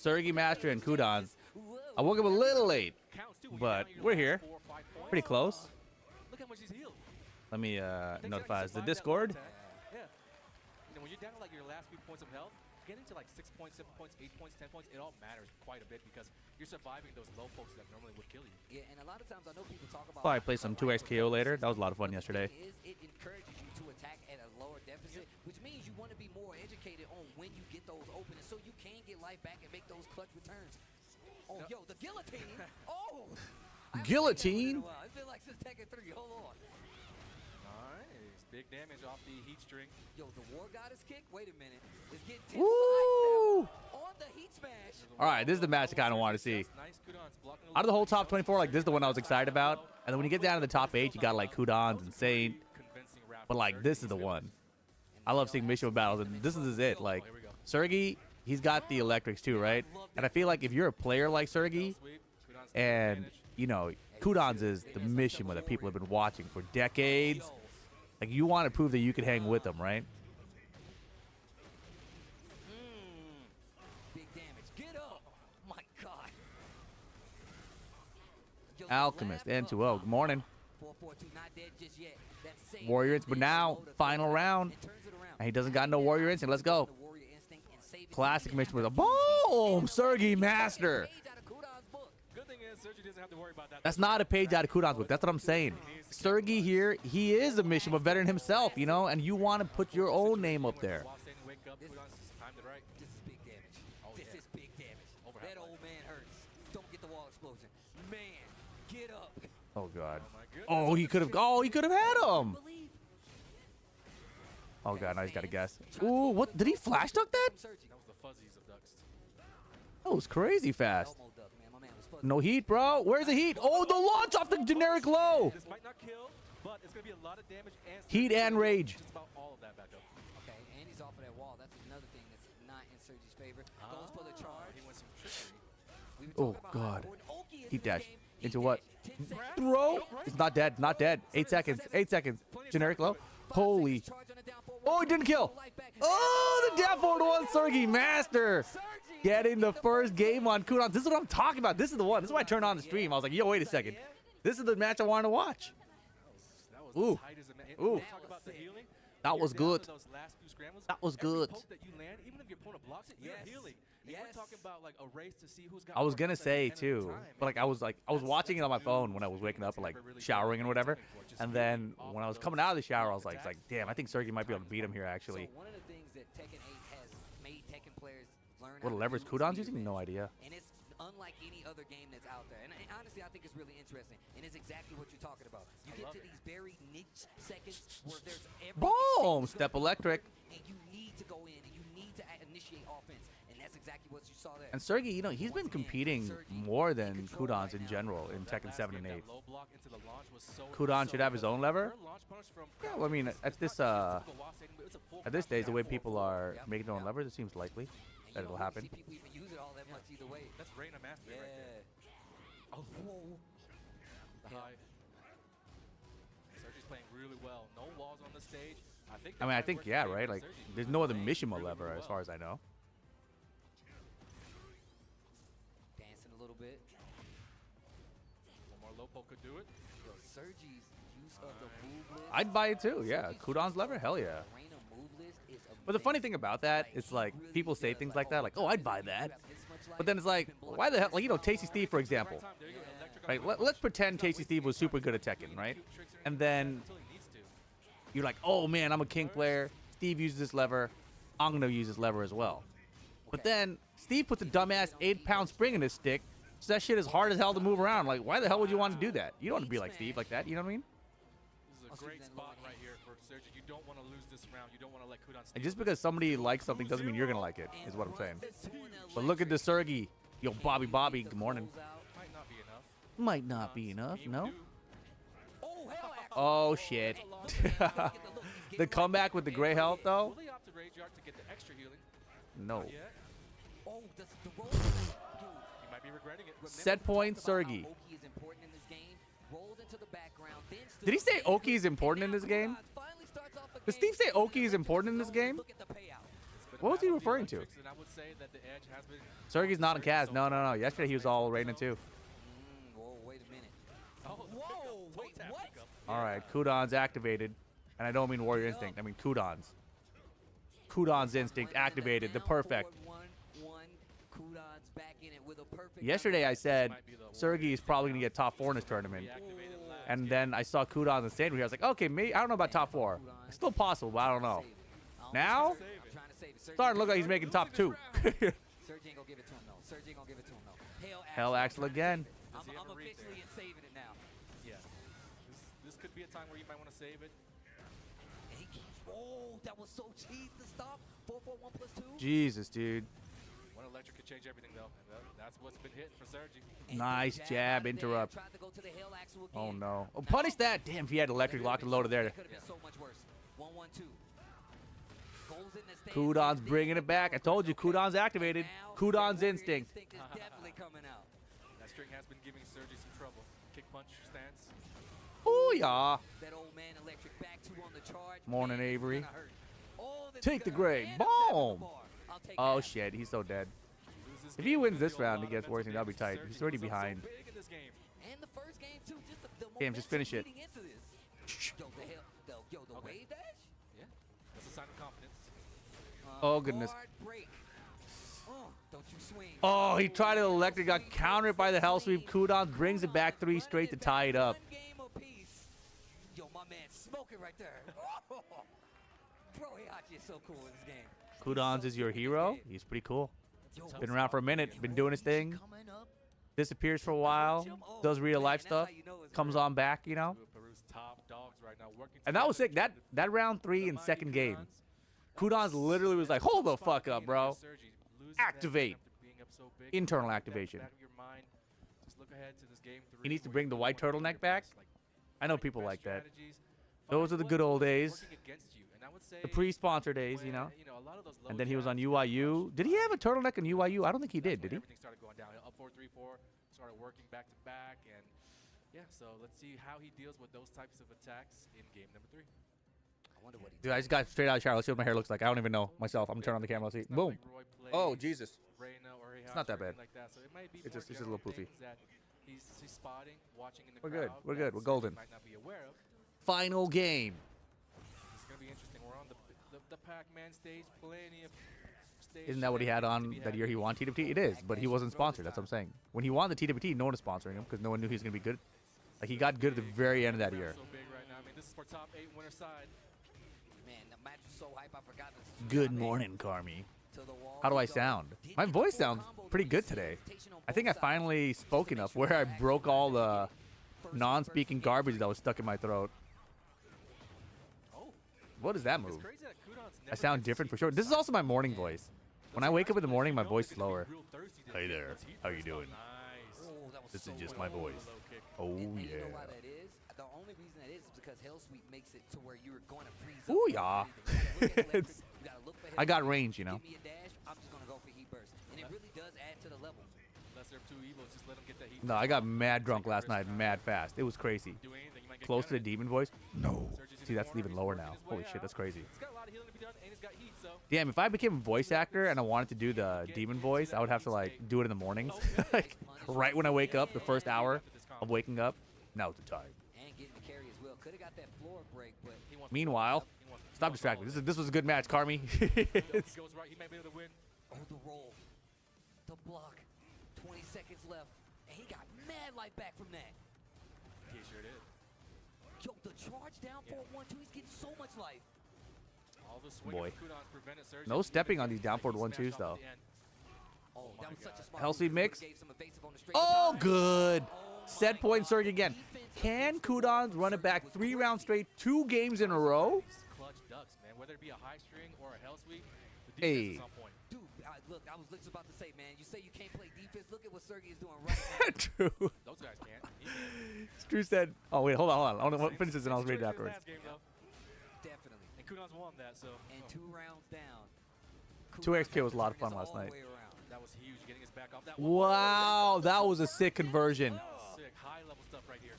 Sergi Master and Kudans. I woke up a little late, but we're here. Pretty close. Look how much he's healed. Let me notify the Discord. Yeah. When you're down to like your last few points of health, getting to like 6 points, 7 points, 8 points, 10 points, it all matters quite a bit because you're surviving those low pokes that normally would kill you. Yeah, and a lot of times I know people talk about. Probably play some 2x KO later. That was a lot of fun yesterday. It encourages you to attack at a lower deficit, which means you want to be more educated on when you get those openings so you can get life back and make those clutch returns. Oh, yo, the guillotine. Oh! Guillotine? It's been like since Tekken 3. Hold on. Nice. Big damage off the heat string. Yo, the War Goddess kick? Wait a minute. It's getting 10 Woo! on the heat smash. All right, this is the match I kind of want to see. Out of the whole top 24, like, this is the one I was excited about. And then when you get down to the top 8, you got, like, Kudans and Saint. But, like, this is the one. I love seeing Mishima battles, and this is it. Like, Sergi, he's got the electrics too, right? And I feel like if you're a player like Sergi, and, you know, Kudans is the Mishima that people have been watching for decades, like, you want to prove that you can hang with them, right? Big damage. Get up. My God. Alchemist, N2O, good morning. 442, not dead just yet. Warrior Instinct, but now, final round. And he doesn't got no Warrior Instinct. Let's go. Classic Mishima. Boom! Sergi Master. Good thing is Sergi doesn't have to worry about that. That's not a page out of Kudans book. That's what I'm saying. Sergi here, he is a Mishima veteran himself, you know, and you want to put your own name up there. This is big damage. This is big damage. That old man hurts. Don't get the wall explosion. Man, get up. Oh God. Oh, he could have. Oh, he could have had him. Oh God, now he's got to guess. Ooh, what? Did he flash duck that? That was the fuzzies of ducks. That was crazy fast. No heat, bro. Where's the heat? Oh, the launch off the generic low. This might not kill, but it's gonna be a lot of damage and Heat and rage. Just about all of that back up. Okay, and he's off of that wall. That's another thing that's not in Sergi's favor. Goes for the charge. He went some trickery. Oh God. Heat dash. Into what? Throw. It's not dead. Not dead. 8 seconds. 8 seconds. Generic low. Holy. Oh, he didn't kill. Oh, the down forward one. Sergi Master. Getting the first game on Kudans. This is what I'm talking about. This is the one. This is why I turned on the stream. I was like, yo, wait a second. This is the match I wanted to watch. Ooh. Ooh. That was good. That was good. I was gonna say too, but like I was watching it on my phone when I was waking up and like showering and whatever, and then when I was coming out of the shower, I was like, damn, I think Sergi might be able to beat him here actually. So one of the things that Tekken 8 has made Tekken players learn. What leverage Kudans using? No idea. And it's unlike any other game that's out there. And honestly, I think it's really interesting. And it's exactly what you're talking about. You get to these very niche seconds where there's boom! Step electric. And you need to go in and you need to initiate offense. And that's exactly what you saw there. And Sergi, you know, he's been competing more than Kudans in general in Tekken 7 and 8. Kudans should have his own lever. Yeah, well, I mean, at this stage, the way people are making their own levers, it seems likely that it'll happen. People even use it all that much either way. That's Reina Mastery right there. Oh, whoa. The high. Sergi's playing really well. No walls on the stage. I think yeah, right? Like, there's no other Mishima lever as far as I know. Dancing a little bit. One more low poke could do it. Yo, Sergi's use of the move list. I'd buy it too, yeah. Kudans lever? Hell yeah. But the funny thing about that is, like, people say things like that, like, oh, I'd buy that. But then it's like, why the hell? Like, you know, Tasty Steve, for example. Right? Let's pretend Tasty Steve was super good at Tekken, right? And then you're like, oh, man, I'm a King player. Steve uses this lever. I'm going to use this lever as well. But then Steve puts a dumbass 8-pound spring in his stick, so that shit is hard as hell to move around. Like, why the hell would you want to do that? You don't want to be like Steve like that. You know what I mean? This is a great spot right here for Sergi. You don't want to lose this round. You don't want to let Kudans. And just because somebody likes something doesn't mean you're going to like it, is what I'm saying. But look at the Sergi. Yo, Bobby, good morning. Might not be enough. Might not be enough, no? Oh, shit. The comeback with the gray health, though? No. Set point, Sergi. Did he say Oki is important in this game? Does Steve say Oki is important in this game? What was he referring to? And I would say that the edge has been Sergey's not in Kaz. No, no, no. Yesterday he was all Reina too. Whoa, wait a minute. Oh, Whoa, wait, what? All right, Kudans activated. And I don't mean Warrior Instinct. I mean Kudans. Kudans Instinct activated. The perfect. Yesterday I said Sergey is probably going to get top 4 in this tournament. And then I saw Kudans and Sandwich. I was like, okay, maybe, I don't know about top 4. It's still possible, but I don't know. Now, starting to look like he's making top 2. Hell Axel again. I'm officially saving it now. Yeah. This could be a time where you might want to save it. And he keeps, oh, that was so cheap to stop. 4-4-1 plus 2. Jesus, dude. One electric could change everything, though. And that's what's been hitting for Sergi. Nice jab, interrupt. Tried to go to the Hell Axel again. Oh, no. Oh, punish that. Damn, if he had electric locked and loaded there. That could have been so much worse. 1-1-2. Kudans bringing it back. I told you, Kudans activated. Kudans Instinct. Is definitely coming out. That string has been giving Sergi some trouble. Kick punch stance. Oh, yeah. That old man electric back 2 on the charge. Morning, Man, Avery. gonna hurt. Oh, this Take is the gonna grade. hurt. And a 7 Boom. bar. I'll take Oh, that. shit. He's so dead. Loses If he game, wins could this feel a round lot of against mental Worthing, that'll be damage. tight. Sergi He's already goes up so behind. big in this game. And the first game too, just the Damn, just finish it. leading into this. Yo, the Okay. wave dash? Yeah. That's a sign of confidence. Oh, goodness. Hard break. Don't you swing. Oh, he tried to electric, got countered by the hell sweep. Kudans brings it back 3 straight to tie it up. One game apiece. Yo, my man smoking right there. Bro, Heihachi is so cool in this game. Kudans is your hero. He's pretty cool. Yo, Been around for a minute. Been doing his thing. coming up. Disappears for a while. Does real life stuff. Comes on back, you know. Peru's top dogs right now working And that was together sick. That round 3 in second game. Kudans literally was like, hold the fuck up, bro. Activate. Internal activation. He needs to bring the white turtleneck back. I know people like that. Those are the good old days. The pre-sponsor days, you know. And then he was on UIU. Did he have a turtleneck in UIU? I don't think he did he? Everything started going down. Up 4-3-4, started working back to back, and yeah. So let's see how he deals with those types of attacks in game number 3. I wonder what he Dude, I just got straight out of the shower. Let's see what my hair looks like. I don't even know myself. I'm gonna turn on the camera. Let's see. Boom. Oh, Jesus. It's not that bad. Like that. So it might be It's more just a little general poofy. things that he's spotting, watching in the We're good. crowd We're that good. We're Sergi golden. Might not be aware of. Final game. It's gonna be interesting. We're on the Pac-Man stage. Plenty of stage. Isn't that what he had on to be that had. year he won TWT? It is, but he wasn't sponsored. That's what I'm saying. When he won the TWT, no one was sponsoring him because no one knew he was going to be good. Like, he got good at the very end of that year. So big right now. I mean, this is for top 8 winner side. Man, the match is so hype, I forgot this is Good top 8. morning, Carmi. To the wall How do we I go. sound? Did My the voice full sounds combo pretty good to the today. rotation on I think I both sides. finally spoke Just to make enough sure where I you're broke active all and the first non-speaking thing garbage that was stuck in my throat. Oh, What is that it's move? crazy that Kudans I never sound gets to different see for sure. both This is sides. also my morning voice. When I Doesn't wake up in the matter morning, my if you voice is know they're slower. gonna be real thirsty to Hey get there. those heat How you bursts doing? off. Nice. Oh, that was This so is just well my done. voice. Low kick. Oh, And you know why yeah. that is? The only reason that is because Hell Sweep makes it to where you're going to freeze Ooh, up. yeah. You gotta look for I got Hell range, you Sweep. know. Give me a dash, I'm just going to go for Heat Burst. And it really does add to the level. Lesser of 2 evils, just let him get that heat. No, I got mad drunk last night, mad fast. It was crazy. Do anything, you might get Close to the countered. demon voice? No. Sergi's in See, the that's corner, even he's lower working now. his way Holy shit, out. that's crazy. He's got a lot of healing to be done, and he's got heat, so Damn, if I became a voice actor and I wanted to do the demon voice, I would have to like do it in the mornings. Like, right when I wake up, the first hour of waking up, now's the time. And getting the carry as well. Could have got that floor break, but he wants Meanwhile, he wants- he stop wants distracting. all This was a good match, Carmi. of it. He goes right, he might be able to win. oh, the roll. The block. 20 seconds left. And he got mad life back from that. He sure did. Yo, the charge down for 1-2. He's getting so much life. All the swinging Boy. from Kudans prevented Sergi No from stepping even on these getting down that forward heat 1-2s smash off though. at the end. Oh, my that was such a God. smart Hell move. Sweep Could've mix. gave some evasive on the straight Oh, side. good. Oh Set my point God. surge again. Defense Can against the wall Kudans from run it Sergi back was 3 crazy. rounds straight, 2 games in a row? These clutch ducks, man. Whether it be a high string or a hell sweep, the Hey. defense is on point. Dude, look, I was just about to say, man, you say you can't play defense. Look at what Sergey is doing right now. True. Those guys can't. He can. Drew said, oh, wait, hold on. I want to Same finish this and I'll read it situation as afterwards. last game, though. Definitely. And Kudans won that, so And 2 rounds down. 2XK was a lot of fun Kudans last all the night. way around. that was huge. Getting his back off that Wow, that was a sick conversion. Sick, high level stuff right here.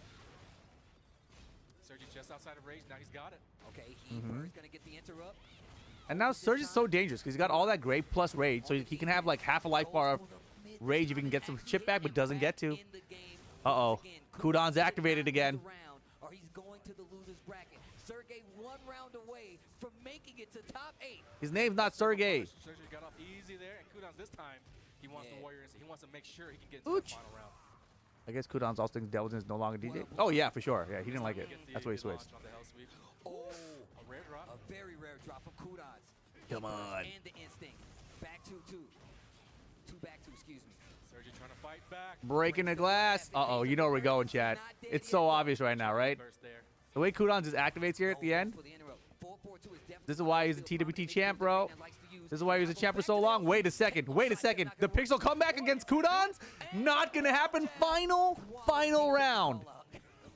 Sergi just outside of range. Now he's got it. Okay, Heat Bird's going to get the interrupt. And now Surge is so dangerous because he's got all that great plus rage, so he can have like half a life bar of rage if he can get some chip back, but doesn't get to. Uh-oh. Kudans activated again. Or he's going to the loser's bracket. Sergey 1 round away from making it to top 8. His name's not Sergey. Sergey got off easy there, and Kudans this time, he wants the Warriors. He wants to make sure he can get to the final round. I guess Kudans all things Devils is no longer DJ. Oh yeah, for sure. Yeah, he didn't like it. That's why he switched. Oh, a rare drop. A very rare drop from Kudans. Come on. And the instinct. Back 2-2. 2 back 2, excuse me. Sergey trying to fight back. Breaking the glass. Uh-oh, you know where we're going, chat. It's so obvious right now, right? The way Kudans just activates here at the end. This is why he's a TWT champ, bro. This is why he was a champ for so long. Wait a second. Wait a second. The Pixel comeback against Kudans? Not going to happen. Final round.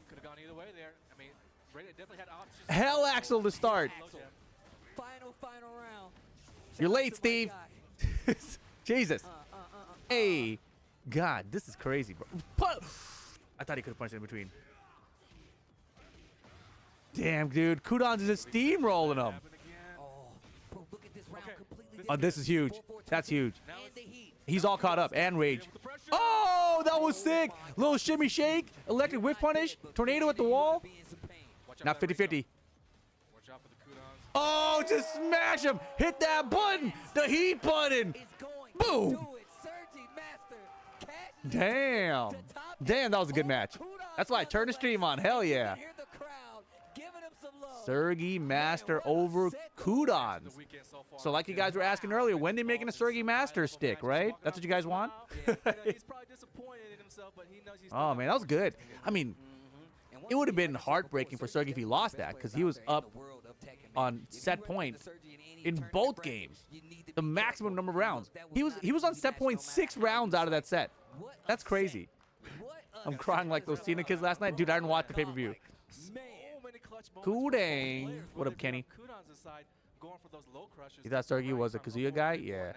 Could have gone either way there. I mean, Brady definitely had options. Hell Axel to start. Final round. You're late, Steve. Jesus. Hey. God, this is crazy, bro. I thought he could have punched in between. Damn, dude. Kudans is just steamrolling him. Oh, this is huge. That's huge. He's all caught up and rage. Oh, that was sick. Little shimmy shake. Electric whiff punish. Tornado at the wall. Not 50-50. Oh, just smash him. Hit that button. The heat button. Boom. Damn. Damn, that was a good match. That's why I turned the stream on. Hell yeah. Sergey Master over Kudans. So like you guys were asking earlier, when they making a Sergey Master stick, right? That's what you guys want? Oh, man, that was good. I mean, it would have been heartbreaking for Sergey if he lost that because he was up on set point in both games. The maximum number of rounds. He was on set point 6 rounds out of that set. That's crazy. I'm crying like those Cena kids last night. Dude, I didn't watch the pay-per-view. Kudang. What up, Kenny? You thought Sergey was a Kazuya guy? Yeah.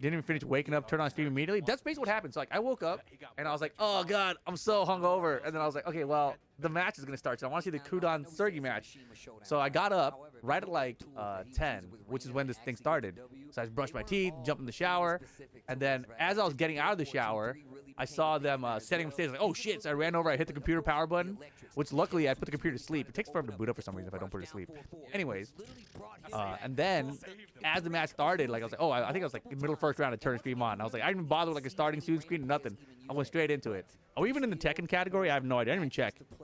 Didn't even finish waking up, turn on stream immediately. That's basically what happened. So, like, I woke up, and I was like, oh, God, I'm so hungover. And then I was like, okay, well, the match is going to start. So I want to see the Kudans-Sergey match. So I got up right at, like, 10, which is when this thing started. So I brushed my teeth, jumped in the shower, and then as I was getting out of the shower, I saw them setting up stage. Like, oh, shit. So I ran over, I hit the computer power button, which luckily I put the computer to sleep. It takes forever to boot up for some reason if I don't put it to sleep. Anyways, and then as the match started, like, I was like, oh, I think I was like in the middle of first round, I turned the stream on. I was like, I didn't even bother with like a starting soon screen, nothing. I went straight into it. Are we even in the Tekken category? I have no idea. I didn't even check. I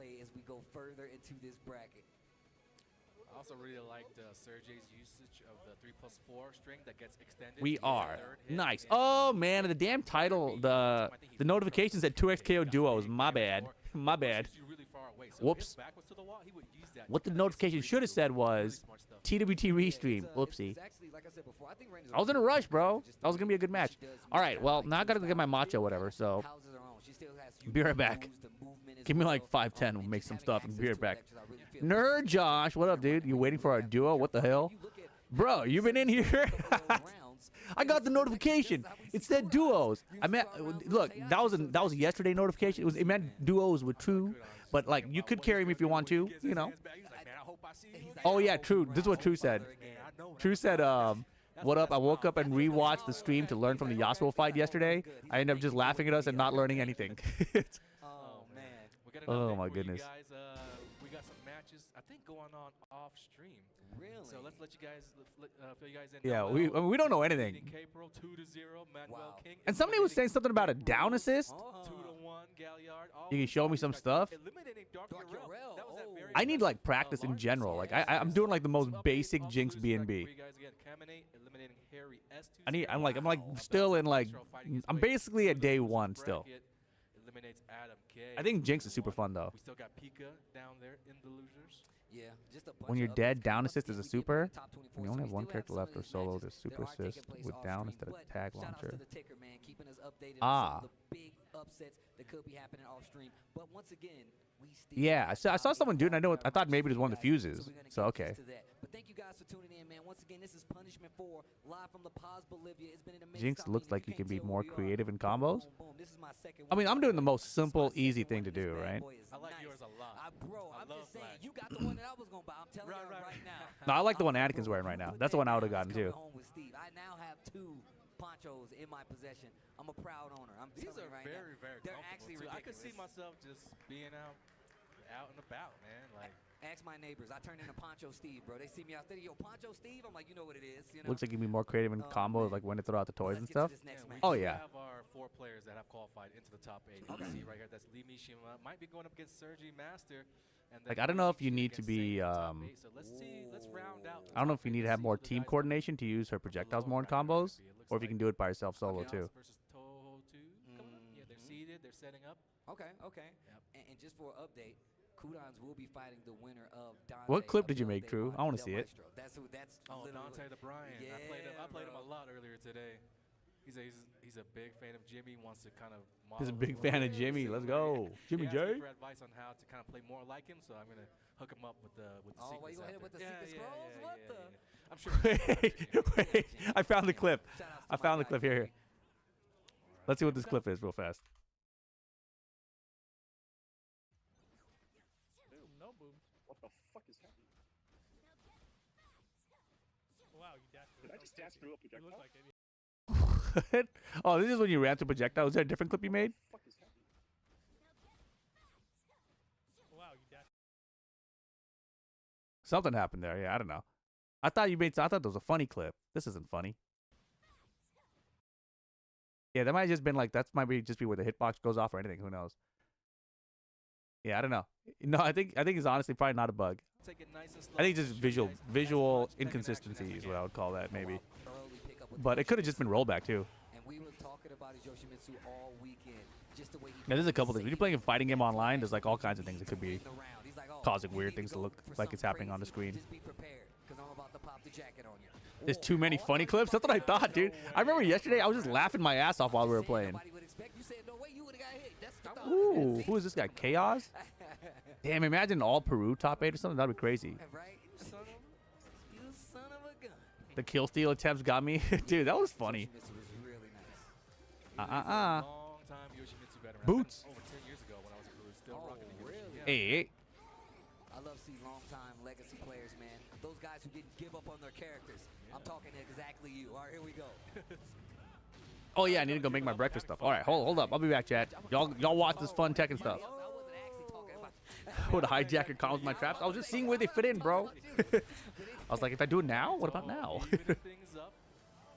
also really liked Sergey's usage of the 3+4 string that gets extended. We are nice. Oh man, the damn title, the notifications at 2XKO duos. My bad. My bad. Whoops. What the notification should have said was TWT RESTREAM. Whoopsie. I was in a rush, bro. That was gonna be a good match. All right, well now I gotta go get my matcha, whatever. So be right back. Give me like 5-10. We'll make some stuff and be right back. Nerd Josh, what up, dude? You waiting for our duo? What the hell, bro? You been in here? I got the notification. It said duos. I meant, look, that was a yesterday notification. It meant duos with True, but like you could carry me if you want to, you know. Oh yeah, True. This is what True said. True said, what up? I woke up and rewatched the stream to learn from the Yasuo fight yesterday. I ended up just laughing at us and not learning anything. Oh man. Oh my goodness. We got some matches, I think, going on off stream. Really? So let's let you guys fill you guys in. Yeah, we don't know anything. And somebody was saying something about a down assist. 2-1 Galliard. You can show me some stuff. I need like practice in general. Like I'm doing like the most basic Jinx BNB. I'm like still in like I'm basically at day 1 still. I think Jinx is super fun though. We still got Pika down there in the losers. Yeah, when you're dead, down assist is a super. When you only have one character left or solo, there's super assist with down instead of tag launcher. Ah. Yeah, I saw someone do it, and I thought maybe it was one of the fuses. So, okay. But thank you guys for tuning in, man. Once again, this is Punishment 4, live from La Paz, Bolivia. It's been an amazing Jinx looks like you can be more creative in combos. my second I mean, I'm doing the most simple, This my easy second thing one, to and this do, bad right? boy is I like nice. yours a lot. Bro, I I'm love just saying, Flash. you got the one that I was gonna buy. I'm telling Right, you right. right now. No, I like the one I'm Anakin's bro, wearing if right you now. put That's the that one I would have down, gotten it's too. coming home with Steve. I now have 2 ponchos in my possession. I'm a proud owner. I'm These telling are you right very, now. very They're comfortable, actually too. I could see ridiculous. myself just being out and about, man. Like, Ask my neighbors. I turned into Poncho Steve, bro. They see me out there. Yo, Poncho Steve. I'm like, you know what it is. You know. Looks like you can be more creative in Oh, combos, man. like when to throw out the toys and Let's get to stuff. this next match. Oh, we yeah. have our 4 players that have qualified into the top 8. You can see right here, that's Lee Mishima. Might be going up against Sergi Master. And then Like, I don't know if you Ichi need to against be, Saint in the top 8. So let's see. Let's round out. the I don't know top if you 8 need to to have see more who the team guys that coordination to use her from the projectiles lower more in bracket are gonna combos, be. It looks or if you like can do it by yourself solo Kudans too. versus Toho 2 coming up. Yeah, they're seated. They're setting up. Okay, okay. Yep. And just for an update, Kudans will be fighting the winner of Dante. What clip did you Abdel make, Drew? Devon I wanna Del see it. Maestro. That's Oh, literally Dante what- the Brian. Yeah, I played him bro. a lot earlier today. He's a big fan of Jimmy. Wants to kind of. He's a model big his fan role. of Jimmy. So Let's he go, Jimmy asked me J. for advice on how to kind of play more like him. So I'm gonna hook him up with the Oh, secrets. why you gonna hit him after. with the Yeah, secret yeah, scrolls? yeah, What yeah, the? yeah. I'm sure. Wait, I found the clip. Shout-outs to I my found the guy, clip here. Jimmy. Let's see what this clip is real fast. No boobs. What the fuck is happening? Wow, you dashed. Did I just dash through a You projectile? look like it. What? Oh, this is when you ran to projectile. Was there a different clip you made? What the fuck is happening? Wow, you dashed. Something happened there. Yeah, I don't know. I thought that was a funny clip. This isn't funny. Yeah, that might have just been like, might just be where the hitbox goes off or anything. Who knows? Yeah, I don't know. No, I think it's honestly probably not a bug. Take it nice and slow. I think just Show you guys as visual much tech and action inconsistency as we is can. what I would call that maybe. Thoroughly pick up with But it could have just Yoshimitsu. been rollback too. And we were talking about his Yoshimitsu all weekend. Just the way he Yeah, there's a couple things. When you're playing a saved fighting game the online, there's like all match. kinds of things that could be In the round. He's like, oh, causing you weird need things to go look for like it's something happening on the crazy. screen. Just be prepared, because I'm about to pop the jacket on you. There's Oh, too many oh, I funny thought you clips. That's what I fucking thought, dude. No I remember way. yesterday I was just laughing my ass off while we were Saying playing. Nobody would expect. You said no way. You would have got hit. That's the thought. Ooh, who is this guy? Chaos? Damn, imagine all Peru top 8 or something. That'd be crazy. Right? You son of a gun. The kill steal attempts got me. Dude, that was funny. Yoshimitsu was really nice. He's a long time Yoshimitsu veteran. Boots. Over 10 years ago when I was a Peru, still Oh, rocking the Yoshi. really? Yeah. Hey, I love seeing long-time legacy players, man. Those guys who didn't give up on their characters. I'm talking exactly you. All right, here we go. oh yeah, I need to go make my breakfast stuff. All right, hold up. I'll be back, chat. Y'all watch this fun tech and stuff. I wasn't actually talking about. Would hijacker comes with my traps. I was just seeing where they fit in, bro. I was like, if I do it now, what about now? Evening things up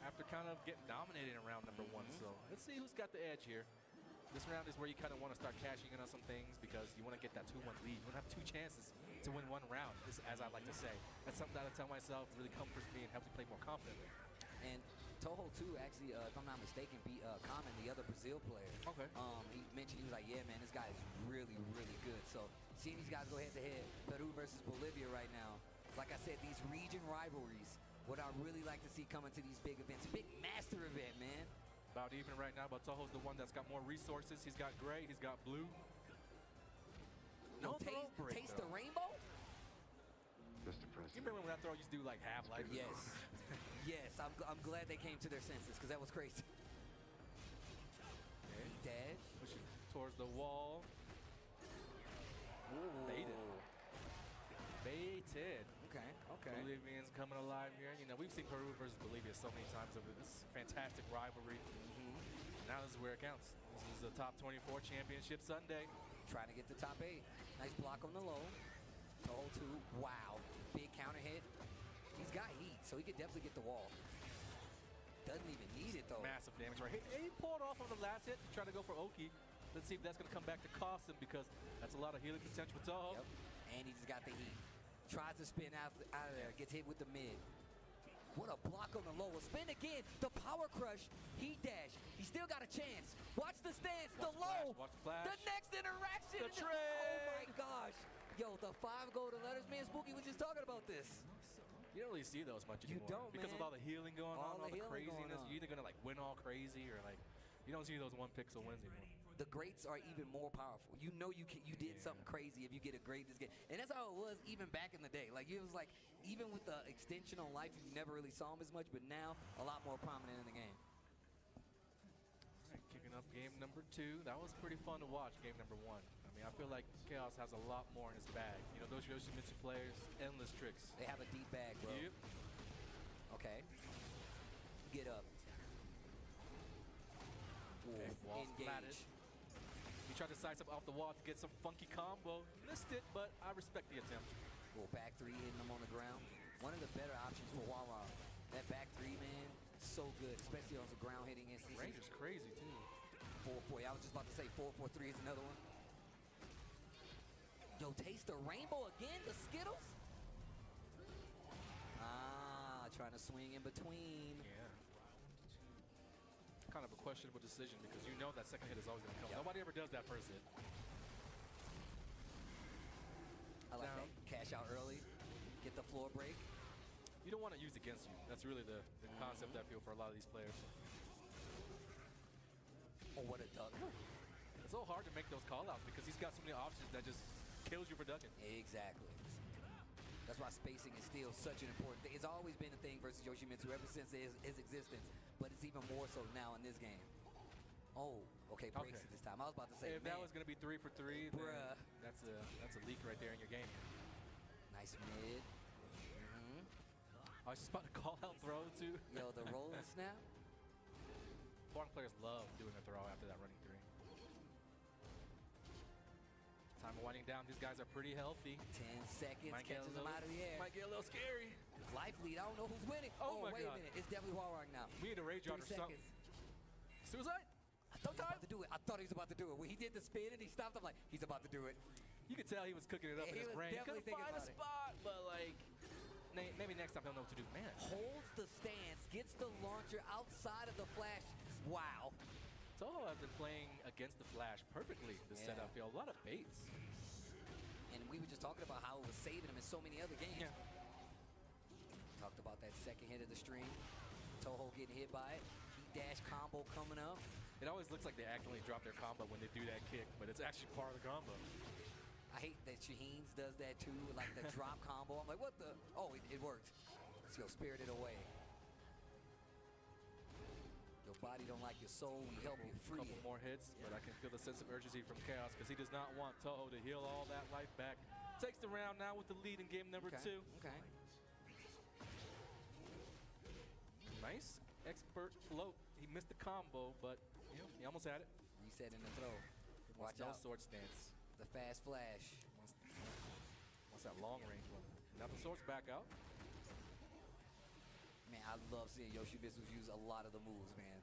after kind of getting dominated in round number 1. So let's see who's got the edge here. This round is where you kind of want to start cashing in on some things because you want to get that 2-1 lead. You want to have 2 chances to win 1 round, as I like to say. That's something that I tell myself really comforts me and helps me play more confidently. And Toho too, actually, if I'm not mistaken, beat Common, the other Brazil player. Okay. He mentioned, he was like, yeah, man, this guy is really, really good. So seeing these guys go head-to-head, Peru versus Bolivia right now, like I said, these region rivalries, what I really like to see coming to these big events. Big master event, man. About even right now, but Toho's the one that's got more resources. He's got gray, he's got blue. No throw break, taste though. the rainbow? Mr. You President. remember when that throw used to do like half-life? Yes. Yes, I'm glad they came to their senses because that was crazy. Okay. Dash. Pushing towards the wall. Baited. Baited. Okay, okay. Bolivians coming alive here. You know, we've seen Peru versus Bolivia so many times over this fantastic rivalry. Now this is where it counts. This is the top 24 championship Sunday. Trying to get the top 8. Nice block on the low. Toho 2. Wow. Big counter hit. He's got heat, so he could definitely get the wall. Doesn't even need it, though. Massive damage right here. He pulled off on the last hit, trying to go for Oki. Let's see if that's going to come back to cost him because that's a lot of healing potential for Toho. Yep. And he just got the heat. Tries to spin out of there. Gets hit with the mid. What a block on the low. A spin again. The power crush. Heat dash. He still got a chance. Watch the stance. Watch the low. Watch the flash. The next interaction. The trade. Oh my gosh. Yo, the 5 golden letters. Man, Spooky was just talking about this. You don't really see those much You anymore. don't, because man. of all the healing going All on, the all the healing going craziness. on. You're either going to like win all crazy or like you don't see those 1 pixel wins anymore. The greats are even more powerful. You know you did something crazy if you get a great this game. And that's how it was even back in the day. Like it was like even with the extension on life, you never really saw him as much, but now a lot more prominent in the game. All right, kicking up game number 2. That was pretty fun to watch, game number 1. I mean, I feel like Chaos has a lot more in his bag. You know, those Yoshimitsu players, endless tricks. They have a deep bag, bro. Yep. Okay. Get up. Okay, wall splatted. Engage. He tried to size up off the wall to get some funky combo. Missed it, but I respect the attempt. Little back 3 hitting him on the ground. One of the better options for Wawa. That back 3, man, so good, especially on the ground hitting instances. Range is crazy, too. 4-4. I was just about to say 4-4-3 is another one. Yo, taste the rainbow again, the Skittles? Ah, trying to swing in between. Yeah. Kind of a questionable decision because you know that second hit is always going to come. Yep. Nobody ever does that first hit. I like Down. that. Cash out early, get the floor break. You don't want to use against you. That's really the concept I feel for a lot of these players. Oh, what a duck. It's so hard to make those call-outs because he's got so many options that just kills you for ducking. Exactly. That's why spacing is still such an important thing. It's always been a thing versus Yoshimitsu ever since his existence, but it's even more so now in this game. Oh, okay, breaks it this time. I was about to say, if man, that was going to be 3 for 3, then bruh. that's a leak right there in your game. Nice mid. I was just about to call out throw too. Yo, the rolling snap. Foreign players love doing a throw after that running 3. Time of winding down. These guys are pretty healthy. 10 seconds, Might get catches a him little- out of the air. Might get a little scary. Life lead, I don't know who's winning. Oh my wait God. a minute. It's definitely Warrock now. We need a rage 3 on or something. seconds. Suicide? I thought he was about to do it. I thought he was about to do it. When he did the spin and he stopped, I'm like, he's about to do it. You could tell he was cooking it up Yeah, in he his was brain. He definitely couldn't thinking find a about it. spot, but like, maybe next time he'll know what to do. Man, Holds the stance, gets the launcher outside of the flash. Wow. Toho has been playing against the Flash perfectly this Yeah. setup. Feel a lot of baits. And we were just talking about how it was saving him in so many other games. Yeah. Talked about that second hit of the stream. Toho getting hit by it. Heat dash combo coming up. It always looks like they accidentally drop their combo when they do that kick, but it's actually part of the combo. I hate that Shaheen's does that too, like the drop combo. I'm like, what the? Oh, it worked. Let's go, Spirited Away. Your body don't like your soul, we help you free Couple it. more hits, but I can feel the sense of urgency from Chaos because he does not want Toho to heal all that life back. Takes the round now with the lead in game number 2. Okay. Nice expert float. He missed the combo, but you know, he almost had it. Resetting the throw. Watch No out. sword stance. The fast flash. Wants that long range one. Now the sword's back out. Man, I love seeing Yoshimitsu use a lot of the moves, man.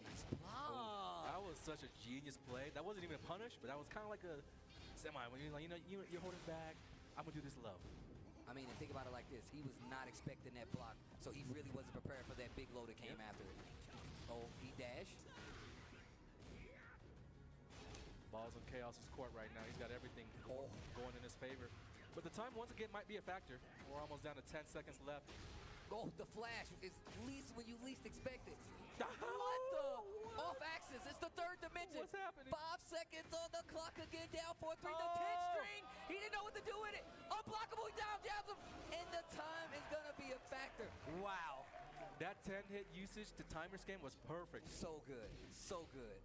Nice block. That was such a genius play. That wasn't even a punish, but that was kind of like a semi. When you're like, you're holding back. I'm gonna do this low. I mean, and think about it like this. He was not expecting that block, so he really wasn't prepared for that big low that came after it. Oh, he dashed. Ball's on Chaos's court right now. He's got everything going in his favor. But the time, once again, might be a factor. We're almost down to 10 seconds left. Oh, the flash is least when you least expect it. What the? Off axis. It's the third dimension. What's happening? 5 seconds on the clock again. Down 4-3. The 10 string. He didn't know what to do with it. Unblockable. He down jabs him. And the time is going to be a factor. Wow. That 10-hit usage to timer scan was perfect. So good. So good.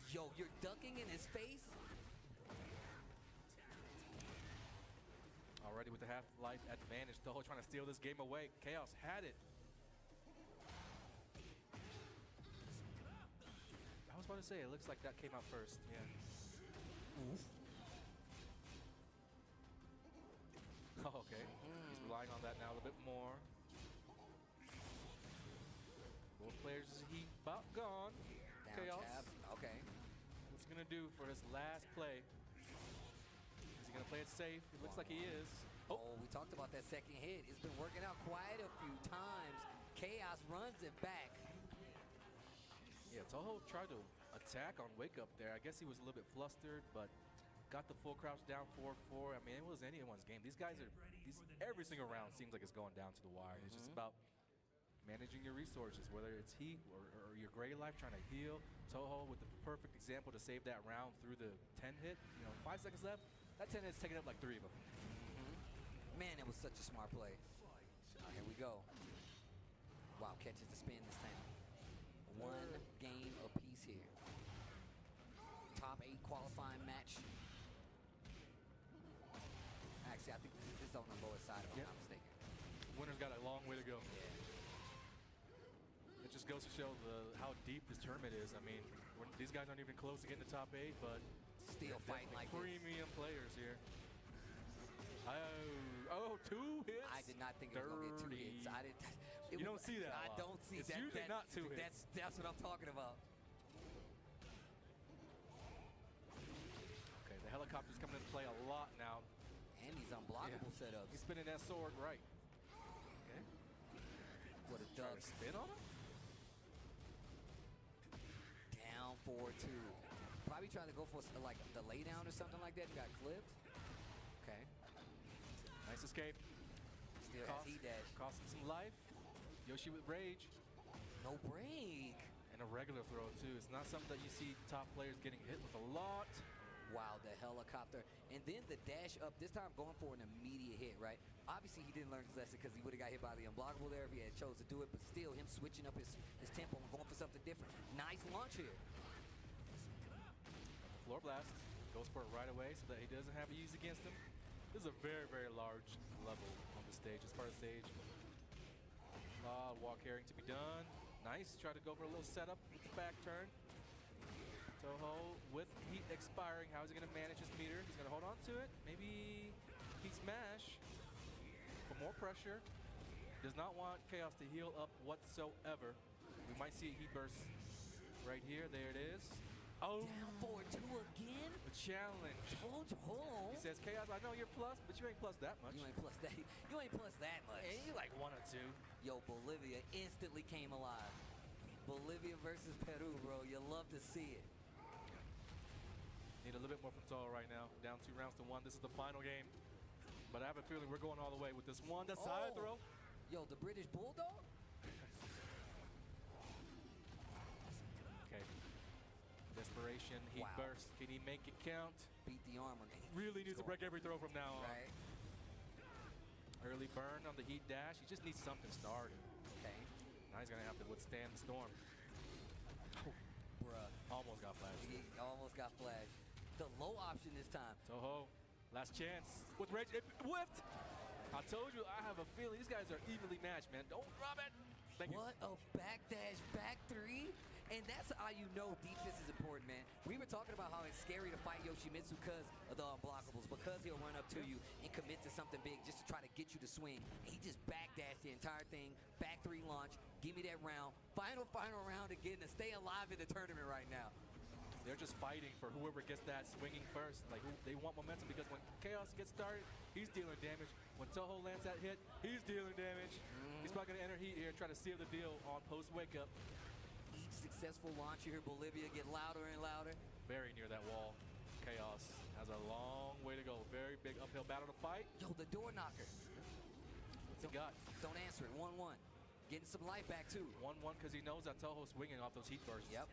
Yo, you're dunking in his face. Already with the half-life advantage, Toho trying to steal this game away. Chaos had it. I was about to say, it looks like that came out first. Yeah. Oof. Oh, okay. He's relying on that now a little bit more. Both players is he about gone. Down Chaos. jab. Okay. What's he gonna do for his last play? Is he gonna play it safe? It looks like he is. Oh, we talked about that second hit. It's been working out quite a few times. Chaos runs it back. Yeah, Toho tried to attack on Wake Up there. I guess he was a little bit flustered, but got the full crouch down 4-4. I mean, it was anyone's game. These guys are, every single round seems like it's going down to the wire. It's just about managing your resources, whether it's heat or your gray life trying to heal. Toho with the perfect example to save that round through the 10 hit. You know, 5 seconds left. That 10 hit's taking up like 3 of them. Man, it was such a smart play. Here we go. Wow, catches the spin this time. One game lower side, if I'm not mistaken. Winner's got a long way to go. Yeah. It just goes to show how deep this tournament is. I mean, these guys aren't even close to getting the top 8, but Still fighting like this. premium players here. Oh, 2 hits. I did not think it was going to get 2 hits. I didn't. You don't see that a I lot. don't see It's that. usually not 2 hits. That's what I'm talking about. Okay, the helicopter's coming into play a lot now. And these unblockable setups. He's spinning that sword right. Okay. What a Try dub. to spin on him. Down 4-2. Probably trying to go for like the laydown or something like that. Got clipped. Okay. Nice escape. Still has heat dash. Costing some life. Yoshi with rage. No break. And a regular throw too. It's not something that you see top players getting hit with a lot. Wow, the helicopter. And then the dash up, this time going for an immediate hit, right? Obviously, he didn't learn his lesson because he would have got hit by the unblockable there if he had chose to do it, but still, him switching up his tempo and going for something different. Nice launch here. Floor blast. Goes for it right away so that he doesn't have to use against him. This is a very, very large level on the stage. As part of the stage. Walk herring to be done. Nice. Try to go for a little setup with the back turn. Toho with heat expiring. How is he going to manage his meter? He's going to hold on to it. Maybe heat smash for more pressure. Does not want Chaos to heal up whatsoever. We might see a heat burst right here. There it is. Oh, Down 4-2 again? a challenge. Toho. He says, Chaos, I know you're plus, but you ain't plus that much. You ain't plus that. You ain't plus that much. Hey, you like 1 or 2. Yo, Bolivia instantly came alive. Bolivia versus Peru, bro. You love to see it. Need a little bit more from Toho right now. Down 2 rounds to 1. This is the final game. But I have a feeling we're going all the way with this one. The side throw. Yo, the British Bulldog? Okay. Desperation, heat burst. Can he make it count? Beat the armor. Really needs to break every throw from now on. Right. Early burn on the heat dash. He just needs something started. Okay. Now he's going to have to withstand the storm. Bruh. Almost got flashed. He almost got flashed. The low option this time. Toho, last chance. With rage, it whiffed. I told you, I have a feeling these guys are evenly matched, man. Don't drop it. Thank you. What a backdash back 3. And that's how you know defense is important, man. We were talking about how it's scary to fight Yoshimitsu because of the unblockables, because he'll run up to you and commit to something big just to try to get you to swing. And he just backdashed the entire thing. Back 3 launch. Give me that round. Final round again to stay alive in the tournament right now. They're just fighting for whoever gets that swinging first. Like, they want momentum because when Chaos gets started, he's dealing damage. When Toho lands that hit, he's dealing damage. He's probably going to enter heat here, try to seal the deal on post-wake up. Each successful launch here, Bolivia get louder and louder. Very near that wall. Chaos has a long way to go. Very big uphill battle to fight. Yo, the door knocker. What's he got? Don't answer it. 1-1. Getting some life back, too. 1-1 because he knows that Toho's swinging off those heat bursts. Yep.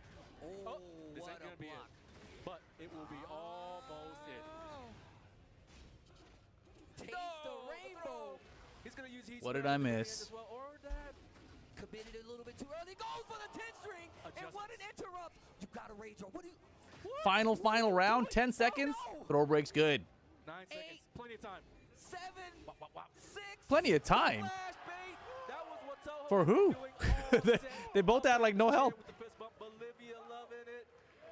Oh, this what ain't going a to be it. block. But it will be almost it. Taste the rainbow. He's going to use heat What did smash I at the end miss? as well, or that. Committed a little bit too early. Goes for the 10 string. And what an interrupt. You got to rage on. What do you... Final round, 10 seconds. Throw break's good. 9 seconds, plenty of time. 7, 6. Plenty of time. Flash bait. That was what Toho For was who? doing all set. They both had like no help. With the fist bump. Bolivia loving it.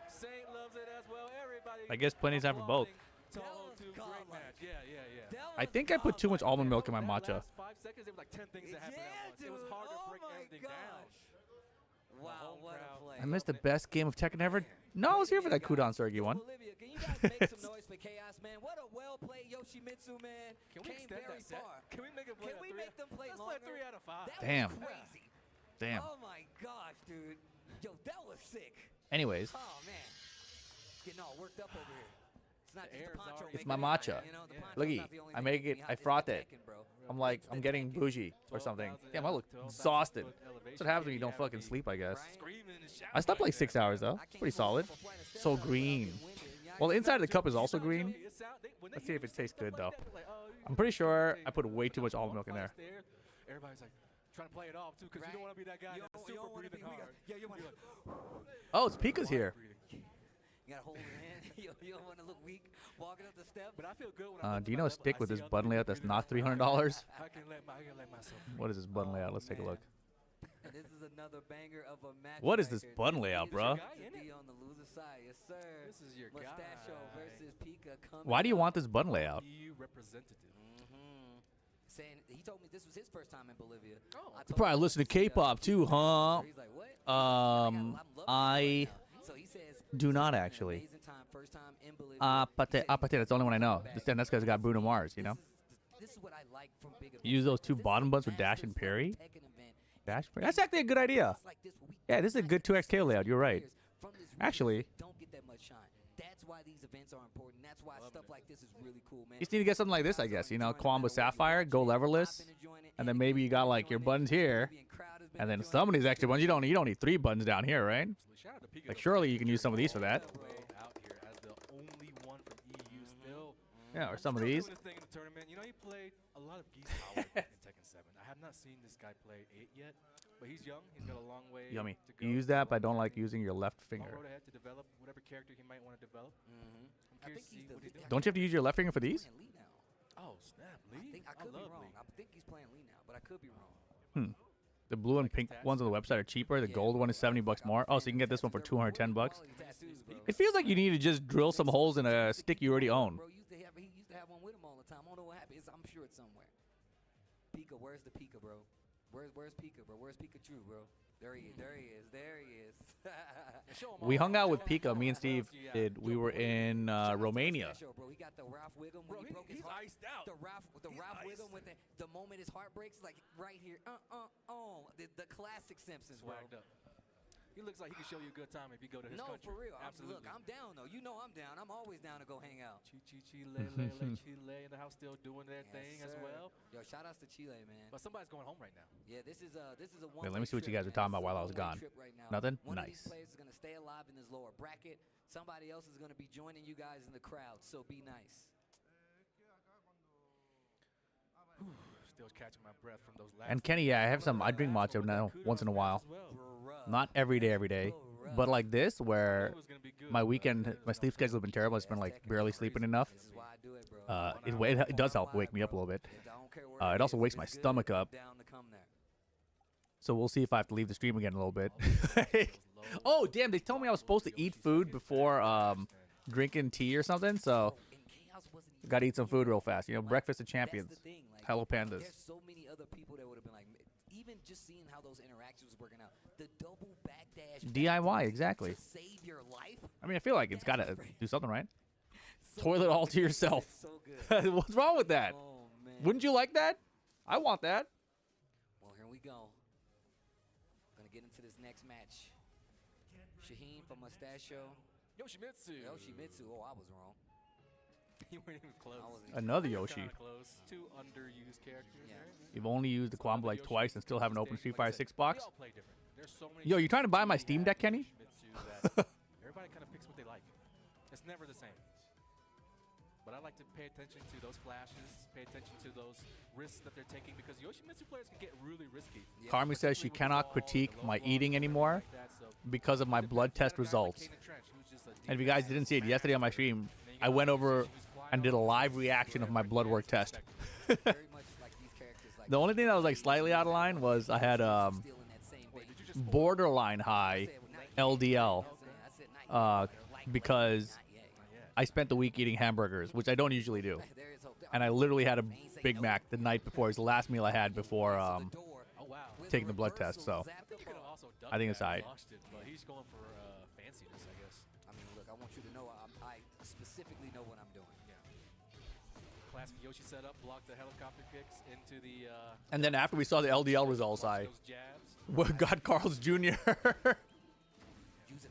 Saint loves it as well. Everybody. I guess plenty of time for both. Toho was too, great godlike. match. Yeah. I think I put too much almond milk in my That matcha. last 5 seconds, there was like 10 things that happened at once. Dude. It was hard to Oh break my everything gosh. down. Wow, home what crowd. a play. I missed the best game of Tekken ever. No, I was here for that Kudans Sergi one. Bolivia, can you guys make some noise for Chaos, man? What a well-played Yoshimitsu, man. Can we Came extend very that set? far. Can we make it play Can we make them play Let's longer? play 3 out of 5. That Damn. was crazy. Damn. Oh my gosh, dude. Yo, that was sick. Anyways, Oh man. Getting all worked up over here. It's not The just air the is poncho already- It's making my it, matcha. you know, the Yeah. poncho's Looky, not the only I thing make making it, me I hot. It's froth the it. Tekken, bro. I'm like, It's I'm the getting Tekken. bougie or something. 12,000 Damn, I look 12,000 exhausted. foot elevation. That's what happens when you don't have to fucking be sleep, I guess. Right? Screaming and shouting I slept right like 6 there. hours though. I can't Pretty believe solid. I'm playing a So step out of green. fucking wind and y'all Well, the get inside of the back cup to is it. also green. When Let's they see if hear it tastes stuff good, like though. that, they're like, oh, I'm pretty sure you I put know, way too much the almond milk in there. bonfires Everybody's like trying to play it off too, because you don't want to be that guy You that's don't- you super don't wanna breathing be- hard. yeah, you wanna- You're like, Oh, it's Pika's water here. breathing. You gotta hold your hand. You don't want to look weak walking up the steps. But I feel good when I Do you know a stick with this button layout that's not $300? I can let myself. What is this button layout? Let's take a man. look. And this is another banger of a match. What is right this here. button layout, bro? This is the on the loser side, yes sir. This is your Mustachio guy. versus Pika. Why do you want this button layout? EU representative. Saying he told me this was his first time in Bolivia. Oh. I told Probably him listen to this is, K-pop too, huh? He's like, what? I So he says, do not "This has been an actually. amazing time, first time in Bolivia." Apate, that's the only one I know. That's because I got Bruno Mars, you know? This is what I like from big events. Use those two This is bottom a buttons with Dash Masters and level Parry. Tekken event. Dash Parry. That's actually a good idea. Like this, where we Yeah, this is a good 2XK layout. You're right. from this region Actually, don't get that much shine. That's why these events are important. That's why stuff like this is really cool, man. you just need to get something like this, I guess. You know, Combo Sapphire, go leverless, and then maybe you got like your buttons here, and then some of these extra ones you don't need 3 buttons down here, right? Shout out to Pika Like surely you can use some of these for that. out here as the only one from EU still. Yeah, or some of these. Doing his thing in the tournament. You know, he played a lot of Geese Power in Tekken 7. I have not seen this guy play 8 yet, but he's young. He's got a long way Yummy. to go. You use that, but I don't like using your left Long finger. road ahead to develop whatever character he might want to develop. I'm I curious think to see he's the what he's doing. Don't you have to use your left finger for these? Lee now. Oh, snap. I Lee? think I could be love wrong. Lee. I think he's playing Lee now, but I could be wrong. The blue and pink ones on the website are cheaper. The gold one is $70 more. Oh, so you can get this one for $210. Quality tattoos, bro. It feels like you need to just drill some holes in a stick you already own. Bro, he used to have one with him all the time. I don't know what happened. I'm sure it's somewhere. Pika, where's the Pika, bro? Where's Pika, bro? Where's Pikachu, bro? There he is. There he is. There he is. We hung out with Pika. Me and Steve did. We were in Romania. Bro, he got the Ralph Wiggum when Bro, he broke his he's heart. iced out. The Ralph Wiggum with the moment his heart breaks, like right here. The classic Simpsons, bro. Swagged up. He looks like he can show you a good time if you go to his No, country. for real. Absolutely. Look, I'm down though. You know I'm down. I'm always down to go hang out. Chile in the house still doing their thing as sir. well. Yo, shout outs to Chile, man. But somebody's going home right now. Yeah, this is a one. Wait, let me see what you guys were talking about while I was gone. Right now. Nothing? One Nice. of these players is gonna stay alive in this lower bracket. Somebody else is gonna be joining you guys in the crowd. So be nice. Still catching my breath from those last. And Kenny, yeah, I drink matcha now once in a while. Not every day, but like this, where my weekend, my sleep schedule has been terrible. It's been like barely sleeping enough. This is why I do it, bro. It does help wake me up a little bit. I don't care where It also is. wakes If my it's good, stomach up. Down to come there. So we'll see if I have to leave the stream again in a little bit. Oh, damn, they told me I was supposed to eat food before drinking tea or something, so And Chaos wasn't even gotta eat some food real fast. You know, breakfast of That's champions. the thing. Like, Hello, pandas. There's so many other people that would have been like, even just seeing how those interactions was working out, the double backdash DIY, exactly. to save your life. I mean, I feel like it's gotta do something, right? Toilet all to yourself. So good. What's wrong with that? Oh man. Wouldn't you like that? I want that. Well, here we go. Gonna get into this next match. Shaheen from Mustachio. Yoshimitsu. Yoshimitsu. Oh, I was wrong. You weren't even close. I wasn't even Another Kinda Yoshi. close. 2 underused characters. Yeah. Right? You've only used the combo like twice and still haven't opened Street Fighter 6 box. We all play different. There's so many Yo, you trying to buy my Yoshimitsu Steam Deck, Kenny? that everybody kind of picks what they like. It's never the same. But I like to pay attention to those flashes, pay attention to those risks that they're taking because Yoshimitsu players can get really risky. Karmi says she cannot critique my eating anymore because of my blood test results. And if you guys didn't see it yesterday on my stream, I went over and did a live reaction of my blood work test. very much like these characters. Like The only thing that was like slightly out of line was I had still in that same vein. borderline high LDL because I spent the week eating hamburgers, which I don't usually do. There is hope. And I literally had a Big Mac the night before. It was the last meal I had before Oh, wow. taking the blood test. So I think it's alright. But he's going for fanciness, I guess. I mean, look, I want you to know I specifically know what I'm doing. Classic Yoshi setup, block the helicopter kicks into the And then after we saw the LDL results, I those jabs. got Carl's Jr. Using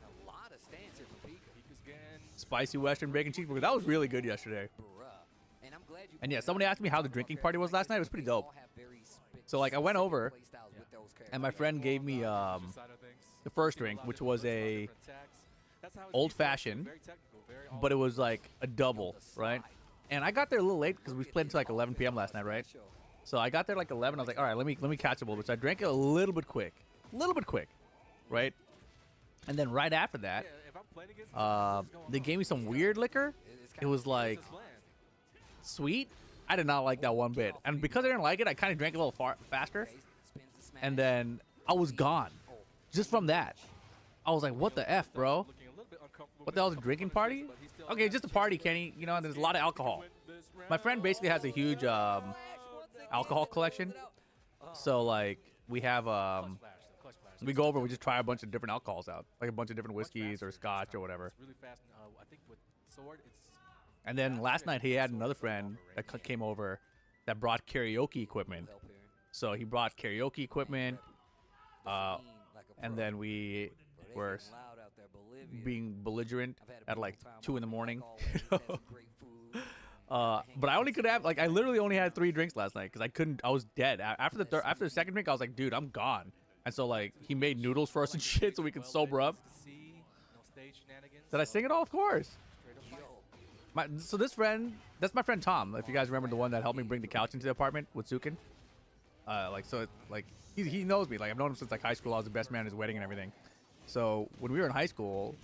a lot of stance here from Pika. Pika's again. Spicy Western Bacon Cheeseburger. That was really good yesterday. Bruh. And I'm glad you And yeah, pointed somebody out asked me how the drinking party was last night. It was pretty dope. all have very So like I went over play styles with those characters. and my friend gave me Side of things. the first drink, which was a Different attacks. That's how it's old used to be. fashioned, Very technical, very but it was like a double, right? And I got there a little late because we played until like 11 p.m. last night, right? So I got there like 11. I was like, all right, let me catch up a little bit. So I drank it a little bit quick, right? And then right after that, Yeah, if I'm playing against they gave me some weird liquor. It was like sweet. I did not like that one bit, and because I didn't like it, I kind of drank a little faster, and then I was gone. Just from that, I was like, "What the f, bro? What the hell is a drinking party? Okay, just a party, Kenny. You know, and there's a lot of alcohol. My friend basically has a huge alcohol collection, so like we have we go over, we just try a bunch of different alcohols out, like a bunch of different whiskeys or scotch or whatever. And then last night he had another friend that came over that brought karaoke equipment. So he brought karaoke equipment, and then we were being belligerent at like 2 in the morning. But I only could have, like, I literally only had 3 drinks last night because I couldn't, I was dead. After the second drink, I was like, dude, I'm gone. And so like he made noodles for us and shit so we could sober up. Did I sing it all? Of course. So this friend, that's my friend Tom. If you guys remember, the one that helped me bring the couch into the apartment with Sukin. He knows me. Like I've known him since like high school. I was the best man at his wedding and everything. So when we were in high school,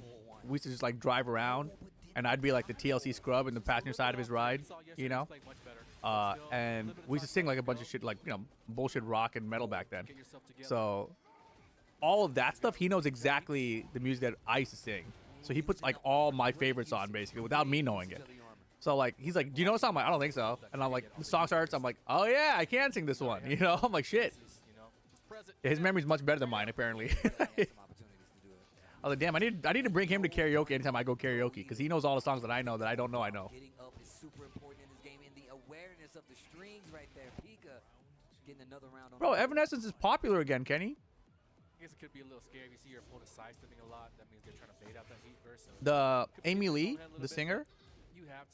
we used to just like drive around, and I'd be like the TLC scrub in the passenger side of his ride, you know. And we used to sing like a bunch of shit, like, you know, bullshit rock and metal back then. So all of that stuff, he knows exactly the music that I used to sing. So he puts like all my favorites on basically without me knowing it. So like he's like, do you know a song? I'm like, I don't think so. And I'm like, the song starts, I'm like, oh yeah, I can sing this one. You know, I'm like, shit. His memory's much better than mine apparently. I was like, damn, I need to bring him to karaoke anytime I go karaoke because he knows all the songs that I know that I don't know I know. Bro, Evanescence is popular again, Kenny. I guess it could be a little scary if you see your opponent sidestepping a lot. That means they're trying to bait out that heat burst. The Amy Lee, the singer,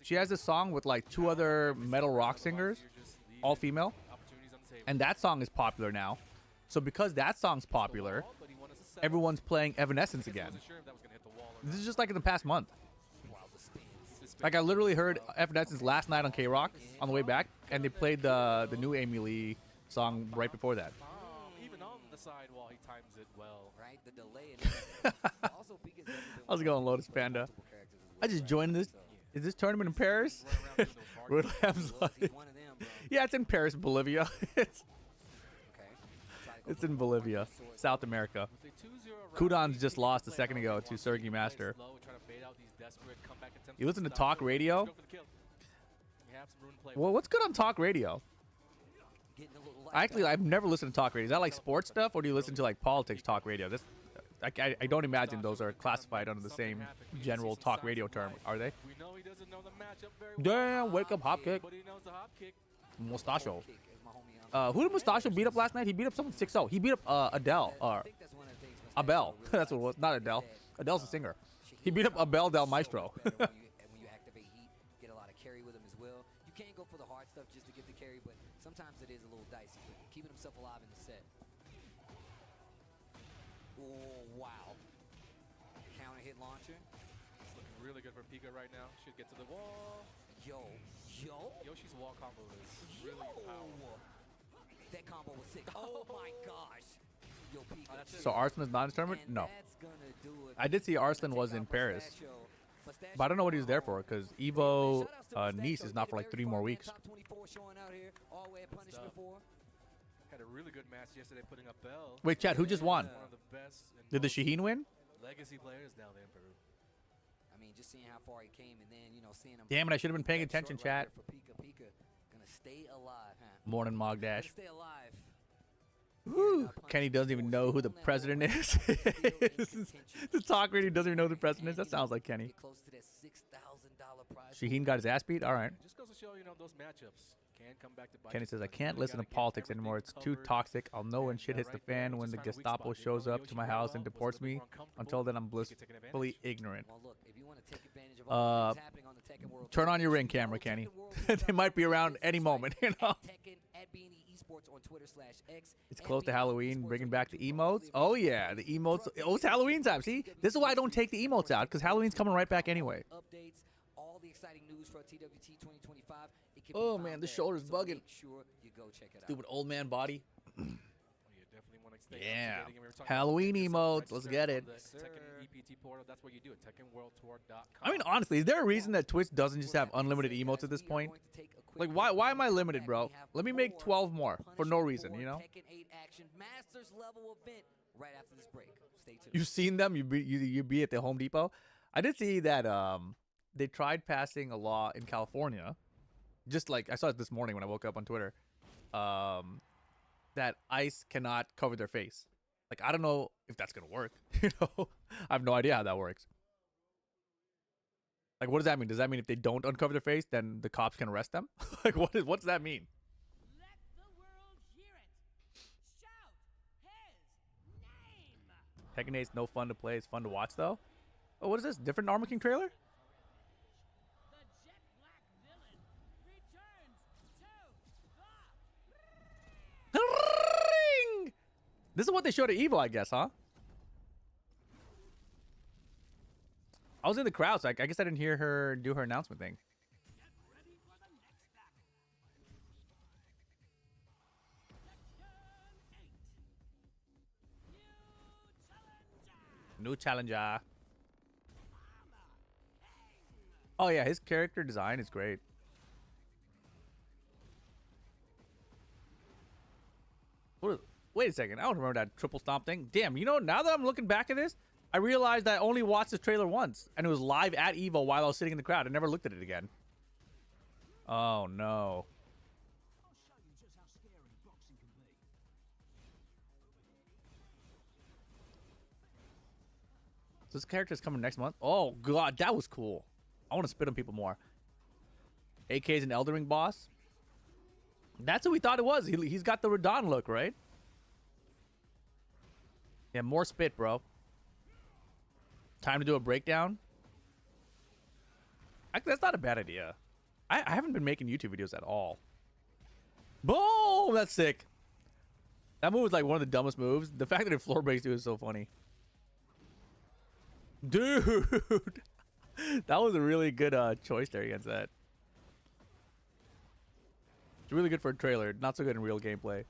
she has this song with like 2 other metal rock singers, all female, and that song is popular now. So because that song's popular, everyone's playing Evanescence again. This is just like in the past month. Like I literally heard Evanescence last night on K-Rock on the way back, and they played the new Amy Lee song right before that. Even on the sidewall, he times it well. Right, the delay. How's it going, Lotus Panda? I just joined this. Is this tournament in Paris? Yeah, it's in Paris, Bolivia. It's in Bolivia, South America. Kudans just lost a second ago to Sergey Master. You listen to talk radio? Well, what's good on talk radio? Actually, I've never listened to talk radio. Is that like sports stuff, or do you listen to like politics talk radio? This, I don't imagine those are classified under the same general talk radio term, are they? Damn, wake up, hop kick. Mustacho. Who did Mustacho beat up last night? He beat up someone 6-0. He beat up Adele, or Abel. That's what it was. Not Adele. Adele's a singer. He beat up Abel Del Maestro. When you activate heat, get a lot of carry with him as well. You can't go for the hard stuff just to get the carry, but sometimes it is a little dicey. But keeping himself alive in the set. Oh, wow. Counter hit launcher. It's looking really good for Pika right now. Should get to the wall. Yoshi's wall combo is really powerful. That combo was sick. Oh my gosh. Yo, Pika. So Arslan is not in this tournament? No. I did see Arslan was in Paris. But I don't know what he was there for, because Evo Nice is not for like 3 more weeks. Had a really good match yesterday putting up Bell. Wait, Chad, who just won? One of the best Did the Shaheen win? legacy players down there in Peru. I mean, just seeing how far he came, and then, you know, seeing him. Damn it, I should have been paying attention, chat. For Pika, gonna stay alive, huh? Morning, Mog Dash. Stay alive. Woo. Kenny doesn't even know who the president is. The talk radio doesn't even know who the president is. That sounds like Kenny. Shaheen got his ass beat? All right. Just goes to show, you know, those matchups can come back to bite. Kenny says, I can't listen to politics anymore. It's too toxic. I'll know when shit hits the fan when the Gestapo shows up to my house and deports me. Until then, I'm blissfully ignorant. Turn on your ring camera, Kenny. They might be around any moment, you know? It's close to Halloween, bringing back the emotes. Oh, yeah, the emotes. Oh, it's Halloween time. See, this is why I don't take the emotes out, because Halloween's coming right back anyway. All the exciting news for TWT 2025. Oh, man, the shoulder's bugging. Make sure you go check it out. Stupid old man body. You definitely want to stay Yeah. up to date. And we were talking about Halloween getting yourself emotes. Let's registered get on it. the Tekken EPT portal. That's where you do it. TekkenWorldTour.com. I mean, honestly, is there a reason that Twitch doesn't just have unlimited emotes at this point? Like, why am I limited, bro? Let me make 12 more for no reason, you know? Tekken 8 action Masters level event right after this break. Stay tuned. You've seen them. You be at the Home Depot. I did see that they tried passing a law in California. Just like I saw it this morning when I woke up on Twitter. That ice cannot cover their face. Like, I don't know if that's gonna work. You know, I have no idea how that works. Like, what does that mean? Does that mean if they don't uncover their face, then the cops can arrest them? Like, what's that mean? Let the world hear it. Shout his name. Tekken 8's no fun to play. It's fun to watch, though. Oh, what is this? Different Armor King trailer? The jet black villain returns to the Ring! This is what they showed at Evo, I guess, huh? I was in the crowd, so I guess I didn't hear her do her announcement thing. Get ready for the next battle. Tekken 8. New challenger. New challenger. Oh, yeah, his character design is great. Wait a second. I don't remember that triple stomp thing. Damn, you know, now that I'm looking back at this, I realized I only watched this trailer once, and it was live at Evo while I was sitting in the crowd. I never looked at it again. Oh, no. I'll show you just how scary boxing can be. So this character's coming next month? Oh, God, that was cool. I want to spit on people more. AK's an Elden Ring boss? That's who we thought it was. He's got the Radon look, right? Yeah, more spit, bro. Time to do a breakdown? That's not a bad idea. I haven't been making YouTube videos at all. Boom! That's sick. That move was like one of the dumbest moves. The fact that it floor breaks you is so funny. Dude! That was a really good choice there against that. It's really good for a trailer. Not so good in real gameplay.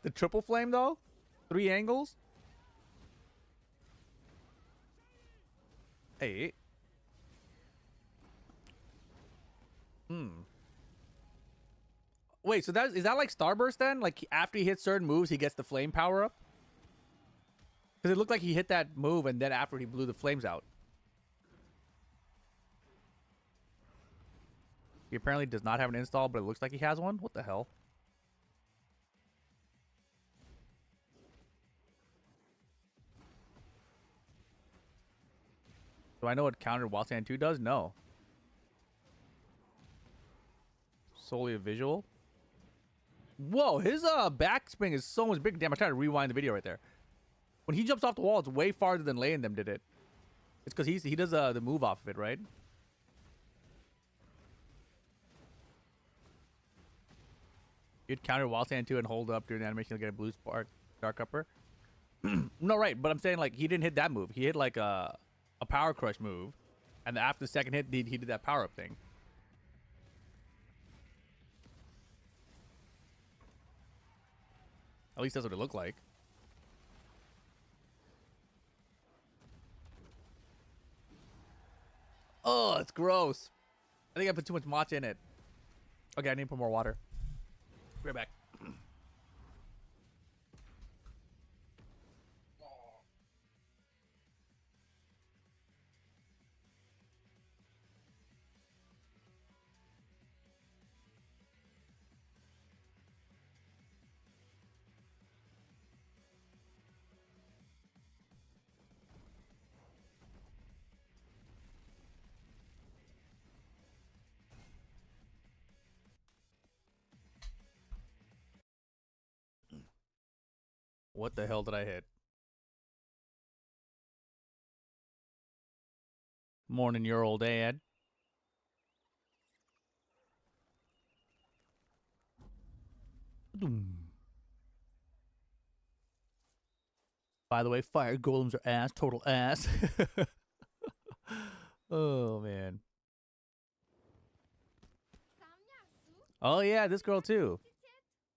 The triple flame, though? 3 angles? Hey. Wait, so is that like Starburst then? Like, after he hits certain moves, he gets the flame power up? Because it looked like he hit that move, and then after he blew the flames out. He apparently does not have an install, but it looks like he has one. What the hell? Do I know what counter Walsan 2 does? No. Solely a visual. Whoa, his backspring is so much bigger. Damn, I tried to rewind the video right there. When he jumps off the wall, it's way farther than Lay and them did it. It's because he does the move off of it, right? You'd counter Walsan 2 and hold up during the animation, you'll get a blue spark, dark upper. No, right, but I'm saying, like, he didn't hit that move. He hit, like, a power crush move. And after the second hit, he did that power up thing. At least that's what it looked like. Oh, it's gross. I think I put too much matcha in it. Okay, I need to put more water. Be right back. What the hell did I hit? Morning, your old dad. By the way, fire golems are ass, total ass. Oh, man. Oh yeah, this girl too.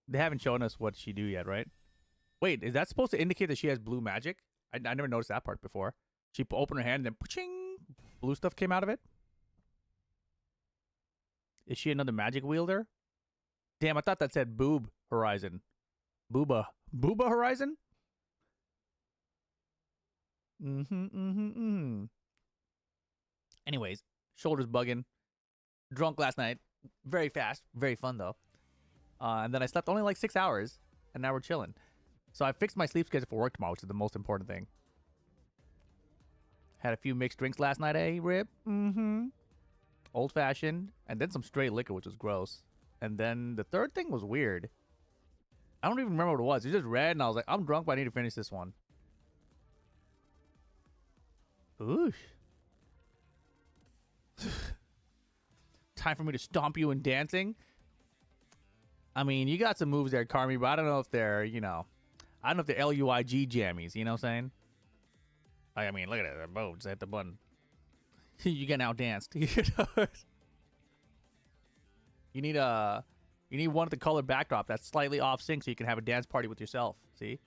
They haven't shown us what she do yet, right? Wait, is that supposed to indicate that she has blue magic? I never noticed that part before. She opened her hand and then pa-ching, blue stuff came out of it. Is she another magic wielder? Damn, I thought that said boob horizon. Booba horizon? Anyways, shoulders bugging. Drunk last night. Very fast. Very fun, though. And then I slept only like 6 hours. And now we're chilling. So I fixed my sleep schedule for work tomorrow, which is the most important thing. Had a few mixed drinks last night, eh, Rip? Old-fashioned. And then some straight liquor, which was gross. And then the third thing was weird. I don't even remember what it was. It was just red, and I was like, I'm drunk, but I need to finish this one. Oosh. Time for me to stomp you in dancing? I mean, you got some moves there, Carmi, but I don't know if they're, you know... I don't know if they're LUIG jammies, you know what I'm saying? Like, I mean, look at it. They're both. Just hit the button. You get outdanced. You need a... You need one with the color backdrop that's slightly off sync so you can have a dance party with yourself. See?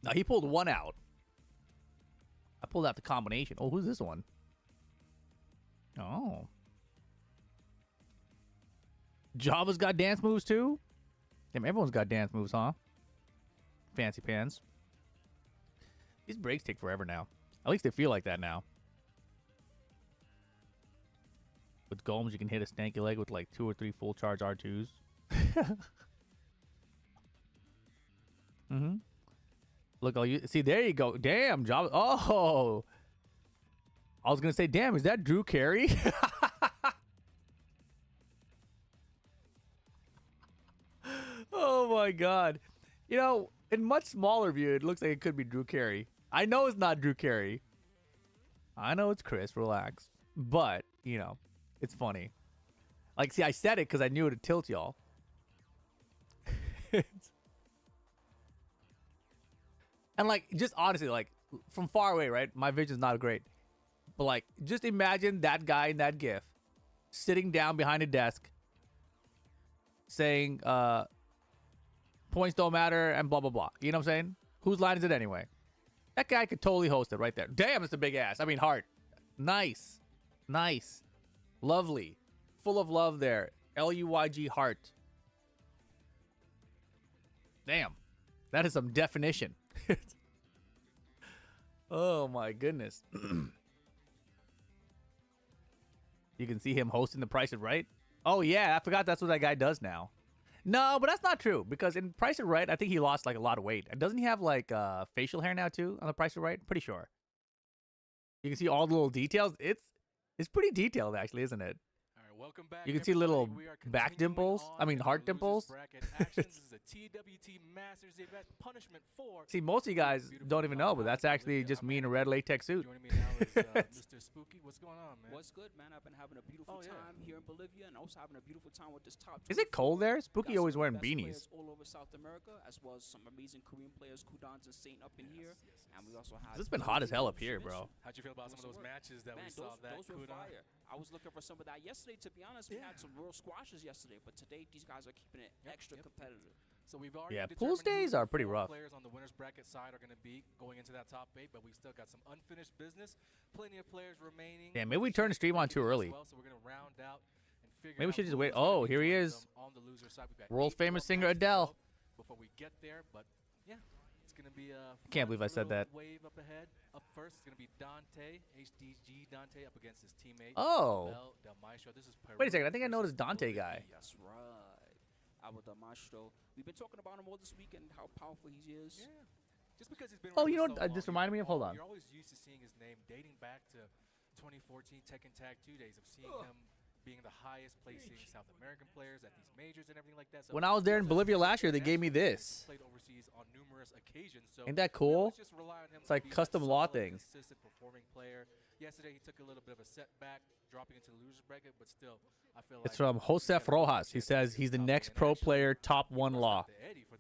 Now, he pulled one out. I pulled out the combination. Oh, who's this one? Oh. Java's got dance moves, too? Damn, everyone's got dance moves, huh? Fancy pants. These breaks take forever now. At least they feel like that now. With Golems, you can hit a stanky leg with like 2 or 3 full charge R2s. Look, you see, there you go. Damn, Java. Oh, I was gonna say, damn, is that Drew Carey? Oh my God. You know, in much smaller view, it looks like it could be Drew Carey. I know it's not Drew Carey. I know it's Chris. Relax. But you know, it's funny. Like, see, I said it because I knew it would tilt y'all. And like, just honestly, like from far away, right? My vision's not great. But like, just imagine that guy in that GIF sitting down behind a desk saying, points don't matter and blah, blah, blah. You know what I'm saying? Whose line is it anyway? That guy could totally host it right there. Damn, it's a big ass. I mean, heart. Nice. Nice. Lovely. Full of love there. LUIG heart. Damn. That is some definition. Oh my goodness. You can see him hosting The Price is Right. Oh yeah, I forgot that's what that guy does now. No, but that's not true because in Price is Right, I think he lost like a lot of weight. And doesn't he have like facial hair now too on The Price is Right? Pretty sure. You can see all the little details. It's pretty detailed actually, isn't it? Welcome back. You can see little back dimples. I mean, heart dimples. See, most of you guys don't even know, but that's actually just me in a red latex suit. Joining me now is Mr. Spooky. What's going on, man? What's good, man? I've been having a beautiful time here in Bolivia and also having a beautiful time with this top. Is it cold there? Spooky always wearing beanies. All over South America, as well as some amazing Korean players, Kudans and Saint up in here. And we also have. It's been hot as hell up here, bro. How'd you feel about some of those matches that we saw? Those were fire. I was looking for some of that yesterday. To be honest, we had some real squashes yesterday, but today these guys are keeping it extra competitive. So we've already pools days are pretty rough. Players on the winners bracket side are going to be going into that top 8, but we still got some unfinished business. Plenty of players remaining. Yeah, maybe we turned the stream on too early. So we're going to round out and figure maybe we should out just wait. Oh, here he is. On the loser side, world famous singer Adele. Before we get there, but yeah, it's going to be a I can't believe I said that. Wave up ahead. Up first, it's going to be Dante, HDG Dante up against his teammate. Oh. Del Maestro. This is wait a second. I think I know this Dante guy. That's right. Our Maestro. We've been talking about him all this week and how powerful he is. Yeah. Just because he's been oh, you know so what this reminded me of? Hold on. You're always used to seeing his name dating back to 2014 Tekken Tag 2 days of seeing him being the highest placing South American players at these majors and everything like that. So When I was there in Bolivia last year, they gave me this. played overseas on numerous occasions. So Ain't that we cool? always just rely on him It's to like be that custom law solid, thing. consistent performing player. Yesterday he took a little bit of a setback, dropping into the losers bracket, but still, I feel It's like from Josef Rojas. He says he's the next pro player, top 1 law.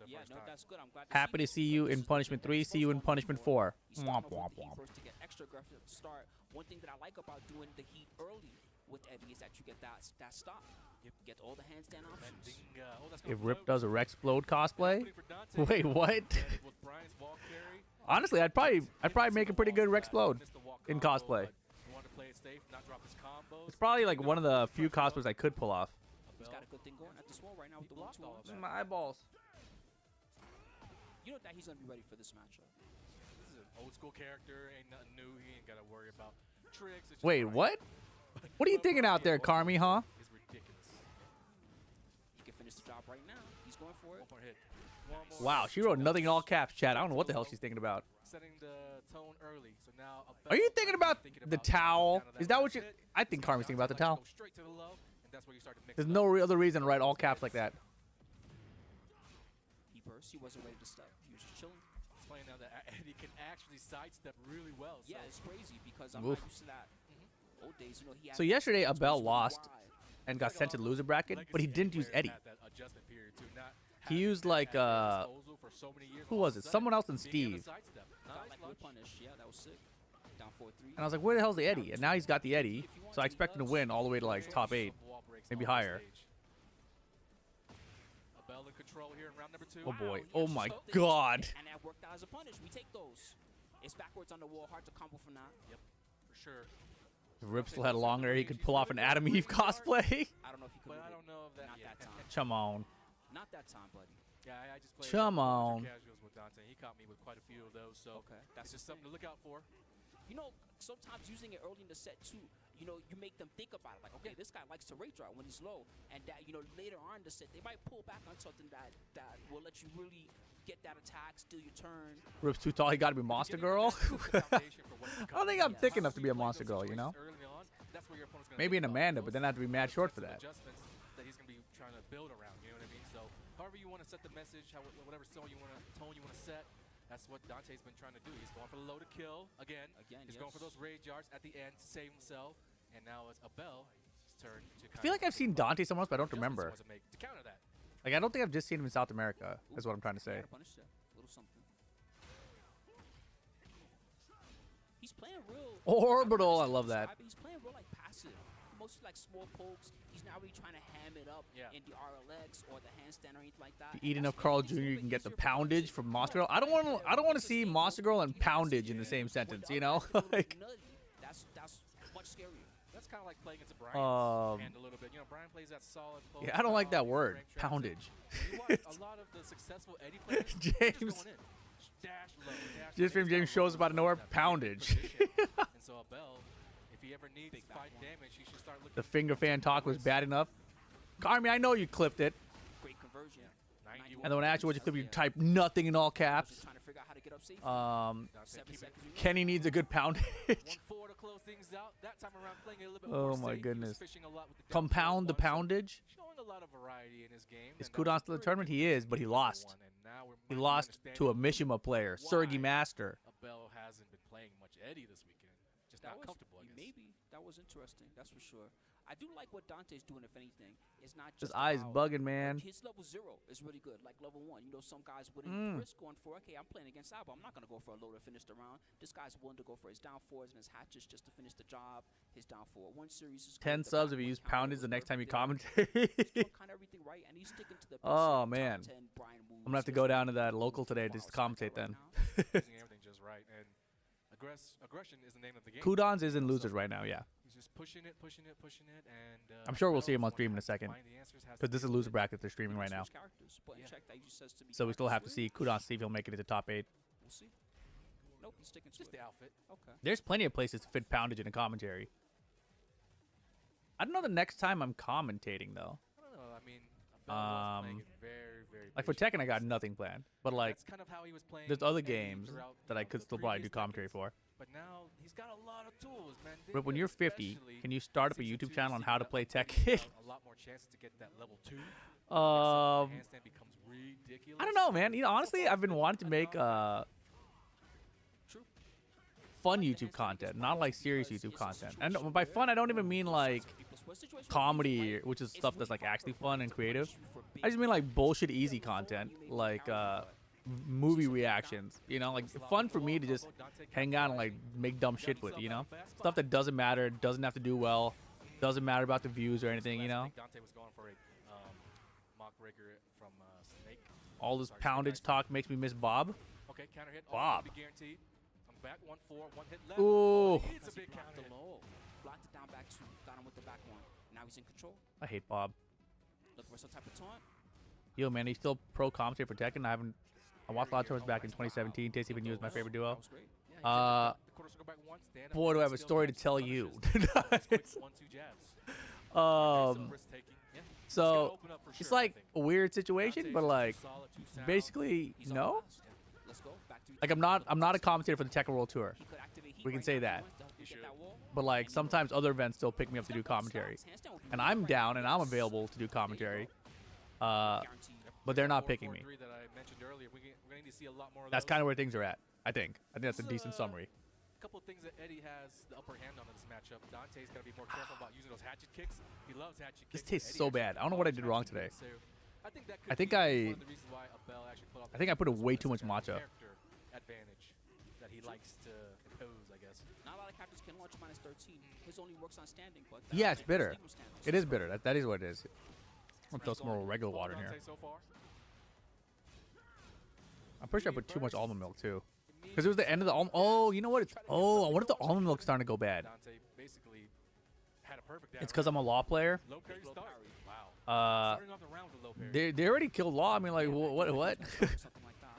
Yeah, no, that's good. I'm glad Happy to see you in Punishment 3. See you in Punishment 4. He's Womp, starting off womp, with the Heat womp. first to get extra aggressive at the start. One thing that I like about doing the Heat early with Eddie is that you get that stop. You get all the handstand options. If Rip does a Rexplode cosplay? Wait, what? Honestly, I'd probably make a pretty good Rexplode in cosplay. It's probably like one of the few cosplays I could pull off. He's got a good thing going at the swole right now with the 1-2. My eyeballs. You know that he's going to be ready for this matchup. This is an old school character, ain't nothing new. He ain't got to worry about tricks. It's just Wait, grind. what? What are you thinking out there, Carmi, huh? It's ridiculous. He can finish the job right now. He's going for it. One more hit. One more Wow, she wrote nothing in all caps, chat. I don't know what the hell she's thinking about. setting the tone early. So now Are you thinking about the towel? Is that what you... I think Carmi's thinking about the towel. Straight to the low, and that's where you start to mix There's it no up. other reason to write all caps like that. He burst. He wasn't ready to step. He was just chilling. Explain now that Eddie can actually sidestep really well. Yeah, so it's crazy because I'm Oof. not used to that. Old days, you know, he had So yesterday, he was Abel really lost wide. and got sent to the loser bracket, but he didn't use Eddie. He used like who was it? Someone else than Steve. Got like good punish. Yeah, that was sick. Down 4-3. And I was like, where the hell's the Eddie? And now he's got the Eddie, so I expect him to win all the way to like top 8, maybe higher. Oh boy! Oh my God! And that worked out as a punish. We take those. It's backwards on the wall. Hard to combo from that. Yep, for sure. If Rip still had long hair, he could pull off an Adam Eve cosplay. I don't know if he could. But I don't know if that. Not that time. Come on. Not that time, buddy. Yeah, I just played Come on. casuals with Dante. He caught me with quite a few of those, so Okay, that's just something to look out for. You know, sometimes using it early in the set too, you know, you make them think about it. Like, okay, this guy likes to rate draw when he's low, and that, you know, later on in the set they might pull back on something that will let you really get that attack, steal your turn. Rip's too tall. He got to be Monster Girl. I don't think I'm thick enough to be a Monster Girl. You know. Maybe an Amanda, but then I have to be mad short for that. Adjustments that he's gonna be trying to build around. You know what I mean? So, however you want to set the message, whatever tone you want to set. That's what Dante's been trying to do. He's going for the low to kill again. He's going for those rage yards at the end to save himself. And now it's Abel's turn to. I feel like I've seen Dante somewhere else, but I don't remember. To counter that. Like I don't think I've just seen him in South America. Is what I'm trying to say. Punish that. Little something. He's playing real. Orbital. I love that. He's playing real like passive. Mostly like small pokes. He's not really trying to ham it up in the RLX or the handstand or anything like that. If you eat enough Carl Jr., you can get the poundage from Monster Girl. I don't want to see Monster Girl and poundage in the same sentence. You know, like. That's much scarier. That's kind of like playing into Brian's hand a little bit. You know, Brian plays that solid. Yeah, I don't like that word, poundage. You watch a lot of the successful Eddie players. James. Dash low, dash Just from James shows up out of nowhere, poundage. And so Abel, if he ever needs fight damage, he should start looking. The finger fan talk was bad enough. Carmi, I know you clipped it. Great conversion. And then when I asked you what you clipped, you typed nothing in all caps. Just trying to figure out how to get up safe. 7 seconds. Kenny needs a good poundage. 1-4 to close things out. That time around playing a little bit Oh more my safe. goodness. He was fishing a lot with the Compound the down forward, so poundage. showing a lot of variety in his game. Is and that was Kudans still in the tournament? He is, but he lost. and now we're He finally lost to a understanding Mishima player, why Sergey Master. Abel hasn't been playing much Eddie this weekend. Just not comfortable, I guess. Maybe that was interesting. That's for sure. I do like what Dante's doing. If anything, it's not His just eyes about, bugging, man. His level 0 is really good. Like level 1, you know, some guys wouldn't risk going for. Okay, I'm playing against Alba. I'm not gonna go for a low to finish the round. This guy's willing to go for his down 4s and his hatches just to finish the job. His down 4 1 series is 10 good. The subs back if you one use counter poundage was the next time you perfect. commentate. He's doing kind of everything right, and he's sticking to the. Oh, top man. 10 Brian moves, I'm gonna have to go down to that local today just to commentate then. Using everything just right. And aggression is the name of the game. Kudans is in losers right now, yeah. He's just pushing it, and I'm sure we'll see him on Abel's stream in gonna a second. find the answers, has Because to this is be loser good. bracket they're streaming right now. So we still have to see Kudans see if he'll make it into top 8. We'll see. Nope, he's sticking to Just it. the outfit. Okay. There's plenty of places to fit poundage in a commentary. I don't know the next time I'm commentating though. I don't know. I mean, Abel was playing it very, very Like for patient. Tekken, I got nothing planned. But like, That's kind of how he was playing there's other Eddie games throughout, that I could the still probably do previous commentary decades. for. But now he's got a lot of tools, man. But when you're 50, Especially can you start up a season YouTube 2, channel on see how to that play upgrade, Tekken? a lot more chances to get that level 2. Um, Handstand becomes ridiculous. I don't know, man. You know, honestly, I've been wanting to make fun YouTube content, not like serious YouTube content. And by fun, I don't even mean like comedy, which is stuff that's like actually fun and creative. I just mean like bullshit easy content, like movie reactions. You know, like fun for me to just hang out and like make dumb shit with. You know, stuff that doesn't matter, doesn't have to do well, doesn't matter about the views or anything. You know. Dante was going for a mock breaker from Snake. All this poundage talk makes me miss Bob. Okay, counter hit. Bob. Be guaranteed. I'm back 1-4, one hit left. Ooh. It's a big counter hit. Blocked it down back 2. Got him with the back 1. Now he's in control. I hate Bob. Looking for some type of taunt. Yo, man, he's still pro commentator for Tekken. I watched a lot of tournaments back in 2017. Tasty Venue was my favorite duo. That was great. The quarter circle back once, stand up, Boy, do I have a steal story to jabs, tell punishes. you. Quick 1-2 jabs. Risk-taking. Yeah. It's gonna So open up for it's sure, I like think. a weird situation, Dante's but just like solid, too sound. basically He's on no. blast. Let's go. Back to Like I'm not a commentator for the Tekken World Tour, He could activate heat we can right say now if he that. wants to help you get that wall. but like sometimes other events still pick me up to do commentary, and I'm down and I'm available to do commentary. But they're not picking me. 4-4-3 that I mentioned earlier. We're gonna need to see a lot more of That's those. kind of where things are at. I think that's a decent summary. A couple of things that Eddie has the upper hand on in this matchup. Dante's got to be more careful about using those hatchet kicks. He loves hatchet This kicks. tastes Eddie so actually bad. I don't know what I did wrong today. so I think that I think could be I- one of the reasons why Abel actually put off I think I put the way defense too much as kind of matcha. character advantage that he likes to impose, I guess. Not a lot of captains can launch -13. His only works on standing, but Yeah, it's bitter. legal standing. It is bitter. That is what it is. I'm gonna throw some more regular water in here. Dante so far. I'm pretty sure I put too much almond milk too. Because it was the end of the almond. Oh, you know what? I wonder if the almond milk's starting to go bad. Dante basically had a perfect It's because I'm a law player. low carry start. Wow. Starting off the round with a low parry. They already killed law. I mean, like, what? Something like that.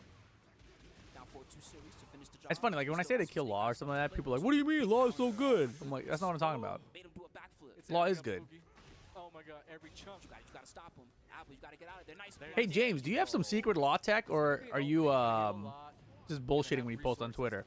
Down 4-2 series to finish the job. It's funny. Like when I say they kill law or something like that, people are like, "What do you mean? Law is so good." I'm like, that's not what I'm talking about. Made him do a backflip. It's Law amping is up good. Spooky. Oh my god, every chunk. You gotta stop him. Apple, you gotta get out of there. Nice. Hey James, do you have some secret law tech, or are you just bullshitting when you post on Twitter?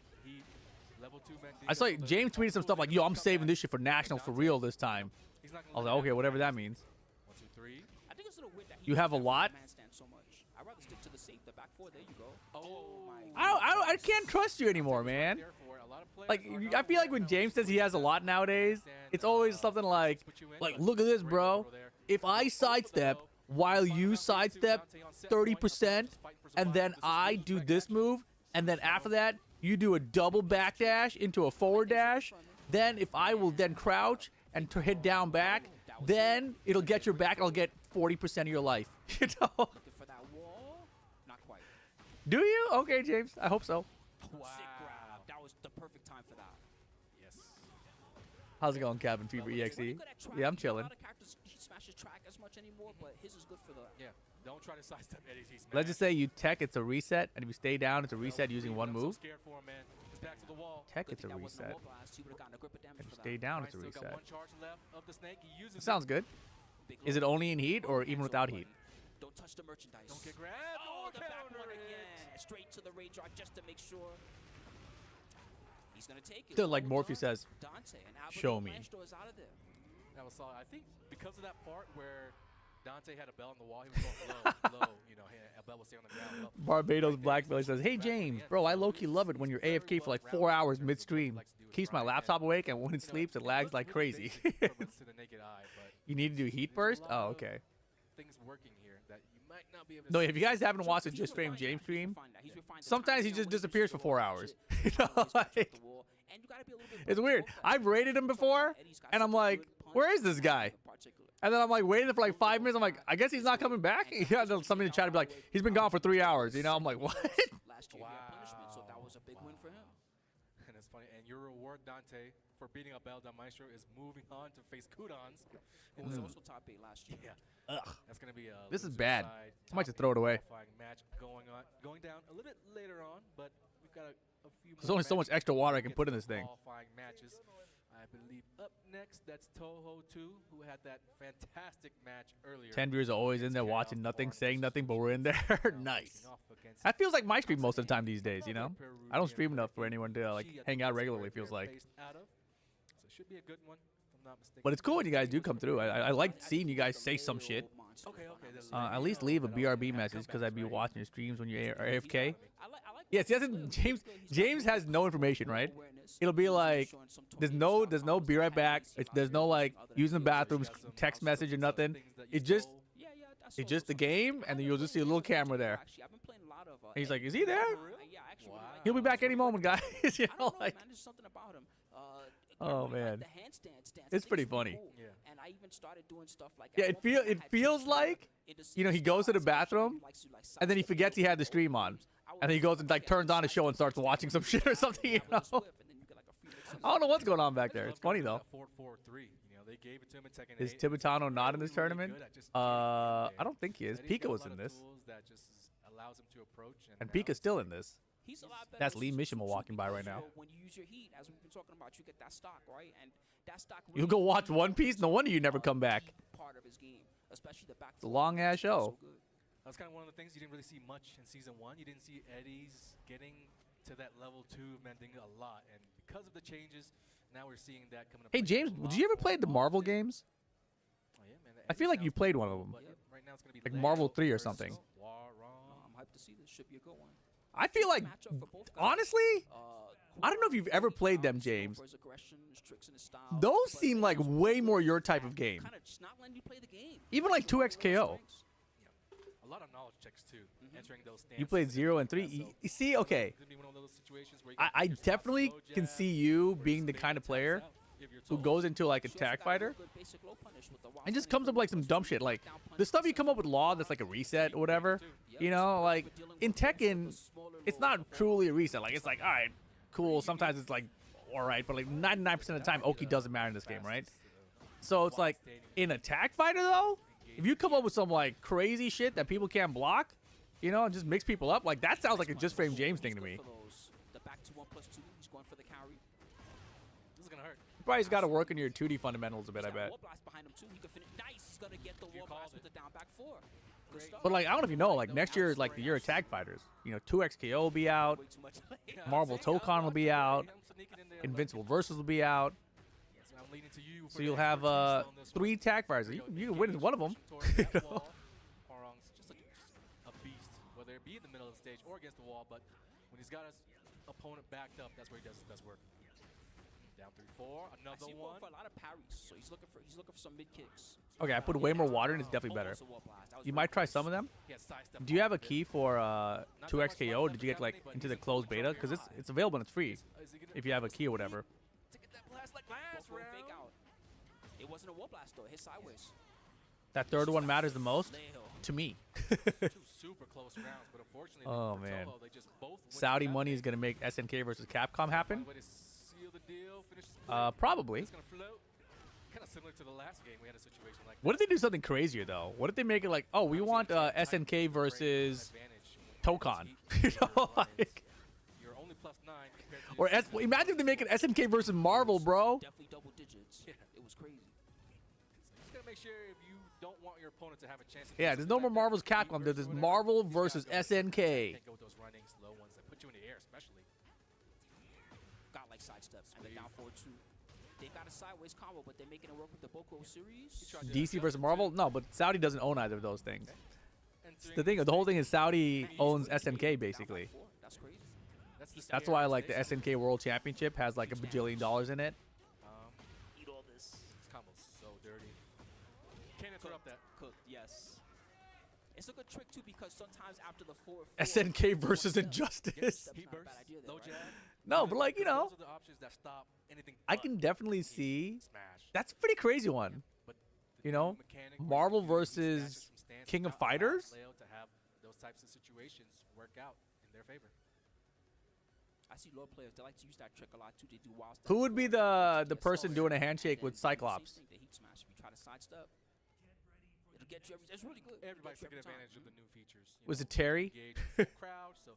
I saw James tweeted some stuff like, "Yo, I'm saving this shit for nationals for real this time." I was like, okay, whatever that means. 1, 2, 3. I think it's a little weird that You have a lot? man stand so much. I'd rather stick to the safe, the back 4. There you go. Oh my. I can't trust you anymore, man. Like, I feel like when James says he has a lot nowadays, it's always something like, look at this, bro. If I sidestep while you sidestep 30%, and then I do this move, and then after that, you do a double backdash into a forward dash, then if I will then crouch and to hit down back, then it'll get your back, I'll get 40% of your life. You know? Looking for that wall. Not quite. Do you? Okay, James. I hope so. Sick grab. That was the perfect time for that. Yes. How's it going, Cabin Fever When you're EXE? good at track, Yeah, I'm A chilling. lot of characters he smashes track as much anymore, but his is good for the. Yeah. Don't try to sidestep Eddie's. He's Let's just say you tech, it's a reset, and if you stay down, it's a reset using one I'm move. So scared for him, man. He's back to the wall. Tech, Good it's a thing that wasn't reset. wall blast. He would've gotten a grip of damage If you for stay that. down, it's a Still got reset. one charge left of the snake. He uses It sounds good. Big Is it low. only in heat or even Cancel without button. heat? Don't touch the merchandise. Don't get grabbed. Oh, or the back counter one it. again. Straight to the rage drive just to make sure. He's gonna take it. Still, like Well Morpheus done, says, Dante, and "Show Alberto me." Maestro is out of there. That was solid. I think because of that part where Dante had a bell on the wall, he was going low. You know, a bell was staying on the ground. Low. Barbados Black Belly says, "Hey James, bro, I low-key love it when you're AFK for like 4 hours midstream. Keeps my laptop awake, and when it sleeps, it lags like crazy." To the naked eye, but You need to do heat burst? Oh, okay. things working here that you might not be able to No, see. if you guys haven't watched the Just Stream James stream, sometimes he just disappears for 4 hours. You know, like, it's weird. I've rated him before, and I'm like, where is this guy? And then I'm like waiting for like 5 minutes. I'm like, I guess he's not coming back. Yeah, then somebody in the chat would be like, he's been gone for 3 hours. You know, I'm like, what? Last year he had punishment, so that was a big win for him. And it's funny. And your reward, Dante, for beating up Bell Maestro is moving on to face Kudans. Who was also top 8 last year. Yeah. Ugh. That's gonna be a This is loser bad. side I might top just throw it away. 8 qualifying match going down a little bit later on, but we've got a few. There's more only so much matches extra water I to can get put to in the this thing. Qualifying matches. I believe up next, that's Toho 2, who had that fantastic match earlier. 10 viewers are always in there watching nothing, saying nothing, but we're in there. Nice. Facing off against That feels like my stream most of the time these days, you know? another I don't stream Peruvian enough for player, anyone to like She, I hang think out that's regularly, where feels they're like. based out of. So it should be a good one, if I'm not mistaken. But it's cool when you guys do come through. I like seeing you guys say some shit. Okay, okay. At least leave a BRB message because I'd be watching your streams when you're AFK. Yes, yes. James has no information, right? It'll be like there's no be right back. There's no like using the bathrooms, text message or nothing. It's just the game, and then you'll just see a little camera there. And he's like, is he there? He'll be back any moment, guys. You know, like. Oh man, it's pretty funny. And I even started doing stuff like Yeah, it feels like, you know, he goes to the bathroom and then he forgets he had the stream on, and then he goes and like turns on a show and starts watching some shit or something. You know, I don't know what's going on back there. It's funny though. Is Tibetano not in this tournament? I don't think he is. Pika was in this, and Pika's still in this. He's a lot better That's with Lee some Mishima walking by right so now. when you use your heat, as we've been talking about, you get that stock, right? And that stock You go watch One Piece? No wonder you never come back. Part of his game, especially the back. It's a long ass show. That's kind of one of the things you didn't really see much in season 1. You didn't see Eddie's getting to that level 2 mending a lot, and because of the changes, now we're seeing that coming up. Hey James, did you ever play the Marvel games? Oh, yeah, man, I feel like you played one of them, right now it's gonna be like Lego Marvel 3 or versus something. Warong. I'm hyped to see this. Should be a good one. I feel like, honestly, I don't know if you've ever played them, James. Those seem like way more your type of game. Even like 2XKO. A lot of knowledge checks too. Entering those You played 0 and 3. You see, okay. I definitely can see you being the kind of player who goes into like a tag fighter and just comes up with like some dumb shit. Like the stuff you come up with law that's like a reset or whatever. You know, like in Tekken, it's not truly a reset. Like it's like, all right, cool. Sometimes it's like, all right, but like 99% of the time, Oki doesn't matter in this game, right? So it's like in a tag fighter though, if you come up with some like crazy shit that people can't block, you know, and just mix people up, like that sounds like a just frame James thing to me. This is gonna hurt. You probably just got to work on your 2D fundamentals a bit, I bet. But like, I don't know if you know, like next year is like the year of tag fighters. You know, 2XKO will be out, Marvel Tokon will be out, Invincible Versus will be out. So you'll have 3 tag fighters. You can win one of them. You know? Warong's just a beast, whether it be in the middle of the stage or against the wall. But when he's got his opponent backed up, that's where he does his best work. Down 3-4, another one. For a lot of parries, so he's looking for some mid kicks. Okay, I put way more water in. It's definitely better. You might try some of them. Do you have a key for 2XKO? Did you get like into the closed beta? Because it's available and it's free if you have a key or whatever. It wasn't a wall blast though. It hit sideways. That third one matters the most to me. Super close rounds, but unfortunately, Oh man, they just both Saudi money is gonna make SNK versus Capcom happen. Probably. It's gonna float. Kind of similar to the last game, we had a situation like What if they do something crazier though? What if they make it like, oh, we want SNK versus Tokon? You know, like. You're only +9 compared to Or imagine if they make an SNK versus Marvel, bro. Definitely double digits. Yeah. It was crazy. Just gotta make sure if you don't want your opponent to have a chance. Yeah, there's no more Marvel's Capcom. There's Marvel versus SNK. Can't go with those running slow ones that put you in the air, especially. Got like sidesteps and they're down 4-2. They got a sideways combo, but they're making it work with the Boko series. DC versus Marvel? No, but Saudi doesn't own either of those things. The thing, the whole thing is Saudi owns SNK basically. That's crazy. That's why like the SNK World Championship has like $1 bajillion in it. Eat all this. This combo's so dirty. Can't interrupt that. Cooked, yes. It's a good trick too because sometimes after the 4 SNK versus Injustice. He burst, low jab. No, but like, you know, Those are the options that stop anything I but can definitely see smash. that's a pretty crazy one. But You know, mechanic Marvel where you use versus smashes from stance King of without Fighters? Leo to have those types of situations work out in their favor. I see low players, they like to use that trick a lot too. They do wild stuff. Who would be the person doing a handshake with Cyclops? The heat smash. If you try to sidestep, it'll get you. It's really good. Everybody's taking advantage of the new features. Was it Terry? Engage the crowd, so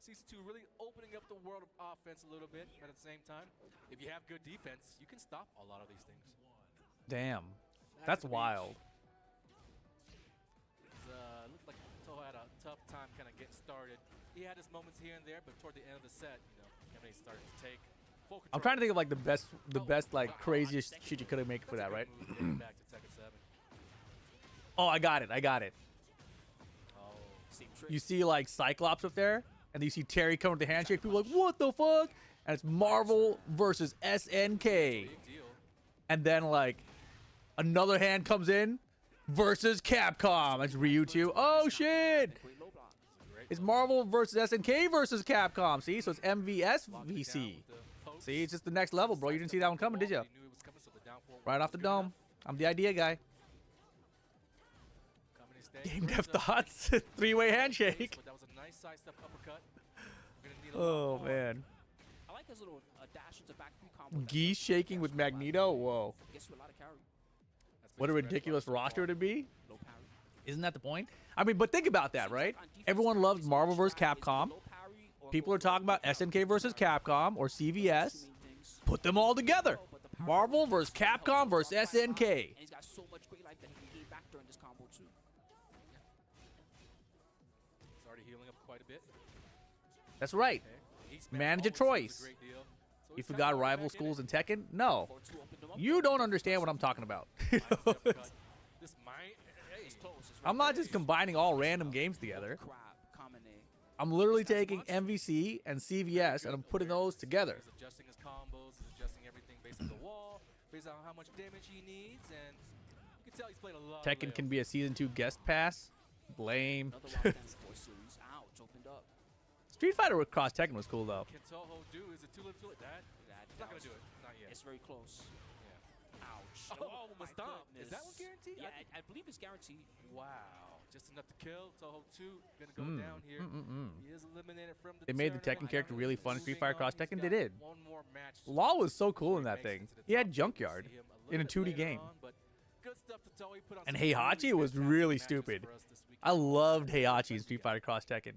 CC2 really opening up the world of offense a little bit, but at the same time, if you have good defense, you can stop a lot of these things. Damn. Back That's to the wild. Looked like Toho had a tough time kind of getting started. He had his moments here and there, but toward the end of the set, you know, Yamane started to take full control. I'm trying to think of like the best like craziest shit you could have made for that, right? Back to Tekken 7. Oh, I got it. Oh, Same trick. You see like Cyclops up there, and then you see Terry coming with the handshake. People are like, what the fuck? And it's Marvel versus SNK. big deal. And then like another hand comes in versus Capcom. It's Ryu too. Oh shit! Great low block. It's Marvel versus SNK versus Capcom. See, so it's MVS VC. See, it's just the next level, bro. You didn't see that one coming, did you? Right off the dome. I'm the idea guy. Game dev thoughts. Three-way handshake. But that was a nice sidestep uppercut. We're gonna need a Oh lot more. man. I like his little dash into back three combo. Geese shaking with Magneto. Whoa. Gets you a lot of carry. That's What a been his bread and ridiculous butter so roster far. it'd be. Low parry. Isn't that the point? I mean, but think about that, right? Everyone loves Marvel vs. Capcom. People are talking about SNK versus Capcom or CVS. Put them all together. Marvel versus Capcom versus SNK. And he's got so much great life that he can gain back during this combo too. He's already healing up quite a bit. That's right. Okay. Eastman Manage a always has choice. great deal. So You he's forgot trying to rival back it in. schools in Tekken? No. 4-2 opened him up. You don't understand what I'm talking about. Nice uppercut. This might. Hey, It's close. It's I'm not just combining all random games together. crab, common name. I'm literally taking MVC and CVS and I'm putting those together. He's adjusting his combos, he's adjusting everything based on the wall, based on how much damage he needs, and you can tell he's played a lot. Tekken can be a Season 2 guest pass. Blame. Another wild damage 4 series. Ouch, opened up. Street Fighter with Cross Tekken was cool though. Can Toho do? Is it too little? That? He's not gonna do it. Not yet. It's very close. Yeah. Ouch. Oh, my stomp. Is that one goodness. guaranteed? Yeah, I believe it's guaranteed. Wow. Just enough to kill. Toho 2 gonna go down here. He is eliminated from the They made the tournament. Tekken character really fun in Street Moving Fighter on, Cross he's Tekken. got They did. one more match. Law was so cool in before that he makes thing. it to the He had top. Junkyard We'll see him a in a little 2D bit later game. on, but good stuff to Toho. He put on And some really Heihachi was fantastic really matches stupid. for us this weekend. I loved Heihachi in Street Fighter Cross Tekken.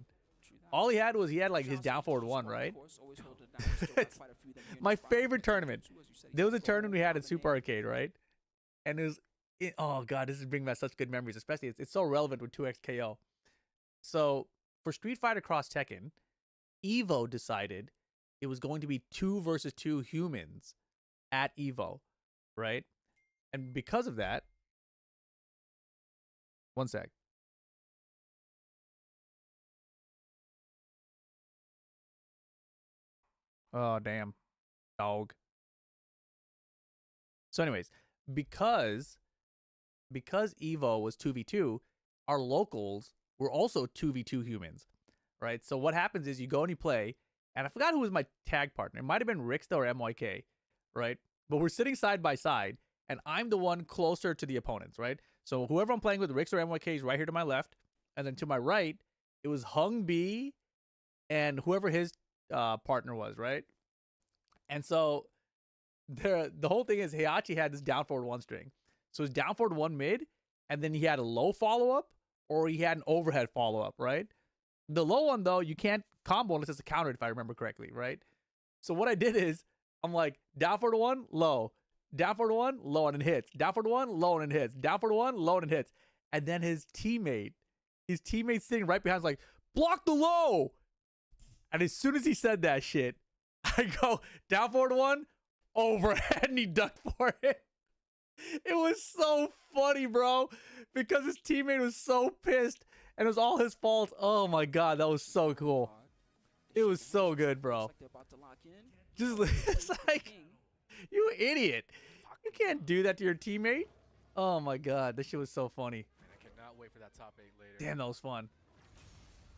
All he had was like his down forward one, right? My favorite tournament. There was a tournament we had at Super Arcade, right? And oh god, this is bringing back such good memories. Especially it's so relevant with 2XKO. So for Street Fighter Cross Tekken, Evo decided it was going to be 2 versus 2 humans at Evo, right? And because of that, one sec. Oh damn, dog. So anyways, because Evo was 2v2, our locals were also 2v2 humans, right? So what happens is you go and you play, and I forgot who was my tag partner. It might have been Rixta or MYK, right? But we're sitting side by side, and I'm the one closer to the opponents, right? So whoever I'm playing with, Rixta or MYK, is right here to my left, and then to my right, it was Hung B and whoever his partner was, right? And so the whole thing is Heihachi had this down forward one string. So it's down forward one mid, and then he had a low follow-up, or he had an overhead follow-up, right? The low one, though, you can't combo unless it's a counter, if I remember correctly, right? So what I did is, I'm like, down forward one, low. Down forward one, low, and it hits. Down forward one, low, and it hits. Down forward one, low, and it hits. And then his teammate's sitting right behind is like, block the low! And as soon as he said that shit, I go, down forward one, overhead, and he ducked for it. It was so funny, bro, because his teammate was so pissed, and it was all his fault. Oh my god, that was so cool. It was so good, bro. Just it's like, you idiot. You can't do that to your teammate. Oh my god, this shit was so funny. Man, I cannot wait for that top 8 later. Damn, that was fun.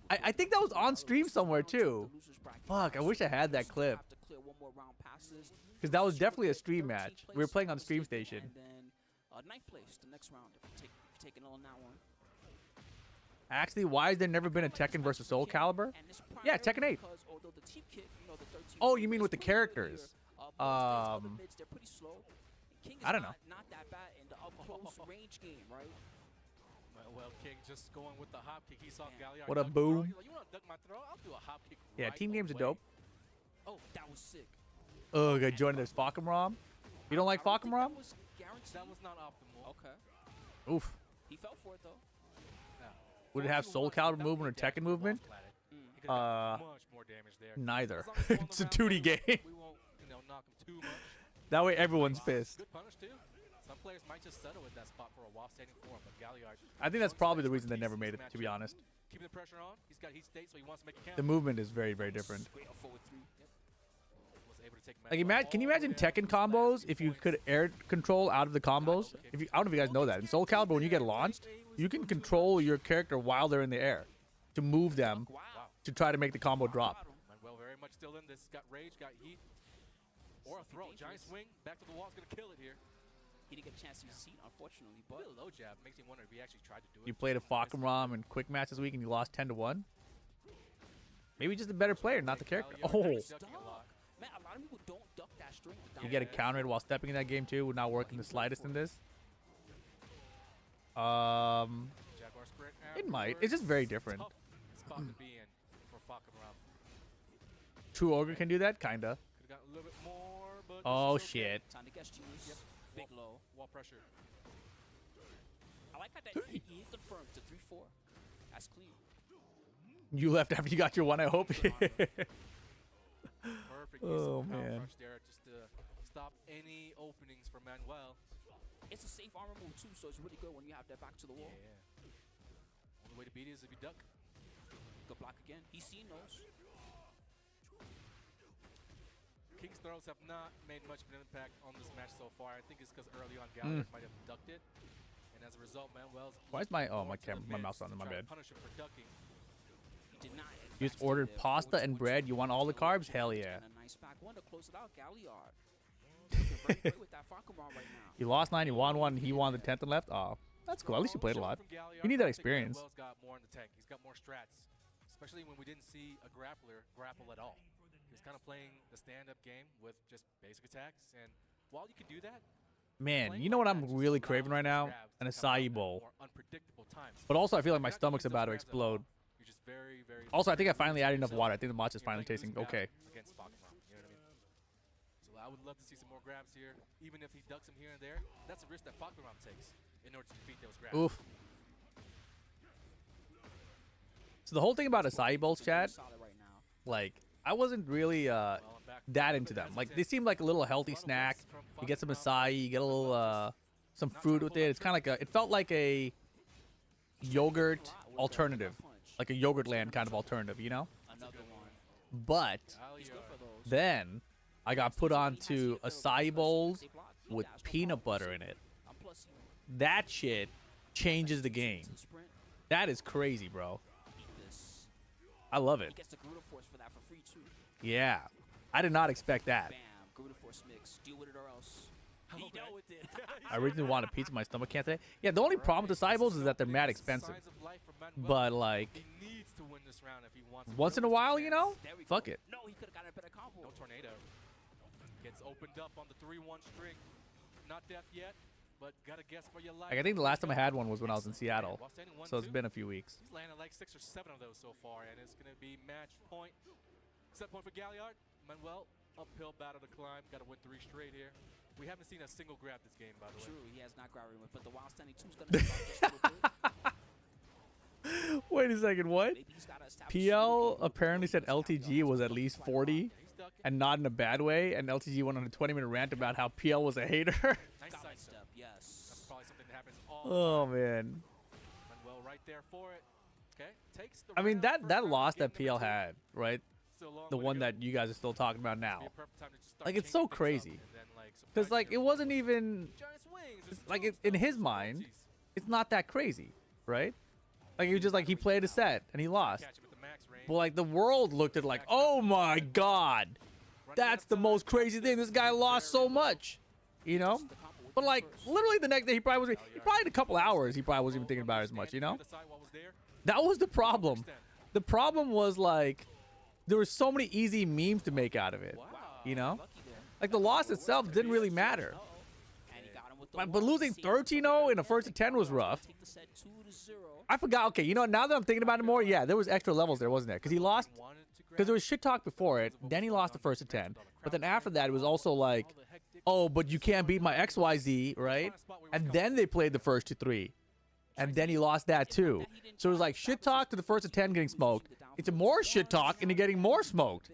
I think that was on stream somewhere too. Fuck, I wish I had that clip. Because that was definitely a stream match. We were playing on Stream Station. And then ninth place the next round if you take it on that one. Actually, why has there never been a Tekken versus Soul Calibur? Yeah, Tekken 8. Oh, you mean with the characters? I don't know. Not that bad in the up close range game, right? Well, King just going with the hop kick. He saw Galliard. What a duck the throw. boom. He's like, you want to duck my throw? I'll do a hop kick. Yeah, right team games are away. dope. Oh, that was sick. Oh, got joining this Fakamram. You don't like I don't think Fakamram? That was guaranteed. That was not optimal. Okay. Oof. He fell for it though. Yeah. Would it have Soul Calibur movement or Tekken movement? He could've done much more damage there. Neither. As long as we won It's the a round, 2D game. We won't, knock him too much. That way everyone's pissed. Good punish too. Some players might just settle with that spot for a while standing for him, but Galliard. I think that's probably the reason they never made it, to be honest. Keeping the pressure on. He's got heat state, so he wants to make it count. The movement is very, very different. Straight up forward three. Yep. Was able to take Like, Manuel can you all the imagine way up Tekken to the last combos 2 if you points. could air control out of the combos? If you, I don't know if you guys know that. In Soul Calibur, when you get launched, you can control your character while they're in the air to move them Wow. to try to make the combo drop. Manuel very much still in this. Got rage, got heat. Or a throw. Giant swing. Back to the wall. It's going to kill it here. He didn't get a chance to use his seat, unfortunately. A But little low jab makes me wonder if he actually tried to do it. You played a Fakamram in quick match this week and you lost 10-1. Maybe just a better player, not the character. Oh, Ducking a lot. man, a lot of people don't duck that strength. you get a counter while stepping in that game too, would not work in the slightest in this. Jaguar sprint It might. afterwards. It's just very different. Tough spot to be in for Fakamram. True Ogre can do that, kinda. Could have got a little bit more, but Oh this is okay. shit. Time to guess genius. Yep. Big low. Wall pressure. I like how that he confirms the 3-4. That's clean. You left after you got your one, I hope. Perfect use Oh, of the power man. crush there just to stop any openings for Manuel. It's a safe armor move too, so it's really good when you have that back to the wall. Only way to beat it is if you duck. Good block again. He's seen those. King's throws have not made much of an impact on this match so far. I think it's because early on Galliard might have ducked it. And as a result, Manuel's Why is my going my to the camera my mids mouse on to my try to bad? punish him for ducking. He did not. You just ordered pasta and bread. You want all the carbs? Hell yeah. And a nice back one to close it out. Galliard. Looking very great with that Fakamram right now. You lost 9, you won 1, he won the 10th and left. Oh, that's cool. At least you played a lot. You need that experience. Manuel's got more in the tank. He's got more strats, especially when we didn't see a grappler grapple at all. He's kind of playing the stand-up game with just basic attacks, and while you can do that, Man, playing you know like what that I'm just really allows craving right these now? grabs An to come out acai at bowl. more unpredictable times. But also, I feel like my If you're not stomach's using those about to grabs at all, explode. you're just very, very Also, I think I limited finally added enough yourself. water. I think the matcha's You're finally like tasting losing okay. out against Fakamram, you know what I mean? So I would love to see some more grabs here, even if he ducks him here and there. That's a risk that Fakamram takes in order to defeat those grabs. Oof. So the whole thing about acai bowls, chat, Solid right now. like, I wasn't really Well, I'm back. that into them. Like, they seem like a little healthy snack. You get some acai, you get a little some fruit with it. It's kind of like it felt like a yogurt alternative, like a yogurt land kind of alternative, you know? Another one. But He's good for those. then I got put onto acai bowls They block. with That's no peanut problem. butter in it. I'm plus That shit changes the game. sprint. That is crazy, bro. Eat this. I love He it. gets the Garuda Force for that for free too. Yeah. I did not expect that. Bam. Garuda Force mix. Deal with it or else. He dealt with it. I originally wanted pizza. My stomach can't today. Yeah, the only problem with the acai bowls is that they're mad expensive. Signs of life for Manuel. But, like, He needs to win this round if he wants a once in a realistic while, you know? chance. There we Fuck go. it. No, he could have gotten a better combo. No tornado. Gets opened up on the 3-1 string. Not death yet, but gotta guess for your life. Like, I think the last time I had one was when I was in Seattle. While standing So it's 1-2. been a few weeks. He's landed like 6 or 7 of those so far, and it's going to be match point. Set point for Galliard. Manuel, uphill battle to climb. Got to win 3 straight here. We haven't seen a single grab this game, by the way. True, he has not grabbed him, but the wild standing 2's gonna help out just a little bit. Wait a second, what? Maybe he's gotta establish PL some- apparently said LTG was at least 40 He's ducking. and not in a bad way, and LTG went on a 20-minute rant about how PL was a hater. Nice Godlike side step. step, yes. That's probably something that happens all the Oh, time. man. Manuel right there for it. Okay, takes the I mean, round, that first that round, loss game that PL number 2. had, right? Still a long The way to one go. that you guys are still talking about now. Be a perfect time to just start Like, it's changing so things up crazy. and then, like, Because, surprising like, it everyone. wasn't even... Giant swings, there's Like, still in his some mind, penalties. it's not that crazy, right? Like, he was just like, he played a set, and he lost. Catch him at the max range. But, like, the world looked at it like, oh, my God. That's the most crazy thing. This guy lost so much, you know? But, like, literally the next day, he probably in a couple hours, he probably wasn't even thinking about it as much, you know? That was the problem. The problem was, like, there were so many easy memes to make out of it, you know? Lucky there. Like, the loss itself didn't really matter. And he got him with But losing 13-0 in the first 10 was rough. I forgot. Okay, you know, now that I'm thinking about it more, yeah, there was extra levels there, wasn't there? Because he lost, because there was shit talk before it. Then he lost the first of 10. But then after that, it was also like, oh, but you can't beat my XYZ, right? And then they played the first 2-3. And then he lost that too. So it was like shit talk to the first of 10 getting smoked. It's more shit talk into getting more smoked.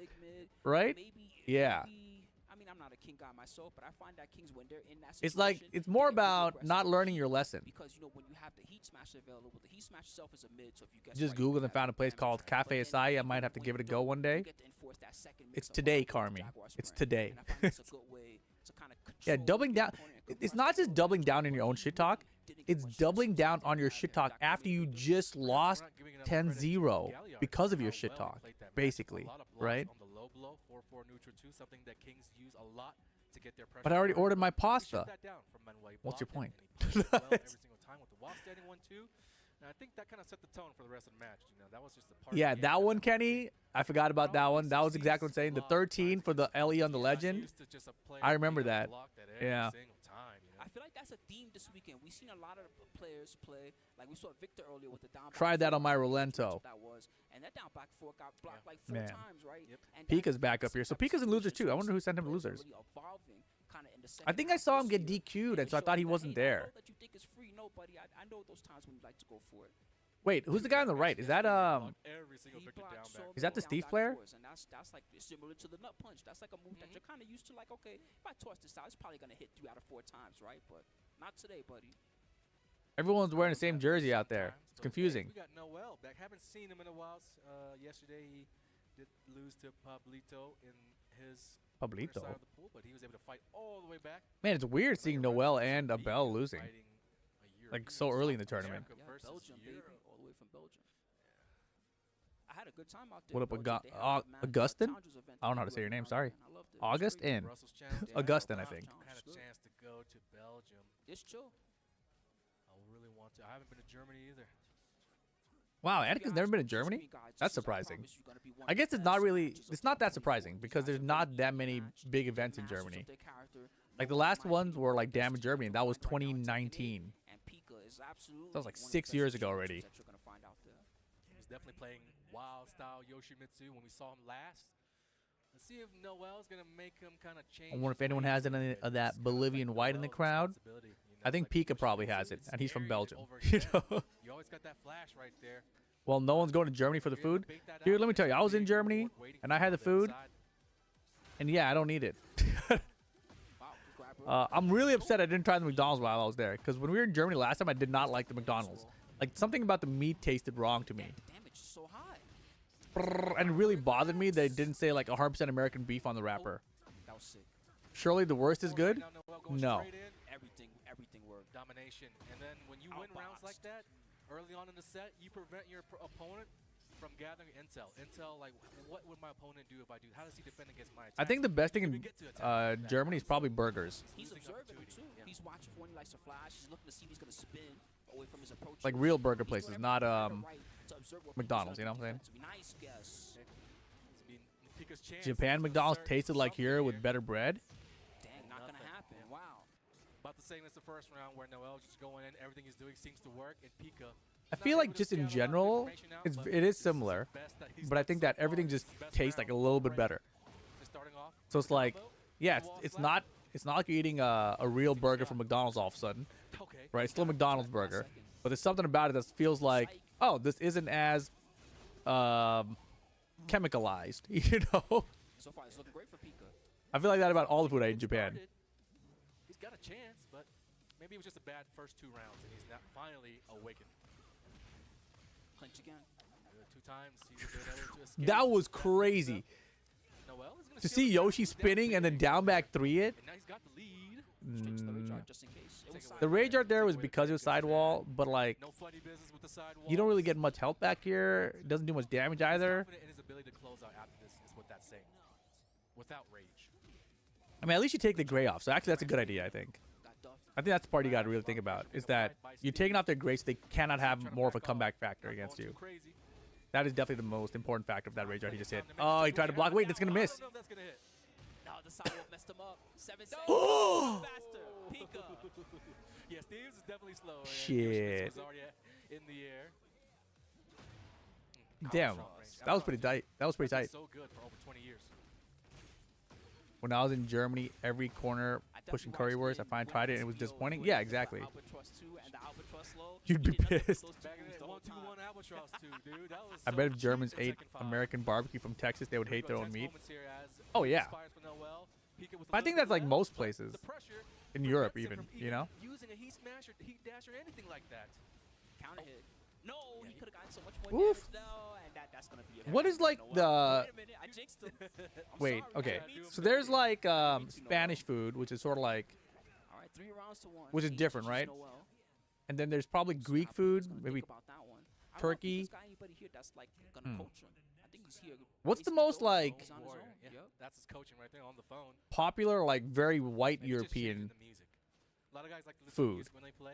Right? Yeah. I mean, I'm not a king guy myself, but I find that kings, when they're in that It's like, situation, it's more they get really about aggressive. not learning your lesson. Because, you know, when you have the heat smash available, the heat smash itself is a mid, so if you guess Just right, you Googled can and found a have place damage. called But Cafe then Acai. I even might have to when give it a you go don't, one you day. get to enforce that second It's mix of today, what goes Carmi. Jaguar It's sprint. today. And I find that's a good way to kind of Yeah, control doubling the down. opponent and It's compress not the just goal. doubling down in your own shit talk. It's doubling down on your shit talk after you just lost 10-0 because of your shit talk, basically, right? But I already ordered my pasta. What's your point? I think that kind of set the tone for the rest of the match. You know, that was just a part Yeah, of the game. that one, Kenny. I forgot about that one. That was exactly what I'm saying. The 13 for the LE on the legend. I remember that. Yeah. I feel like that's a theme this weekend. We've seen a lot of players play. Like we saw Victor earlier with the down. Tried that on my Rolento. That was, and that down back four got blocked like 4 Man. times, right? And Pika's back up here. So Pika's in losers too. I wonder who sent him to losers. I think I saw him get DQ'd, and so I thought he wasn't there. That you think is free, no, buddy. I know those times when you like to go for it. Wait, who's the guy on the right? Is that Every single He Victor blocked down so back. Is that the many Steve down back player? fours, and that's like similar to the nut punch. That's like a move that you're kind of used to. Like, okay, if I toss this out, it's probably gonna hit 3 out of 4 times, right? But not today, buddy. Everyone's wearing the same jersey out there. It's confusing. We got Noel back. Haven't seen him in a while. Yesterday he did lose to Pablito in his Pablito. side of the pool, but he was able to fight all the way back. Man, it's weird seeing Noel and Abel losing. Fighting a Like, so early in the tournament. America Yeah, versus Belgium, baby, Europe. all the way from Belgium. I had a good time out there. What up, Belgium. They had the Augustin? Challenges event I don't know how that to say your we name, were sorry. at, and I loved it. It was August great. in. Brussels challenge. Augustin, I I've think. had a chance to go to Belgium. It's chill. I really want to. I haven't been to Germany either. Wow, Annika's never been in Germany? That's surprising. I guess it's not really, it's not that surprising because there's not that many big events in Germany. Like the last ones were like Damn in Germany, and that was 2019. That was like 6 years ago already. He was definitely playing wild style Yoshimitsu when we saw him last. Let's see if Noel's gonna make him kind of change. I wonder if anyone has any of that Bolivian white in the crowd. I think Pika probably has it, and he's from Belgium. You know? You always got that flash right there. Well, no one's going to Germany for the food. Dude, let me tell you, I was in Germany, and I had the food, and yeah, I don't need it. I'm really upset I didn't try the McDonald's while I was there, because when we were in Germany last time, I did not like the McDonald's. Like, something about the meat tasted wrong to me. Damage is so high. And it really bothered me that it didn't say, like, 100% American beef on the wrapper. That was sick. Surely the worst is good? Now Noel going No. straight in. Everything worked. Domination. And then when you win rounds like that, early on in the set, you prevent your opponent from gathering intel. Intel, like, what would my opponent do if I do? How does he defend against my attack? I think the best thing in Germany is probably burgers. He's observing him too. He's watching for when he likes to flash. He's looking to see if he's gonna spin away from his approach. Like real burger places, not McDonald's, you know what I'm saying? Nice guess. Japan McDonald's tasted like here with better bread. Dang, not gonna happen. Wow. About the same as the first round where Noel's just going in, everything he's doing seems to work, and Pika. I feel like just in general, it is similar, but I think that everything just tastes like a little bit better. So it's like, yeah, it's not like you're eating a real burger from McDonald's all of a sudden, right? It's still a McDonald's burger, but there's something about it that feels like, oh, this isn't as chemicalized, you know? So far, it's looking great for Pika. I feel like that about all the food I eat in Japan. He's got a chance, but maybe it was just a bad first 2 rounds, and he's not finally awakened. Clinch again. 2 times. He's been able to escape. That was crazy. Noel is gonna To seal see the Yoshi match. spinning and then down back 3 it. And now he's got the lead. Straight to the rage art just in case. It was The rage art there was because it was sidewall, but like, No funny business with the sidewall. you don't really get much health back here. It doesn't do much damage either. Confident in his ability to close out after this is what that's saying. Without rage. I mean, at least you take the gray off. So actually, that's a good idea, I think. I think that's the part you got to really think about, is that you're taking off their gray so they cannot have more of a comeback factor against you. That is definitely the most important factor of that rage art he just hit. Oh, he tried to block. Wait, that's going to miss. I don't know if that's gonna hit. No, the sidewalk messed him up. 7 seconds. Oh! Faster. Pika. Yeah, Steve's is definitely slow. and Shit. was already in the air. Damn, that was pretty tight. That was pretty tight. So good for over 20 years. When I was in Germany, every corner pushing currywurst, I finally tried it and it was disappointing. Yeah, exactly. You'd be pissed. Back in the 1-2-1 albatross too, dude. That was I so bet if cheap Germans for ate second five. American barbecue from Texas, they would hate their own Tense meat. moments here as Oh, yeah. inspires for Noel. Pika with a But I little think bit that's like left, most but places. the pressure In Europe prevents him even, from you know? using a heat smash or heat dash or anything like that. Counter hit. No, Yeah, he he- could have gotten so much more Oof. damage now, and that's gonna be it. What is like Wait the... a minute, I jinxed him. I'm Wait, sorry, okay. I mean, So there's like Spanish food, which is sort of like... All right, 3 rounds to 1. Which is different, right? And then there's probably Greek food, maybe About that one. I don't know if turkey. he's got anybody here that's like gonna coach him. I think he's here. What's the basically most, going, like- he's on his Warrior, own. yeah. Yep. That's his coaching right there on the phone. popular, like very white And he just changes European... the music. A lot of guys like to listen food. to music when they play.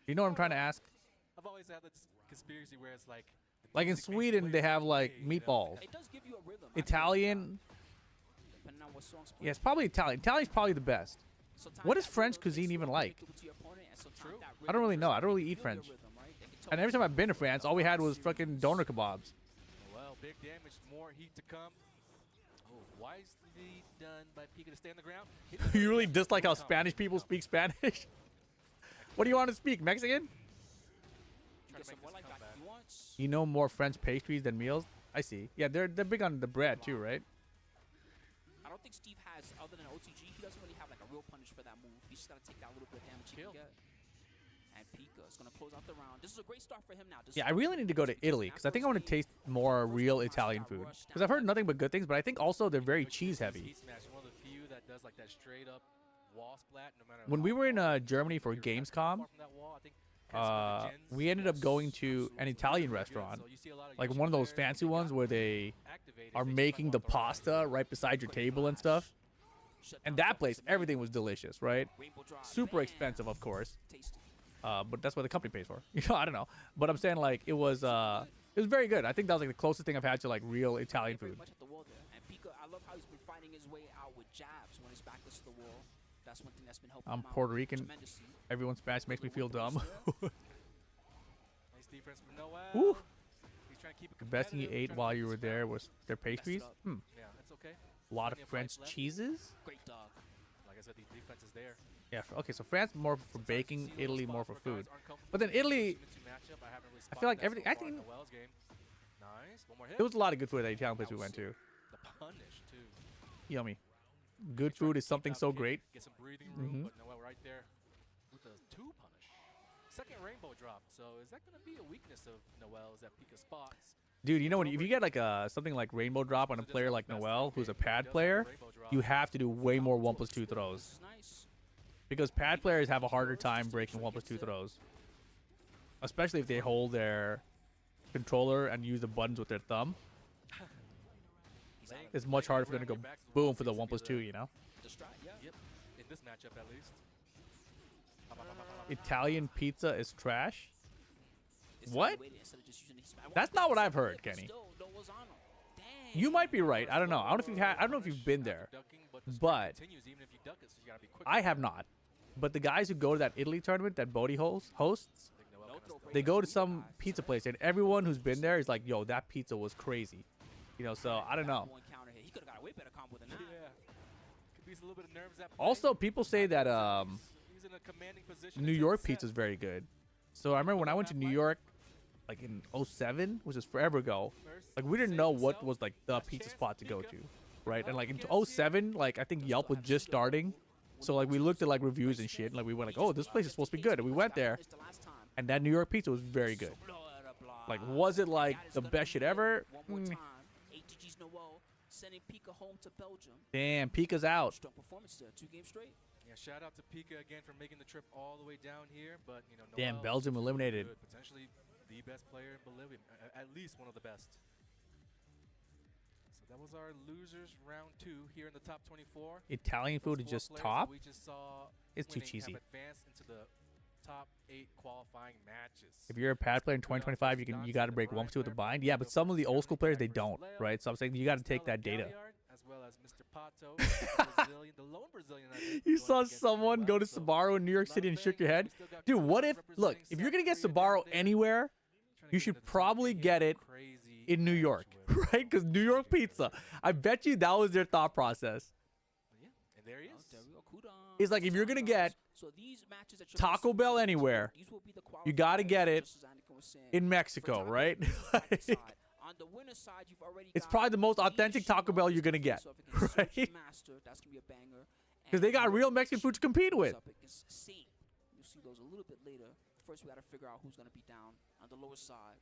You know what I'm trying to ask? I've always had this conspiracy where it's like the Like in music makes the Sweden, player they have play, like you know? meatballs. It does give you a rhythm. I mean, Italian... depending on what song's Yeah, it's probably Italian. Italian's probably the best. Sometimes What is that French rhythm cuisine makes even you like? predictable to your opponent, and sometimes True. that I don't really rhythm know. I just don't really makes eat you feel French. your rhythm, right? They can tell And you every time I've been to something France, about all we had that was series. fucking doner kebabs. Well, big damage, more heat to come. Oh, wisely done by Pika to stay on the ground. He didn't You really have dislike how to come. Spanish people speak Spanish? What do you want to speak? Mexican? Try to Get some make more this like that comeback. he wants. You know more French pastries than meals? I see. Yeah, they're big on the bread too, right? I don't think Steve has, other than OTG, he doesn't really have like a real punish for that move. He's just gotta take that little bit of damage he Kill. can get. And Pika is gonna close out the round. This is a great start for him now. This Yeah, is I really need to go to Italy because I think I want to taste more real Italian food. Because I've heard nothing but good things, but I think also they're very cheese heavy. Heat smash, one of the few that does like that straight up wall splat, no matter When how we were in far Germany for you're not too Gamescom, far from that wall, I think Casper Gens we ended up going to absolutely an Italian really good. restaurant, So you see a lot of like Yoshi one of those players, fancy if they ones got where they activated, are they just making might the walk around. pasta right beside your table and stuff. And that place, everything was delicious, right? Rainbow drive. Super Bam. expensive, of course. Tasty. But that's what the company pays for. You know, I don't know. But I'm saying like it was very good. I think that was like the closest thing I've had to like real Italian Very food. much at the wall there. And Pika, I love how he's been fighting his way out with jabs when his back is to the wall. That's one thing that's been helping I'm him out Puerto Rican. tremendously. Everyone's Spanish makes me feel dumb. Nice defense from Noel. Woo. He's trying to keep it The best thing you competitive, ate trying to while keep you it were there spanned. was their pastries. up. Hmm. Yeah, that's okay. A lot of Plenty of French fights left. cheeses. Great dog. Like I said, the defense is there. Yeah. Okay. So France more for Sometimes baking, you see little Italy spots more for where food. guys aren't comfortable But then with the Italy, two-to-two matchup. I haven't really I feel like spotted that everything. so I far in think Noel's game. Nice. One more hit. there was a lot of good food at the Italian place we went to. The punish too. Yummy. Good He's trying food to is something keep so that kick, great. Get some breathing room, Mhm. but Noel right there with the 2 punish. Second rainbow drop. So is that going to be a weakness of Noel's that Pika spots? Dude, you know if you get like something like rainbow drop on a player like Noel, who's a pad player, you have to do way more 1+2 This throws. is nice. Because pad players have a harder time breaking 1+2 throws. Especially if they hold their controller and use the buttons with their thumb. It's much harder for them to go boom for the 1+2, you know? The stride, yeah. Yep. In this matchup at least. Italian pizza is trash? It's What? underrated instead of just using his smash. That's not what I've heard, But Kenny. still, Noah's on him. Dang. You might be right. I don't know. I don't know if you've been there. But I have not. But the guys who go to that Italy tournament that Bodie hosts, they go to some pizza place and everyone who's been there is like, yo, that pizza was crazy. You know, so I don't know. One counter hit. He could have got a way better combo than that. Yeah. Could be a little bit of nerves at play. Also, people say that He's in a commanding position New to York take the pizza is set. very good. So I remember when I went to New York, like in 07, which is forever ago. Like we didn't know what was like the pizza spot to go to, right? And like in 07, like I think Yelp was just starting. So like we looked at like reviews and shit, and like we went like, oh, this place is supposed to be good, and we went there, and that New York pizza was very good. Like, was it like the best shit ever? One more Mm. time. ATG's Noel sending Pika home to Belgium. Damn, Pika's out. Strong performance there. 2 games straight. Yeah, shout out to Pika again for making the trip all the way down here, but you know, Damn, Noel Belgium is really eliminated. good, potentially the best player in Bolivia, at least one of the best. So that was our losers round 2 here in the top 24. Italian food is Those 4 just players top. that we just saw It's too winning cheesy. have advanced into the top 8 qualifying matches. If you're a pad player in 2025, you got to break 1+2 with the bind. Yeah, but some of the old school players they don't, right? So I'm saying you got to take that data. as well as Mr. Pato, the Brazilian, the lone Brazilian. I think, You going saw against someone Kudans. go to So, Sbarro in New York lot City of and shook things, your but head. we still got Dude, what Kudans if, look, representing if you're going to get South Korea Sbarro down there. anywhere, Trying to you get should into the top probably eight get here. it Crazy in New edge York, with- right? Because New York pizza, I bet you that was their thought process. Yeah, and there he Oh, is. there we go. Kudans, It's like if you're gonna get so these matches that you're Taco gonna see Bell next anywhere, week, these will be the you gotta qualifiers, get it just as Anakin was saying. in For Mexico, Taco right? Bell, this is the side. On the winner's side, you've already It's got probably the most authentic Taco Mishima, Bell who's you're gonna get, face off against right? Sushi Master, that's gonna be a banger. Because they And got real Mexican food to compete with. up against Saint. You'll see those a little bit later. First, we gotta figure out who's gonna be down on the lower side.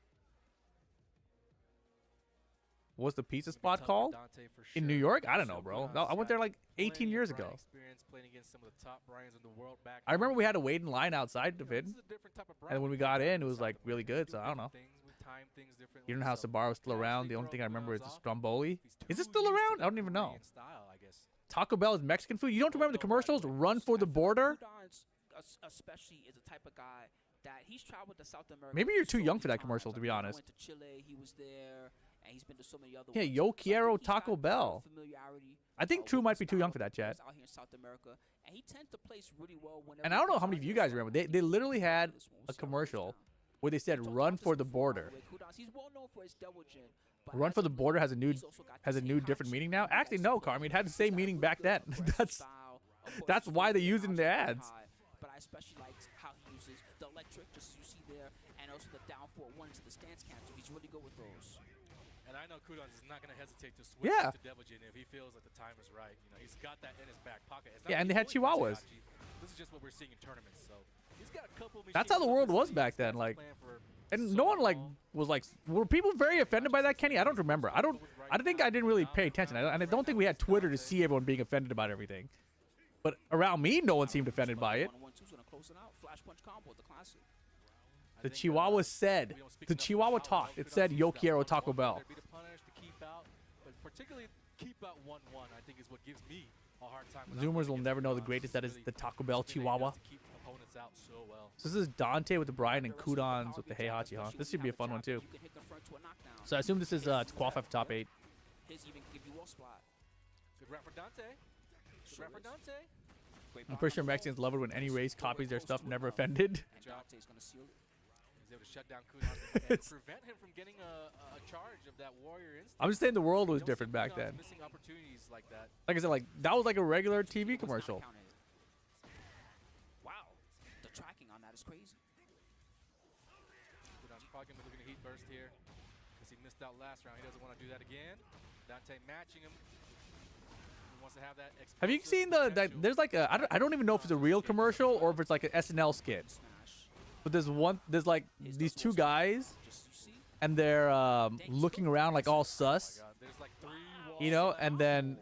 What's the pizza It's gonna be spot tough for called? Dante for In New sure. York? I don't So know, bro. Kudans No, I went there got like 18 plenty of years prior ago. experience playing against some of the top brands in the world back I remember home. we had to wait in line outside of You know, it. this is a different type of And when we brand. got in, it was South like really America. We good. do So I don't know. different things, we time things differently, You don't know how so Sbarro's still we around. actually The only throw thing I remember is Kudans the off. Stromboli. He's Is it too still used to around? the I don't even know. Korean style, I guess. Taco Bell is Mexican food. You don't remember the commercials? Run for the border. Kudans, especially, is the type of guy that he's traveled to South America. Maybe you're too so young for many that commercial, times. to I be mean, I honest. went to Chile, he was there, and he's been to so many other Yeah, ones. Yo So I think Quiero he's got Taco a lot of Bell. familiarity, I think True with might the be too young style for that, of chat. players out here in South America, and he tends to place really well whenever And I he don't know comes how many out of you here, guys so remember. I They think he's literally gonna had do this one. We'll a see how it goes commercial down. where they said We talked "Run about for this the before border." with Kudans. He's well known for his double chin, but Run as for of the late, border has a new he's also got has a this new Heihachi different meaning now. he Actually, likes no, to play. Carmi. It had the He's same got a meaning really back good then. aggressive That's style. Of course, that's he's why really they good use it in outside the very ads. high, but I especially like how he uses the electric, just as you see there, and also the down 4-1 to the stance cancel. He's really good with those. And I know Kudans is not going to hesitate to switch Yeah. to Devil Jin if he feels that the time is right. You know, he's got that in his back pocket. It's Yeah, not and that they had he's going for Chihuahuas. Heihachi. This is just what we're seeing in tournaments. So he's got a couple. That's how the Mishimas up world his was sleeve. back He's then, got like- some plan for And so no one like long. was like, were people very offended by that, Kenny? I don't remember. I think I didn't really pay attention. And I don't think we had Twitter to see everyone being offended about everything. But around me, no one seemed offended by it. 1-1-2's gonna close it out. Flash punch combo, the classic. I The think, Chihuahua we said, don't speak the enough Chihuahua about how talked. It Kudans said, uses "Yo that quiero 1-1, Taco Bell." whether it be to punish, to keep out, but particularly keep out 1-1, I think is what gives me a hard time. when I'm Zoomers playing will against never know the Kudans. greatest It's that is really the Taco Bell something that he does Chihuahua. to keep opponents out so well. So this is Dante with the Brian and Very similar Kudans power with the beat jab, Heihachi, huh? especially This when should be you a fun have one jab, too. you can hit confront to a knockdown. So I assume this is to qualify for top 8. His even give you wall splat. Good round for Dante. Good round for Dante. Great I'm body pretty sure control. Mexicans love it when any race copies their Close stuff, to it never now. offended. And Dante's gonna seal it. He's able to shut down Kudans and It's- prevent him from getting a charge of that warrior instinct. I'm just saying the world was You don't see different back Kudans then. Missing opportunities like that. Like I said, like that was like a regular He TV was not commercial. counted. Wow, the tracking on that is crazy. Kudans probably going to be looking to heat burst here because he missed out last round. He doesn't want to do that again. Dante matching him. He wants to have that Have you explosive seen the? potential. There's like a. I don't even know if it's a real commercial or if it's like an SNL skit. Smash. But there's like these two guys, Just you see. and they're looking around like all Oh my sus, God, there's like 3 walls you know, to that. and then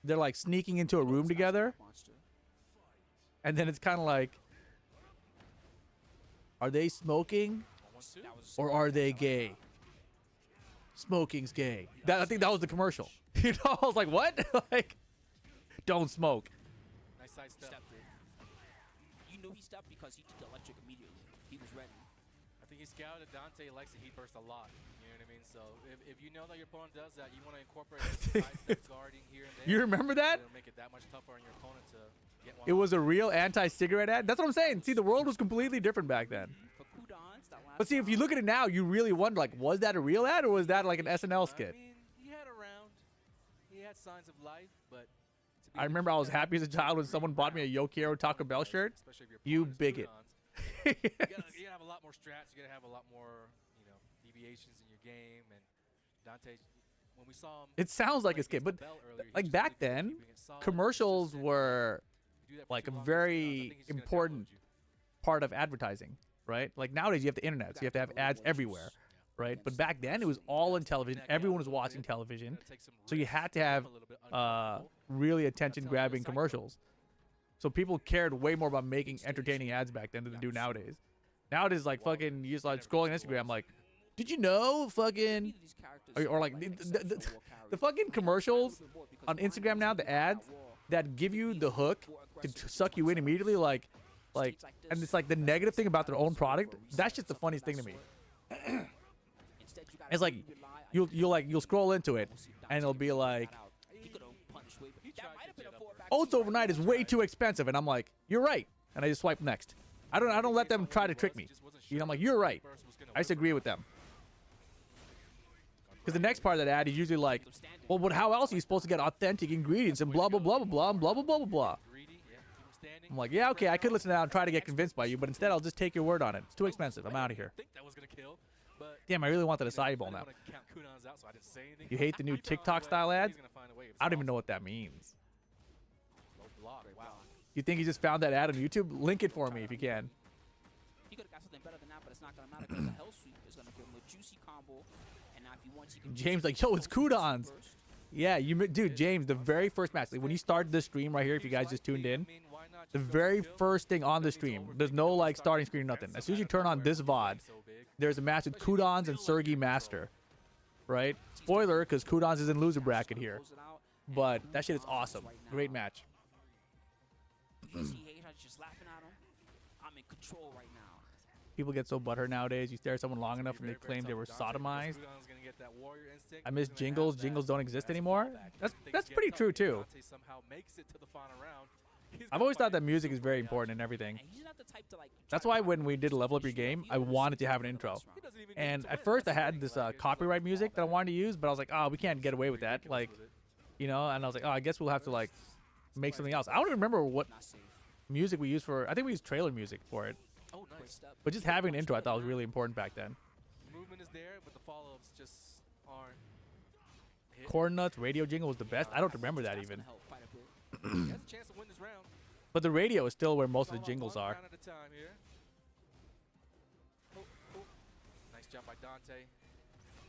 they're like sneaking into a room together, Monster. and then it's kind of like, are they smoking 1-2. That was or are they gay? Smoking's gay. I think that was the commercial. You know, I was like, what? Like, don't smoke. Nice side step. stepped it. You knew he stepped because he did the electric immediately. He was ready. I think he scouted Dante likes to heat burst a lot. You know what I mean? So if you know that your opponent does that, you want to incorporate some side step guarding here and there. You remember that? It'll make it that much tougher on your opponent to get one. It was a real anti-cigarette ad. That's what I'm saying. See, the world was completely different back then. For Kudans, that last But see, if you round, look at it now, you really wonder, like, was that a real ad or was that like an SNL I skit? mean, he had a round. He had signs of life, but to be I able to remember I keep was that happy as a child when someone bought me a Yo Quiero Taco Bell shirt. especially if your You opponent is bigot. Kudans, you gotta have a lot more strats. You gotta have a lot more, deviations in your game. And Dante, when we saw him, It sounds like play a skit, against but the bell earlier, he like was back really good at then, keeping it solid, commercials consistent. were You do that for like too a long, very I think he's just gonna important download you. part of advertising, right? Like nowadays you have the internet, so you have to have ads everywhere, right? But back then it was all on television. Everyone was watching television. Gotta take some So you risks, had to become have a little bit uncomfortable. really attention-grabbing cycle. commercials. So people cared way more about making entertaining ads back then than they do nowadays. Nowadays, like fucking, you just like scrolling Instagram, like, did you know fucking, these characters or like are, the exceptional war the carries. fucking commercials Because on behind Instagram those now, who the are at ads war, that give you the hook more to aggressive, suck you in immediately, like, States and this, it's like the negative thing about their own for product. research, That's just the something funniest of thing to that me. sort. Instead, you gotta It's like really rely on you'll scroll into it, We'll see if and it'll Dante be can figure like, that out. He oats overnight is way too expensive, and I'm like, you're right, and I just swipe next. I don't let them try to trick me. You know, I'm like, you're right. I just agree with them. Because the next part of that ad is usually like, well, but how else are you supposed to get authentic ingredients and blah blah blah blah blah and blah blah blah blah blah. I'm like, yeah, okay, I could listen to that and try to get convinced by you, but instead I'll just take your word on it. It's too expensive. I'm out of here. Damn, I really want that acai bowl now. You hate the new TikTok style ads? I don't even know what that means. You think you just found that ad on YouTube? Link it for me if you can. He could have got something better than that, but it's not gonna matter because the hell sweep is gonna give him a juicy combo. And now if he wants, he can James like, yo, it's Kudans. Yeah, dude, James, the very first match, like when you started this stream right here, if you guys just tuned in, the very first thing on the stream, there's no like starting screen or nothing. As soon as you turn on this VOD, there's a match with Kudans and Sergey Master, right? Spoiler, because Kudans is in loser bracket here, but that shit is awesome. Great match. Just laughing at him. I'm in control right now. People get so butthurt nowadays. You stare at someone long enough and they claim they were sodomized. I miss jingles. Jingles don't exist anymore. That's pretty true too. I've always thought that music is very important in everything. That's why when we did Level Up Your Game, I wanted to have an intro. And at first I had this copyright music that I wanted to use, but I was like, oh, we can't get away with that. Like, you know, and I was like, oh, I guess we'll have to like make something else. I don't even remember what music we used for. I think we used trailer music for it. Oh, nice. But just having an intro I thought was really important back then. Movement is there, but the follow-ups just aren't. Corn Nuts radio jingle was the best. I don't remember that even. He has a chance to win this round. But the radio is still where most of the jingles are. Nice job by Dante.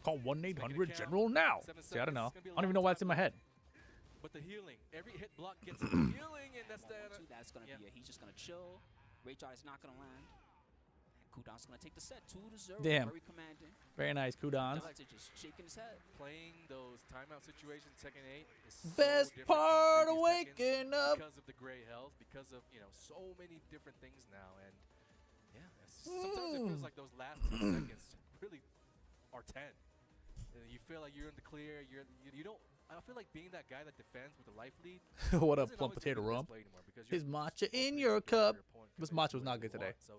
Call 1-800-GENERAL now. See, I don't know. I don't even know why it's in my head. But the healing, every hit block gets healing, and that's gonna be it. He's just gonna chill. Rayjar is not gonna land. Kudans gonna take the set 2-0. Damn. Very commanding. Very nice, Kudans. Just shaking his head. Playing those timeout situations, second 8 is Best so part of waking up. Because of the gray health, because of so many different things now, and yeah, sometimes it feels like those last 10 seconds really are 10. And you feel like you're in the clear. You don't. I feel like being that guy that defends with the life lead. What up, plump potato rump? Is matcha in your cup? This matcha was not good today. So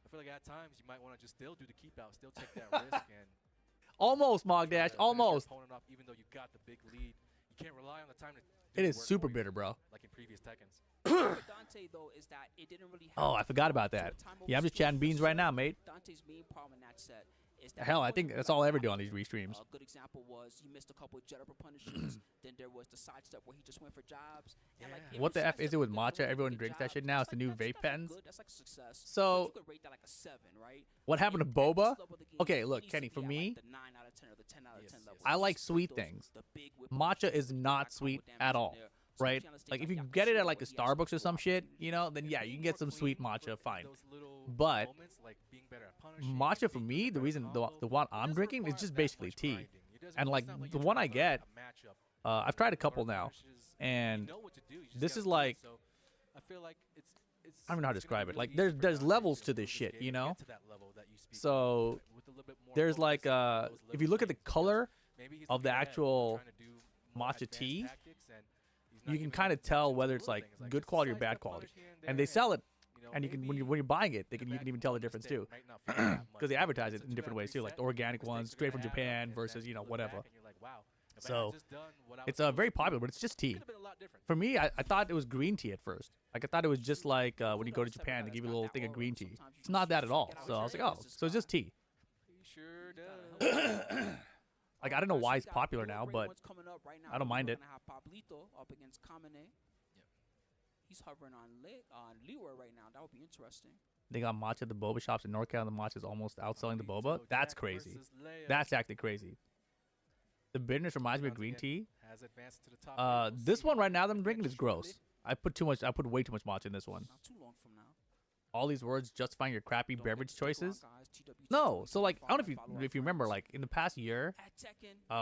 I feel like at times you might want to just still do the keep out, still take that risk, and almost Mogdash, almost. Even though you got the big lead, you can't rely on the time to. It is super bitter, bro. Like in previous Tekkens. Dante though is that it didn't really. Oh, I forgot about that. Yeah, I'm just chatting beans right now, mate. Dante's main problem in that set is that hell, I think that's all I ever do on these restreams. A good example was he missed a couple of jet upper punishes. Then there was the side step where he just went for jobs. And like, what the F is it with matcha? Everyone drinks that shit now. It's the new vape pens. That's like a success. So, you could rate that like a 7, right? What happened to boba? Okay, look, Kenny, for me, the 9 out of 10 or the 10 out of 10 level. I like sweet things. Matcha is not sweet at all, right? Like, if you get it at like a Starbucks or some shit, you know, then yeah, you can get some sweet matcha, fine. But matcha for me, the reason the one I'm drinking is just basically tea. And like the one I get, I've tried a couple now, and this is like, I don't know how to describe it. Like there's levels to this shit, you know? So there's like, if you look at the color of the actual matcha tea, you can kind of tell whether it's like good quality or bad quality. And they sell it, and you can when you're buying it, you can even tell the difference too, because they advertise it in different ways too, like the organic ones straight from Japan versus whatever. So it's very popular, but it's just tea. For me, I thought it was green tea at first. Like I thought it was just like when you go to Japan, they give you a little thing of green tea. It's not that at all. So I was like, oh, so it's just tea. Like I don't know why it's popular now, but I don't mind it. He's hovering on Leroy right now. That would be interesting. They got matcha at the boba shops in NorCal, and the matcha is almost outselling the boba. That's crazy. That's actually crazy. The bitterness reminds me of green tea. This one right now that I'm drinking is gross. I put way too much matcha in this one. Not too long from now. All these words justifying your crappy beverage choices. No, so like I don't know if you remember, like in the past year,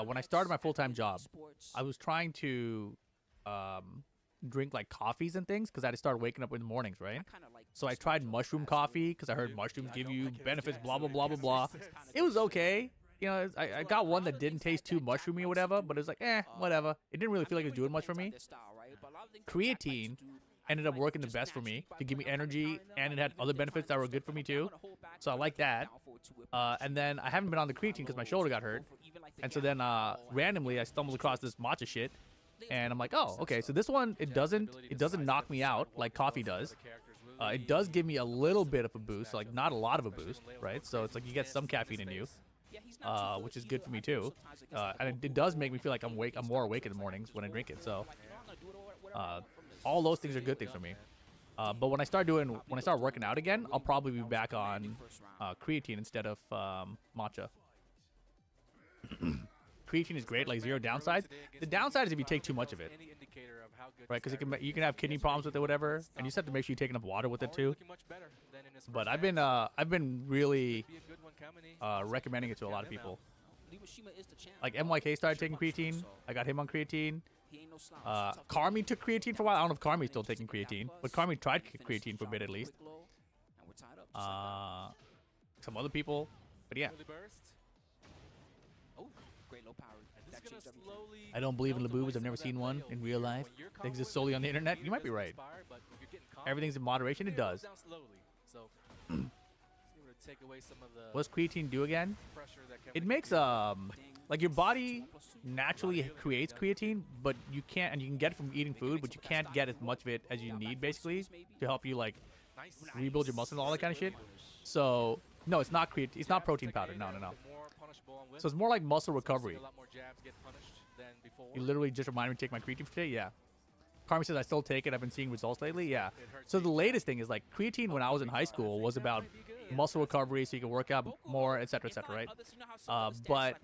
when I started my full-time job, I was trying to drink like coffees and things because I had to start waking up in the mornings, right? So I tried mushroom coffee because I heard mushrooms give you benefits, blah blah blah blah blah. It was okay. You know, I got one that didn't taste too mushroomy or whatever, but it was like, whatever. It didn't really feel like it was doing much for me. creatine ended up working the best for me to give me energy, and it had other benefits that were good for me too. So I like that. And then I haven't been on the creatine because my shoulder got hurt. And so then randomly I stumbled across this matcha shit, and I'm like, oh, okay. So this one, it doesn't knock me out like coffee does. It does give me a little bit of a boost, like not a lot of a boost, right? So it's like you get some caffeine in you, which is good for me too. And it does make me feel like I'm more awake in the mornings when I drink it. So all those things are good things for me. But when I start working out again, I'll probably be back on creatine instead of matcha. Creatine is great, like zero downsides. The downside is if you take too much of it, right? Because you can have kidney problems with it, whatever, and you just have to make sure you take enough water with it too. But I've been really recommending it to a lot of people. Like MYK started taking creatine. I got him on creatine. Carmi took creatine for a while. I don't know if Carmi's still taking creatine, but Carmi tried creatine for a bit at least. Some other people, but yeah. I don't believe in laboobas. I've never seen one in real life. They exist solely on the internet. You might be right. Everything's in moderation. It does. What's creatine do again? It makes like your body naturally creates creatine, but you can't, and you can get it from eating food, but you can't get as much of it as you need basically to help you like rebuild your muscles and all that kind of shit. So no, it's not creatine. It's not protein powder. No. So it's more like muscle recovery. You literally just reminded me to take my creatine for today. Yeah. Carmi says I still take it. I've been seeing results lately. Yeah. So the latest thing is like creatine when I was in high school was about muscle recovery, so you can work out more, etc., right? But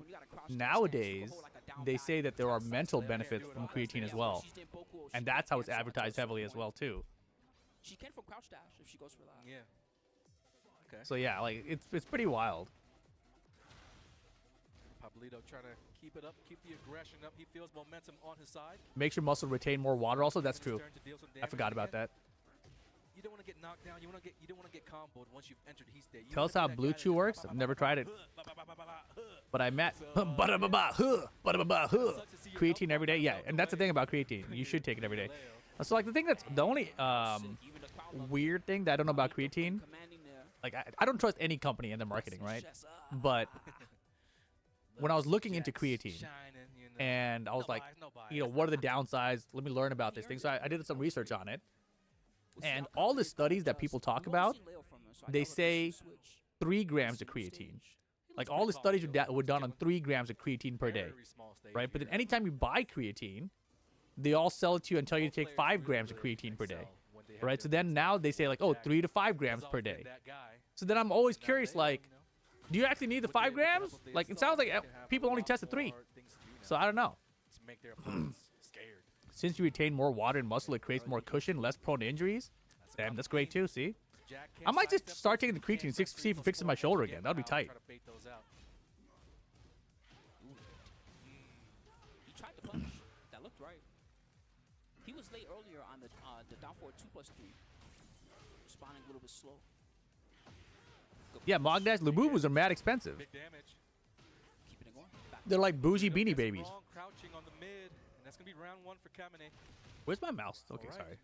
nowadays they say that there are mental benefits from creatine as well, and that's how it's advertised heavily as well too. She can from crouch dash if she goes for that. Yeah. Okay. So yeah, like it's pretty wild. Pablito trying to keep it up, keep the aggression up. He feels momentum on his side. Makes your muscle retain more water. Also, that's true. I forgot about that. You don't want to get knocked down. You don't want to get comboed once you've entered heat state. Tell us how Blue Chew works. I've never tried it, but I met creatine every day. Yeah, and that's the thing about creatine. You should take it every day. So like the only weird thing that I don't know about creatine, like I don't trust any company in their marketing, right? But when I was looking into creatine, and I was like, what are the downsides? Let me learn about this thing. So I did some research on it. And all the studies that people talk about, they say 3 grams of creatine. Like all the studies were done on 3 grams of creatine per day, right? But then anytime you buy creatine, they all sell it to you and tell you to take 5 grams of creatine per day, right? So then now they say like, 3 to 5 grams per day. So then I'm always curious, like, do you actually need the 5 grams? Like, it sounds like people only tested 3. So I don't know. Since you retain more water and muscle, it creates more cushion, less prone to injuries. Damn, that's great too, see? I might just start taking the creatine and see if it fixes my shoulder again. That would be tight. He tried to punish. That looked right. He was late earlier on the down forward 2+3. Responding a little bit slow. Yeah, Mogdash Labubus are mad expensive. Big damage. Keeping it going. They're like bougie beanie babies. Crouching on the mid, and that's gonna be round 1 for Kamine. Where's my mouse? Okay, sorry.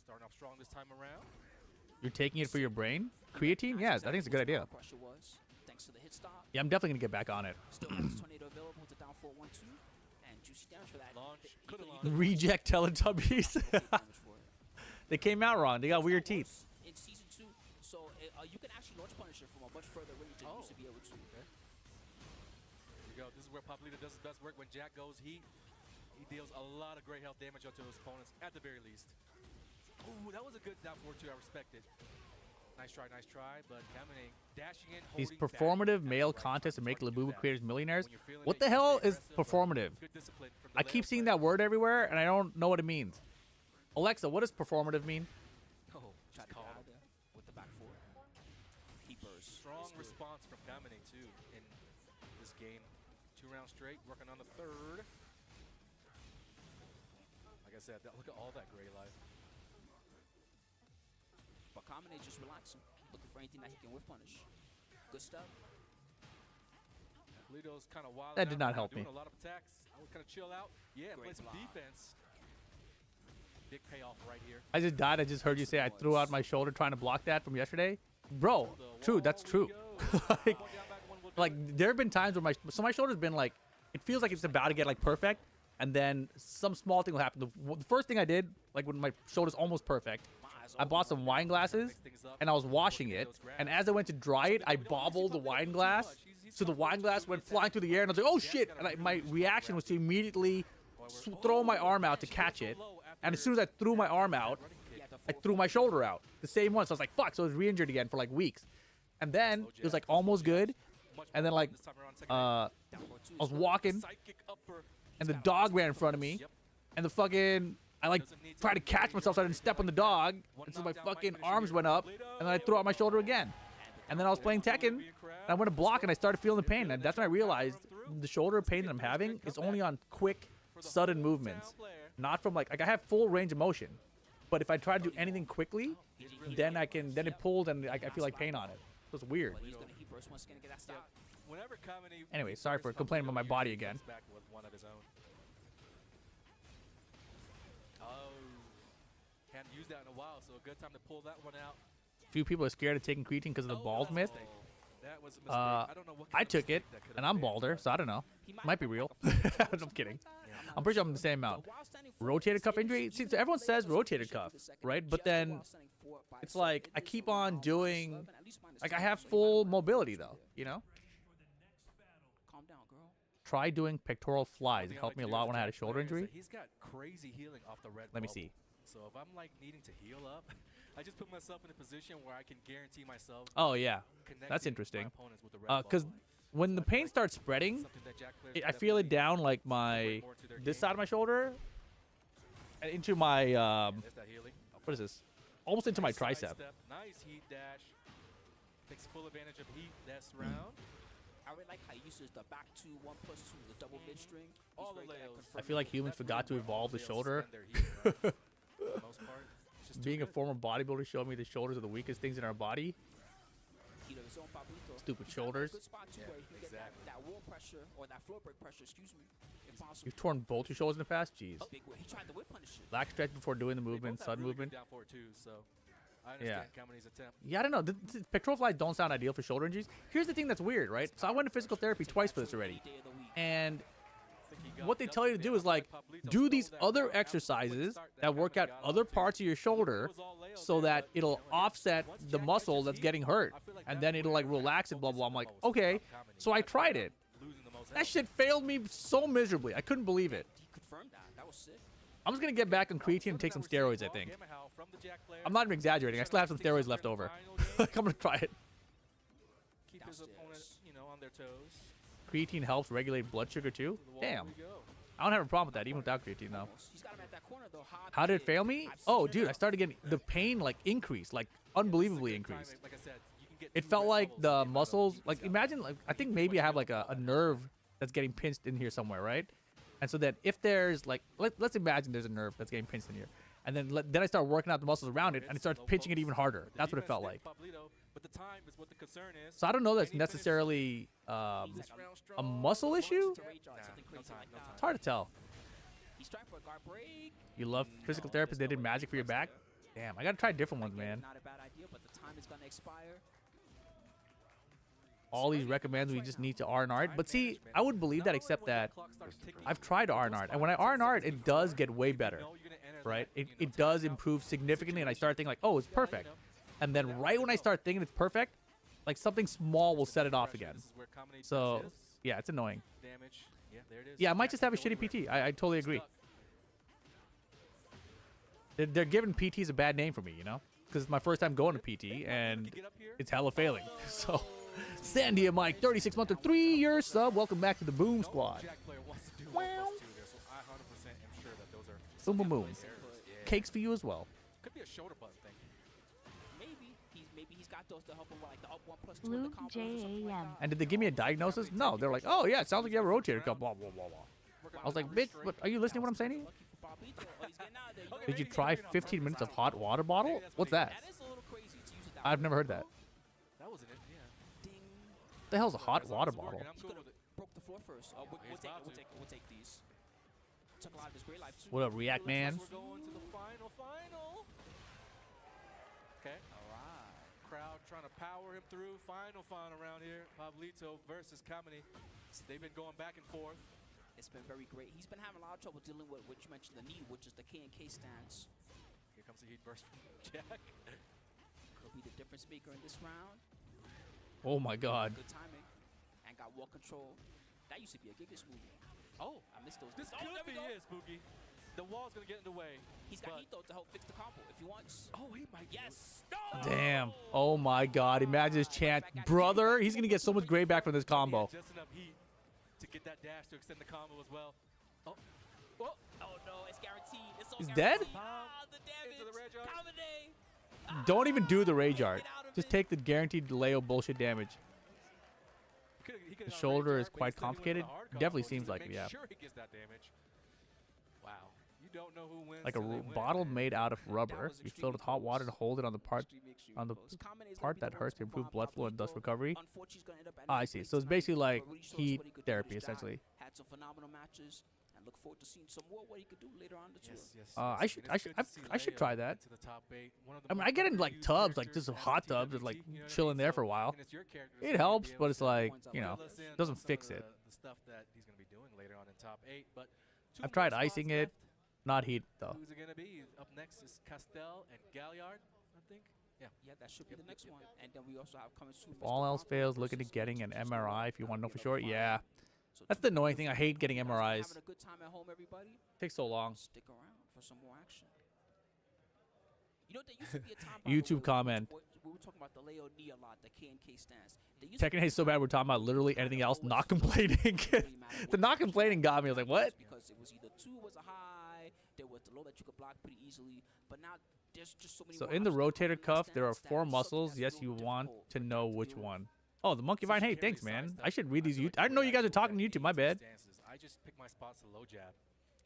Starting off strong this time around. You're taking it for your brain? Creatine? Yeah, I think it's a good idea. Thanks to the hit stop. Yeah, I'm definitely gonna get back on it. Still has tornado available to down 4-1-2, and juicy damage for that. Reject Teletubbies. They came out wrong. They got weird teeth. In season 2, so you can actually launch Punisher from a much further range than you used to be able to. Here we go. This is where Pablito does his best work. When Jack goes heat, he deals a lot of great health damage onto his opponents at the very least. Ooh, that was a good down forward too. I respect it. Nice try, but Kamine dashing in. These performative male contests to make Labubu creators millionaires. What the hell is performative? I keep seeing that word everywhere, and I don't know what it means. Alexa, what does performative mean? Oh, tried to grab with the back 4. He burst. Strong response from Kamine too in this game. 2 rounds straight, working on the 3rd. Like I said, look at all that gray life. But Kamine just relaxing, looking for anything that he can whiff punish. Good stuff. Lito's kind of wild. That did not help me. A lot of attacks. I would kind of chill out. Yeah, play some defense. big payoff right here. I just died. I just heard you say I threw out my shoulder trying to block that from yesterday. Bro, true. That's true. like there have been times where my shoulder's been like, it feels like it's about to get like perfect, and then some small thing will happen. The first thing I did, like when my shoulder's almost perfect, I bought some wine glasses and I was washing it, and as I went to dry it, I bobbled the wine glass, so the wine glass went flying through the air, and I was like, oh shit, and my reaction was to immediately throw my arm out to catch it, and as soon as I threw my arm out, I threw my shoulder out, the same one. So I was like, fuck. So I was re-injured again for like weeks, and then it was like almost good, and then like I was walking, and the dog ran in front of me, and the fucking I like tried to catch myself so I didn't step on the dog, and so my fucking arms went up, and then I threw out my shoulder again, and then I was playing Tekken, and I went to block, and I started feeling the pain, and that's when I realized the shoulder pain that I'm having is only on quick, sudden movements, not from like I have full range of motion. But if I try to do anything quickly, then it pulls and I feel like pain on it. So it's weird. Anyway, sorry for complaining about my body again. Hadn't used that in a while, so a good time to pull that one out. Few people are scared of taking creatine because of the bald myth. That was a mistake. I don't know what I took it, and I'm balder, so I don't know. Might be real. I'm kidding. I'm pretty sure I'm the same amount. Rotator cuff injury? See, so everyone says rotator cuff, right? But then it's like I keep on doing, like I have full mobility though, you know? Try doing pectoral flies. It helped me a lot when I had a shoulder injury. He's got crazy healing off the red Let me bubble. see. So if I'm like needing to heal up, I just put myself in a position where I can guarantee myself. Oh yeah, that's interesting. Because when the pain starts spreading, I feel it down like my this side of my shoulder and into my what is this? Almost into my tricep. Nice heat dash. Takes full advantage of heat this round. I really like how he uses the back 2, 1+2, the double mid string. All the layers. I feel like humans forgot to evolve the shoulder. Being a former bodybuilder showed me the shoulders are the weakest things in our body. Stupid shoulders. That wall pressure or that floor break pressure, excuse me. You've torn both your shoulders in the past? Jeez. He tried the whip punish it. Lack stretch before doing the movement, sudden movement. Yeah. Yeah, I don't know. The pectoral flies don't sound ideal for shoulder injuries. Here's the thing that's weird, right? So I went to physical therapy twice for this already. And what they tell you to do is like, do these other exercises that work out other parts of your shoulder so that it'll offset the muscle that's getting hurt. And then it'll like relax it, blah, blah. I'm like, okay. So I tried it. That shit failed me so miserably. I couldn't believe it. He confirmed that. That was sick. I'm just going to get back on creatine and take some steroids, I think. I'm not even exaggerating. I still have some steroids left over. I'm going to try it. Keep his opponent, on their toes. Creatine helps regulate blood sugar too? Damn. I don't have a problem with that, even without creatine though. How did it fail me? Oh, dude, I started getting the pain like increased, like unbelievably increased. It felt like the muscles, like imagine, like I think maybe I have like a nerve that's getting pinched in here somewhere, right? And so that if there's like, let's imagine there's a nerve that's getting pinched in here, and then I start working out the muscles around it, and it starts pinching it even harder. That's what it felt like. So I don't know that's necessarily a muscle issue. It's hard to tell. You love physical therapists, they did magic for your back? Damn, I gotta try different ones, man. All these recommends we just need to R&R it. But see, I would believe that except that I've tried R&R it. And when I R&R it, it does get way better, right? It does improve significantly, and I start thinking like, oh, it's perfect. And then right when I start thinking it's perfect, like something small will set it off again. So, yeah, it's annoying. Yeah, I might just have a shitty PT. I totally agree. They're giving PTs a bad name for me, because it's my first time going to PT, and it's hella failing. So, Sandia Mike, 36 month or 3-year sub. Welcome back to the Boom Squad. Wow. Boom, boom, boom. Cakes for you as well. Could be a shoulder buzz thing. Maybe he's got those to help him with like the up 1+2. Blue JAM. And did they give me a diagnosis? No, they're like, oh yeah, it sounds like you have a rotator cuff, blah, blah, blah, blah. I was like, bitch, but are you listening to what I'm saying to you? Did you try 15 minutes of hot water bottle? What's that? I've never heard that. That wasn't it, yeah. What the hell's a hot water bottle? Broke the floor first. We'll take these. took a lot of his great life too. What up, React Man? We're going to the final. Okay. All right. Crowd trying to power him through. Final round here. Pablito versus Kamini. They've been going back and forth. It's been very great. He's been having a lot of trouble dealing with what you mentioned, the knee, which is the K&K stance. Here comes the heat burst from Jack. Could be the difference maker in this round. Oh my God. Good timing. And got wall control. That used to be a Gigas movie. Oh, I missed those. this Oh, could there we be go. it, Spooky. The wall's going to get in the way. He's got but- heat though to help fix the combo if he wants. Oh, he might. Yes. No. Damn. Oh my God. Imagine his chant. Brother, he's going to get so much grade back from this combo. Just enough heat to get that dash to extend the combo as well. Oh, Oh no, it's guaranteed. It's so He's guaranteed. dead? Ah, the damage. Into the rage art. Kamine. Don't even do the rage Get art. out of Just it. take the guaranteed Leo bullshit damage. he could've The gone shoulder rage is art, but quite instead he went complicated. with the hard combo Definitely just seems to like it, make yeah. Sure he gets that damage. Wow. You don't know who wins. Like a till they win, bottle man. made out of That rubber. was You fill it with hot water and hold it on the part Extremely, extremely on the close. Kamine is gonna part be the that one hurts to move improve on blood flow and thus Pablito. recovery. Unfortunately, he's gonna end up Ah, I ending see. his So it's tonight, basically like but really shows heat what he could do with therapy, his guy. essentially. Had some phenomenal matches, and look forward to seeing some more what he could do later on in the tour. Yes. I should- mean, I it's should- good to see I should Leo try that. into the top 8. One of the I mean, more I get in like underused tubs, like characters just as hot the tubs, just like TWT, you know what I chilling mean? there for a So, while. and it's your character It that's gonna helps, be but able it's to like, you fill know, us in on doesn't some of fix it. The stuff that he's going to be doing later on in top 8. But I've tried icing it, not heat though. Who's it going to be? Up next is Castell and Galliard, I think. Yeah. Yeah, that should be the next one. And then we also have coming soon. If all Mr. else Blanco fails, look into versus getting an Just MRI if you That want to know would for be sure. another Yeah, fight. So that's two the annoying good thing. I fights. hate getting You guys been MRIs. Having a good time at home, everybody. Takes so long. Stick around for some more action. You know, there used to be a time. by the YouTube way, comment. We were talking about the Leo knee a lot, the K&K stance. There used to Tekken be a hate's so time bad. We're talking about where literally you anything kinda else. always Not felt like it complaining. didn't really matter The what not you complaining got me. I was like, what? because it was either 2 was a high, there was the low that you could block pretty easily, but now there's just so many. So more in the options now, rotator less cuff, there are stance, 4 that is something muscles. that's Yes, real you want difficult to for know them to which deal with. one. Oh, the monkey vine. Hey, thanks, man. I should read these. I I didn't know you guys are talking to YouTube. My bad. I just pick my spots to low jab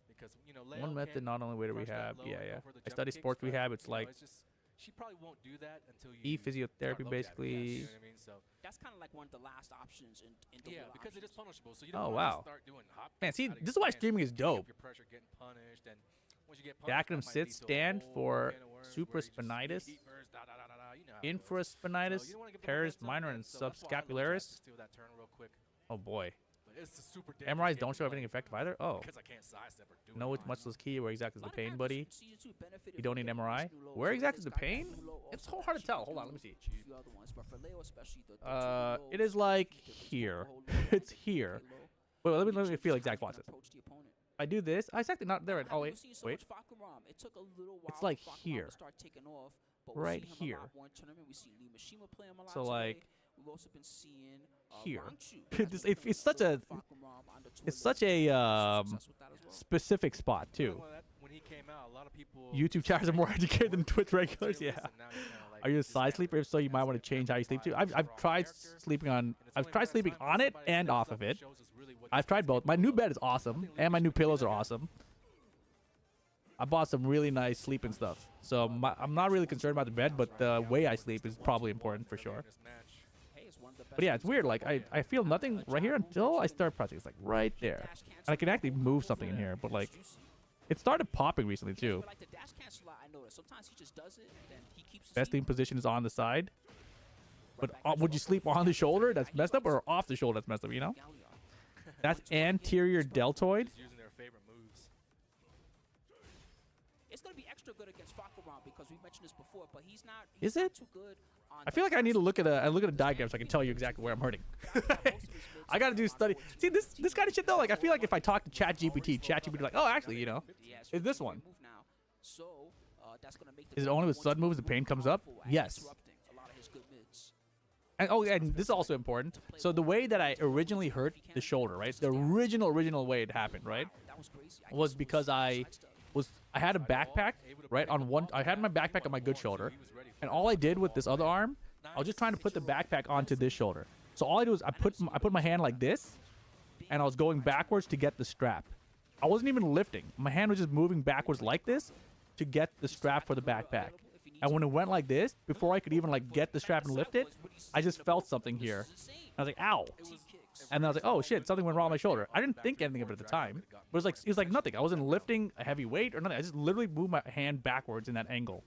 because One method, not only way to crush that rehab. low Yeah, and yeah. go for the I jump study kicks, sports but, rehab. It's like it's just she probably won't do that until you e-physiotherapy, start low jabbing, basically. you know what I mean? So That's kind of like one of the last options in the yeah, real because it is options. punishable. So you Oh, don't wow. want to start doing hop Man, see, out of this is your why stance, streaming is keeping up dope. Your pressure getting punished, and once you get The punished, acronym that might SIT lead to a stand whole for can of worms where you just supraspinatus, heat burst, da, da, da, da, da, you know how it goes. So infraspinatus, you don't wanna give the teres momentum, minor, and so that's why I low jab to subscapularis. steal that turn real quick. Oh boy. But it's a super MRIs dangerous don't game show to everything play effective either. Oh. because I can't sidestep or do Know it. which muscle is key. Where exactly is A the lot of pain, characters buddy? in Season 2 benefited You don't from need getting MRI? these new lows. Where So exactly is the Sky got pain? new low It's also so hard to that tell. she Hold on, can let me do see. a few other ones, but for Leo especially, the two It lows, is like he could explode here. the whole low and It's then here. K low. Wait, let He me feel changes how exact you can process. approach the opponent. I do this. I exactly not there. I Oh haven't wait, seen so wait. much Fakuram. It took a little while It's like for Fakuram here. to start taking off, but Right we see him a here. lot more in tournament. We see Lee Mishima play him a lot So, today. like, We've also been seeing here. Rangchu This- has been it's playing such a- little Fakuram on the tour It's such lately. a Success with that as well. specific spot too. When he came out, a lot of people YouTube chatters are more educated than Twitch regulars. Yeah. Listen, now he's kinda like, Are you a this side guy sleeper? If so, you might want to change how you sleep too. I've tried sleeping on. I've tried sleeping on it and off of it. I've tried both. My new bed is awesome, and my new pillows are awesome. I bought some really nice sleeping stuff, so I'm not really concerned about the bed, but the way I sleep is probably important for sure. Hey, it's one of the But yeah, best it's weird. Like I feel nothing right here until I start pressing. It's like right there, and I can actually move something in here. But like, it started popping recently too. But like the dash cancel, I noticed sometimes he just does it, and then he keeps his Best heat. sleeping position is on the side. But would you sleep on the shoulder? That's messed up, or off the shoulder? That's messed up. You know, Galliard. that's anterior deltoid. Using their favorite moves. It's gonna be extra good against Fakuram because we mentioned this before, but he's not. Is not it? too good on I the feel like I need to fast look at a diagram so I can tell you exactly where I'm hurting. I gotta do study. See this kind of shit though. Like I feel like if I talk to ChatGPT, ChatGPT be like, oh, actually, you know, Yes, is this we one? move now. So that's gonna make the Is it game only with more sudden moves the pain comes up? powerful and Yes. disrupting a lot of his good mids. And oh, and this is also important. So the way that I originally hurt the shoulder, right? The original way it happened, right? That was crazy. I Was guess it because I had a backpack, right? On one, I had my backpack on my good shoulder, and all I did with this other arm, I was just trying to put the backpack onto this shoulder. So all I do is I put my hand like this, and I was going backwards to get the strap. I wasn't even lifting. My hand was just moving backwards like this to get the strap for the backpack. And when it went like this, before I could even like get the strap and lift it, I just felt something here. I was like, ow. And then I was like, oh shit, something went wrong on my shoulder. I didn't think anything of it at the time, but it was like nothing. I wasn't lifting a heavy weight or nothing. I just literally moved my hand backwards in that angle.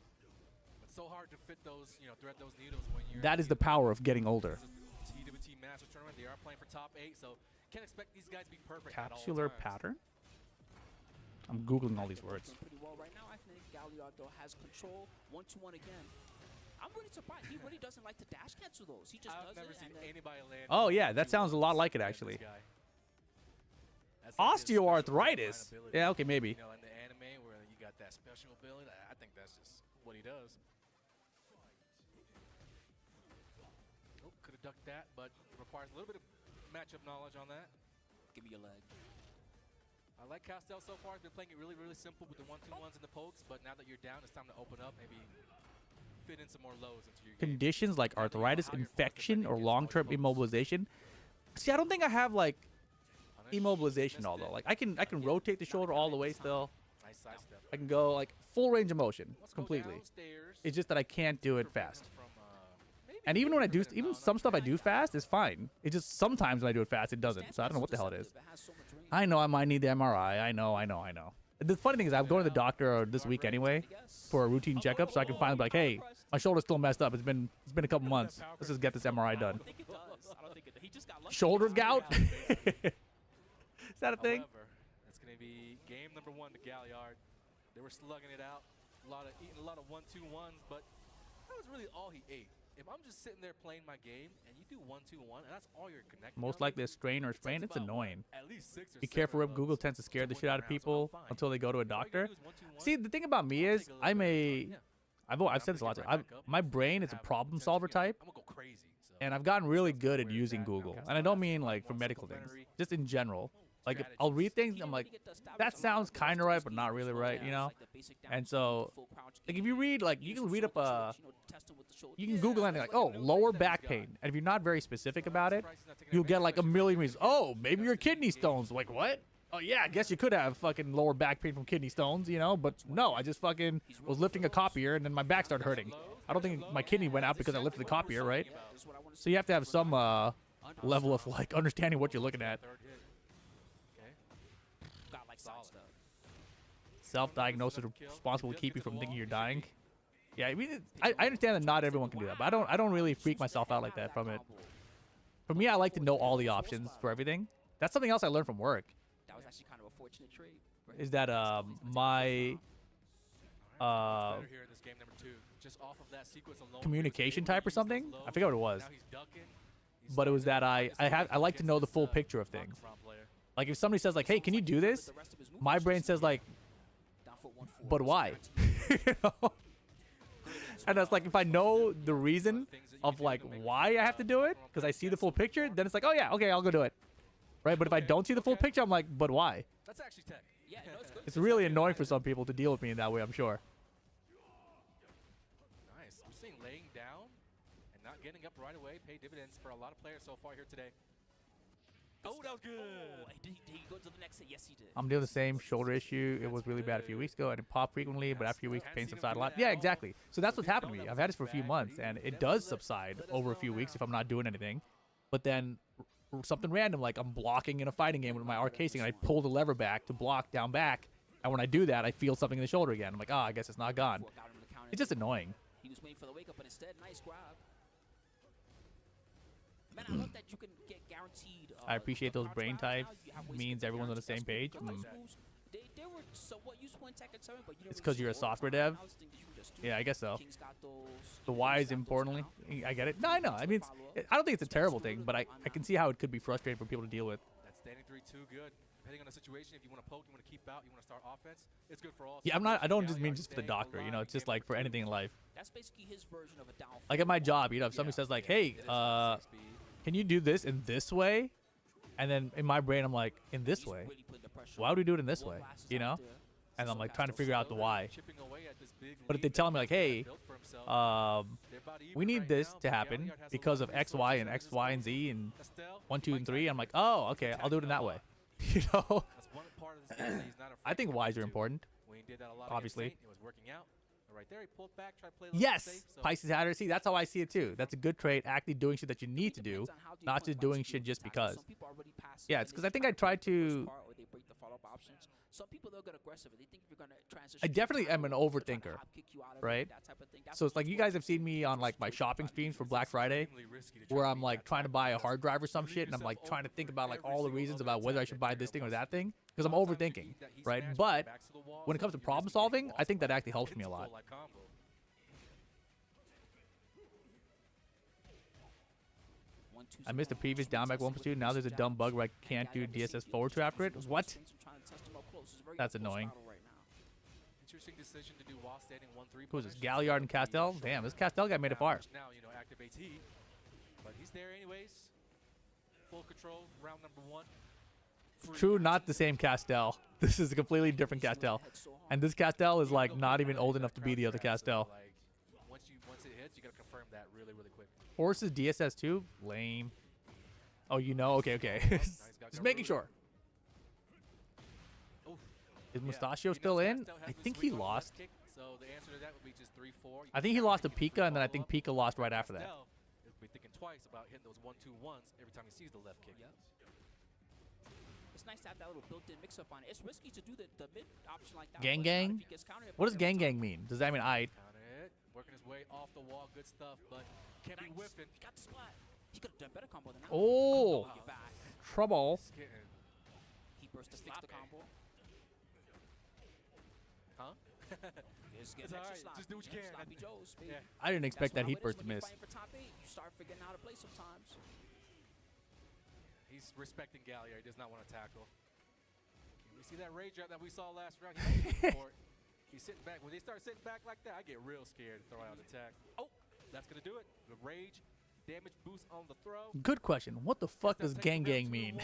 It's so hard to fit those, thread those needles when you're. That is the power of getting older. TWT Masters tournament. They are playing for top 8, so can't expect these guys to be perfect. at all Capsular times. pattern. I'm googling all these words. Pretty well right now. I think Galliardo has control. 1-2-1 again. I'm really surprised. He really doesn't like to dash cancel those. He just I've does never it. seen And then anybody land. Oh yeah, that sounds a lot like it actually. That's like his special Osteoarthritis. line ability. Yeah, okay, maybe. In the anime where you got that special ability, I think that's just what he does. Oh, could have ducked that, but requires a little bit of matchup knowledge on that. give me your leg. I like Castel so far. He's been playing it really, really simple with the 1-2-1s and the pokes, but now that you're down, it's time to open up, maybe fit in some more lows into your game. Conditions like arthritis, infection, or long-term immobilization. See, I don't think I have like immobilization although. Like I can rotate the shoulder all the way still. Nice sidestep. I can go like full range of motion Let's go completely. downstairs. It's just that I can't do it fast. From, maybe And even when I do, prevent him. even No, some no, stuff I no, do no. fast is fine. It's just sometimes when I do it fast, it doesn't. So I don't know what the hell it is. It has so much range. I know I might need the MRI. I know. The funny thing is I'm going to the doctor this week anyway for a routine checkup, so I can finally be like, hey, my shoulder's still messed up. It's been a couple months. Let's just get this MRI done. I don't think it does. I don't think it does. He just got lucky. Shoulder gout? Is that a thing? However, it's going to be game number 1 to Galliard. They were slugging it out, eating a lot of 1-2-1s, but that was really all he ate. If I'm just sitting there playing my game and you do 1-2-1 and that's all you're connecting Most on, likely a strain or it takes sprain. It's about, annoying. At least 6 or Be 7 careful, of Rip. Google those tends to scare the win shit out of rounds, so I'm people fine. until they go to a All you gotta doctor. do is 1-2-1. See, the thing about me I'll is take a little I'm bit of a time. I've said this a lot. My brain is a problem solver type, I'm gonna go crazy. So and I've gotten really good at where it's using at. Google. Now, And I don't Castel mean has like for more medical things, supplementary just in general. Like if I'll read things, I'm like, that sounds kind of right, but not really right, you know? And so, like if you read, like you can read up you can Google anything like, oh, lower back pain. And if you're not very specific about it, you'll get like a million reasons. Oh, maybe your kidney stones. Like what? Oh yeah, I guess you could have fucking lower back pain from kidney stones, you know? But no, I just fucking was lifting a copier and then my back started hurting. I don't think my kidney went out because I lifted the copier, right? So you have to have some level of like understanding what you're looking at. Got like side stuff. Self-diagnosis responsible to keep you from thinking you're dying. Yeah, I mean, I understand that not everyone can do that, but I don't really freak myself out like that from it. For me, I like to know all the options for everything. That's something else I learned from work. That was actually kind of a fortunate trade. Is that my Better here in this game number 2. Just off of that sequence alone, communication he was able type to or use something? those I forget what it was. lows. Now he's ducking. He's But it was starting that I like to know the full against picture of this, things. Rock'n'Roll player. Like if somebody says like, hey, can you do this? My brain says like, Down foot 1-4. but why? You know? And that's like if I know the reason of like why I have to do it because I see the full picture, then it's like, oh yeah, okay, I'll go do it. Right? But if I don't see the full picture, I'm like, but why? That's actually tech. Yeah, no, it's good. It's really annoying for some people to deal with me in that way, I'm sure. Nice. I'm seeing laying down and not getting up right away pay dividends for a lot of players so far here today. Oh, that was good. Oh, did he go to the next set? Yes, he did. I'm doing the same shoulder issue. It was really bad a few weeks ago. I didn't pop frequently, but after a few weeks, pain subsided a lot. Yeah, exactly. So that's what's happened to me. I've had this for a few months, and it does subside over a few weeks if I'm not doing anything. But then something random, like I'm blocking in a fighting game with my arc casing, and I pull the lever back to block down back, and when I do that, I feel something in the shoulder again. I'm like, I guess it's not gone. Got him in the counter. It's just annoying. He was waiting for the wake up, but instead, nice grab. Man, I love that you can get guaranteed. I appreciate the those cards brain right now. type You have ways means to get everyone's on the guaranteed same page. best moves. Moves, they were somewhat useful in Tekken 7, but you It's didn't 'cause really you're a see all the software time. dev? I was thinking you could just do Yeah, it. I guess so. King's got those. The King's why got is those importantly. now. I get it. No, I know. I mean, I don't think it's a terrible thing, but I can see how it could be frustrating for people to deal with. That's standing 3-2 good. Depending on the situation, if you want to poke, you want to keep out, you want to start offense, it's good for all. Yeah, I don't just mean Galliard just for the staying doctor, you know, alive it's in just game like for number 2. anything in life. That's basically his version of a downfall. Like at my job, you know, if somebody says like, hey, can you do this in this way? And then in my brain, I'm like, in this way? Why would we do it in this way? You know? And I'm like trying to figure out the why. But if they tell me like, hey, we need this to happen because of X, Y, and X, Y, and Z, and 1, 2, and 3, I'm like, oh, okay, I'll do it in that way. You know? I think whys are important. When he did that a lot Obviously. against Saint, it was working out. Right there, he pulled back, tried to play a little Yes, safe, so Pisces Hatter. See, that's how I see it too. That's a good trait. Actually doing shit that you need to do, not just doing shit just because. Yeah, it's because I think I tried to. Some people they'll get aggressive. They think if you're gonna transition. I definitely am an overthinker, right? So it's like you guys have seen me on like my shopping streams for Black Friday, extremely risky to try where to I'm beat like that trying to type buy a of hard adjustment. drive or some shit, and I'm like yourself trying to think about like every all the single reasons other about whether I attack should that buy you're this thing or gonna that bust. thing, because I'm Sometimes you overthinking, eat that he right? smashes But backs to the wall, when it so comes to you're problem risking getting solving, I lost think that there. actually helps It's me a full lot. like combo. I missed the previous down back 1+2. Now there's a dumb bug where I can't do DSS forward 2 after it. What? That's annoying. Interesting decision to do while standing 1-3. Who's this? Galliard and Castell? Damn, this Castell guy made it far. Now, you know, activates he, but he's there anyways. Full control, round number 1. True, not the same Castell. This is a completely different Castell. And this Castell is like not even old enough to be the other Castell. Like, once it hits, you gotta confirm that really, really quick. Forces DSS 2? Lame. Oh, you know? Okay, okay. Just making sure. Oof. Is Yeah, Mustachio because still in? Castell has I the think swing he on the left lost. kick, so the answer to that would be just 3-4. I think he lost to Pika, and then I think Pika lost right after that. Castell will be thinking twice about hitting those 1-2-1s every time he sees the left kick. Yep. It's nice to have that little built-in mix-up on it. It's risky to do the mid option like that. Gang but not gang? if he gets countered What does by gang every gang mean? Does that mean I? Counter it, working his way off the wall, good stuff, but can't time. be whiffing. He got the splat. He could have done better combo than that. Oh. You're back. Trouble. He's getting, He burst to fix the combo. huh? Just It's alright, just do what you can. Sloppy Joes, baby. Yeah. I didn't expect that That's heat how it is burst to when you're miss. fighting for top 8. You start forgetting how to play sometimes. He's respecting Galliard. He does not want to tackle. Can we see that rage out that we saw last round? He's looking for it. He's sitting back. When they start sitting back like that, I get real scared to throw out an attack. Oh, that's going to do it. The rage, damage boost on the throw. Good question. What the fuck does gang gang mean?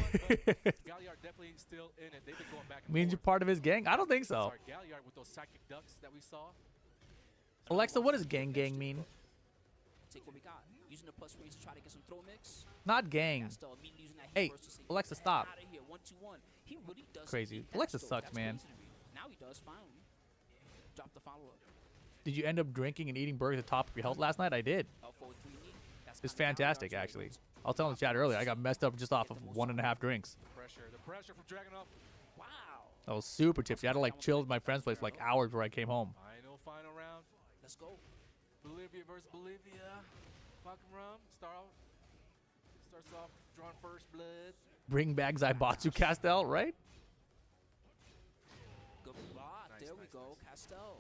Galliard definitely still in it. They've been going back and Means you're forth. part of his gang? I don't think so. Sorry, Galliard with those psychic ducks that we saw. Alexa, what does gang gang mean? Take what we got. Using the plus range to try to get some throw mix. Not gang. Castell immediately using that Hey, heat burst to say, Alexa, "Get stop. outta here, 1-2-1." He really does Crazy. need that Alexa still. sucks, That's man. crazy to me. Now he does finally. Drop the follow-up. Did you end up drinking and eating burgers at the top of your health last night? I did. L4 3 knee. That's It's kinda fantastic, Galliard's actually. ways. I was telling the chat earlier, I got messed up just off of 1.5 drinks. The pressure from Dragunov. Wow. I was super tipsy. I had to like chill at my friend's place for like hours before I came home. Final round. Let's go. Bolivia versus Bolivia. Fucking rum. Starts off drawing first blood. Bring back Zaibatsu Castell, right? Good block. Nice, There we nice, go. nice. Castell.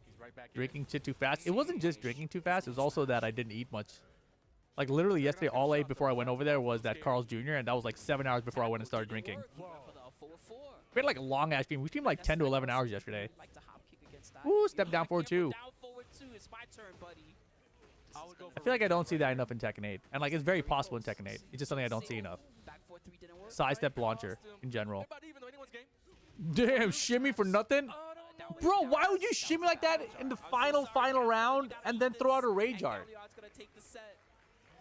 He's right back in. Drinking shit too fast. It wasn't just drinking too fast. It was also that I didn't eat much. Like literally yesterday, all I ate before I went over there was that Carl's Jr. And that was like 7 hours before I went and started drinking. He went for the 4-4. We had like a long ass stream. We streamed like 10 to 11 hours yesterday. Like to hop kick against that. Ooh, You step know, down I forward can't go two. Down forward 2. It's my turn, buddy. I feel like I don't see that enough in Tekken 8. And like it's very possible in Tekken 8. It's just something I don't see enough. Back 4-3 didn't work. Sidestep launcher in general. About even though anyone's game. Damn, shimmy for nothing? Bro, why would you shimmy like that in the final round and then throw out a rage art? Galliard's gonna take the set.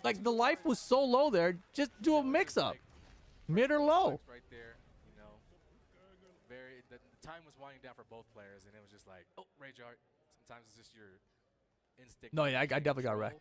Like the life was so low there, just do a mix up. Mid or low. Right there, you know. The time was winding down for both players, and it was just like, oh, rage art. Sometimes it's just your instinct. No, yeah, I definitely got wrecked.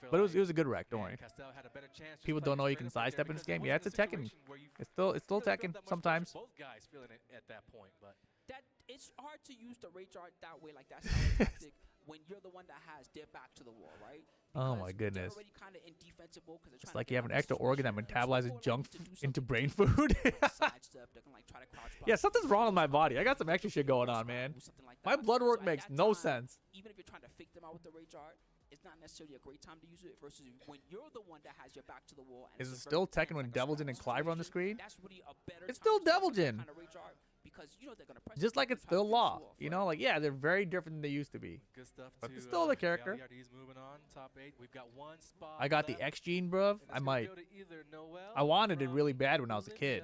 But it was a good wreck, don't worry. Castell had a better chance. just People playing don't know you straight can up right sidestep there in this because game. it Yeah, it's a wasn't Tekken. situation where you It's still really felt Tekken that much pressure. sometimes. Both guys feeling it at that point, but That it's hard to use the rage art that way, like that's not a tactic when you're the one that has their back to the wall, right? Oh Because my they're goodness. already kind of indefensible because It's like you have an extra organ that metabolizes junk into brain food. Sidestep, they can like try to crouch block. Yeah, something's wrong with my body. I got some extra shit going on, man. Something like My that. blood work So at makes that no time, sense. Even if you're trying to fake them out with the rage art, it's not necessarily a great time to use it versus when you're the one that has your back to the wall. And Is it's it a very still Tekken tense, when like a Devil Jin scrap and Clive are on the situation, screen? That's really a better It's time still to use Devil that Jin. kind of rage art because you know they're gonna press Just you, like they're it's gonna try to still finish Law. you off, You right? know, like, yeah, they're very different than they used to be. good stuff. But to, it's still the character. Galliard. He's moving on. Top 8. We've got one spot. I got the left, X gene, bruv. and it's I gonna might. go to either Noel I wanted it from really bad when I was a kid.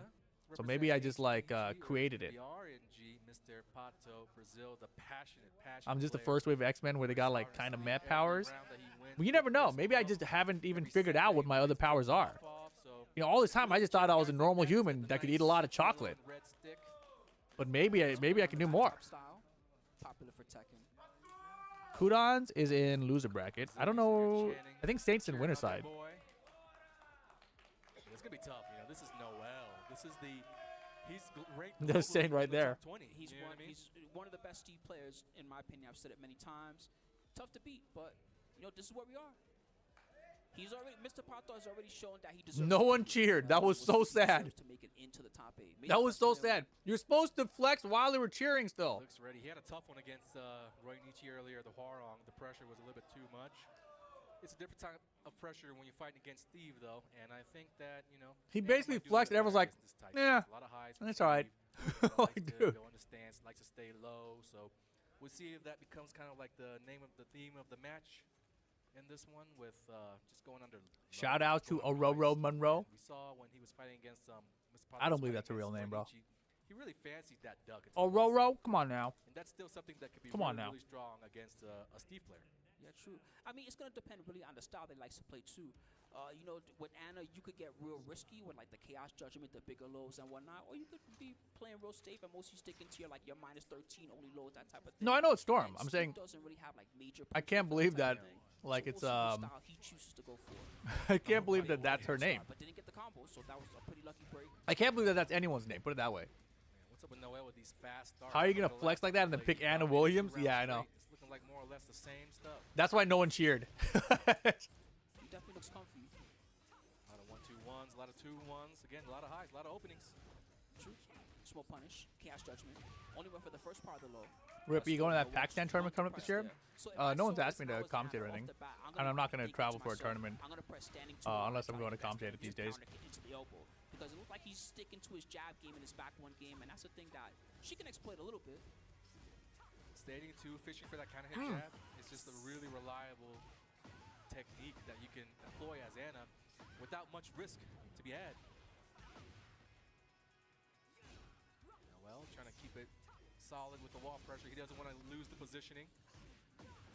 Bolivia, So maybe I just like representing created it. the RNG, Mr. Pato, Brazil, the passionate I'm just the player. first wave of X-Men where they got like kind of meh Every powers. round that he wins, Well, you he never know. gets Maybe I off. just haven't even Every figured set out that what he my wins, other he powers gets are. off, so You know, all this time I just thought I was a normal human that could eat a lot of nice yellow chocolate. and red stick. But maybe I can do more. Style, popular for Tekken. Kudans is in loser bracket. I don't know. I think Saint's in winner side. It's gonna be tough. You know, this is Noel. This is the he's ranked. They're saying right there. Top 20. He's You know one. what I mean? He's one of the best Steve players, in my opinion. I've said it many times. Tough to beat, but you know this is where we are. He's already Mr. Pato has already shown that he deserves. No one cheered. That was so sad. To make it into the top 8. That was so sad. You're supposed to flex while they were cheering still. Looks ready. He had a tough one against Roy Nietzsche earlier. The Hwarong. The pressure was a little bit too much. It's a different type of pressure when you're fighting against Steve, though, and I think that He basically flexed, and everyone's like, yeah, a lot of highs. that's all right. Like Dude. go into stance, likes to stay low. So we'll see if that becomes kind of like the theme of the match in this one with just going under. Shout out to going Ororo highs. Monroe. We saw when he was fighting against Mr. I don't Patos believe fighting that's a real against name, bro. Roy Nietzsche. He really fancied that duck. into the inside. Ororo, come on now. And that's still something that could be Come on really, now. really strong against a Steve player. Yeah, true. I mean, it's gonna depend really on the style that he likes to play too. You know, with Anna, you could get real risky with like the chaos judgment, the bigger lows and whatnot, or you could be playing real safe and mostly sticking to your like your -13 only lows, that type of thing. No, I know it's Storm. And I'm Steve saying doesn't really have like major. I can't punches believe for that. type of thing. Like So it's we'll see what style he chooses to go for. I can't believe that that's her name. But didn't get the combo, so that was a pretty lucky break. I can't believe that that's anyone's name. Put it that way. Man, what's up with Noel with these fast starts? How are you gonna To the flex left, like that and then pick like, Anna dominated Williams? rounds Yeah, I know. straight. It's looking like more or less the same stuff. That's why no one cheered. He definitely looks comfy. A lot of 1-2-1s, a lot of 2-1s. Again, a lot of highs, a lot of openings. True. Small punish, chaos judgment. Only went for the first part of the low. Rip, are you going to that Still Pakistan tournament coming up this year? So if I No one's saw asked me this and I to was commentate or Anna anything. off the bat, And I'm not gonna thinking travel to for a myself, tournament, I'm gonna press standing unless I'm try going to to best commentate it these counter days. kick into the elbow. Because it looked like he's sticking to his jab game and his back one game, and that's the thing that she can exploit a little bit. Staying to fishing for that kind of hit jab. It's just a really reliable technique that you can employ as Anna without much risk to be had. Noel trying to keep it solid with the wall pressure. He doesn't want to lose the positioning.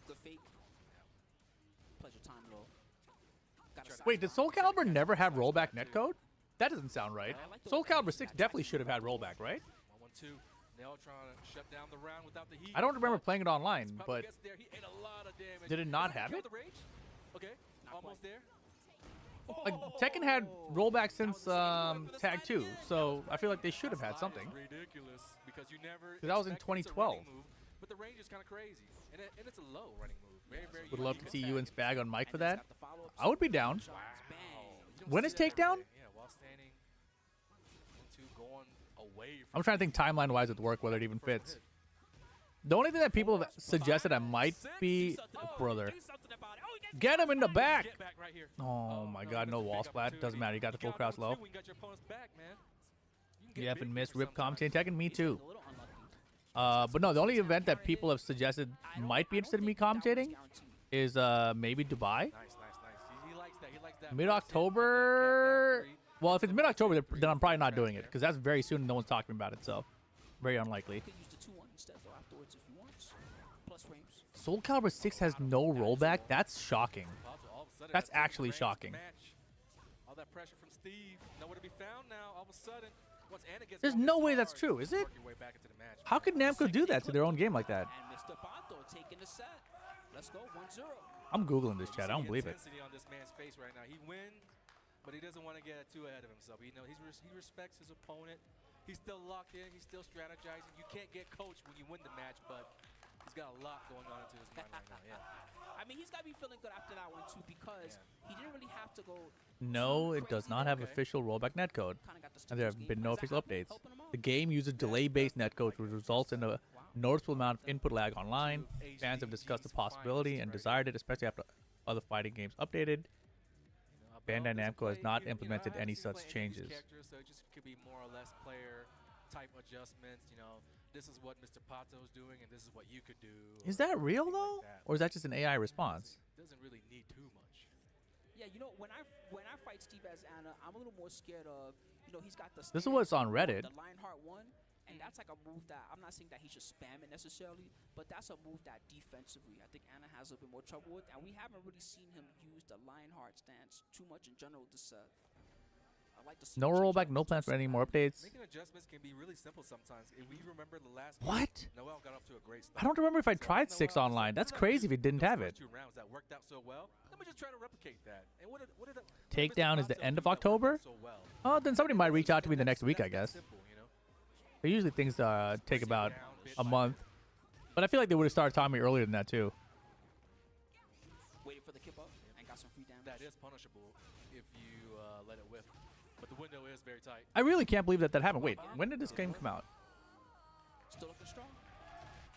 Good fake. Pleasure time low. Got a Wait, did side Soul spot. Calibur never have rollback netcode? That doesn't sound right. Soul Calibur 6 definitely should have had rollback, right? 1-1-2. Nail trying to shut down the round without the heat. I don't remember playing it online, Probably but gets there. He ate a lot of damage. did it not Is that have kill it? the rage? Okay, Not almost quite. there. like Tekken had rollback since That was the same Tag thing 2, again. so I feel like they should have had That is something. ridiculous because you never. That was in expect it's a 2012. running move, but the range is kind of crazy, and it's a low running move. Very, very. Would love to unique see attack. you and Spag on mic for And he's that. got the follow-up I would be down. shots. Bang. You don't When see is that every takedown? day. Yeah, while standing. 1-2 going away. From I'm trying to think timeline-wise with work whether it even first one fits. hit. The only thing that people have suggested I might be, brother, Do something about it. Oh, he gets get him in the back. Get back right here. Oh my God, that's no a big wall splat. Doesn't opportunity. matter. You got the full got crouch one, low. too, when you got your opponent's back, man. You can You get haven't big missed for Rip sometimes. commentating Tekken. Me too. a little unlucky. But no, the only event that people have suggested might be interested in me commentating is maybe Dubai. Nice, nice, nice. He likes that. He likes that. Mid-October. Well, if it's mid-October, then I'm probably not doing it because that's very soon. And no one's talking about it, so very unlikely. You could use the 2-1 instead though afterwards if you want. Plus frames. Soul Calibur 6 has no rollback. That's shocking. All of a sudden, That's it the actually range shocking. match. All that pressure from Steve. Nowhere to be found now. All of a sudden, once Anna gets There's going no this way that's hard, true, is it? work your way back into the match. How could Namco do that to their own game like that? And Mr. Pato taking the set. Let's go 1-0. I'm Googling this You chat. I see don't the believe it. intensity on this man's face right now. He wins, but he doesn't want to get too ahead of himself. You know, he respects his opponent. He's still locked in. He's still strategizing. You can't get coached when you win the match, but he's got a lot going on into his mind right now. Yeah. I mean, he's got to be feeling good after that one too because he didn't really have to go. No, it does crazy not there. have official rollback netcode, Kinda got the and there Steelers have game. been no Is that official updates. helping him out? The game uses delay-based netcode, which results in a noticeable amount of input lag online. Fans have discussed the possibility and desired it, especially after other fighting games updated. Bandai Namco has not implemented any such changes. So it just could be more or less player type adjustments. You know, this is what Mr. Pato's doing, and this is what you could do. Is that real something though, like that. or is that just an AI response? Doesn't really need too much. Yeah, you know, when I fight Steve as Anna, I'm a little more scared of. You know, he's got the. This is what's on stance, Reddit. The Lionheart one, and that's like a move that I'm not saying that he should spam it necessarily, but that's a move that defensively I think Anna has a bit more trouble with, and we haven't really seen him use the Lionheart stance too much in general this set. I like to see No him change rollback, up no the plans for twist. any more updates. Making adjustments can be really simple sometimes. If we remember the last game, What? Noel got off to a great start. I don't remember if I So tried Noel 6 was like, online. That's "What did I crazy do if it didn't those have first it. 2 rounds that worked out so well? Let me just try to replicate that." And what did Takedown is the Mr. end of Pato do that worked out October? so well? Oh, then somebody might reach out to me the That's- next week, I that's guess. that simple, you know? Usually things take about Down bit a by month. bit. But I feel like they would have started talking to me earlier than that, too. Waiting for the kip up and got some free damage. That is punishable if you let it whiff. But the window is very tight. I really can't believe that happened. Wait, when did this game come out? Still looking strong.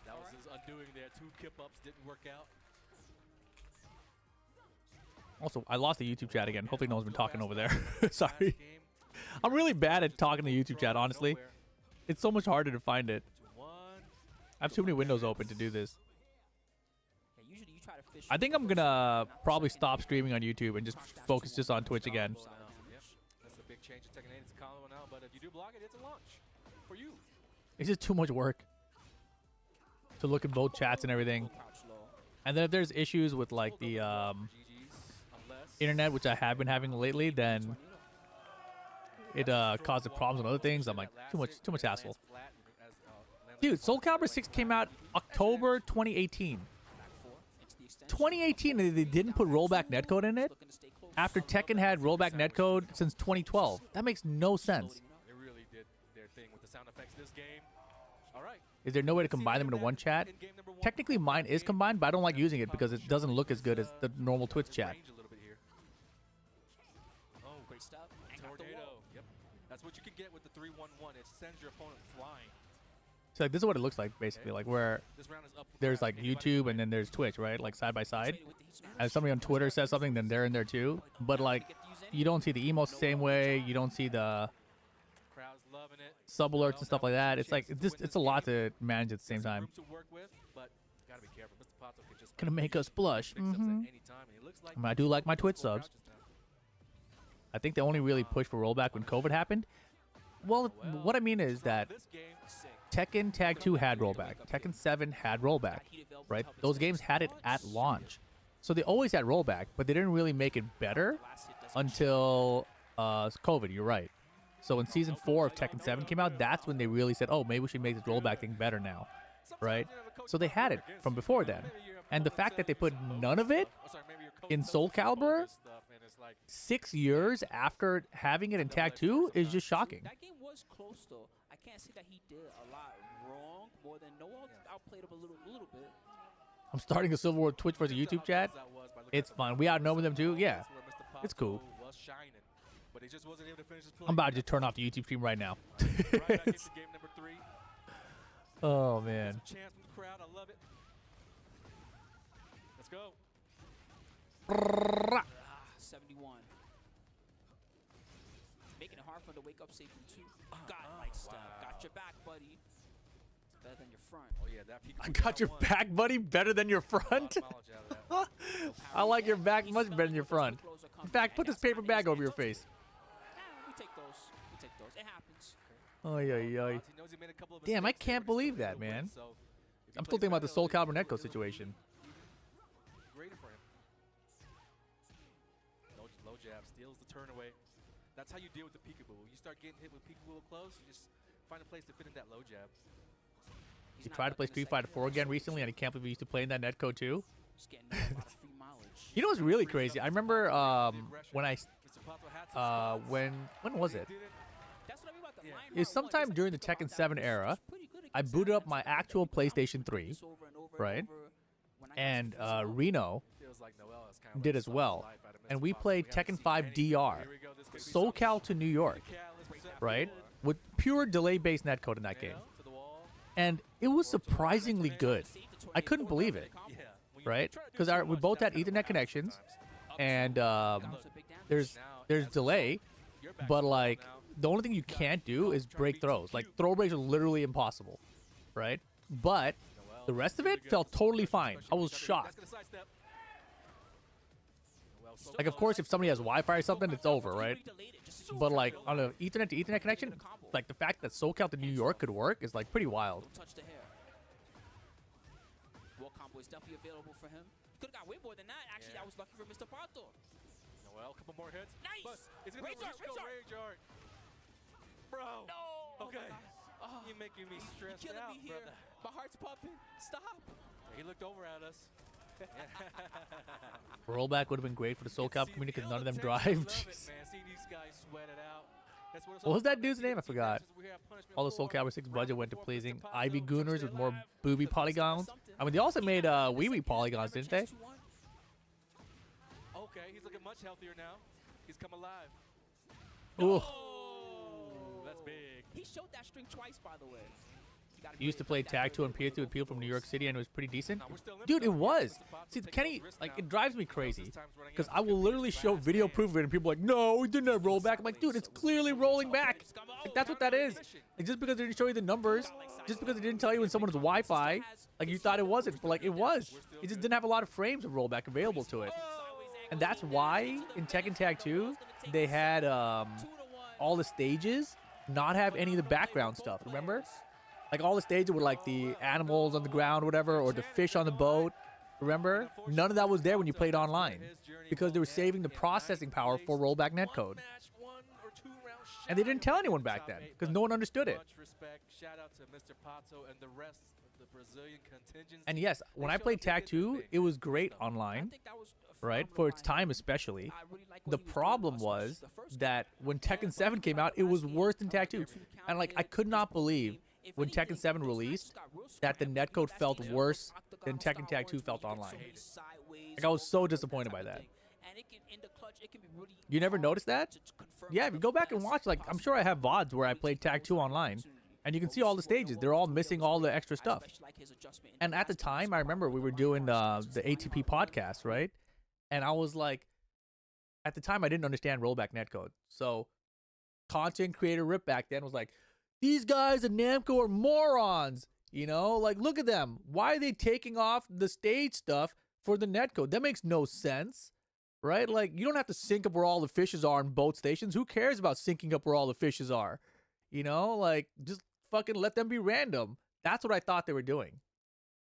That was his undoing there. 2 kip ups didn't work out. Also, I lost the YouTube chat again. Hopefully no one's been talking over there. Last Sorry. game, I'm really bad at talking to YouTube chat, from honestly. nowhere It's so much harder to find it. to 1. I have too many windows open to do this. Yeah, usually you try to fish. I think I'm gonna probably stop streaming on YouTube and just focus just on Twitch again. Now, yep. That's a big change in technique. It's a combo now, but if you do block it, it's a launch for you. It's just too much work to look at both chats and everything. Crouch low. And then if there's issues with like the GGs, unless internet, which I have been having lately, then it causes problems on other things. I'm like, too much hassle. Dude, Soul Calibur 6 came out October 2018. Back 4 into the extension. 2018, and they didn't put rollback netcode in it Looking to stay close. after Tekken had rollback netcode since 2012. That makes no sense. They really did their thing with the sound effects this game. All right. Is there no way to combine them into one chat? In game number 1, Technically, mine is combined, but I don't like using it because it doesn't look as good as the normal Twitch chat. range a little bit here. Oh, Great step. And got the tornado. wall. Yep. That's what you can get with the 3-1-1. It sends your opponent flying. So like, this is what it looks like, basically, like where This round is up for there's grabs. like Anybody YouTube can and then there's Twitch, right? Like side by side. Traded with the heat smash. And if somebody on Twitter says something, then they're in there too. But like, you don't see the emotes the same way. You don't see the crowd's loving it. sub alerts and stuff like that. It's like it's a lot to manage at the same time. Group to work with, but gotta be careful. Mr. Pato can just Gonna make us blush. fix ups at Mhm. any time, and it looks like I mean, I do like my Twitch score subs. crouches now. I think they only really pushed for rollback when COVID happened. Well, what I mean is that This game, sick. Tekken Tag 2 had rollback. Tekken 7 had rollback, right? Those games had it at launch. So they always had rollback, but they didn't really make it better until COVID, you're right. So when Season 4 of Tekken 7 came out, that's when they really said, oh, maybe we should make this rollback thing better now, right? So they had it from before then. And the fact that they put none of it in Soul Calibur 6 years after having it in Tag 2 is just shocking. That game was close though. I can't say that he did a lot wrong. More than Noel outplayed him a little bit. I'm starting a Civil War Twitch versus YouTube chat. It's fun. We outnumber them too. Yeah, it's cool. I'm about to just turn off the YouTube stream right now. Oh man. Chance from the crowd. I love it. Let's go. 71. Making it hard for him to wake up safely too. Got light step. Got your back, buddy. Better than your front. Oh yeah, that peek I got your back, buddy, better than your front. I like your back much better than your front. In fact, put this paper bag over your face. We take those. We take those. It happens. Oy, oy, oy. Damn, I can't believe that, man. I'm still thinking about the Soul Calibur netcode situation. Greater for him. Low jab steals the turn away. That's how you deal with the peekaboo. You start getting hit with peekaboo close, you just find a place to fit in that low jab. He tried to play Street Fighter 4 again recently, and he can't believe he used to play in that netcode too. Just getting a lot of free mileage. You know what's really crazy? I remember when when was it? That's what I mean about the line It was sometime during the Tekken 7 era. I booted up my actual PlayStation 3, right? And Reno Feels like Noel is kind of did as well. And we played Tekken 5 DR, SoCal to New York, right? With pure delay-based netcode in that game. And it was surprisingly good. I couldn't believe it, right? Because we both had Ethernet connections, and there's delay, but like the only thing you can't do is break throws. Like throw breaks are literally impossible, right? But the rest of it felt totally fine. I was shocked. Like, of course, if somebody has Wi-Fi or something, it's over, right? But like on an Ethernet to Ethernet connection, like the fact that SoCal to New York could work is like pretty wild. Don't touch the hair. Wall combo is definitely available for him. Could have got way more than that. Actually, I was lucky for Mr. Pato. well, a couple more hits. Nice! But it's gonna Rage art, go rage art. rage art. Bro. No! Oh Okay. my gosh. Oh, You're making me you're stressed killing out, me here. brother. My heart's pumping. Stop. He looked over at us. Rollback would have been great for the Soul Calib community because none of them drive. Love it, man. Seeing these guys sweat it out. That's what it's What all was that about. dude's name? I forgot. All the Soul Calibur 6 budget went to pleasing Ivy Gooners with more booby polygons. I mean, they also made wee wee polygons, didn't they? Okay, he's looking much healthier now. He's come alive. Ooh. Oh, that's big. He showed that string twice, by the way. You gotta Used to give play that Tag 2 and really PS2 with people from New York City, and it was pretty decent. Now, we're still in Dude, it though. was. Mr. Potts See, will take Kenny, those risks like, now. it drives me This crazy. time's running Because out. I will literally show video proof of it, and people are like, no, it didn't have rollback. I'm like, dude, it's clearly rolling back. Like, that's what that is. Like, just because they didn't show you the numbers, just because they didn't tell you when someone's Wi-Fi, like, you thought it wasn't. But, like, it was. It just didn't have a lot of frames of rollback available to it. And that's why in Tekken Tag 2, they had all the stages not have any of the background stuff, remember? Like all the stages were like the animals on the ground or whatever, or the fish on the boat, remember? None of that was there when you played online because they were saving the processing power for rollback netcode. And they didn't tell anyone back then because no one understood it. Much respect. Shout out to Mr. Pato and the rest of the Brazilian contingency. And yes, when I played Tag 2, it was great online, right? For its time especially. The problem was that when Tekken 7 came out, it was worse than Tag 2. And like, I could not believe when Tekken 7 released that the netcode felt worse than Tekken Tag 2 felt online. Like, I was so disappointed by that. You never noticed that? Yeah, if you go back and watch, like, I'm sure I have VODs where I played Tag 2 online. And you can see all the stages. They're all missing all the extra stuff. And at the time, I remember we were doing the ATP podcast, right? And I was like, at the time, I didn't understand rollback netcode. So content creator Rip back then was like, these guys at Namco are morons. You know, like, look at them. Why are they taking off the stage stuff for the netcode? That makes no sense, right? Like, you don't have to sync up where all the fishes are in boat stations. Who cares about syncing up where all the fishes are? You know, like, just fucking let them be random. That's what I thought they were doing,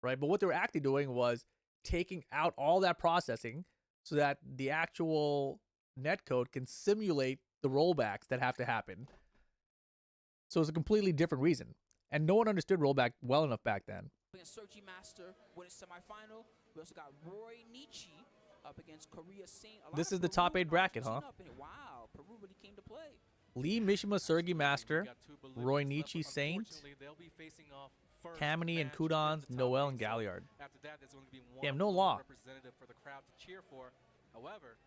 right? But what they were actually doing was taking out all that processing so that the actual netcode can simulate the rollbacks that have to happen. So it's a completely different reason. And no one understood rollback well enough back then. Sergi Master winning semifinal. We also got Roy Nietzsche up against Korea Saint. This is the top 8 bracket, huh? Wow, Peru really came to play. Lee, Mishima, Sergi Master, Roy Nietzsche, Saint, Kamini and Kudans, Noel and Galliard. Damn, no law. Representative for the crowd to cheer for. However,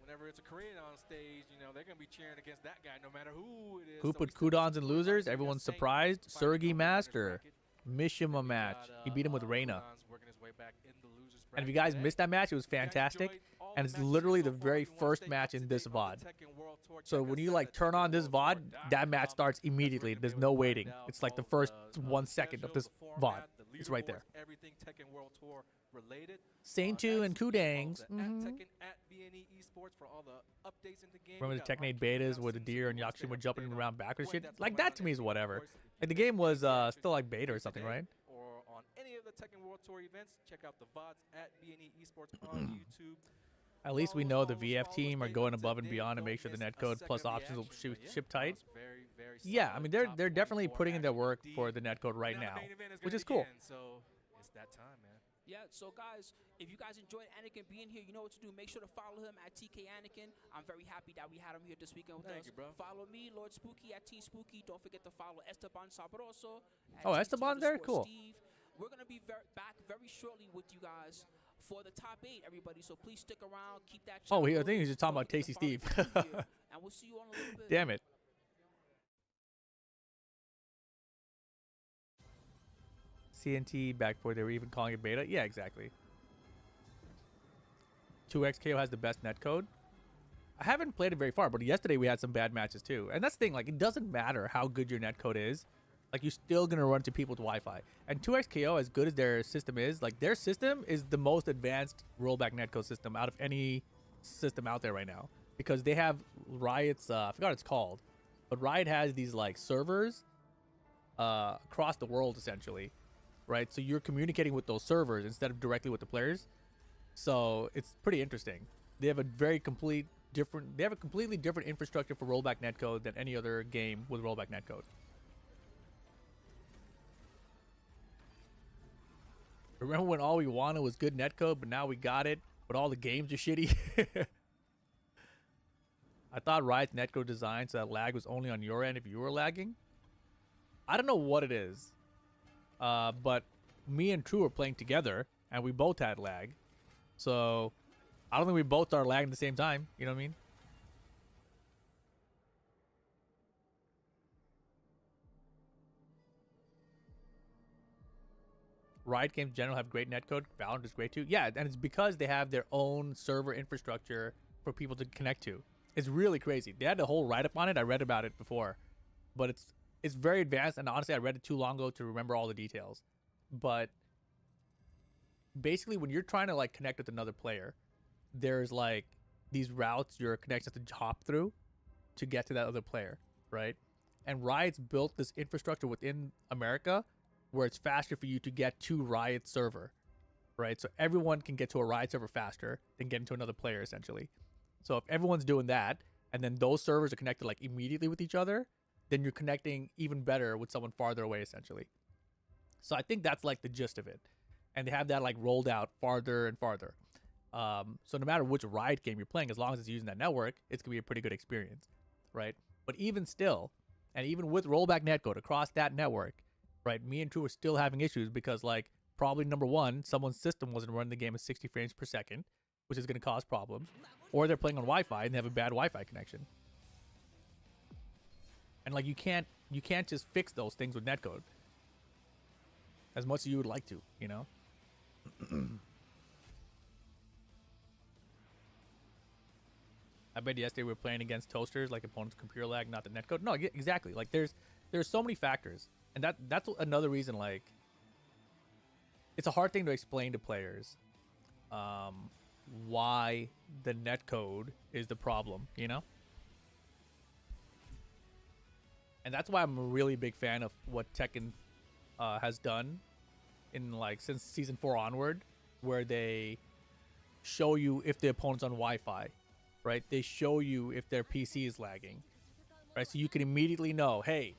whenever it's a Korean on stage, you know, they're going to be cheering against that guy no matter who it is. Who put Kudans in losers? Everyone's surprised. Sergi Master. Mishima match. He beat him with Reina. And if you guys missed that match, it was fantastic. And it's literally the very first match in this VOD. So when you like turn on this VOD, that match starts immediately. There's no waiting. It's like the first 1 second of this VOD. It's right there. Saint 2 and Kudangs. Remember the Tekken 8 betas where the deer and Yakushima were jumping around backwards shit? Like, that to me is whatever. Like, the game was still like beta or something, right? Or on any of the Tekken World Tour events, check out the VODs at BNE Esports on YouTube. At least we know the VF team are going above and beyond to make sure the netcode plus options will ship tight. Yeah, I mean, they're definitely putting in their work for the netcode right now, which is cool. So it's that time, man. Yeah, so guys, if you guys enjoyed Anakin being here, you know what to do. Make sure to follow him at TK Anakin. I'm very happy that we had him here this weekend with us. Thank you, bro. Follow me, Lord Spooky, at T Spooky. Don't forget to follow Esteban Sabroso. Oh, Esteban's there? Cool. Steve. We're going to be back very shortly with you guys for the top 8, everybody. So please stick around. Keep that Oh, channel I think he's just talking about Tasty Steve. and we'll see you on a little bit. Damn it. CNT back before they were even calling it beta? Yeah, exactly. 2XKO has the best netcode. I haven't played it very far, but yesterday we had some bad matches too. And that's the thing, like, it doesn't matter how good your netcode is. Like, you're still going to run into people with Wi-Fi. And 2XKO, as good as their system is, like, their system is the most advanced rollback netcode system out of any system out there right now. Because they have Riot's, I forgot what it's called, but Riot has these, like, servers across the world, essentially. Right? So you're communicating with those servers instead of directly with the players. So it's pretty interesting. They have a very complete different. They have a completely different infrastructure for rollback netcode than any other game with rollback netcode. Remember when all we wanted was good netcode, but now we got it, but all the games are shitty? I thought Riot's netcode design so that lag was only on your end if you were lagging. I don't know what it is, but me and True were playing together, and we both had lag. So I don't think we both started lagging at the same time. You know what I mean? Riot games in general have great netcode. Valorant is great too. Yeah, and it's because they have their own server infrastructure for people to connect to. It's really crazy. They had a whole write-up on it. I read about it before, but it's very advanced, and honestly, I read it too long ago to remember all the details. But basically, when you're trying to like connect with another player, there's like these routes your connection has to hop through to get to that other player, right? And Riot's built this infrastructure within America where it's faster for you to get to Riot's server, right? So everyone can get to a Riot server faster than getting to another player, essentially. So if everyone's doing that, and then those servers are connected like immediately with each other, then you're connecting even better with someone farther away, essentially. So I think that's like the gist of it. And they have that like rolled out farther and farther. So no matter which Riot game you're playing, as long as it's using that network, it's going to be a pretty good experience, right? But even still, and even with rollback netcode across that network, right, me and True are still having issues because, like, probably number one, someone's system wasn't running the game at 60 frames per second, which is going to cause problems. Or they're playing on Wi-Fi and they have a bad Wi-Fi connection. And, like, you can't just fix those things with netcode as much as you would like to, you know? I bet yesterday we were playing against toasters, like opponents' computer lag, not the netcode. No, exactly. Like, there's so many factors. And that's another reason, like, it's a hard thing to explain to players why the netcode is the problem, you know? And that's why I'm a really big fan of what Tekken has done in, like, since Season 4 onward, where they show you if the opponent's on Wi-Fi, right? They show you if their PC is lagging, right? So you can immediately know, hey,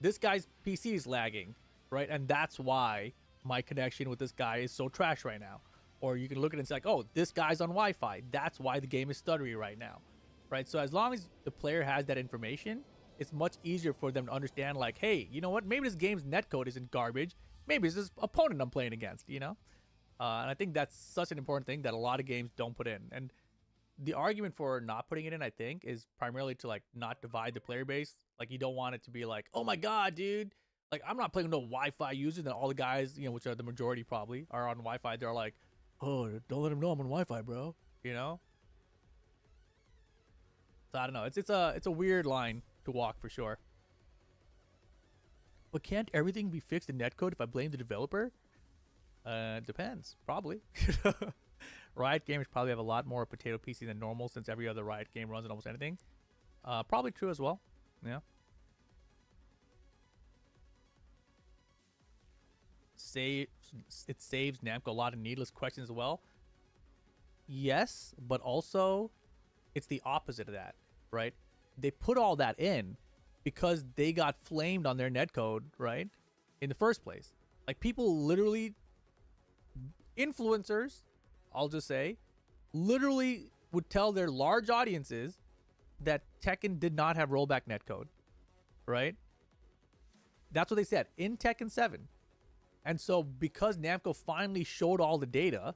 this guy's PC is lagging, right? And that's why my connection with this guy is so trash right now. Or you can look at it and say, like, oh, this guy's on Wi-Fi. That's why the game is stuttery right now, right? So as long as the player has that information, it's much easier for them to understand, like, hey, you know what? Maybe this game's netcode isn't garbage. Maybe it's this opponent I'm playing against, you know? And I think that's such an important thing that a lot of games don't put in. And the argument for not putting it in, I think, is primarily to, like, not divide the player base. Like, you don't want it to be like, oh my god, dude, like, I'm not playing with no Wi-Fi users, and all the guys, you know, which are the majority probably, are on Wi-Fi. They're like, oh, don't let them know I'm on Wi-Fi, bro, you know? So I don't know. It's a weird line to walk for sure. But can't everything be fixed in netcode if I blame the developer? Depends, probably. Riot gamers probably have a lot more potato PC than normal since every other Riot game runs on almost anything. Probably true as well. Yeah. It saves Namco a lot of needless questions as well. Yes, but also it's the opposite of that, right? They put all that in because they got flamed on their netcode, right? In the first place. Like, people literally, influencers, I'll just say, literally would tell their large audiences that Tekken did not have rollback netcode, right? That's what they said in Tekken 7. And so because Namco finally showed all the data,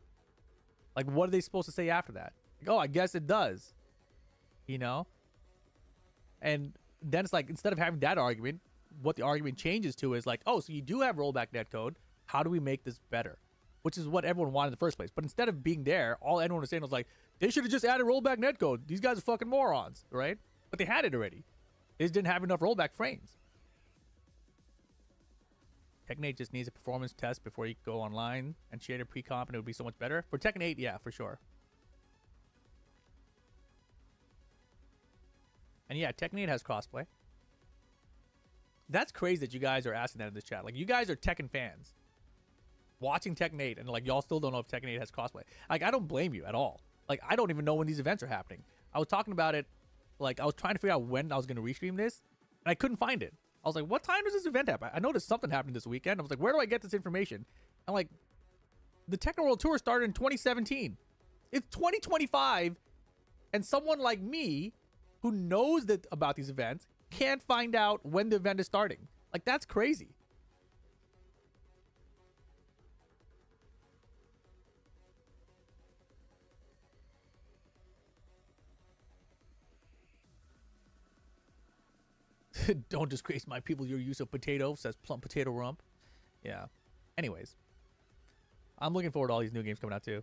like, what are they supposed to say after that? Like, oh, I guess it does, you know? And then it's like, instead of having that argument, what the argument changes to is like, oh, so you do have rollback netcode. How do we make this better? Which is what everyone wanted in the first place. But instead of being there, all anyone was saying was like, they should have just added rollback netcode. These guys are fucking morons, right? But they had it already. They just didn't have enough rollback frames. Tekken 8 just needs a performance test before you go online and shader pre-comp, and it would be so much better. For Tekken 8, yeah, for sure. And yeah, Tekken 8 has crossplay. That's crazy that you guys are asking that in this chat. Like, you guys are Tekken fans watching Tekken 8, and like, y'all still don't know if Tekken 8 has crossplay. Like, I don't blame you at all. Like, I don't even know when these events are happening. I was talking about it, like I was trying to figure out when I was going to restream this, and I couldn't find it. I was like, what time does this event happen? I noticed something happened this weekend. I was like, where do I get this information? I'm like, the Tekken World Tour started in 2017. It's 2025, and someone like me who knows that about these events can't find out when the event is starting. Like, that's crazy. Don't disgrace my people your use of potato, says Plump Potato Rump. Yeah. Anyways. I'm looking forward to all these new games coming out too.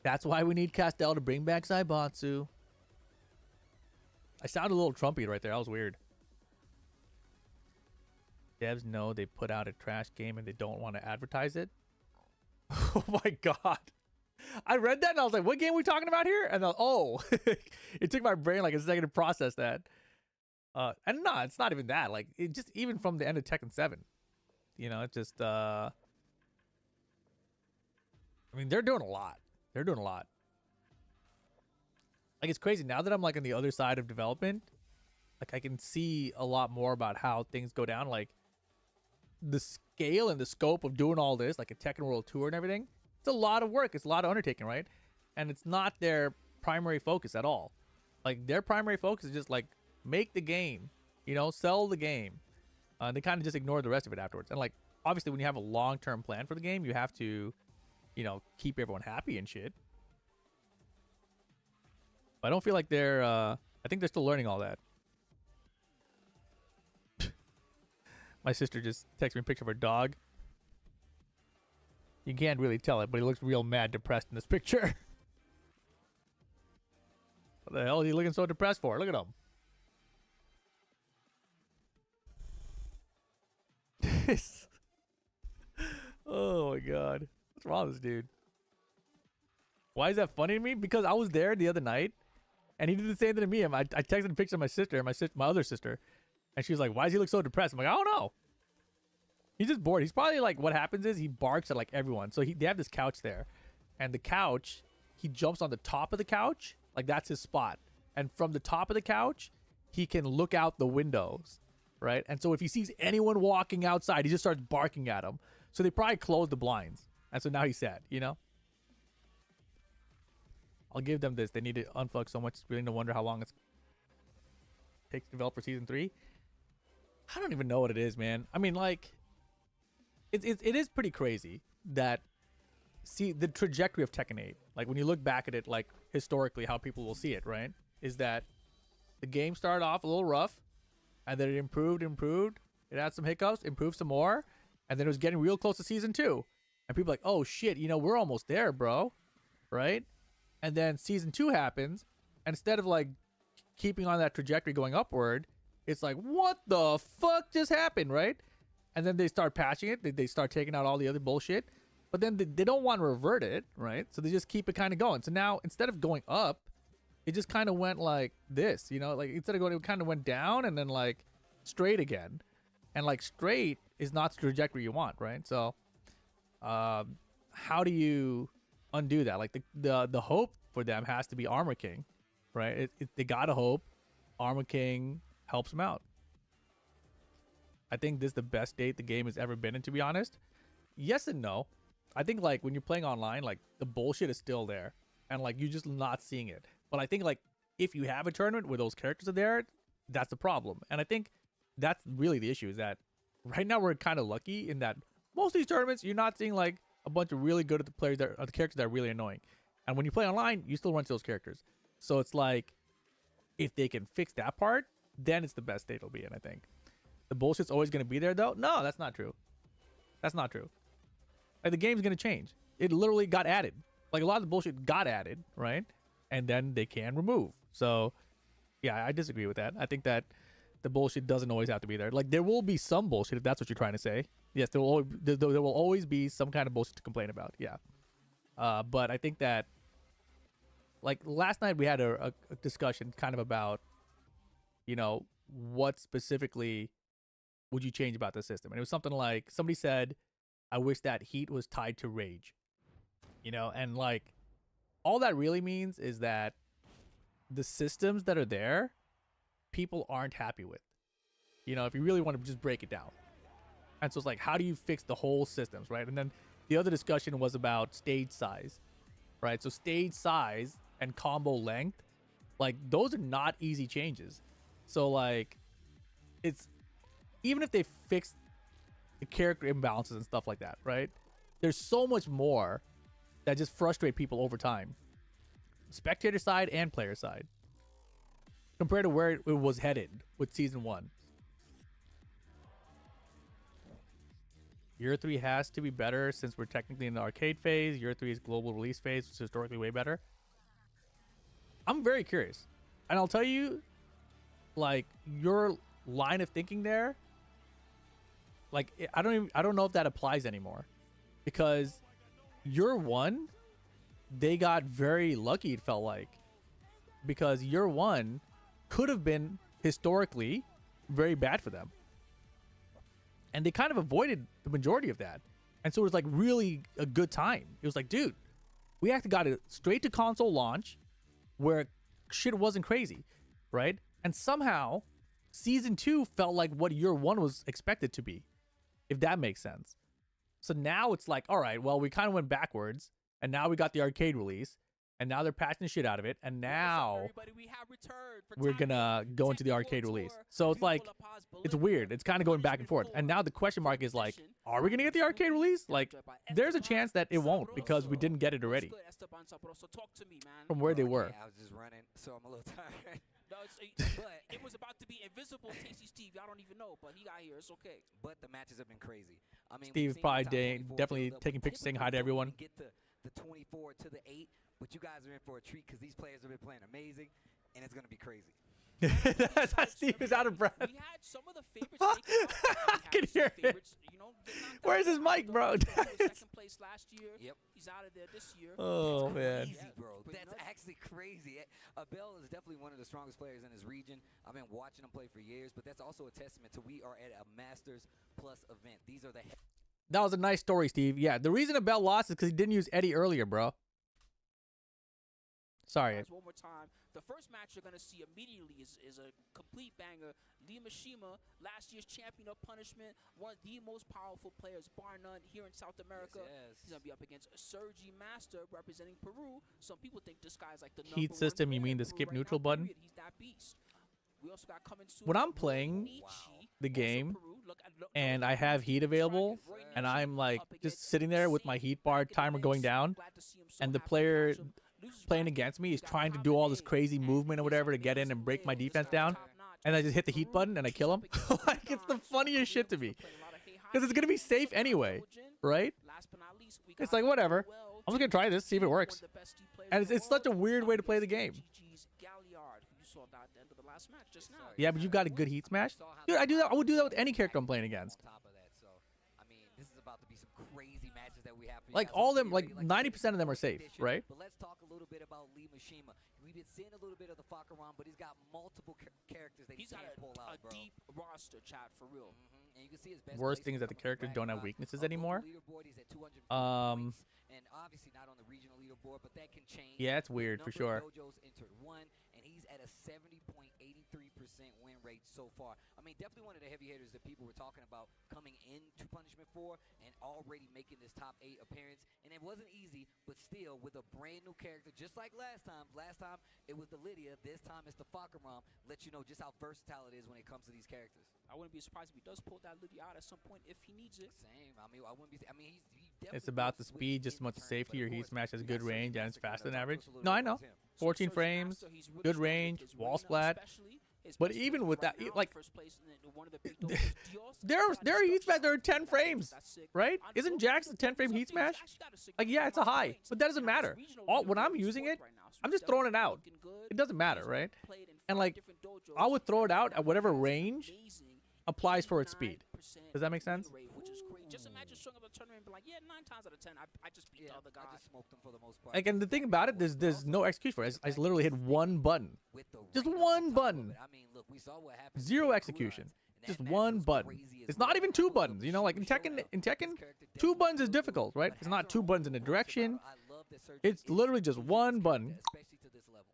That's why we need Castell to bring back Zaibatsu. I sounded a little Trumpy right there. That was weird. Devs know they put out a trash game and they don't want to advertise it. Oh my god. I read that and I was like, what game are we talking about here? And it took my brain like a second to process that. And no, it's not even that. Like, it just, even from the end of Tekken 7. You know, it just, I mean, they're doing a lot. They're doing a lot. Like, it's crazy. Now that I'm, like, on the other side of development, like, I can see a lot more about how things go down. Like, the scale and the scope of doing all this, like a Tekken World Tour and everything, it's a lot of work. It's a lot of undertaking, right? And it's not their primary focus at all. Like, their primary focus is just, like, make the game, you know, sell the game. They kind of just ignore the rest of it afterwards. And, like, obviously, when you have a long-term plan for the game, you have to, you know, keep everyone happy and shit. But I don't feel like they're, I think they're still learning all that. My sister just texted me a picture of her dog. You can't really tell it, but he looks real mad, depressed in this picture. What the hell is he looking so depressed for? Look at him. Oh my god. What's wrong with this dude? Why is that funny to me? Because I was there the other night and he did the same thing to me. I texted a picture of my sister and my other sister, and she was like, why does he look so depressed? I'm like, I don't know. He's just bored. He's probably like, what happens is he barks at like everyone. So they have this couch there, and the couch, he jumps on the top of the couch. Like, that's his spot. And from the top of the couch, he can look out the windows, right? And so if he sees anyone walking outside, he just starts barking at them. So they probably closed the blinds. And so now he's sad, you know? I'll give them this. They need to unfuck so much. It's really no wonder how long it takes to develop for Season 3. I don't even know what it is, man. I mean, like, it is pretty crazy that, see, the trajectory of Tekken 8. Like, when you look back at it, like, historically, how people will see it, right? Is that the game started off a little rough, and then it improved. It had some hiccups, improved some more, and then it was getting real close to Season 2. And people are like, oh, shit, you know, we're almost there, bro. Right? And then Season 2 happens, and instead of, like, keeping on that trajectory going upward, it's like, what the fuck just happened, right? And then they start patching it. They start taking out all the other bullshit. But then they don't want to revert it, right? So they just keep it kind of going. So now, instead of going up, it just kind of went like this, you know? Like, instead of going, it kind of went down and then, like, straight again. And, like, straight is not the trajectory you want, right? So, how do you undo that? Like, the hope for them has to be Armor King, right? They gotta hope Armor King helps them out. I think this is the best date the game has ever been in, to be honest. Yes and no. I think, like, when you're playing online, like, the bullshit is still there, and, like, you're just not seeing it. But I think, like, if you have a tournament where those characters are there, that's the problem. And I think that's really the issue, is that right now we're kind of lucky in that most of these tournaments, you're not seeing, like, a bunch of really good at the players that are the characters that are really annoying. And when you play online, you still run into those characters. So it's like, if they can fix that part, then it's the best state it'll be in, I think. The bullshit's always going to be there, though? No, that's not true. That's not true. Like, the game's going to change. It literally got added. Like, a lot of the bullshit got added, right? And then they can remove. So, yeah, I disagree with that. I think that the bullshit doesn't always have to be there. Like, there will be some bullshit, if that's what you're trying to say. Yes, there will always be some kind of bullshit to complain about. Yeah. But I think that, like, last night we had a discussion kind of about, you know, what specifically would you change about the system? And it was something like, somebody said, I wish that heat was tied to rage. You know, and, like, all that really means is that the systems that are there, people aren't happy with. You know, if you really want to just break it down. And so it's like, how do you fix the whole systems, right? And then the other discussion was about stage size, right? So stage size and combo length, like those are not easy changes. So like, it's, even if they fix the character imbalances and stuff like that, right? There's so much more that just frustrate people over time. Spectator side and player side. Compared to where it was headed with Season 1. Year 3 has to be better since we're technically in the arcade phase. Year 3 is global release phase, which is historically way better. I'm very curious. And I'll tell you, like, your line of thinking there, like, I don't know if that applies anymore. Because Year 1, they got very lucky, it felt like. Because Year 1 could have been, historically, very bad for them. And they kind of avoided the majority of that. And so it was like really a good time. It was like, dude, we actually got it straight to console launch where shit wasn't crazy, right? And somehow Season 2 felt like what Year 1 was expected to be, if that makes sense. So now it's like, all right, well, we kind of went backwards, and now we got the arcade release, and now they're patching the shit out of it, and now we're gonna go into the arcade release. So it's like, it's weird. It's kind of going back and forth. And now the question mark is like, are we gonna get the arcade release? Like, there's a chance that it won't because we didn't get it already from where they were. I was just running, so I'm a little tired. No, it was about to be invisible Tasty Steve. Y'all don't even know, but he got here. It's okay. But the matches have been crazy. I mean, Steve probably definitely taking pictures saying hi to everyone. Get the 24 to the 8, but you guys are in for a treat because these players have been playing amazing, and it's gonna be crazy. Steve is out of breath. We had some of the favorites. I can hear it. You know, Where's his mic, bro? Second place last year. Yep. He's out of there this year. Oh man. Crazy, bro. That's actually crazy. Abel is definitely one of the strongest players in his region. I've been watching him play for years, but that's also a testament to we are at a Masters Plus event. These are the. That was a nice story, Steve. Yeah, the reason Abel lost is because he didn't use Eddie earlier, bro. Sorry. One more time. The first match you're going to see immediately is a complete banger. Mishima, last year's champion of punishment, one of the most powerful players, bar none, here in South America. Yes. He's going to be up against Sergi Master, representing Peru. Some people think this guy's like the Heat system, you mean the skip neutral button? He's that beast. We also got coming soon. When I'm playing the game and I have heat available and I'm like just sitting there with my heat bar timer going down and the player playing against me is trying to do all this crazy movement or whatever to get in and break my defense down, and I just hit the heat button and I kill him, like it's the funniest shit to me because it's gonna be safe anyway, right? It's like, whatever, I'm just gonna try this, see if it works. And it's such a weird way to play the game. Yeah, but you've got a good heat smash, dude. I do that. I would do that with any character I'm playing against. Like all of them, like 90% of them are safe, right? But let's talk a little bit about Mishima. We've been seeing a little bit of the Fakaran, but he's got multiple characters that he can't pull out, bro. Deep roster, chat, for real. And you can see his best Worst thing is that the characters don't have weaknesses anymore. He's at 200 points, and obviously not on the regional leaderboard, but that can change. Yeah, it's weird for sure. Dojos entered one, and he's at a 70.83% win rate so far. I mean, definitely one of the heavy hitters that people were talking about coming into Punishment 4 and already making this top 8 appearance. And it wasn't easy, but still with a brand new character, just like last time. Last time it was the Lydia. This time it's the Fakaram. Let you know just how versatile it is when it comes to these characters. I wouldn't be surprised if he does pull that Lydia out at some point if he needs it. Same. I mean, I wouldn't be. I mean, he definitely. It's about the speed, just as much as safety. Your heat smash has good range and it's faster than average. No, I know. 14 frames, good range, wall splat. But even with that, like, there are heat smash that are 10 frames, right? Isn't Jax a 10 frame heat smash? Like, yeah, it's a high, but that doesn't matter. When I'm using it, I'm just throwing it out. It doesn't matter, right? And like, I would throw it out at whatever range applies for its speed. Does that make sense? Just imagine showing up a tournament and be like, yeah, 9 times out of 10, I just beat the other guy. I just smoked him for the most part. Like, and the thing about it, there's no execution for it. I just literally hit one button. Just one button. I mean, look, we saw what happened. Zero execution. Just one button. It's not even 2 buttons. You know, like in Tekken, 2 buttons is difficult, right? It's not 2 buttons in a direction. It's literally just one button. Especially to this level.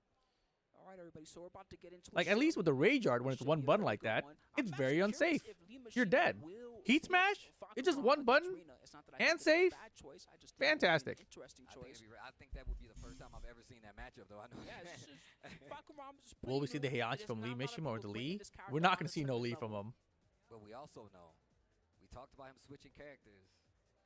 All All right, everybody. So we're about to get into Like, at least with the Rage Art, when it's one button like that, it's very unsafe. You're dead. Heat Smash, it's just one button and safe. Fantastic. Interesting I think, choice. I think that would be the first time I've ever seen that matchup, though. I know. Yeah, it's just, Fakuram is Will we pretty see the good. Heihachi There's from Lee not a lot of Mishima or the people bringing Lee? this character We're not on going a to see no tournament Lee level. from him. But we also know, we talked about him switching characters.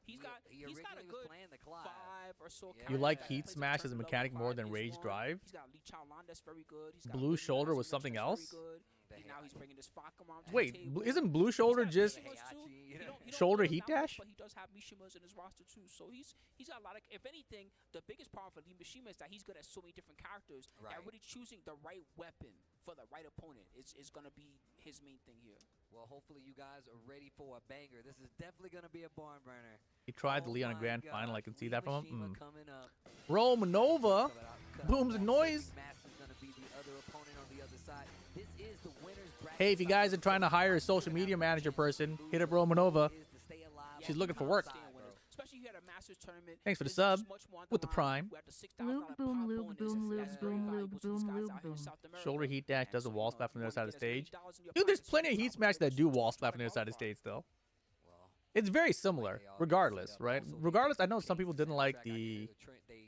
He's got he he's got a originally was good playing the Clive. 5 or so. Yeah. You like characters. Heat Plays a Smash as a tournament mechanic level more 5, than he's Rage one. Drive? He's got Lee Chaolan that's very good. He's got Blue Lee Shoulder Chaolan was something that's else? very good. The And now he's bringing this Fakuram to Wait, the table. isn't Blue Shoulder He's just got Mishimas too. He don't Shoulder do it Heat that much, Dash? But he does have Mishimas in his roster too. So he's got a lot of. If anything, the biggest problem for Lee Mishima is that he's good at so many different characters. Right. And really choosing the right weapon for the right opponent is going to be his main thing here. Well, hopefully you guys are ready for a banger. This is definitely going to be a barn burner. He tried the Oh Lee on a my grand gosh, final. I can see Lee that from Mishima him. coming up. Romanova. Cut out Booms that and noise. Cedric Master's gonna be the other opponent on the other side. This is the winner's bracket. Hey, if you guys are trying to hire a social media manager person, hit up Romanova. She's looking for work. Especially here at a Masters tournament. Thanks for the There's sub just much more on with the line. Prime. We have the $6,000 Lube, boom, prime lube, bonus. boom, That's lube, very boom, valuable lube, to these boom, guys lube, out here in boom. South America. Shoulder Heat Dash And does a so, wall you know, slap from the you other side wanna of the get as many stage. dollars in your Dude, there's pockets plenty of as Heat possible. Smash that do wall slap from the other Oh, side of the stage, though. Well, It's very similar, regardless, right? Regardless, I know some people didn't like the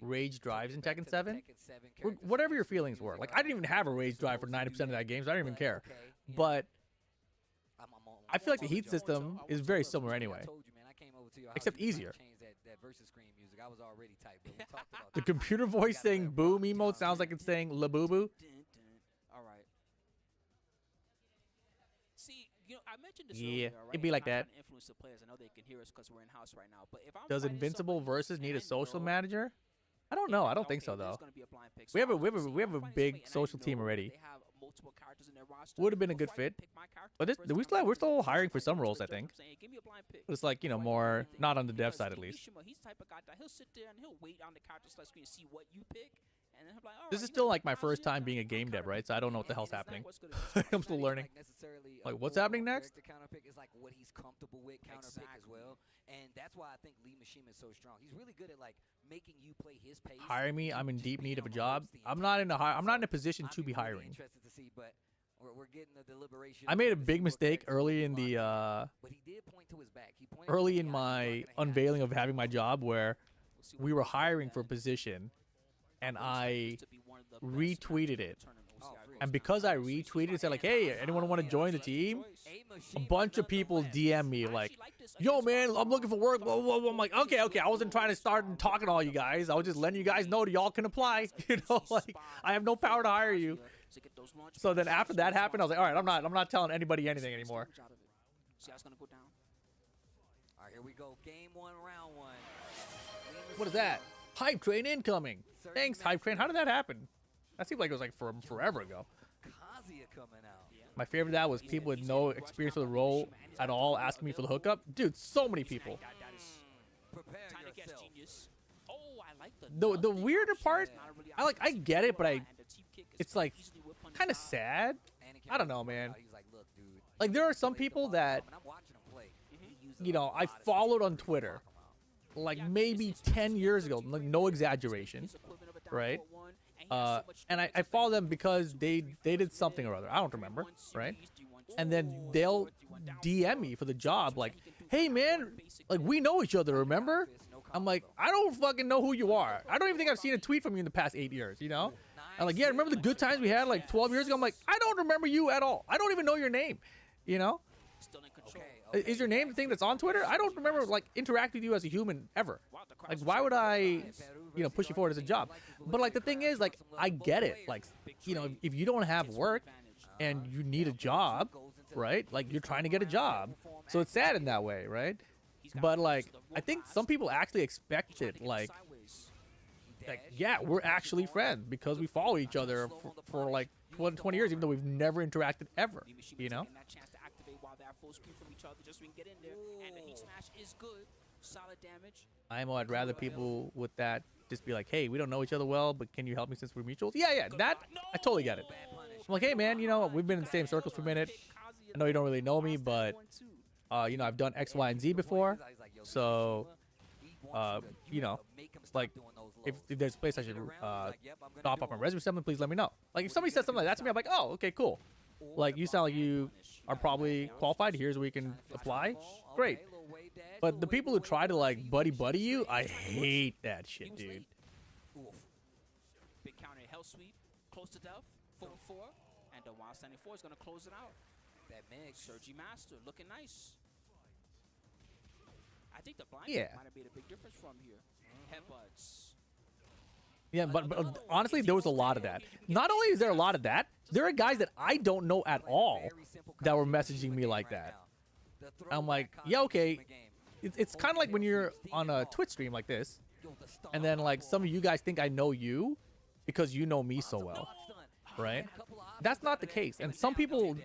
Rage drives in Tekken 7. Whatever your feelings were. Like, I didn't even have a Rage drive for 90% of that game, so I didn't even care. But I feel like the Heat system is very similar anyway, except easier. The computer voice saying boom emote sounds like it's saying la boo boo. All right. See, you know, I mentioned this Yeah, earlier, right? it'd be like I'm not that. trying to influence the players. I know they can hear us because we're in house right now. But if I'm Does fighting Invincible somebody versus need a and social know- manager? I don't know. I don't okay, think so there's though. gonna be a blind pick. We have a- So we have a- obviously, we have if a I'm big fighting somebody and I social team know already. They have multiple characters in their roster. Would have been a good before I even fit. pick my character But the this, first time we're around, still I'm hiring for like, some "Hey, roles, I Mr. Jones, think. I'm saying, give me a blind pick." It's like, you know, Before I do more anything. not on the dev Because side at Lee least. Mishima, he's the type of guy that he'll sit there and he'll wait on the character select screen to see what you pick. And then he'll be like, "All This right, is you still got like my Kazuya, first time being a I'm game dev, kinda right? So I don't know what the and hell's it's not happening. what's gonna be I'm still learning. Like, what's happening next? It's like what he's comfortable with, counter pick as well, and that's why I think Lee Mishima is so strong. He's really good at like making you play his pace. Hire me. I'm in just deep being need of a on the job. ropes the I'm entire not in a time. I'm not in a So position I'd to be really hiring. interested to see, but we're getting the deliberation. I made a to big see what mistake characters early will in be the locked in. But he did point to his back. He pointed to early the in Heihachi my blocking a unveiling Heihachi. of having my job where we were hiring for a position and I retweeted it. And because I retweeted it, said like, hey, anyone want to join the team? A bunch of people DM me like, yo, man, I'm looking for work. Blah, blah, blah. I'm like, okay. I wasn't trying to start and talking to all you guys. I was just letting you guys know that y'all can apply. You know, like I have no power to hire you. So then after that happened, I was like, all right, I'm not telling anybody anything anymore. See how it's gonna go down. All right, here we go. Game 1, round 1. What is that? Hype train incoming. Thanks, Hype train. How did that happen? That seemed like it was like from forever ago. Kazuya coming out. My favorite of that was people with no experience with the role at all asking me for the hookup. Dude, so many people. That is Prepare tiny guess yourself. genius. Oh, I like the The nothing weirder option. part, It's not really I get it, but and the team kick is it's like easily whipped on the kind of side. sad. And he I don't came know, out, man. He's like, look, dude. Like there are some played the people fuck that, off, and I'm watching him play. He used you a know, I lot of followed speed on to Twitter, block him out. like Yeah, maybe it's 10 years ago, like no exaggeration, His equivalent of a down right? 4-1, and he has so much And I strength follow that them because they did something or other. I don't remember, right? And then they'll DM me for the job, like, hey man, like we know each other, remember? I'm like, I don't fucking know who you are. I don't even think I've seen a tweet from you in the past 8 years, you know? I'm like, yeah, remember the good times we had like 12 years ago? I'm like, I don't remember you at all. I don't even know your name, you know? Still in control. Is your name the thing that's on Twitter? I don't remember like interacting with you as a human ever. Like, why would I, you know, push you forward as a job? But like the thing is, like, I get it. Like, you know, if you don't have work and you need a job, right? Like you're trying to get a job, so it's sad in that way, right? But like, I think some people actually expect it, like, yeah, we're actually friends because we follow each other for like 20 years, even though we've never interacted ever, you know? That chance to activate while they're full screen from each other just so we can get in there. And the heat smash is good. Solid damage. I'd rather people with that just be like, hey, we don't know each other well, but can you help me since we're mutuals? Yeah, that, I totally get it. I'm like, hey man, you know, we've been in the same circles for a minute. I know you don't really know me, but, you know, I've done X, Y, and Z before. So, you know, like, if there's a place I should stop off my resume or something, please let me know. Like if somebody says something like that to me, I'm like, oh, okay, cool. Like you sound like you are probably qualified. Here's where you can apply. Great. But the people who try to like buddy you, I hate that shit, dude. Big counter hell sweep, close to death, 4-4, and the wild standing 4 is gonna close it out. That mix, Surgy Master, looking nice. I think the blind might have made a big difference from here. Headbutts. Yeah, but honestly, there was a lot of that. Not only is there a lot of that, there are guys that I don't know at all that were messaging me like that. I'm like, yeah, okay. It's kind of like when you're on a Twitch stream like this, and then like some of you guys think I know you because you know me so well, right? That's not the case. And some people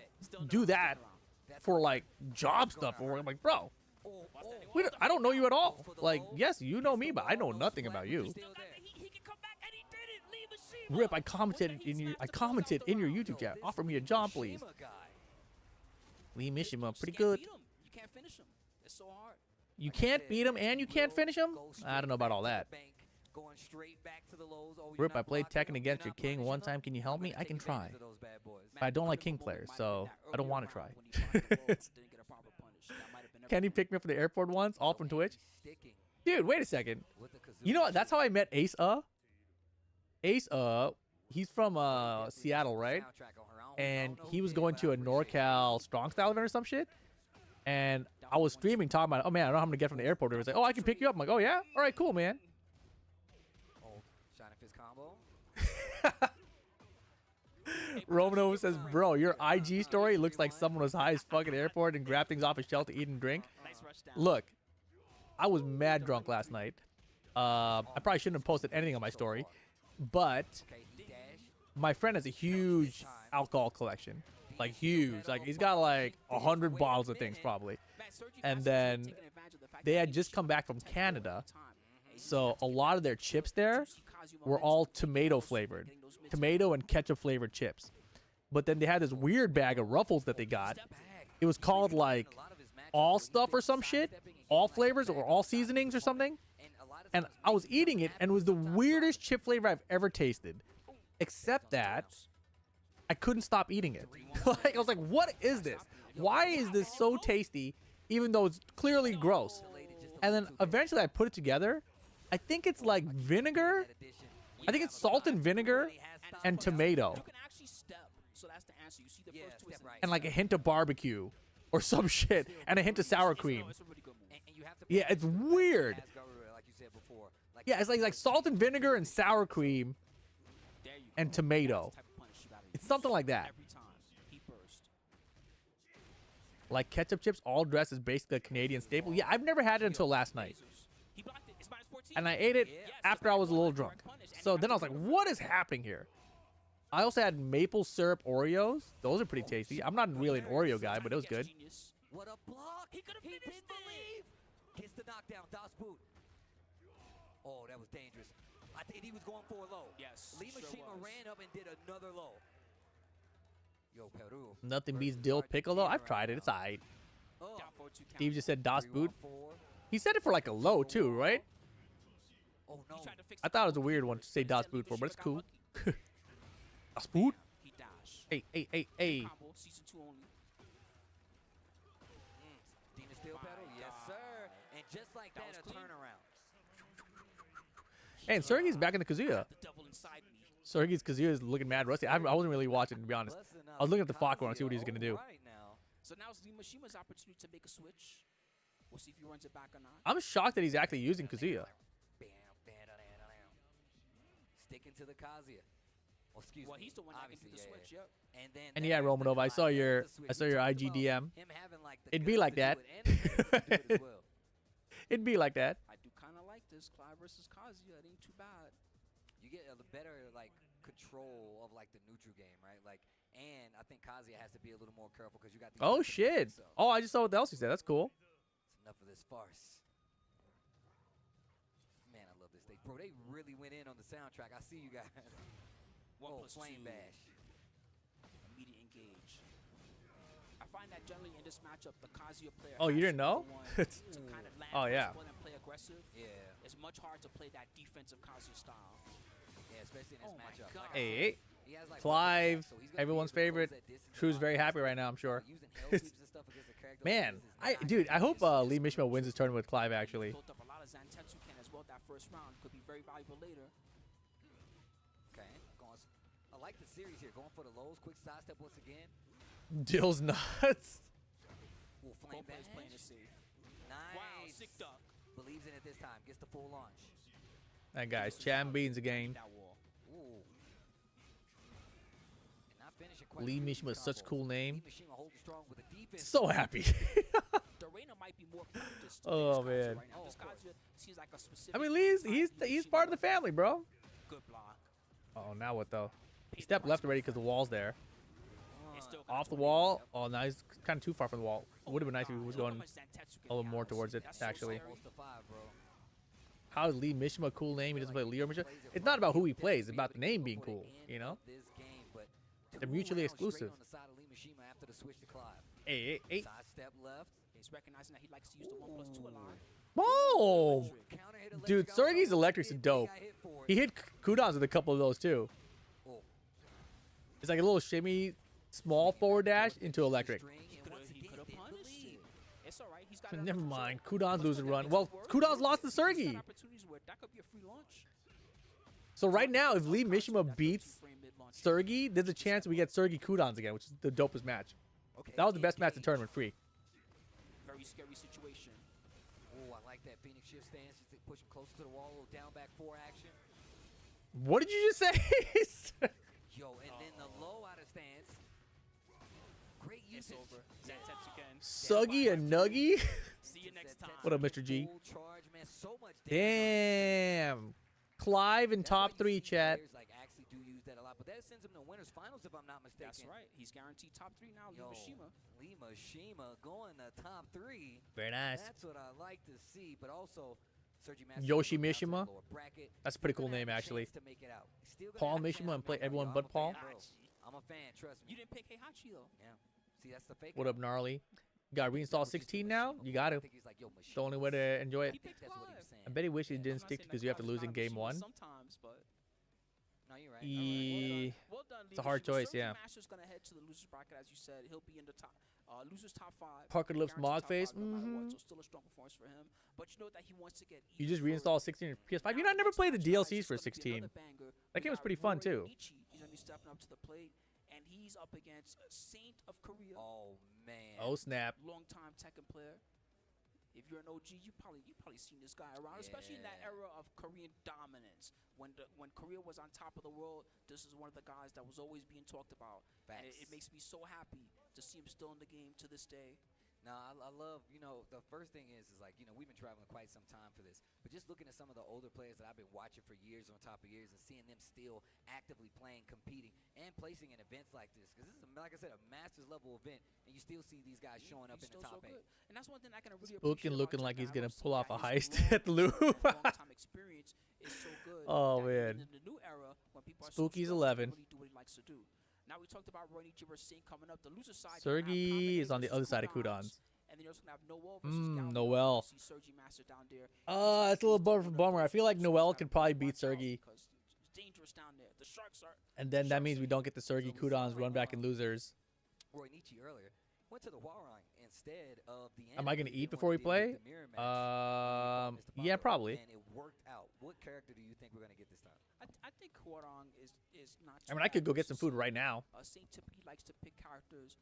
do that for like job stuff, or I'm like, bro, I don't know you at all. Like, yes, you know me, but I know nothing about you. Rip, I commented in your YouTube chat. Offer me a job, please. Lee Mishima, pretty good. You can't finish him. It's so hard. You can't beat him and you can't finish him? I don't know about all that. Rip, I played Tekken against your king one time. Can you help me? I can try. But I don't like king players, so I don't want to try. Can you pick me up from the airport once? All from Twitch? Dude, wait a second. You know what? That's how I met Ace. Ace, he's from Seattle, right? And he was going to a NorCal Strong Style event or some shit. And I was streaming, talking about, oh man, I don't know how I'm gonna get from the airport. He was like, oh, I can pick you up. I'm like, oh yeah? All right, cool, man. Romano says, bro, your IG story looks like someone was high as fuck at the airport and grabbed things off a shelf to eat and drink. Look, I was mad drunk last night. I probably shouldn't have posted anything on my story, but my friend has a huge alcohol collection. Like huge. Like he's got like 100 bottles of things probably. And then they had just come back from Canada. So a lot of their chips there were all tomato flavored. Tomato and ketchup flavored chips. But then they had this weird bag of Ruffles that they got. It was called like all stuff or some shit. All flavors or all seasonings or something. And I was eating it and it was the weirdest chip flavor I've ever tasted. Except that I couldn't stop eating it. Like I was like, what is this? Why is this so tasty even though it's clearly gross? And then eventually I put it together. I think it's like vinegar. I think it's salt and vinegar and tomato. And like a hint of barbecue or some shit and a hint of sour cream. Yeah, it's weird. Yeah, it's like salt and vinegar and sour cream and tomato. It's something like that. Like ketchup chips, all dressed as basically a Canadian staple. Yeah, I've never had it until last night. And I ate it after I was a little drunk. So then I was like, what is happening here? I also had maple syrup Oreos. Those are pretty tasty. I'm not really an Oreo guy, but it was good. What a block! He could have finished it. Hits the knockdown. Das Boot. Oh, that was dangerous. I think he was going for a low. Yes. Lee Mishima ran up and did another low. Yo, Peru. Nothing beats dill pickle though. I've tried it. It's alright. Steve just said Das Boot. He said it for like a low too, right? Oh no. I thought it was a weird one to say Das Boot for, but it's cool. Das Boot? Hey, hey, hey, hey. Demon Steel Pedal? Yes, sir. And just like that, a turnaround. Hey, and Sergey's back in the Kazuya. Sergey's Kazuya is looking mad rusty. I wasn't really watching, to be honest. I was looking at the Fokker to see what he's going to do. So now it's Lee Mishima's opportunity to make a switch. We'll see if he runs it back or not. I'm shocked that he's actually using Kazuya. Sticking to the Kazuya. Oh, excuse me. He's the one that can do the switch, yep. And yeah, Romanov, I saw your IGDM. It'd be like that. It'd be like that. I do kind of like this Clyde versus Kazuya. It ain't too bad. You get a better like control of like the neutral game, right? Like, and I think Kazuya has to be a little more careful because you got. Oh shit! So. Oh, I just saw what else he said. That's cool. It's enough of this farce. Man, I love this. Bro, they really went in on the soundtrack. I see you guys. Oh, flame bash. Immediate engage. I find that that generally in this matchup, the Kazuya player. Oh, you has didn't to be know? the one to kind of land Oh, first yeah. one and play aggressive. Yeah. It's much hard to play that defensive Kazuya style. Yeah, especially in Oh this my matchup. God. Hey, He has, like, Clive, one step, so he's gonna be everyone's able to close favorite. that distance a True's lot very happy faster. right now, I'm sure. Using L sweeps and stuff against a character like Man, this is not dude, I hope gonna be Lee Mishima wins his tournament with Clive, He actually. built up a lot of Zantetsu Ken as well. That first round could be very valuable later. Okay, I like the series here. Going for the lows, quick sidestep once again. Dill's nuts. Ooh, flame Both players bash. playing it safe. Nice. Wow, sick duck. Believes in it this time. Gets the full launch. That guy's Cham Beans again. That wall. Ooh. And not finishing quite Lee a few Mishima is such a combos. cool name. Lee Mishima holding strong with the defense. So happy. The Reina might be more practiced. Oh, than this Kazuya man. Right now. Oh, This of course. Kazuya seems like a specific. I mean, he's Mishima part of the family, bro. Good block. Oh, now what though? He Paid stepped the left price already for because the it. wall's there. It's still got Off the 20. wall. Yep. Oh, now he's kind of too far from the wall. Would have been nice if he was Look how going much Zantetsu Ken a little he more has. towards it, That's so actually. scary. Almost to 5, bro. How is Lee Mishima a cool name? He doesn't play Leo Mishima. It's not about who he plays. It's about the name being cool, you know? They're mutually exclusive. On the side of Lee Mishima after the switch to Clive. Hey, hey, Sidestep left. He's recognizing that he likes to use the 1+2 a lot. boom! Counter hit electric Dude, out Sergey's front. electrics are He dope. got hit for it. He hit Kudans with a couple of those too. Oh. It's like a little shimmy, small forward dash into electric. String, He and could once have again, didn't punished believe. it. It's all right. He's got Never it under mind. control. Kudans losing Let's run. let Well, that work. Kudans lost to He's got Sergey. opportunities where that could be a free launch. So right now, if Lee Mishima That's a beats two-frame mid-launch. Sergey, there's a chance we get Sergey Kudans again, which is the dopest match. Okay, That was the best match of the engage. tournament, free. Very scary situation. Oh, I like that Phoenix shift stance. Just to push him closer to the wall. A little down back 4 action. What did you just say? Yo, and then the low out of stance. Great It's usage. over. Zantetsu Ken. Suggy and Nuggy? See you next That time. What up, Mr. G? full charge, man. So much damage. Damn. Clive in That's why top you 3, see chat. players, like, actually do use that a lot, but that sends him to winners finals if I'm not mistaken. That's right. He's guaranteed top 3 now. Lee Yo, Mishima. Lee Mishima going to top 3. Very nice. That's what I like to see, but also Sergey Masters Yoshi going down to the Mishima? lower bracket. That's a pretty Still cool gonna name, have a actually. chance to make it out. Still gonna Paul have a chance Mishima to and play make it out. everyone Yo, but I'm a Paul? fan, bro. I'm a fan, trust me. You didn't pick Heihachi though. Yeah. See, that's the fake. What up, Gnarly? You got to reinstall 16 now? You got to. It's the only way to enjoy it. He picked that's what he was Clive. saying. I bet he wish he I'm didn't not stick saying because that you have to Clive's lose in not a game machine 1. Sometimes, but No, you're right. E- well done, It's a hard choice, Sergey yeah. Master's gonna head to the losers bracket, as you said. He'll be in the top, losers top 5. Parker Lips Guaranteed Mog top Face. 5 no matter what, Mhm. so still a strong performance for him. But you know that he wants to get. You just even reinstall further. 16 in PS5. Now, You know, I never next played the match, guys, DLCs is for gonna be 16. another banger. That We game was got pretty fun, Rory too. Ichi. He's gonna be stepping up to the plate, and he's up against Saint of Korea, Oh man. Oh, snap. longtime Tekken player. If you're an OG, you probably seen this guy around, especially in that Yeah. era of Korean dominance. When Korea was on top of the world, this is one of the guys that was always being talked about. And it Facts. makes me so happy to see him still in the game to this day. No, I love, the first thing is like, we've been traveling quite some time for this. But just looking at some of the older players that I've been watching for years on top of years and seeing them still actively playing, competing, and placing in events like this. Because this is, like I said, a Masters level event, and you still see these guys showing up He's in the still top so 8. good. And that's one thing I can really Spookin' appreciate looking about like he's Tekken. I gonna don't see pull off that a his heist long at the loop. and long-time experience is so good. Oh, that man. even in the new era, when people are Spooky's so strong, 11. he really do what he likes to do. Now we talked about Ronichi versus Saint coming up. The loser side. Sergey is on the other side of Kudans. And then you're also gonna have Noel versus Galvin. Noel. See Sergey Master down there. That's a little bummer. I feel like Noel could probably beat Sergey. Because it's dangerous down there. The sharks are. And then that means we don't get the Sergey Kudans run back and losers. Roy Nietzsche earlier went to the Warang instead of the. Am I gonna enemy eat they before we wanted to play? deal with the mirror match, when he fought Mr. Yeah, Baba, probably. And it worked out. What character do you think we're gonna get this time? I think Huarong is not. I mean, I could go get some food right now. Saint typically likes to pick characters.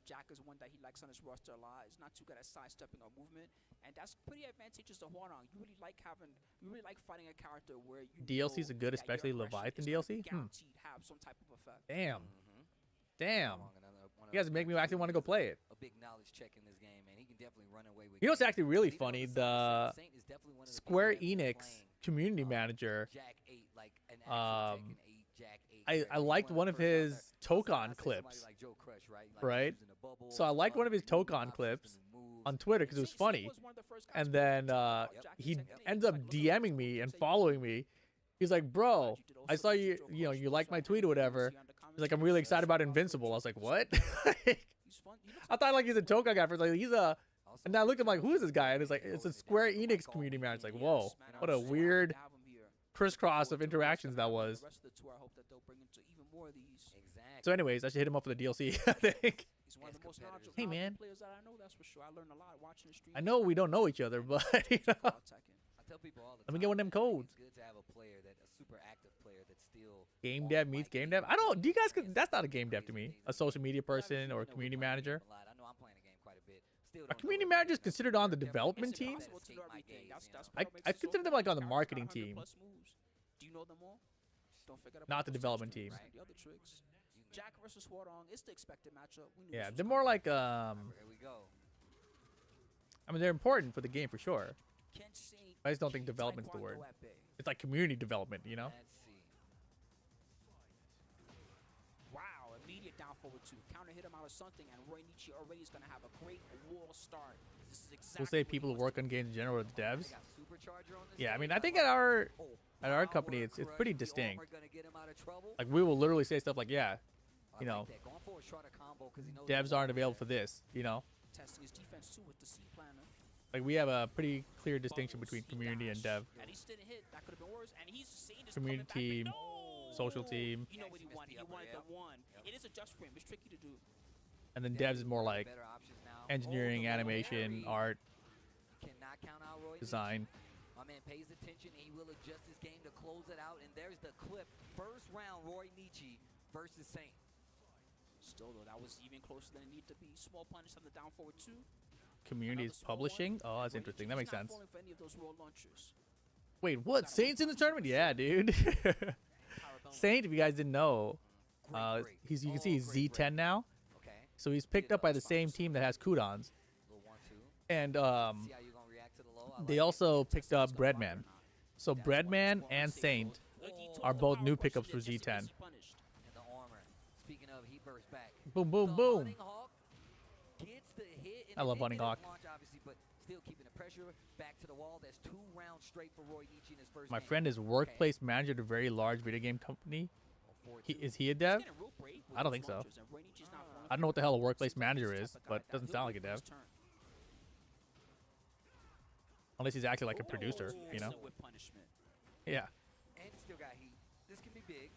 Jack is one that he likes on his roster a lot. He's not too good at sidestepping or movement, and that's pretty advantageous to Huarong. You really like fighting a character where you. DLCs know are good, that your especially aggression Leviathan is gonna DLC? Guaranteed have some type of effect. Damn. Mm-hmm. Damn. You guys make me actually want to go play it. A big knowledge check in this game, man. He can definitely run away with. You know what's games. actually really But even on funny? side, The Saint is definitely one of the Square people that have been Enix playing, community manager. Jack 8 like an actual Tekken 8, Jack 8. I character. He's liked one the of first out his there. Outside, Tokon I'd say somebody clips. like Joe Crush, right? Right. using the bubble, So I liked one of his new Tokon options, clips the new moves. on Twitter because it was Saint funny. was one of the first guys And to then talk about Jack he and Tekken 8. ends He's up like, look, DMing me and following me. He's like, bro, I saw you, you liked my tweet or whatever. He's like, I'm really excited about Invincible. I was like, what? He's He's fun. He looks I thought like he's a Toka guy first. Like he's a. Also, And then I looked at him like, who is this guy? And it's like, it's a Square Enix community manager. It's like, whoa, what a weird crisscross of interactions that was. The rest of the tour, I hope that they'll bring into even more of these. exactly. So, anyways, I should hit him up for the DLC. I think. He's one of the most knowledgeable Hey, man. players that I know. That's for sure. I learned a lot watching the stream. I know we don't know each other, but you know, I tell people all the let me time, get one of them man, codes. It's good to have a player that a super active player that's still game on dev the meets mic game and dev. I don't. Do you guys? playing That's not a some game dev to crazy me. things. A social media Yeah, person or a we're community playing the manager. game a lot. I know I'm playing the game quite a bit. Still A don't know community it, manager is but considered on the definitely development It's team. impossible to know Escape my everything. gaze, That's you know? what makes I it so consider them fun. like on the Sometimes marketing got 100 team. plus moves. Do you know them all? Don't forget about Not the those development tricks, team. The other tricks. Jack versus Huarong is the expected matchup. We knew Yeah, this was they're more coming. like Here we go. I mean, they're important for the game for sure. Ken Saint, I just don't think Ki development's the Taekwondo word. at bay. It's like community development, you know. Let's see. Wow, immediate down forward two. Counter hit him out of something, and Roy Nietzsche already is going to have a great wall start. This is exactly We'll say what he people who wants work to on do. games in general, or the devs. They got Supercharger on this Yeah, I stage. mean, I think like at our it. Oh, at our power company, it's crush, pretty the distinct. armor gonna get him out of trouble. Like we will literally say stuff like, yeah, I you like know, that. Going for a shorter combo 'cause he knows devs the aren't armor available there. for this, you know. Testing his defense too with the C planner. Like we have a pretty clear distinction Bubbles, between he community and dashed, dev. And he still didn't hit. That could have been worse. And he's seeing this Community team, coming back. No! social team, You know what he He missed wanted. the He wanted upper the one. Yep. It is a just frame. It's tricky to do. and then Yeah, devs is more like better options now. engineering, Oh, the low animation, parry. art, Cannot count out Roy design. Nietzsche. My man pays attention. He will adjust his game to close it out. And there's the clip. First round, Roy Nietzsche versus Saint. Still, though, that was even closer than it needed to be. Small punish on the down forward two. Community is Another small one. publishing. Oh, that's Roy interesting. Nietzsche, That he's makes not sense. falling for any of those raw launchers. Wait, what? Saint's in the tournament? Yeah, dude. Parabellum. Saint, if you guys didn't know, Great break. he's you can Oh, see he's great Z10 now. Okay. So he's picked up by the same team that has Kudans, Little 1-2. and See how you gonna react to the low. I they like it. also picked up Testing's gonna rock or Breadman. not. So That's why Breadman score on and safe Saint mode. He took are the both power new crush pickups there for just in case Z10. he punished. And the armor. Speaking of, he bursts back. Boom, boom, The boom. Hunting Hawk gets the hit. And I it love didn't Hunting get a Hawk. launch, obviously, but still keeping the pressure back to the wall. That's 2 rounds straight for Roy Nietzsche in his first My game. friend is workplace manager at a very large video game company. Oh, Is he a He's dev? getting real brave with I don't those think so. launchers, and Roy Nietzsche's not falling I don't know what the hell a for it. workplace Sometimes manager he's is, the type of but guy doesn't that sound he'll like a wait for his dev. turn. Unless he's acting like a producer, Ooh, you know? excellent with punishment. Yeah. And still got heat. This can be big.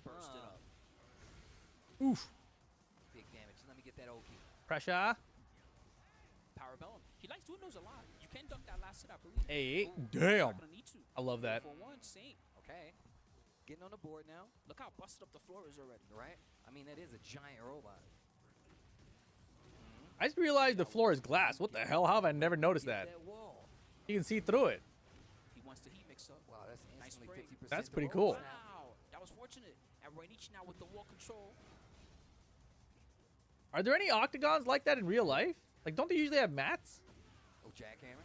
Burst it up. Oof. Big damage. Let me get that Oki. Pressure. Parabellum. He likes doing those a lot. You can dunk that last hit, I believe. Hey, Ooh, damn. not gonna need to. I love that. For one, Saint. Okay. Getting on the board now. Look how busted up the floor is already. Right? I mean, that is a giant robot. I just realized the floor is glass. What the hell? How have I never noticed Get that? wall. You can see through it. He wants the heat mix up. Wow, that's Nice instantly break. 50%. That's to pretty rolls cool. now. Wow, that was fortunate. And Roy Nietzsche now with the wall control. Are there any octagons like that in real life? Like, don't they usually have mats? Oh, jackhammer.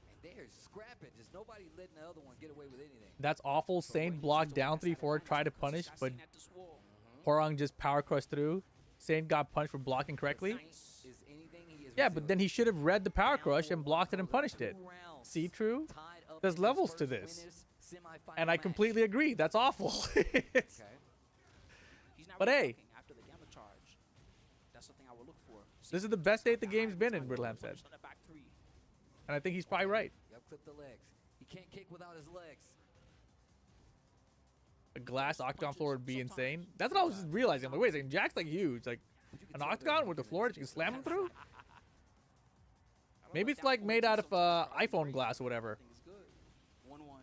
And they're scrapping. Just nobody letting the other one get away with anything. That's awful. Saint blocked down 3-4, tried to punish, but At this wall. Horong just power crushed through. Saint got punched for blocking correctly. Is anything he is Yeah, but then he should have read the power crush and blocked it and punished it. See, true? There's levels to this. And I completely agree. That's awful. Okay. He's not But really hey. looking after the gamma charge. That's something I would look for. This is the best day the game's been in, Brittleham said. On the back three. And I think he's probably right. Yep, clip the legs. He can't kick without his legs. A glass octagon floor would be insane. That's what I was just realizing. I'm like, wait a second, Jack's like huge. Like, an octagon with the floor that you can slam him through? Maybe it's like made out of iPhone glass or whatever. Everything is good. 1-1.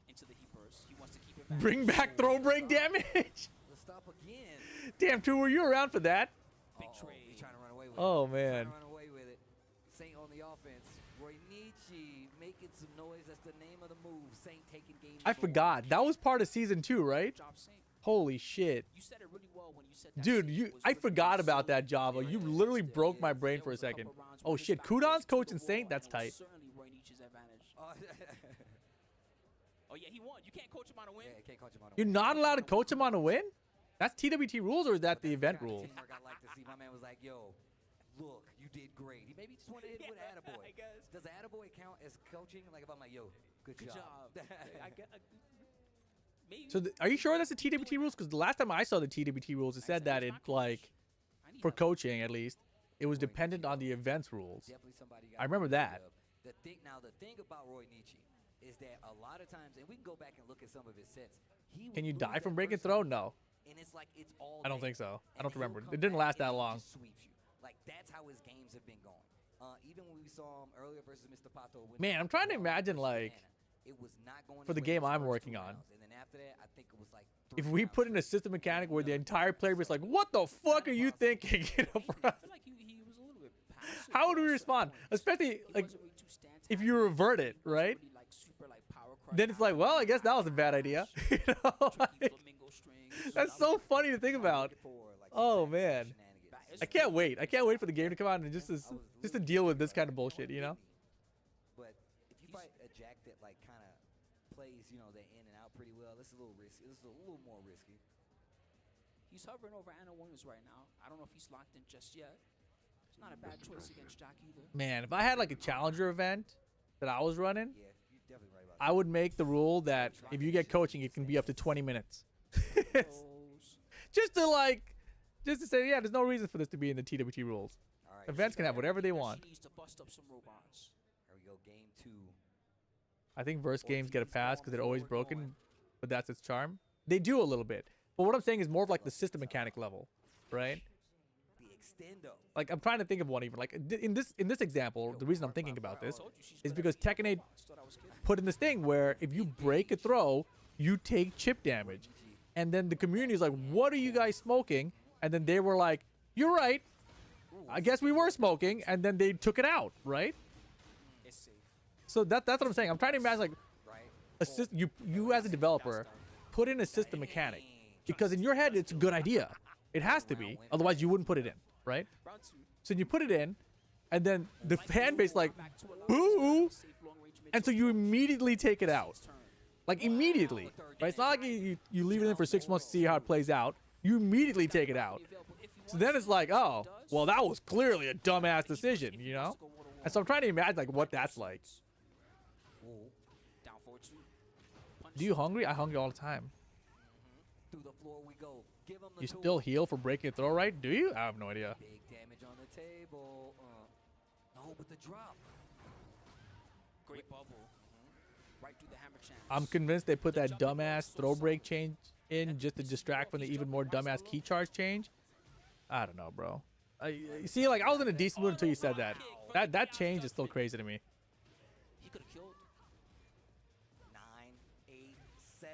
Into the heat burst. He wants to keep it back. Bring back throw break damage. Let's stop again. Damn, True, were you around for that? Big Uh-oh, trade. He's trying to run away with Oh, it. man. Trying to run away with it. Saint on the offense. Roy Nietzsche making some noise. That's the name of the move. Saint taking game. I number one. forgot. That was part of season 2, right? Job Saint. Holy shit. You said it really well when you said that. Dude, Saint was I really forgot good. about So that, Java. You literally there broke my is- brain there for a was couple second. rounds Oh where his shit, back Kudans was to coaching the Saint? wall, That's and it was tight. Certainly Roy Nietzsche's advantage. Oh, Oh yeah, he won. You can't coach him on a win. yeah, can't coach him on a You're win. not allowed to coach him on a win? That's TWT rules or is that But the that's event kind of rule? teamwork I like to see. My man was like, yo, look, you did great. He maybe just wanted to hit with Yeah, attaboy. I guess. Does attaboy count as coaching? Like if I'm like, yo, good Good job. job. I get. maybe. So are you sure that's the TWT rules? Because the last time I saw the TWT rules, it said that it like I need for help. coaching at least, it was dependent on the events rules. Definitely somebody I remember that. The thing about Roy Nietzsche is that a lot of times, and we can go back and look at some of his sets. He Can would you lose die that from break and first throw? set, No. And it's like it's all I don't day. think so. I And don't he'll remember. come It didn't back last that and he long. just sweeps you. Like that's how his games have been going. Even when we saw him earlier versus Mr. Pato. Man, I'm trying to imagine, like, it was not going for the his way game those I'm first working 2 on. rounds. And then after that, I think it was like If 3 we rounds. put in a system mechanic where the entire player was like, "What the fuck are you thinking?" You know, I feel like he was a little bit passive. how would we at certain respond? points. Especially He like wasn't really too stand if you tactical. revert it, He wasn't right? really, like, super, like, power crush Then it's like, well, I guess that was a bad idea. You know, tricky like, flamingo strings. that's so funny to think about. Oh man, I can't wait. I can't wait for the game to come out and just to deal with this kind of bullshit. You know. But if you fight a Jack that like kind of plays, you know, the in and out pretty well, this is a little risky. This is a little more risky. He's hovering over Anna Williams right now. I don't know if he's locked in just yet. It's not a bad choice against Jack either. Man, if I had like a challenger event that I was running, Yeah, you're definitely right about I would make the rule that if you get coaching, it can be up to 20 minutes. just to say, yeah, there's no reason for this to be in the TWT rules. that. All right, Events can have whatever they want. She needs to bust up some robots. here we go, game 2. I think verse games get a pass because they're always broken, but that's its charm. They do a little bit. But what I'm saying is more of like the system mechanic level, right? The extendo. Like I'm trying to think of one even. Like in this example, the reason I'm thinking about this is because Tekken 8 put in this thing where if you break a throw, you take chip damage. And then the community is like, what are you guys smoking? And then they were like, you're right. I guess we were smoking. And then they took it out, right? It's safe. So that's what I'm saying. I'm trying to imagine like Right. you as a developer put in a system mechanic because in your head it's a good idea. It has to be. Otherwise you wouldn't put it in, right? Round 2. So you put it in and then the fan base like, boo! And so you immediately take it out. Like immediately, right? It's not like you leave it in for 6 months to see how it plays out. You immediately take it out. So then it's like, oh, well, that was clearly a dumbass decision, you know? And so I'm trying to imagine like what that's like. Down forward 2. Do you hungry? I hungry all the time. Through the floor we go. Give him the You tool. still heal for breaking a throw, right? Do you? I have no idea. Big damage on the table. No, but the drop. Great bubble. Right through the hammer channel. I'm convinced they put that dumbass throw break change in just to distract from the even more dumbass key charge change. I don't know, bro. You see, like I was in a decent mood until you said that. That change is still crazy to me. He could have killed. 9, 8, 7,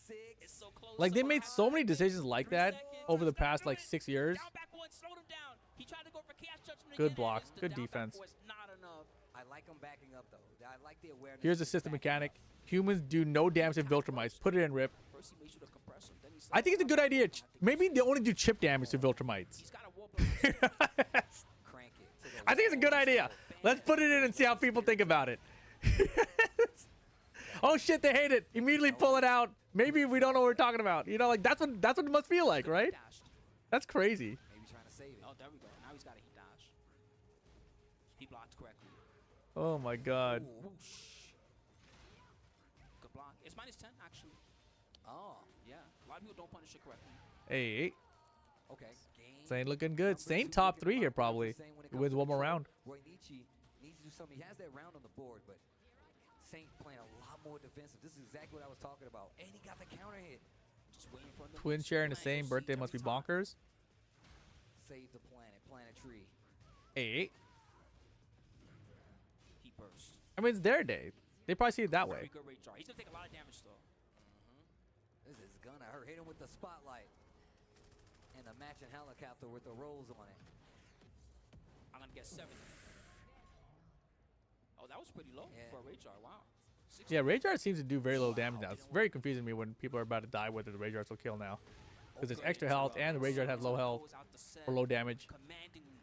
6. It's so close. Like they made so many decisions like that over the past like 6 years. Down back one, slowed him down. He tried to go for chaos judgment Good again, block, and it's the good down back defense. was not enough. I like him backing up though. I like the awareness. Here's of a his system backing mechanic. up. Humans do no damage to Viltrumites. Put it in Rip. First he made sure to compress him. Then he I think it's a good idea. Maybe they only do chip damage to Viltrumites. He's got a war blast. Crank it. to the I think it's a good idea. Let's put it in and see how people think about it. Oh shit, they hate it. Immediately pull it out. Maybe we don't know what we're talking about. You know, like that's what it must feel like, right? Dashed. That's crazy. Maybe trying to save it. Oh, there we go. Now he's got a heat dash. He blocked correctly. Oh my god. Ooh, whoosh. Good block. It's -10 actually. Oh, Yeah. A lot of people don't punish it correctly. Hey, okay. Game Saint looking good. number Saint 2 top looking 3 here fine. probably. Same when it He comes wins to one more control. round. Roy Nietzsche needs to do something. He has that round on the board, but Saint playing a lot more defensive. This is exactly what I was talking about. And he got the counter hit. Just waiting for him to Twin move. sharing the Triangle same seeds birthday every must be time. bonkers. Save the planet. Planetary. Hey, He burst. I mean it's their day. They probably see it that Very way. good rate jar. He's gonna take a lot of damage though. This is gonna hurt. Hit him with the spotlight. And the matching helicopter with the rolls on it. I'm gonna get 70. Oh, that was pretty low Yeah. for a rate jar. Wow. 60. Yeah, Rayjar seems to do very little damage now. It's very confusing to me when people are about to die whether the Rayjars will kill now. Because there's extra health and the Rayjar has low health Goes out the set or low damage, commandingly.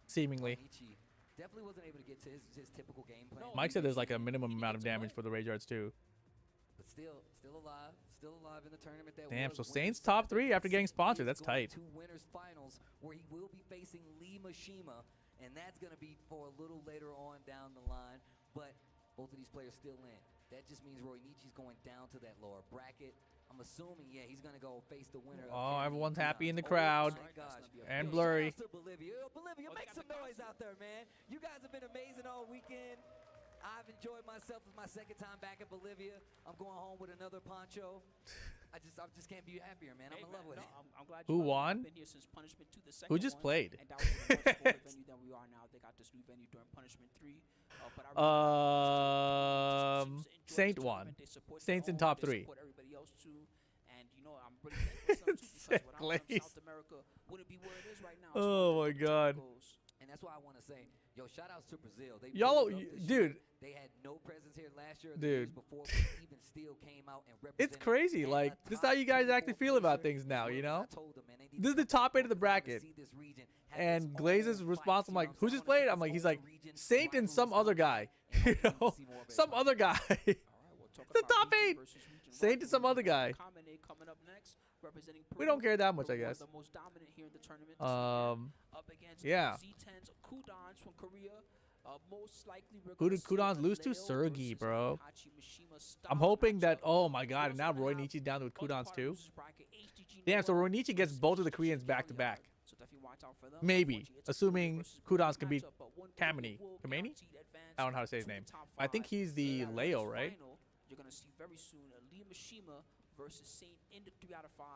seemingly. Nietzsche definitely wasn't able to get to his typical game plan. No, Mike said there's like a He minimum didn't amount get of to damage play. for the Rayjars too. But still alive. Still alive in the tournament. That Damn, was so winners Saints top 3 after getting Saint sponsored. is That's going tight. to winners finals where he will be facing Mishima, and that's going to be for a little later on down the line. But both of these players still in. That just means Roy Nietzsche's going down to that lower bracket. I'm assuming, yeah, he's going to go face the winner. Oh, of everyone's Kudans. happy in the Oh crowd. my gosh. And Yo, blurry. shout outs to Bolivia. Yo, Bolivia, make some noise out there, man. You guys have been amazing all weekend. I've enjoyed myself. It's my second time back in Bolivia. I'm going home with another poncho. I just can't be happier, man. I'm in love with it. I'm glad Who you guys won? have been here since Punishment 2, the second Who just one, played? And that was a much smaller venue than we are now. They got this new venue during Punishment 3. But I really Saint won. Saints in top 3. Support everybody else too. And you know, I'm really thankful to them too, because when I'm from Glaze. South America, wouldn't be where it is right now. Oh my God. And that's why I want to say, yo, shout outs to Brazil. They Y'all, pulled up this year. dude. They had no presence here last year. Or the years Dude. before, but even still came out and It's represented. crazy. And Like, a this is top how you guys 24 actually feel about placer. things now, you As know? I told them, man, they need This is to the come top 8 of the together to bracket. see this region have And its Glaze own is responsible. I'm fights, like, who you know just what played? saying? I'm like, I he's wanna like, see this own Saint and region some other guy. You know? Some other guy. All right, we'll talk The about top region 8. versus region Saint and some rivalry. other guy. Kamine coming up next, representing We don't Peru, care that much, I one of guess. The most dominant here in the tournament. this weekend, up against yeah. Z10's Kudans from Korea. Most likely we're Who gonna did see Kudans lose to? Leo Sergi, versus bro. Heihachi Mishima style I'm hoping that, matchup. oh my God, and We now also Roy have Nietzsche's down with other Kudans part too. of this bracket, HDG Damn, so Noah Roy Nietzsche gets versus both of the HDG Koreans back to back. So definitely watch out for them. Maybe, Unfortunately, it's a assuming versus Kudans can beat matchup, but one Kamini. will Kamani? guaranteed advance I don't know how to say his to the name. top I think 5. he's the That Leo, women's right? final, you're gonna see very soon Lee Mishima versus Saint in the 3 out of 5.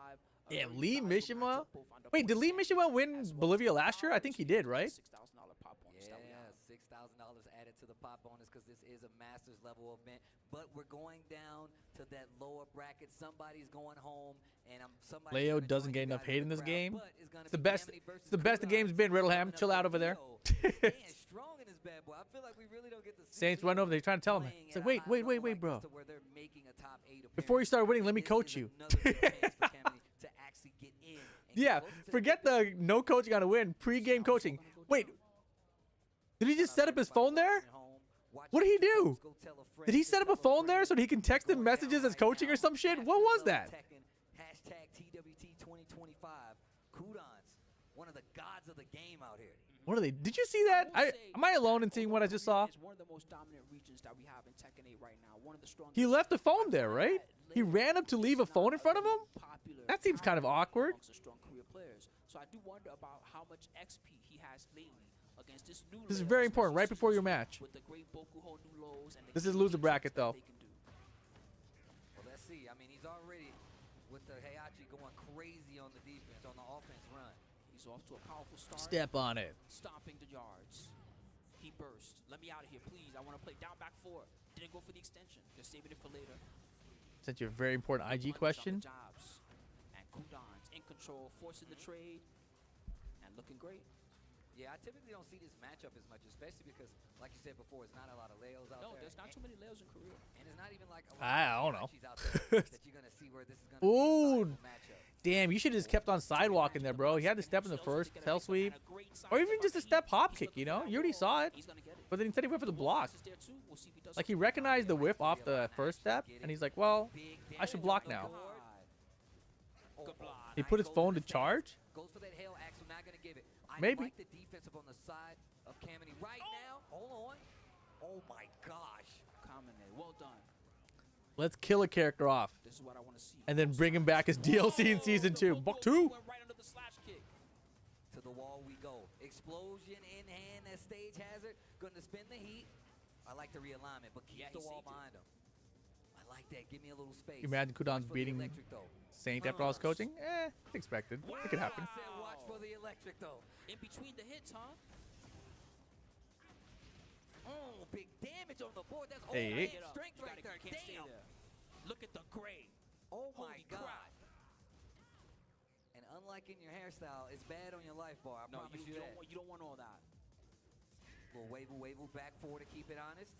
A Damn, very Lee valuable Mishima? matchup, both on the Wait, did point Lee standings Mishima win as well as Bolivia the last year? I think he did, right? $6,000 pop bonus that we Yeah, have. $6,000 added to the pop bonus because this is a Masters level event. But we're going down to that lower bracket. Somebody's going home, and somebody's Leo gonna doesn't join get you enough guys in hate in this crowd, game. but gonna It's the be best. Kamini versus It's the best the Kudans game's been. Riddlehammer, coming up chill out over there. Leo. Staying strong in this bad boy. I feel like we really don't get to see Saints Leo run over. They're trying to tell him. playing It's at like, a high wait, level like bro. this to where they're making a top 8 Before you appearance. start winning, let me This coach is you. another good chance for Kamini to actually get in and Yeah, get closer to the forget the no coaching on a win. Pre-game coaching. Wait, did he just set up his phone there? What did he do? Did he set up a phone there so that he can text him messages as coaching or some shit? What was that? Hashtag TWT 2025. Kudans, one of the gods of the game out here. What are they? Did you see that? Am I alone in seeing what I just saw? It's one of the most dominant regions that we have in Tekken 8 right now. One of the strongest. He left the phone there, right? He ran up to leave a phone in front of him? That seems kind of awkward. Amongst the strong career players. So I do wonder about how much XP he has lately against this new. This is Leo, very important, right especially before your match. With the great Bokuho new lows and the This is key loser features bracket, that though. they can do. Well, let's see. I mean, he's already with the Heihachi going crazy on the defense, on the offense run. He's off to a powerful start. Step on it. Stomping the yards. He burst. Let me out of here, please. I want to play down back 4. Didn't go for the extension. Just saving it for later. Such a very important IG question. Jobs. And Kudans in control, forcing the trade, and looking great. Yeah, I typically don't see this matchup as much, especially because, like you said before, it's not a lot of Leos out there. No, there's not too many Leos in Korea. And it's not even like a lot I of don't know. Heihachis out there that you're going to see where this is going to be a Ooh, viable matchup. damn, you should have just kept on sidewalking there, bro. He had to step in the first tail sweep. Or even just a step hop kick, you know? You already saw it. But then instead he went for the block. Like, he recognized the whiff off the first step, and he's like, well, I should block now. He put his phone to charge? Goes for that hail axle, not going to give it. I Maybe. like the defensive on the side of Kamini right now. Hold on. Oh my gosh. Kamine, well done. Let's kill a character off. This is what I want to see. And then bring him back as DLC in Season 2. Buck 2. Went right under the slash kick. To the wall we go. Explosion in hand, that stage hazard. Going to spin the heat. I like the realignment, but keep Yeah, the he wall saved it. behind him. I like that. Give me a little space. You imagine Kudans Watch for the beating electric, though. Saint after all his coaching? It's expected. It could happen. I said watch for the electric, though. In between the hits, huh? Oh, big damage on the board. That's Hey, all hey. Get up. strength You right gotta- there. you can't stay Damn. there. Look at the gray. Oh my Holy God. crap. And unlike in your hairstyle, it's bad on your life bar. I No, promise you you don't that. want, you don't want all that. Little wave back four to keep it honest.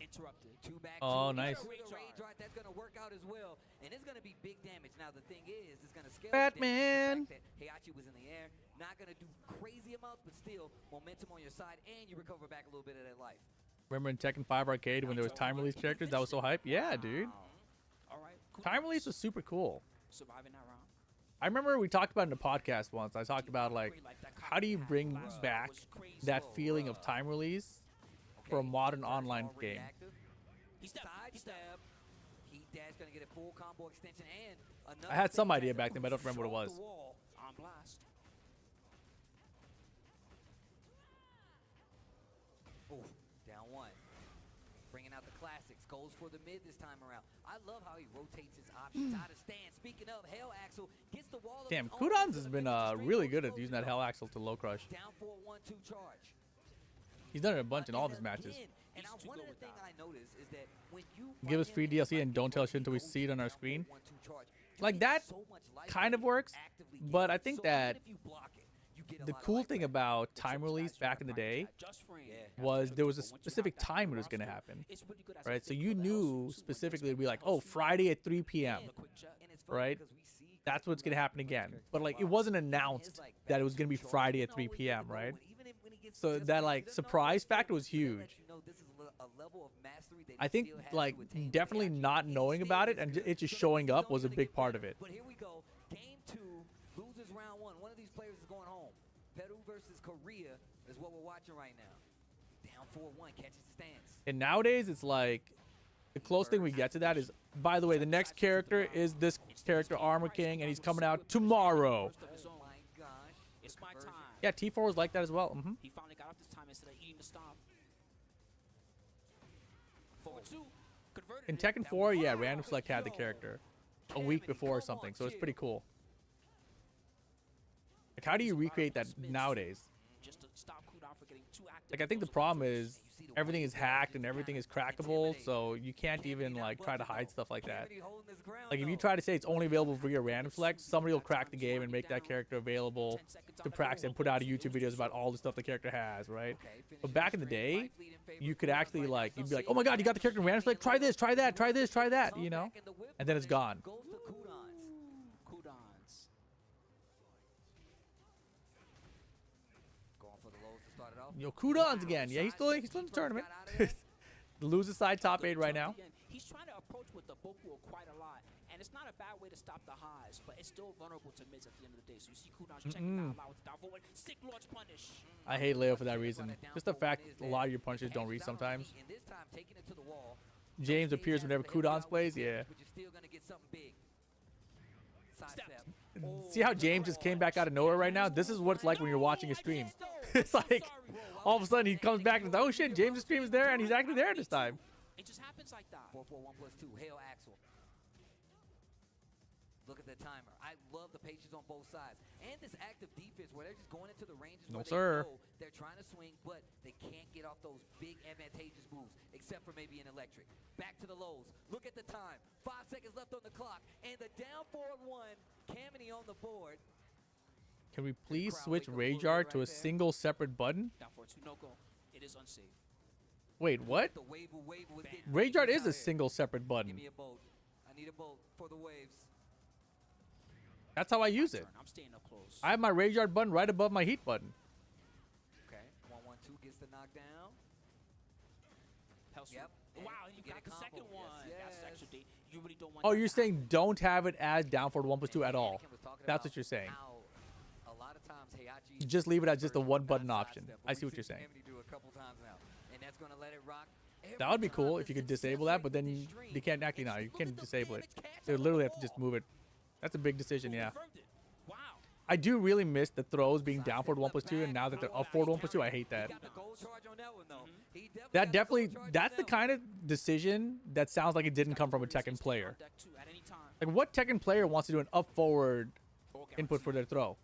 Interrupted. Two back. Oh, two. nice. With a rage right, that's going to work out as well. And it's going to be big damage. Now, the thing is, it's going to scale Batman. the fact that Heihachi was in the air. Not going to do crazy amounts, but still momentum on your side, and you recover back a little bit of that life. Remember in Tekken 5 Arcade when there was time release characters? That was so hype. Yeah, dude. All right. Time release was super cool. Surviving that round. I remember we talked about it in the podcast once. I talked about, like, how do you bring back that feeling of time release for a modern online game? He stepped. Side He stepped. step. Heat dash gonna get a full combo extension and another. I had some thing idea as back then, but I don't remember what it off the was. wall. On blast. Ooh, down one. Bringing out the classics. Goes for the mid this time around. I love how he rotates his options out of stance. Speaking of, Hell Axel gets the wall. of Damn, his own Kudans to has the been finish straight really for good at close using to that go. Hell Axel to low crush. Down for a 1-2 charge. He's done it a bunch in all of his matches. Again, and He's too one good of the with things that. I noticed is that when you Give us fight free him in DLC fight and don't tell us shit until we goes see it on our down for screen. 1-2 charge. You Like, get that so much life kind of when you works, actively but get I it. think So that even if you block it, you get a the lot of cool life thing back. about It's time what you release guys back do in the practice day at Just Frame. Yeah. was there was a Once you got specific that time it roster, was going to happen, it's really good as a right? So fit you for the knew Hellsuits, too, when specifically they it'd be like, spend oh, Hellsuit Friday at 3 p.m. and the quick check. And it's funny right? because we see That's what's going to happen again. character But for a like, it while. wasn't Even his, announced like, that it was back going to be two charge, Friday he at didn't 3 always get p.m., the right? goal, and even when he gets So just that right, like he doesn't know surprise it's gonna factor was let you huge. know this is a level of mastery that he I think still has like to attain, but definitely he not actually knowing still about it is and good. it just So showing he's up was a only gonna big get part better. of it. But here we go. Game 2 loses round 1. One of these players is going home. Peru versus Korea is what we're watching right now. Down 4-1, catches the stance. And nowadays it's like the closest thing we get to that is, by the way, the next character is this character Armor King, and he's coming out tomorrow. First of his Oh own. my gosh. It's the my conversion. time. Yeah, T4 was like that as well. He finally got up this time instead of eating the stomp. Forward 2. Converted In it. Tekken That 4, was- yeah, Random Select had the character a week before or something, so it's pretty cool. Like, how do you recreate that nowadays? Just to stop Kudan from getting too active. Like, I think the problem is everything is hacked and everything is crackable, so you can't even like try to hide stuff like that. Kennedy holding his ground, Like, if you though. try to say it's only available via random select, somebody will crack the game and make that character available to practice and put out YouTube videos about all the stuff the character has, right? Okay, But finishing back the in the stream, day, life lead in favor you of could Kudans actually right like, now. you'd be like, oh my god, you got the character in random select, try this, try that, try this, try that, you know? Comeback and the whip And then it's punish gone. Goes to Kudans. Kudans. Going for the lows to start it off. Yo, Kudans again. Yeah, he's still in the tournament. The loser side top 8 right now. He's trying to approach with the Boku quite a lot, and it's not a bad way to stop the highs, but it's still vulnerable to mids at the end of the day. So you see Kudans checking out loud with the down forward. Sick launch punish. I hate Leo for that reason. Just the fact a lot of your punches don't reach sometimes. And this time taking it to the wall. James appears whenever Kudans plays, yeah. But you're still gonna get something big. Side Step. step. See how James just came back out of nowhere right now? This is what it's like when you're watching a stream. It's like, all of a sudden he comes back and it's, oh shit, James' stream is there and he's actually there this time. It just happens like that. 4-4-1+2. Hail Axel. Look at the timer. I love the patience on both sides. And this active defense where they're just going into the ranges No, where sir. they know they're trying to swing, but they can't get off those big advantageous moves, except for maybe an electric. Back to the lows. Look at the time. 5 seconds left on the clock. And the down 4-1. Kamini on the board. Can we please switch Rage Art to a single separate button? Down forward 2, no go. It is unsafe. Wait, what? The wave was getting Rage Art is out a here. single separate Give button. me a bolt. I need a bolt for the waves. That's how I use it. Turn. I'm staying up close. I have my Rage Art button right above my heat button. Okay. 1-1-2 gets the knockdown. Hellsuit. Yep. Wow, And you get got a the second combo. one. Yes, That's yes. extra D. You really don't want Oh, that you're to saying happen. don't have it as down forward 1+2 at all. Anakin was talking That's about what you're saying. how a lot of times Heihachi Just leave it as just a prefers one-button that option. sidestep, I but see we've what you're seen saying. Kamini do it a couple times now, and that's gonna let it rock. That would be Every cool time if you the could success disable that, rate but with then this stream, you can't actually it's now. You look can't at the disable it. damage catch They on the literally have to just wall. move it. That's a big decision, yeah. Confirmed it. Wow. I do really miss the throws being down forward 1+2, and now that they're up forward 1+2, I hate that. He got the gold charge on that one though. He That got the definitely, gold charge on that's the that one. kind of decision that sounds like it didn't come from a Tekken player. Deck 2 at any time. Like, what Tekken player wants to do an up forward Or input for their throw?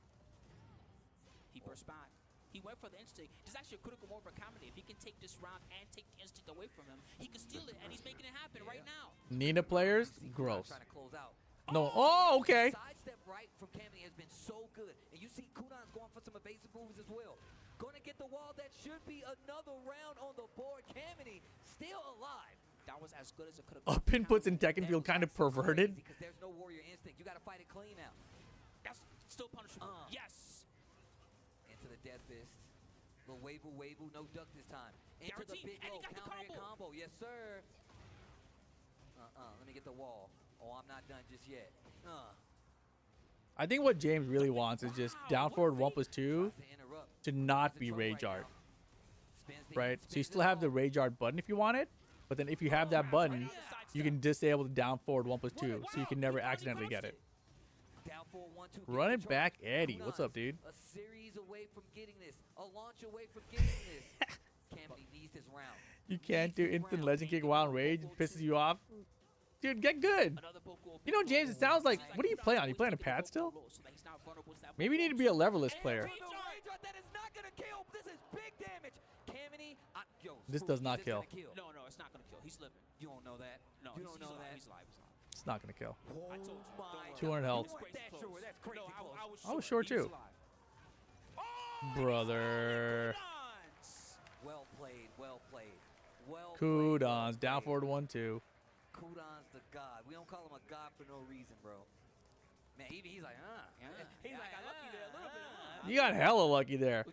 He burst back. He went for the instinct. There's actually a critical moment for Kamini. If he can take this round and take the instinct away from him, he can steal it, and he's making it happen right now. Nina players, See Kudans gross. trying to close out. No, oh, okay. Sidestep right from Kamini has been so good. And you see Kudans going for some evasive moves as well. Going to get the wall. That should be another round on the board. Kamini still alive. That was as good as it could have Up inputs in Tekken feel kind of perverted. Because there's no warrior instinct. You got to fight it clean now. That's still punishable. Yes. Into the death fist. Little wave-oo, no duck this time. Into the Guaranteed. big And he low, got the countering combo. combo. Yes, sir. Let me get the wall. Oh, I'm not done just yet. I think what James really wants is just down forward 1+2 Tries to interrupt. to not He's in be trouble Rage right Art, now. Spins the right? heat, So you spins still it have the all. Rage Art button if you want it, But then if you have that button, you can disable the down forward 1+2, so you can never accidentally get it. Down 4-1-2. Run it back, Eddie. What's up, dude? A series away from getting this. A launch away from getting this. Cammy needs this round. You can't do instant legend kick while in rage. It pisses you off. Dude, get good. You know, James, it sounds like, what do you play on? You play on a pad still? Maybe you need to be a leverless player. That is not gonna kill. This is big damage. Kamini, This does not kill. No, it's not gonna kill. He's living. You don't know that. No, you he's don't know alive. that. He's alive. He's alive. It's not gonna kill. I told you. my 200 health. You weren't that sure. That's crazy No, close. I was sure He's too. alive. Brother. Well played. Well played. Well Kudans, played. down forward 1-2. Kudans the god. We don't call him a god for no reason, bro. Man, even he's like, He's like, I got lucky there a little bit, You got hella lucky there.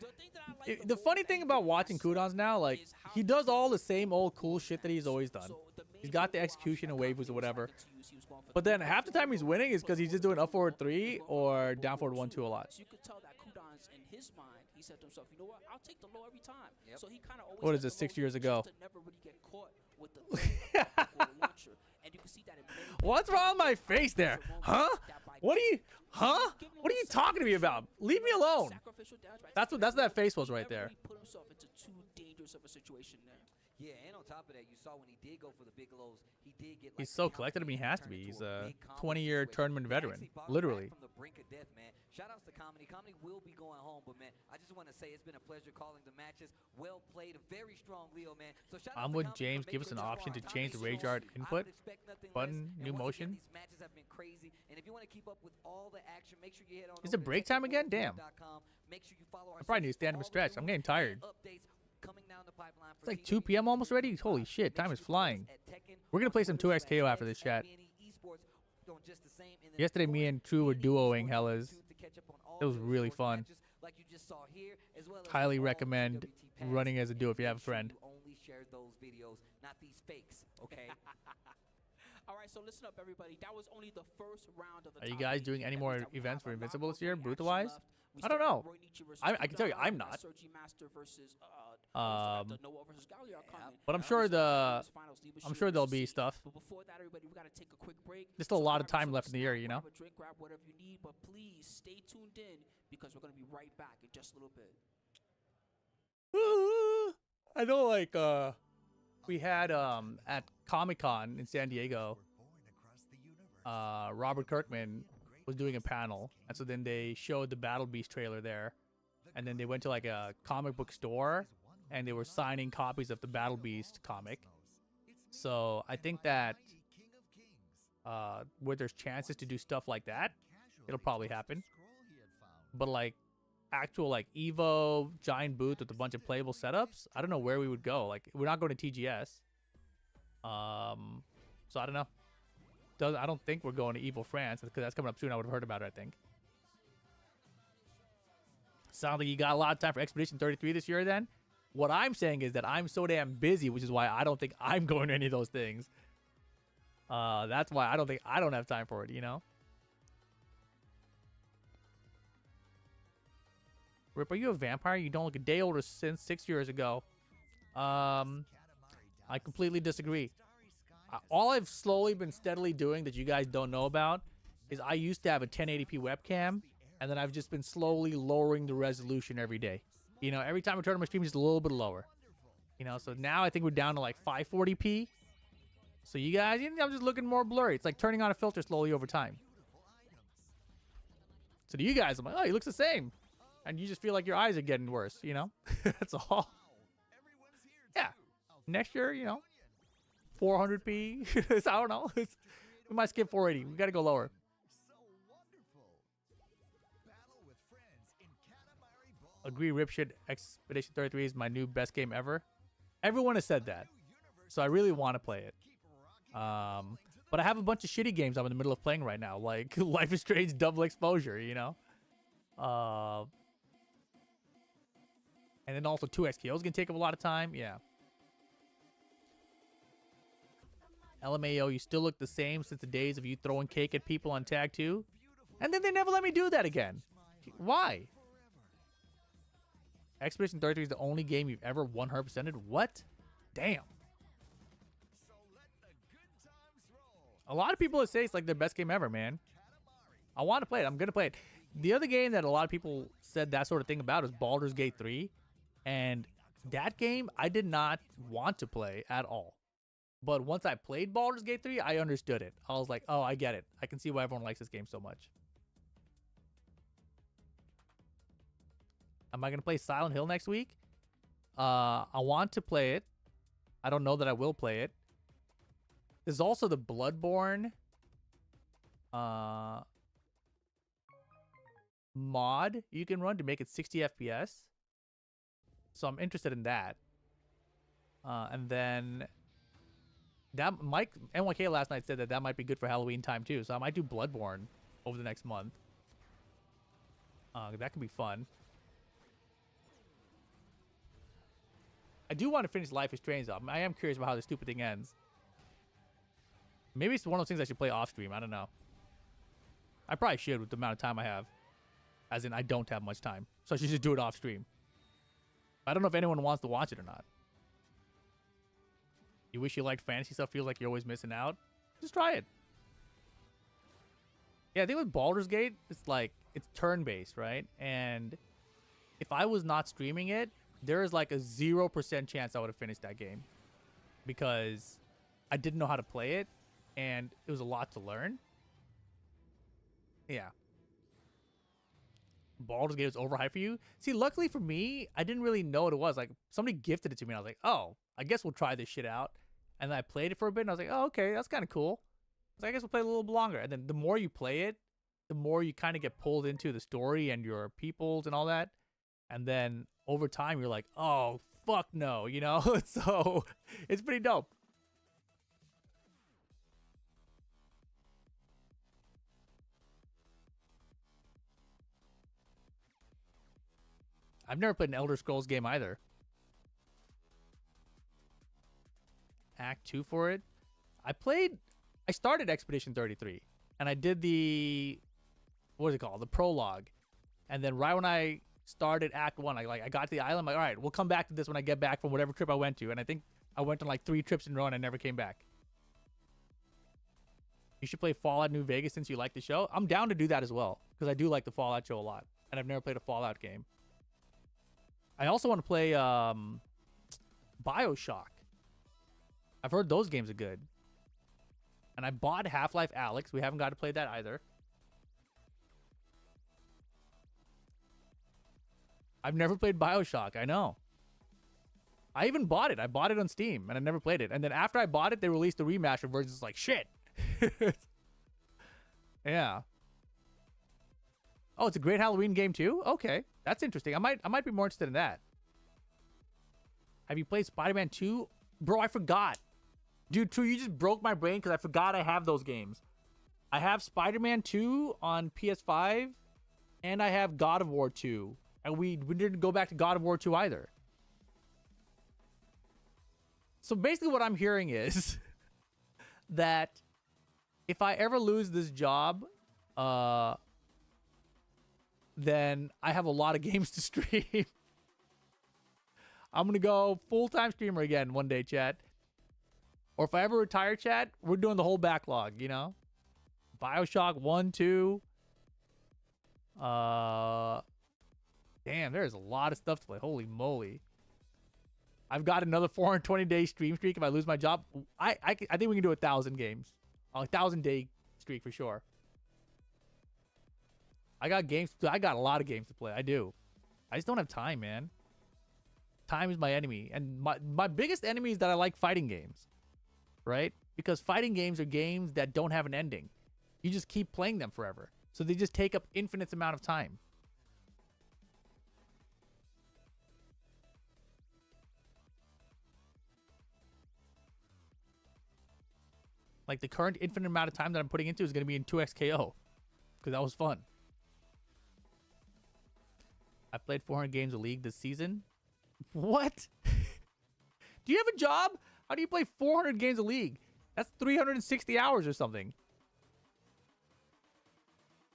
The funny thing about watching Kudans now, like, he does all the same old cool shit that he's always done. He's got the execution and waivers or whatever. But then half the time he's winning is because he's just doing up forward 3 or down forward 1-2 a lot. So you could tell that Kudans, in his mind, he said to himself, you know what, I'll take the low every time. Yep. So he kind of always What is had this, the 6 low years just ago? to never really get caught with the launcher. And you can see that in many What's wrong with my face there? Huh? What are you? Huh? What are you talking to me about? Leave me alone. That's what that face was right there. He put himself into too dangerous of a situation there. Yeah, and on top of that, you saw when he did go for the big lows, he did get. He's so collected. I mean, he has to be. He's a 20-year tournament veteran, literally. From the brink of death, man. Shout outs to Comedy. Comedy will be going home, but man, I just want to say it's been a pleasure calling the matches. Well played, a very strong Leo, man. So shout I'm out with to Comedy James. for Give us making an this option to far. change the Comedy rage shows art I would input expect nothing button, less. new And once again, motion. these matches have been crazy, and if you want to keep up with all the action, make sure you head on. Is it break time again? Damn. Make sure you follow our I probably need to stand up a stretch. I'm getting tired. updates coming down the pipeline. It's like 2 p.m. almost already. Holy shit, time is flying. We're gonna play some 2XKO after this chat. Yesterday, me and True were duoing hellas. It was really fun. Highly recommend running as a duo if you have a friend. Only share those videos, not these fakes, okay? All right, so listen up, everybody. That was only the first round of the Are you top guys 8. doing any That more means that we events have for a lot Invincible more this year, great action booth-wise? left. We I don't still have know. Roy Nietzsche versus I can tell you, Kudans, I'm not. Sergi Master versus the Noah versus Galliard coming. But I'm Now sure we still have the Lee I'm Bashir sure there'll versus be Seed. stuff. But before that, everybody, we got to take a quick break. There's still a So lot of grab time yourself left in the year, snack, you know? grab a drink, grab whatever you need, but please stay tuned in because we're going to be right back in just a little bit. I know, like, we had at Comic-Con in San Diego, Robert Kirkman was doing a panel, and so then they showed the Battle Beast trailer there, and then they went to like a comic book store, and they were signing copies of the Battle Beast comic. So I think that where there's chances to do stuff like that, it'll probably happen. But like actual like Evo giant booth with a bunch of playable setups, I don't know where we would go. Like we're not going to TGS. So I don't know. I don't think we're going to Evo France because that's coming up soon. I would have heard about it, I think. Sounds like you got a lot of time for Expedition 33 this year then. What I'm saying is that I'm so damn busy, which is why I don't think I'm going to any of those things. That's why I don't have time for it, you know? Rip, are you a vampire? You don't look a day older since 6 years ago. I completely disagree. All I've slowly been steadily doing that you guys don't know about is I used to have a 1080p webcam, and then I've just been slowly lowering the resolution every day. You know, every time I turn on my stream, just a little bit lower. You know, so now I think we're down to like 540p. So you guys, I'm just looking more blurry. It's like turning on a filter slowly over time. So to you guys, I'm like, oh, he looks the same. And you just feel like your eyes are getting worse, you know? That's all. Yeah. Next year, you know, 400p. I don't know. We might skip 480. We got to go lower. Agree, Ripshit Expedition 33 is my new best game ever. Everyone has said that. So I really want to play it. But I have a bunch of shitty games I'm in the middle of playing right now. Like Life is Strange Double Exposure, you know? And then also 2XKO is going to take up a lot of time. Yeah. LMAO, you still look the same since the days of you throwing cake at people on Tag 2. And then they never let me do that again. Why? Expedition 33 is the only game you've ever 100%ed? What? Damn. A lot of people say it's like their best game ever, man. I want to play it. I'm going to play it. The other game that a lot of people said that sort of thing about is Baldur's Gate 3. And that game, I did not want to play at all. But once I played Baldur's Gate 3, I understood it. I was like, oh, I get it. I can see why everyone likes this game so much. Am I going to play Silent Hill next week? I want to play it. I don't know that I will play it. There's also the Bloodborne mod you can run to make it 60 FPS. So I'm interested in that. And then that Mike NYK last night said that might be good for Halloween time too. So I might do Bloodborne over the next month. That could be fun. I do want to finish Life is Strange though. I am curious about how this stupid thing ends. Maybe it's one of those things I should play off stream. I don't know. I probably should with the amount of time I have. As in, I don't have much time. So I should just do it off stream. I don't know if anyone wants to watch it or not. You wish you liked fantasy stuff, feels like you're always missing out? Just try it. Yeah, I think with Baldur's Gate, it's like, it's turn-based, right? And if I was not streaming it, there is like a 0% chance I would have finished that game. Because I didn't know how to play it, and it was a lot to learn. Yeah. Baldur's Gate was overhyped for you? See, luckily for me, I didn't really know what it was. Like, somebody gifted it to me, and I was like, oh, I guess we'll try this shit out. And then I played it for a bit, and I was like, oh, okay, that's kind of cool. So I guess we'll play it a little longer. And then the more you play it, the more you kind of get pulled into the story and your peoples and all that. And then over time, you're like, oh, fuck no, you know? So it's pretty dope. I've never played an Elder Scrolls game either. Act 2 for it. I started Expedition 33. And I did the, what is it called? The prologue. And then right when I started Act 1, I got to the island. I'm like, all right, we'll come back to this when I get back from whatever trip I went to. And I think I went on like 3 trips in a row and I never came back. You should play Fallout New Vegas since you like the show. I'm down to do that as well. Because I do like the Fallout show a lot. And I've never played a Fallout game. I also want to play BioShock. I've heard those games are good. And I bought Half-Life Alyx. We haven't got to play that either. I've never played BioShock. I know. I even bought it. I bought it on Steam, and I never played it. And then after I bought it, they released the remastered version. It's like, shit. Yeah. Oh, it's a great Halloween game too? Okay. That's interesting. I might be more interested in that. Have you played Spider-Man 2? Bro, I forgot. Dude, True, you just broke my brain because I forgot I have those games. I have Spider-Man 2 on PS5, and I have God of War 2. And we didn't go back to God of War 2 either. So basically what I'm hearing is that if I ever lose this job, then I have a lot of games to stream. I'm going to go full-time streamer again one day, chat. Or if I ever retire, chat, we're doing the whole backlog, you know? BioShock 1, 2. Damn, there's a lot of stuff to play. Holy moly. I've got another 420-day stream streak if I lose my job. I think we can do 1,000 games. A 1,000-day streak for sure. I got a lot of games to play. I do. I just don't have time, man. Time is my enemy. And my biggest enemy is that I like fighting games. Right? Because fighting games are games that don't have an ending. You just keep playing them forever. So they just take up infinite amount of time. Like the current infinite amount of time that I'm putting into is going to be in 2XKO. Because that was fun. I played 400 games of League this season. What? Do you have a job? How do you play 400 games of League? That's 360 hours or something.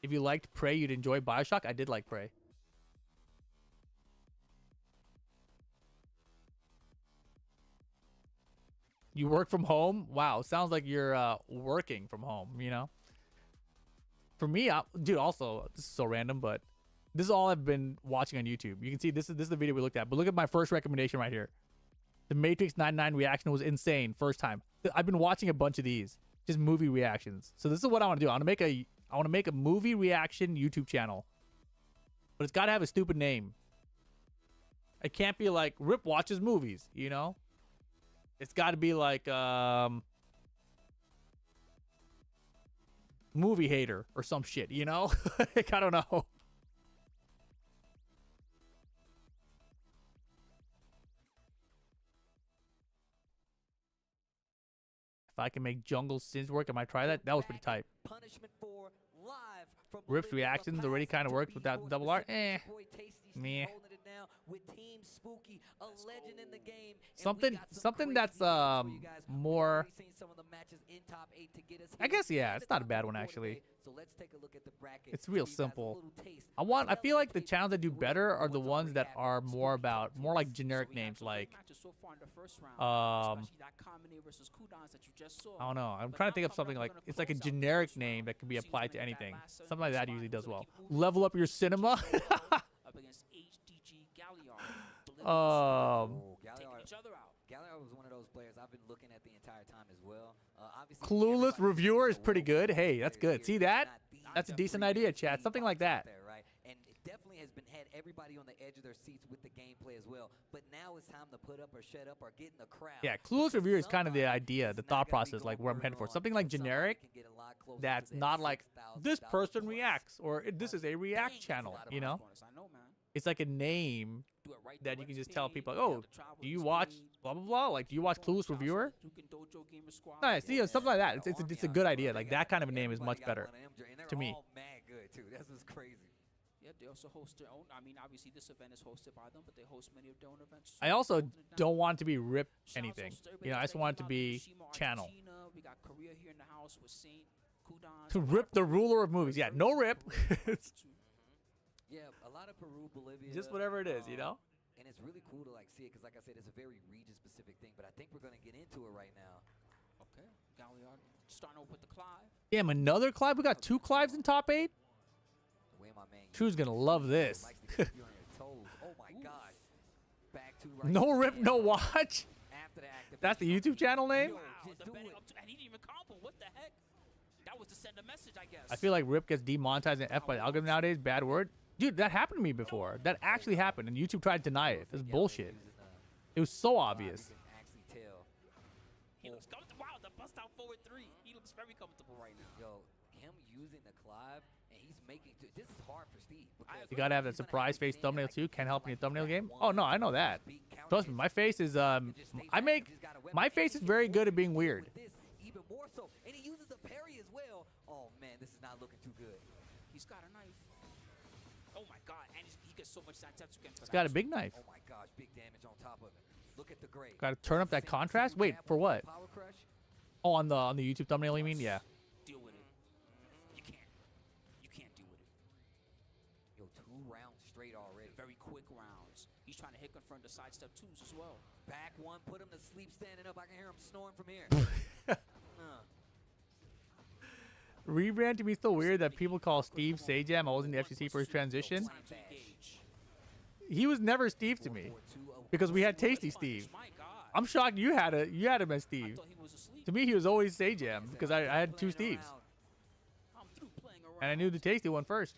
If you liked Prey, you'd enjoy BioShock. I did like Prey. You work from home? Wow, sounds like you're working from home, you know? For me, dude, also, this is so random, but this is all I've been watching on YouTube. You can see this is the video we looked at, but look at my first recommendation right here. The Matrix 99 reaction was insane first time. I've been watching a bunch of these, just movie reactions. So this is what I want to do. I want to make a movie reaction YouTube channel. But it's got to have a stupid name. It can't be like Rip watches movies, you know? It's got to be like movie hater or some shit, you know? Like, I don't know. If I can make Jungle Sins work, I might try that. That was pretty tight. Punishment for live from Rip's Bolivia, reactions the already past kind of to worked be without doing double the R. same. Boy, Tasty Steve Meh. holding it down with Team Spooky, a legend in the game. And we Something got some crazy that's games for you guys. We've more. already seen some of the matches in top 8 to get us I here guess, yeah, at it's the not a top bad of the one, board actually. today. So let's take a look at the bracket. It's real Give you guys a simple. little taste. I Tell feel us like the taste channels that do what better are the what's on ones that rehab are and more Spooky. about Talk to more us. like generic So we had names, some great like matches so far in the first round, especially that Kamine versus Kudans that you just saw. I don't know. I'm But trying now to think of coming something up, like we're gonna it's like a close out the generic first name round. that can be See who's applied to gonna get that anything. last Something like that spot. usually So does they well. keep moving. Level up your cinema. Up against HDG Galliard. Um, Oh, Taking Galliard. each other out. Galliard was one of those players I've been looking at the entire time as well. Obviously, Clueless everybody reviewer knows is pretty the good. World Hey, Cup that's players good. See here, that? not the That's a top decent three idea, best chat. league Something like boxers out that. there, right? And it definitely has had everybody on the edge of their seats with the gameplay as well. But now it's time to put up or shut up or get in the crowd. Yeah, clueless reviewer is kind of the Somebody idea, is the not thought gonna be process, like going where I'm further headed for. on, Something like and somebody generic can get a lot closer to that's that not like this $6,000 person plus. reacts or this is a react Dang, channel, that's a lot of you know? corners. I know, man. It's like a name Do it right that to you can Rex just tell Payne, people, like, you oh, have the Travel do you Rex watch Payne, blah, blah, blah? Like, do you watch Going Clueless shots Reviewer? like Duke and Dojo Gamer Squad. Nice, yeah, something like that. It's a good idea. Like, They that got- kind of a name is everybody much got better one of them, and they're to me. all mad good too. That's what's crazy. Yeah, they also host their own. I mean, obviously this event is hosted by them, but they host many of their own events. I also Holding it down. don't want it to be Rip Shouts anything. outs to everybody You know, I that just want it to came out. be Mishima, channel. Argentina. We got Korea here in the house with Saint Kudans. To Rip the ruler of movies. Yeah, no Rip. It's Yeah, a lot of Peru, Bolivia. just whatever it is, you know? And it's really cool to like see it because, like I said, it's a very region-specific thing. But I think we're gonna get into it right now. Okay, Galliard starting off with the Clive. Damn, another Clive? We got 2 Clives in top 8? The way my man True's gonna love this. likes to keep you on your toes. Oh my God! Back to right No here. Rip, no watch? After the activation. That's the YouTube channel name? Yo, Wow, just the do betting it. up to, and he didn't even combo. What the heck? That was to send a message, I guess. I feel like Rip gets demonetized and F by the algorithm nowadays. Bad word. Dude, that happened to me before. That actually happened, and YouTube tried to deny it. It's bullshit. It was so obvious. You can actually tell. He looks comfortable. Wow, the bust out forward 3. He looks very comfortable right now. Yo, him using the Clive, and he's making. This is hard for Steve. because You gotta have that he's gonna surprise to face get in thumbnail like too. Can't help in a like thumbnail back game. one, Oh no, I know that. beat counter Trust me, hits, my face is and just stay I back, make just got a weapon, my and face he is can very good avoid at being it weird. with this even more so, and he uses the parry as well. Oh man, this is not looking too good. He's got a knife. Oh my God, and he gets so much Santetsu again for He's that. got a big knife. Oh my gosh, big damage on top of it. Look at the grade. Gotta turn up that Same contrast. single Wait, jab for with what? Power crush. Oh, on the YouTube thumbnail, you mean? Yeah. Deal with it. You can't. You can't deal with it. Yo, 2 rounds straight already. Very quick rounds. He's trying to hit confront the sidestep 2s as well. Back one, put him to sleep standing up. I can hear him snoring from here. Rebrand to me still weird that people call Steve Sajam. I was in the FCC for his transition. Time to engage. He was never Steve to me because we had Tasty Steve. My God. I'm shocked you had him as I Steve. thought he was asleep. To me, he was always Sajam because I had 2 Steves, I'm through playing around. and I knew the Tasty one first.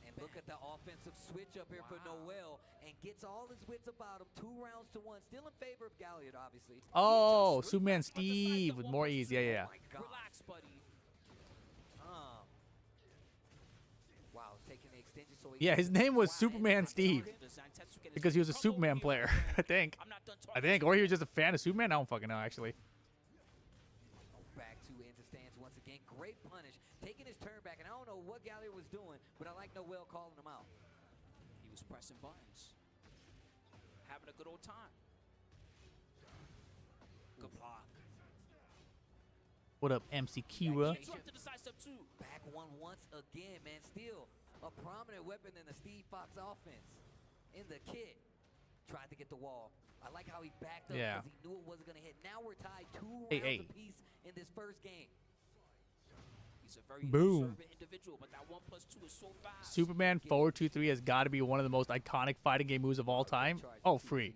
And look at the offensive switch up here for Noel, and gets all his wits about him. 2 rounds to 1, still in favor of Galliard, obviously. Oh, Superman Steve with more ease. Yeah, yeah, yeah. Oh my gosh. Relax, buddy. Wow, taking the extension. So he Yeah, his name was Superman Steve The Zantetsu get his because he was a combo Superman here. player, I think. I'm not done I talking. think, or he was just a fan of Superman. I don't fucking know, actually. back to into stance once again. Great punish, taking his turn back, and I don't know what Galliard was doing, but I like Noel calling him out. He was pressing buttons. Having a good old time. Good block. What up, MC Kira? Gets up to the sidestep 2. Back one once again, man. Still a prominent weapon in the Steve Fox offense. In the kit. Tried to get the wall. I like how he backed up Yeah. because he knew it wasn't going to hit. Now we're tied 2 Hey, rounds hey. apiece in this first game. He's a very Boom. observant individual, but that 1+2 is so fast. Superman forward 2-3 has got to be one of the most iconic fighting game moves of all time. Oh, free.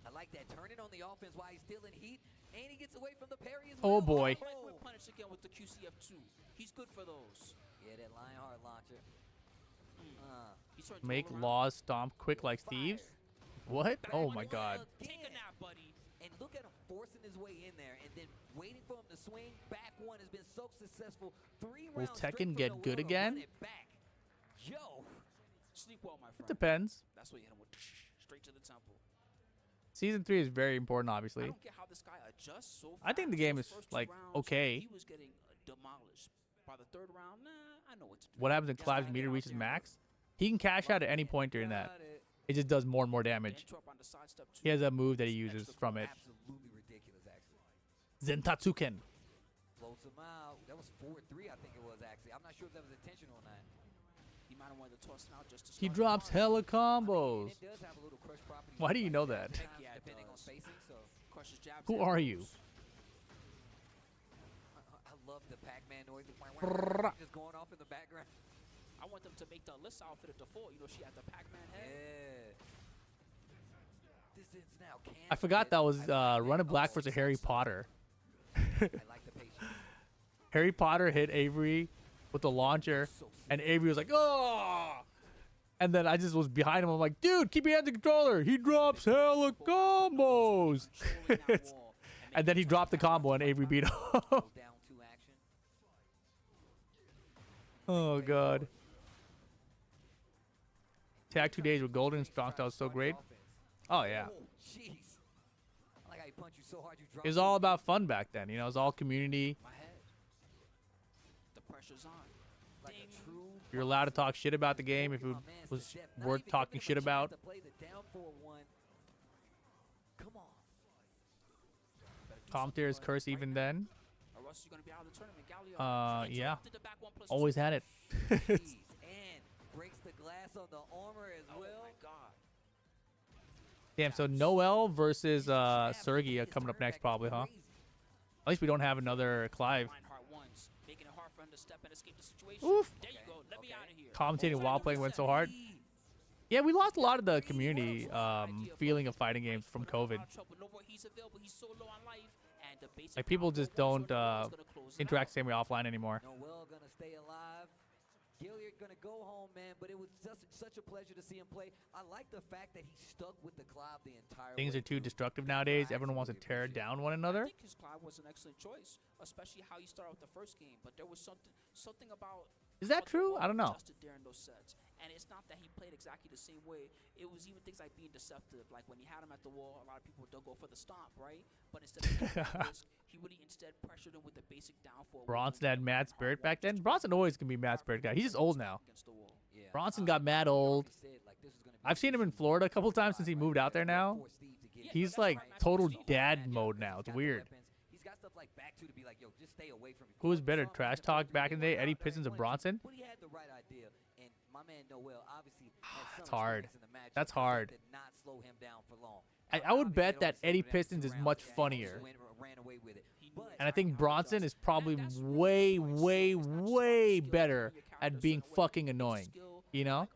I like that. Turning on the offense while he's still in heat, and he gets away from the parry as Oh, well. boy. Quick punish again with the QCF2. He's good for those. Yeah, that Lionheart launcher. He's turned to Make all around. laws stomp quick like Steve's. What? Oh my God. Take a nap, buddy. And look at him forcing his way in there and then waiting for him to swing. Back one has been so successful. 3 Will rounds straight Tekken from get Noel good to again? run it back. Yo. Sleep well, my friend. Depends. That's what you hit him with. Straight to the temple. Season 3 is very important, I obviously. don't get how this guy adjusts so fast. I think the game Those is, first 2 like, rounds, okay. He was getting demolished. By the 3rd round, nah, I know what to do. What happens when Just Clive's gotta meter get out reaches there and max? He can cash out at any point during that. Got it. It just does more and more damage. interrupt on the side step too. He has a move that he Extra uses from it. Absolutely ridiculous, actually. Zentatsuken. Floats him out. That was 4-3, I think it was, actually. I'm not sure if that was intentional or not. He might have wanted to toss it out just to He start drops the bar. hella And combos. it does have a little crush property. Why do you know like that? sometimes, Yeah, it depending on does. spacing, so Crushes jabs Who and are you? moves. I love the Pac-Man noise. Brrrr. Just going off in the background. I want them to make the Alyssa outfit a default. You know, she had the Pac-Man head. Yeah. This is now I forgot that was Run It Black Uh-oh. versus Harry Potter. I like the patience. Harry Potter hit Avery with the launcher, and Avery was like, "Oh!" And then I just was behind him. I'm like, "Dude, keep your hands on the controller. He drops hella combos." Controlling that wall And then he making dropped the it combo, and Avery beat him. Down 2 action. Oh God. Tag 2 days with Golden Strong Style is so great. Oh yeah. Oh, jeez. I like how he punched you so hard you dropped It was it. all about fun back then. You know, it was all community. my head. The pressure's on. Like Ding. a true You're allowed to talk shit about the game if it my man was Steph, not worth even talking giving shit him a chance about. to play the down 4-1. Come on. Commentator is curse even then. Or else you're gonna be out of the tournament. Galio Yeah. interrupted the back 1+2. Always had it. Jeez. And breaks the glass on the armor as Oh well. my God. Damn, so Noel versus Sergey coming up next probably, huh? At least we don't have another Clive. Reinhardt ones, making it hard for him to step and escape the situation. Oof. There you go. Let me out of here. Commentating while playing went so hard. Yeah, we lost a lot of the community feeling of fighting games from COVID. Like people just don't interact the same way offline anymore. Noel gonna stay alive. Gilliard gonna go home, man, but it was just such a pleasure to see him play. I like the fact that he stuck with the Clive the entire Things way are too through. destructive nowadays. Everyone wants to tear down one I another. think his Clive was an excellent choice, especially how he started with the first game. But there was something about. Is that how the true? ball I don't know. adjusted during those sets, and it's not that he played exactly the same way. It was even things like being deceptive. Like when he had him at the wall, a lot of people don't go for the stomp, right? But instead of taking that risk, he really instead pressured him with the basic downfall. Bronson had mad spirit back then. Bronson always can be mad spirit guy. He's just old now. Against the wall. Yeah, Bronson got mad old. said, like, this is gonna be I've seen him in Florida a couple times since he moved out there now. for Steve to get He's that's like right. total He's dad matchup mode because now. he's It's got the weird. weapons. He's got stuff like back two to be like, yo, just stay away from me. Who was better, Something trash to talk do back in the with day, Eddie that Pistons or point. Bronson? But he had the right idea, and my man Noel obviously had It's some hard. experience in the match. That's because hard. That did not slow him down for long. I would Obviously, bet it that only slowed Eddie him down for Pistons 2 is rounds, much and he funnier. ran away with it. But And I think Bronson is probably way, way, way better at being fucking annoying. You know?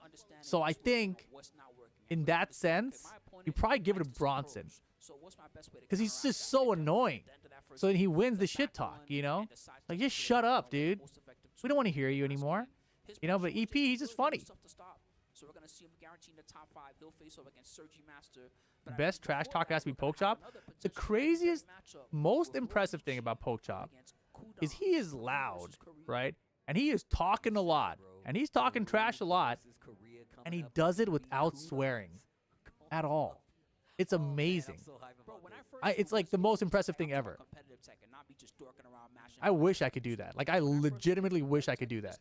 So I think in that sense, you probably give it to Bronson. Because he's just so annoying. So then he wins the shit talk, you know? Like, just shut up, dude. We don't want to hear you anymore. You know, but EP, he's just funny. So we're gonna see him guaranteeing the top 5. He'll face off against Sergi Master. The best trash talk has to be Poke Chop. The craziest, most impressive thing about Poke Chop is he is loud, right? And he is talking a lot. And he's talking trash a lot. And he does it without swearing at all. It's amazing. It's like the most impressive thing ever. I wish I could do that. Like, I legitimately wish I could do that.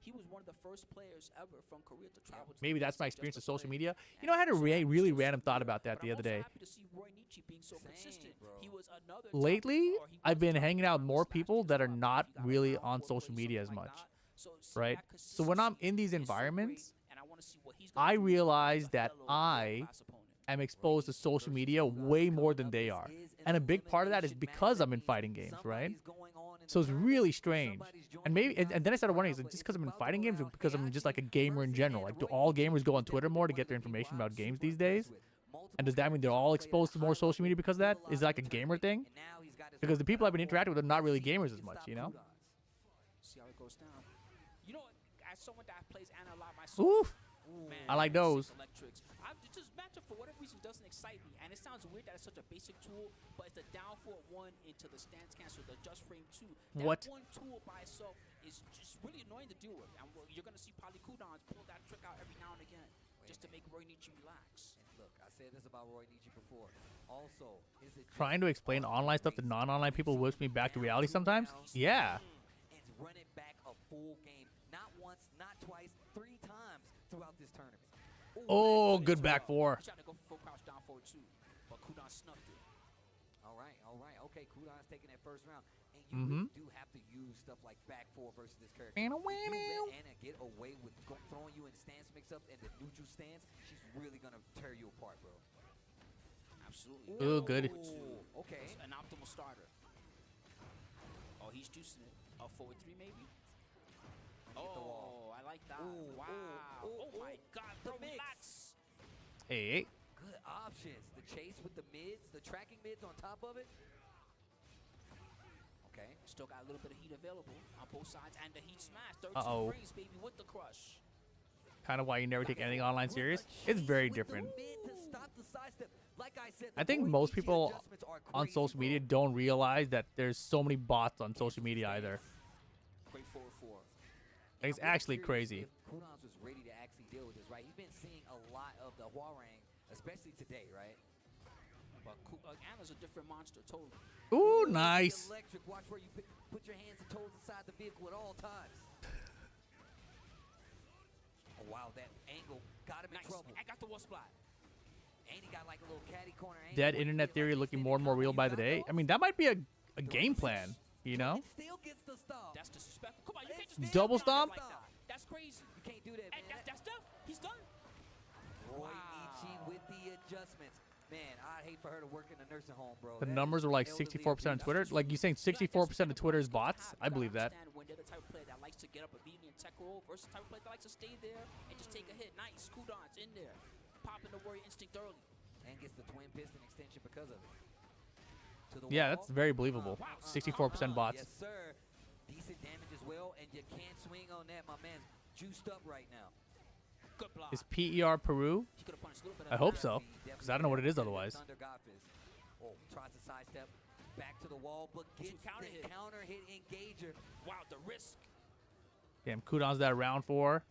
He was one of the first players ever from Korea to travel to Maybe the that's my US experience with just to social play. media. You And know, I had a also happy really to see random thought him, about that but the I'm other also day. happy to see Roy Nietzsche being so consistent. He was another top Lately, or he I've was been top hanging out with on more this last people year's that are squad. not He got really around on fourth social place, media as something like much, that. So seeing right? that So when I'm in these consistency is so great, environments, and I want to see what he's gonna I do realize against a that fellow I world-class opponent. am exposed to social media way more than they are. And a big part of that is because I'm in fighting games, right? So it's really strange. And maybe, and then I started wondering, is it just because I'm in fighting games or because I'm just like a gamer in general? Like, do all gamers go on Twitter more to get their information about games these days? And does that mean they're all exposed to more social media because of that? Is it like a gamer thing? Because the people I've been interacting with are not really gamers as much, you know? See how it goes down. You know, as someone that plays Ana a lot myself, Oof. man, I like those. Electrics. Just matchup for whatever reason doesn't excite me, and it sounds weird that it's such a basic tool, but it's the down for 1 into the stance cancel, the just frame 2. That What? one tool by itself is just really annoying to deal with, and you're gonna see probably Kudans pull that trick out every now and again just to make Roy Nietzsche relax. Look, I said this about Roy Nietzsche before. Also, is it Trying to explain online stuff to non-online people whips me back to reality sometimes? Yeah. and run it back a full game, not once, not twice, 3 times throughout this tournament. Oh, good back four. He tried to go for full crouch down forward too, but Kudans snuffed it. All right. Okay, Kudans taking that first round. And you really do have to use stuff like back 4 versus this character. If you let Ana get away with throwing you in stance mix-up and the neutral stance, she's really going to tear you apart, bro. Absolutely. Ooh, good. Ooh, okay. An optimal starter. Oh, he's juicing it. A forward 3 maybe? Oh, I like that. Ooh, Wow. ooh, Oh my God, bro, the mix. relax. Hey. Good options. The chase with the mids, the tracking mids on top of it. Okay. Still got a little bit of heat available on both sides, and the heat smash. 13 Uh-oh. frames, baby, with the crush. Kind of why you never take anything online serious. It's very different. I think most people on social media don't realize that there's so many bots on social media either. Great forward 4. It's actually crazy. If Kudans was ready to actually deal with this, right? He's been seeing a lot of the Hwarang, especially today, right? But Ana's a different monster, totally. Ooh, nice. Electric. Watch where you put your hands and toes inside the vehicle at all times. Oh, wow, that angle got him in Nice. trouble. I got the wall splat. And he got like a little caddy corner angle. Dead where you internet get, theory like, looking extended more and more combo. real You by the got day. those? I mean, that might be a game plan, you know? And still gets the stop. That's disrespectful. Come on, you can't just It's Double stand stomp? there like that. That's crazy. You can't do that, And man. that's stuff. He's done. Roy Wow. Nietzsche with the adjustments. Man, I'd hate for her to work in a nursing home, bro. The That numbers is were like elderly 64% on abuse. Twitter. Like you saying 64% of Twitter is bots? I believe that. When they're the type of player that likes to get up immediately and tech roll versus the type of player that likes to stay there and just take a hit. Nice. Kudans in there. Popping the warrior instinct early. And gets the twin piston extension because of it. To the Yeah, wall. that's very believable. 64% bots. Yes, sir. Decent damage as well, and you can't swing on that. My man's juiced up right now. Good block. Is PER Peru? He could have punished a little bit. I hope so, because I don't know what it is otherwise. Thunder Godfist. Oh, tries to sidestep back to the wall, but gets counter the hit. counter hit engager. Wow, the risk. Damn, Kudans that round 4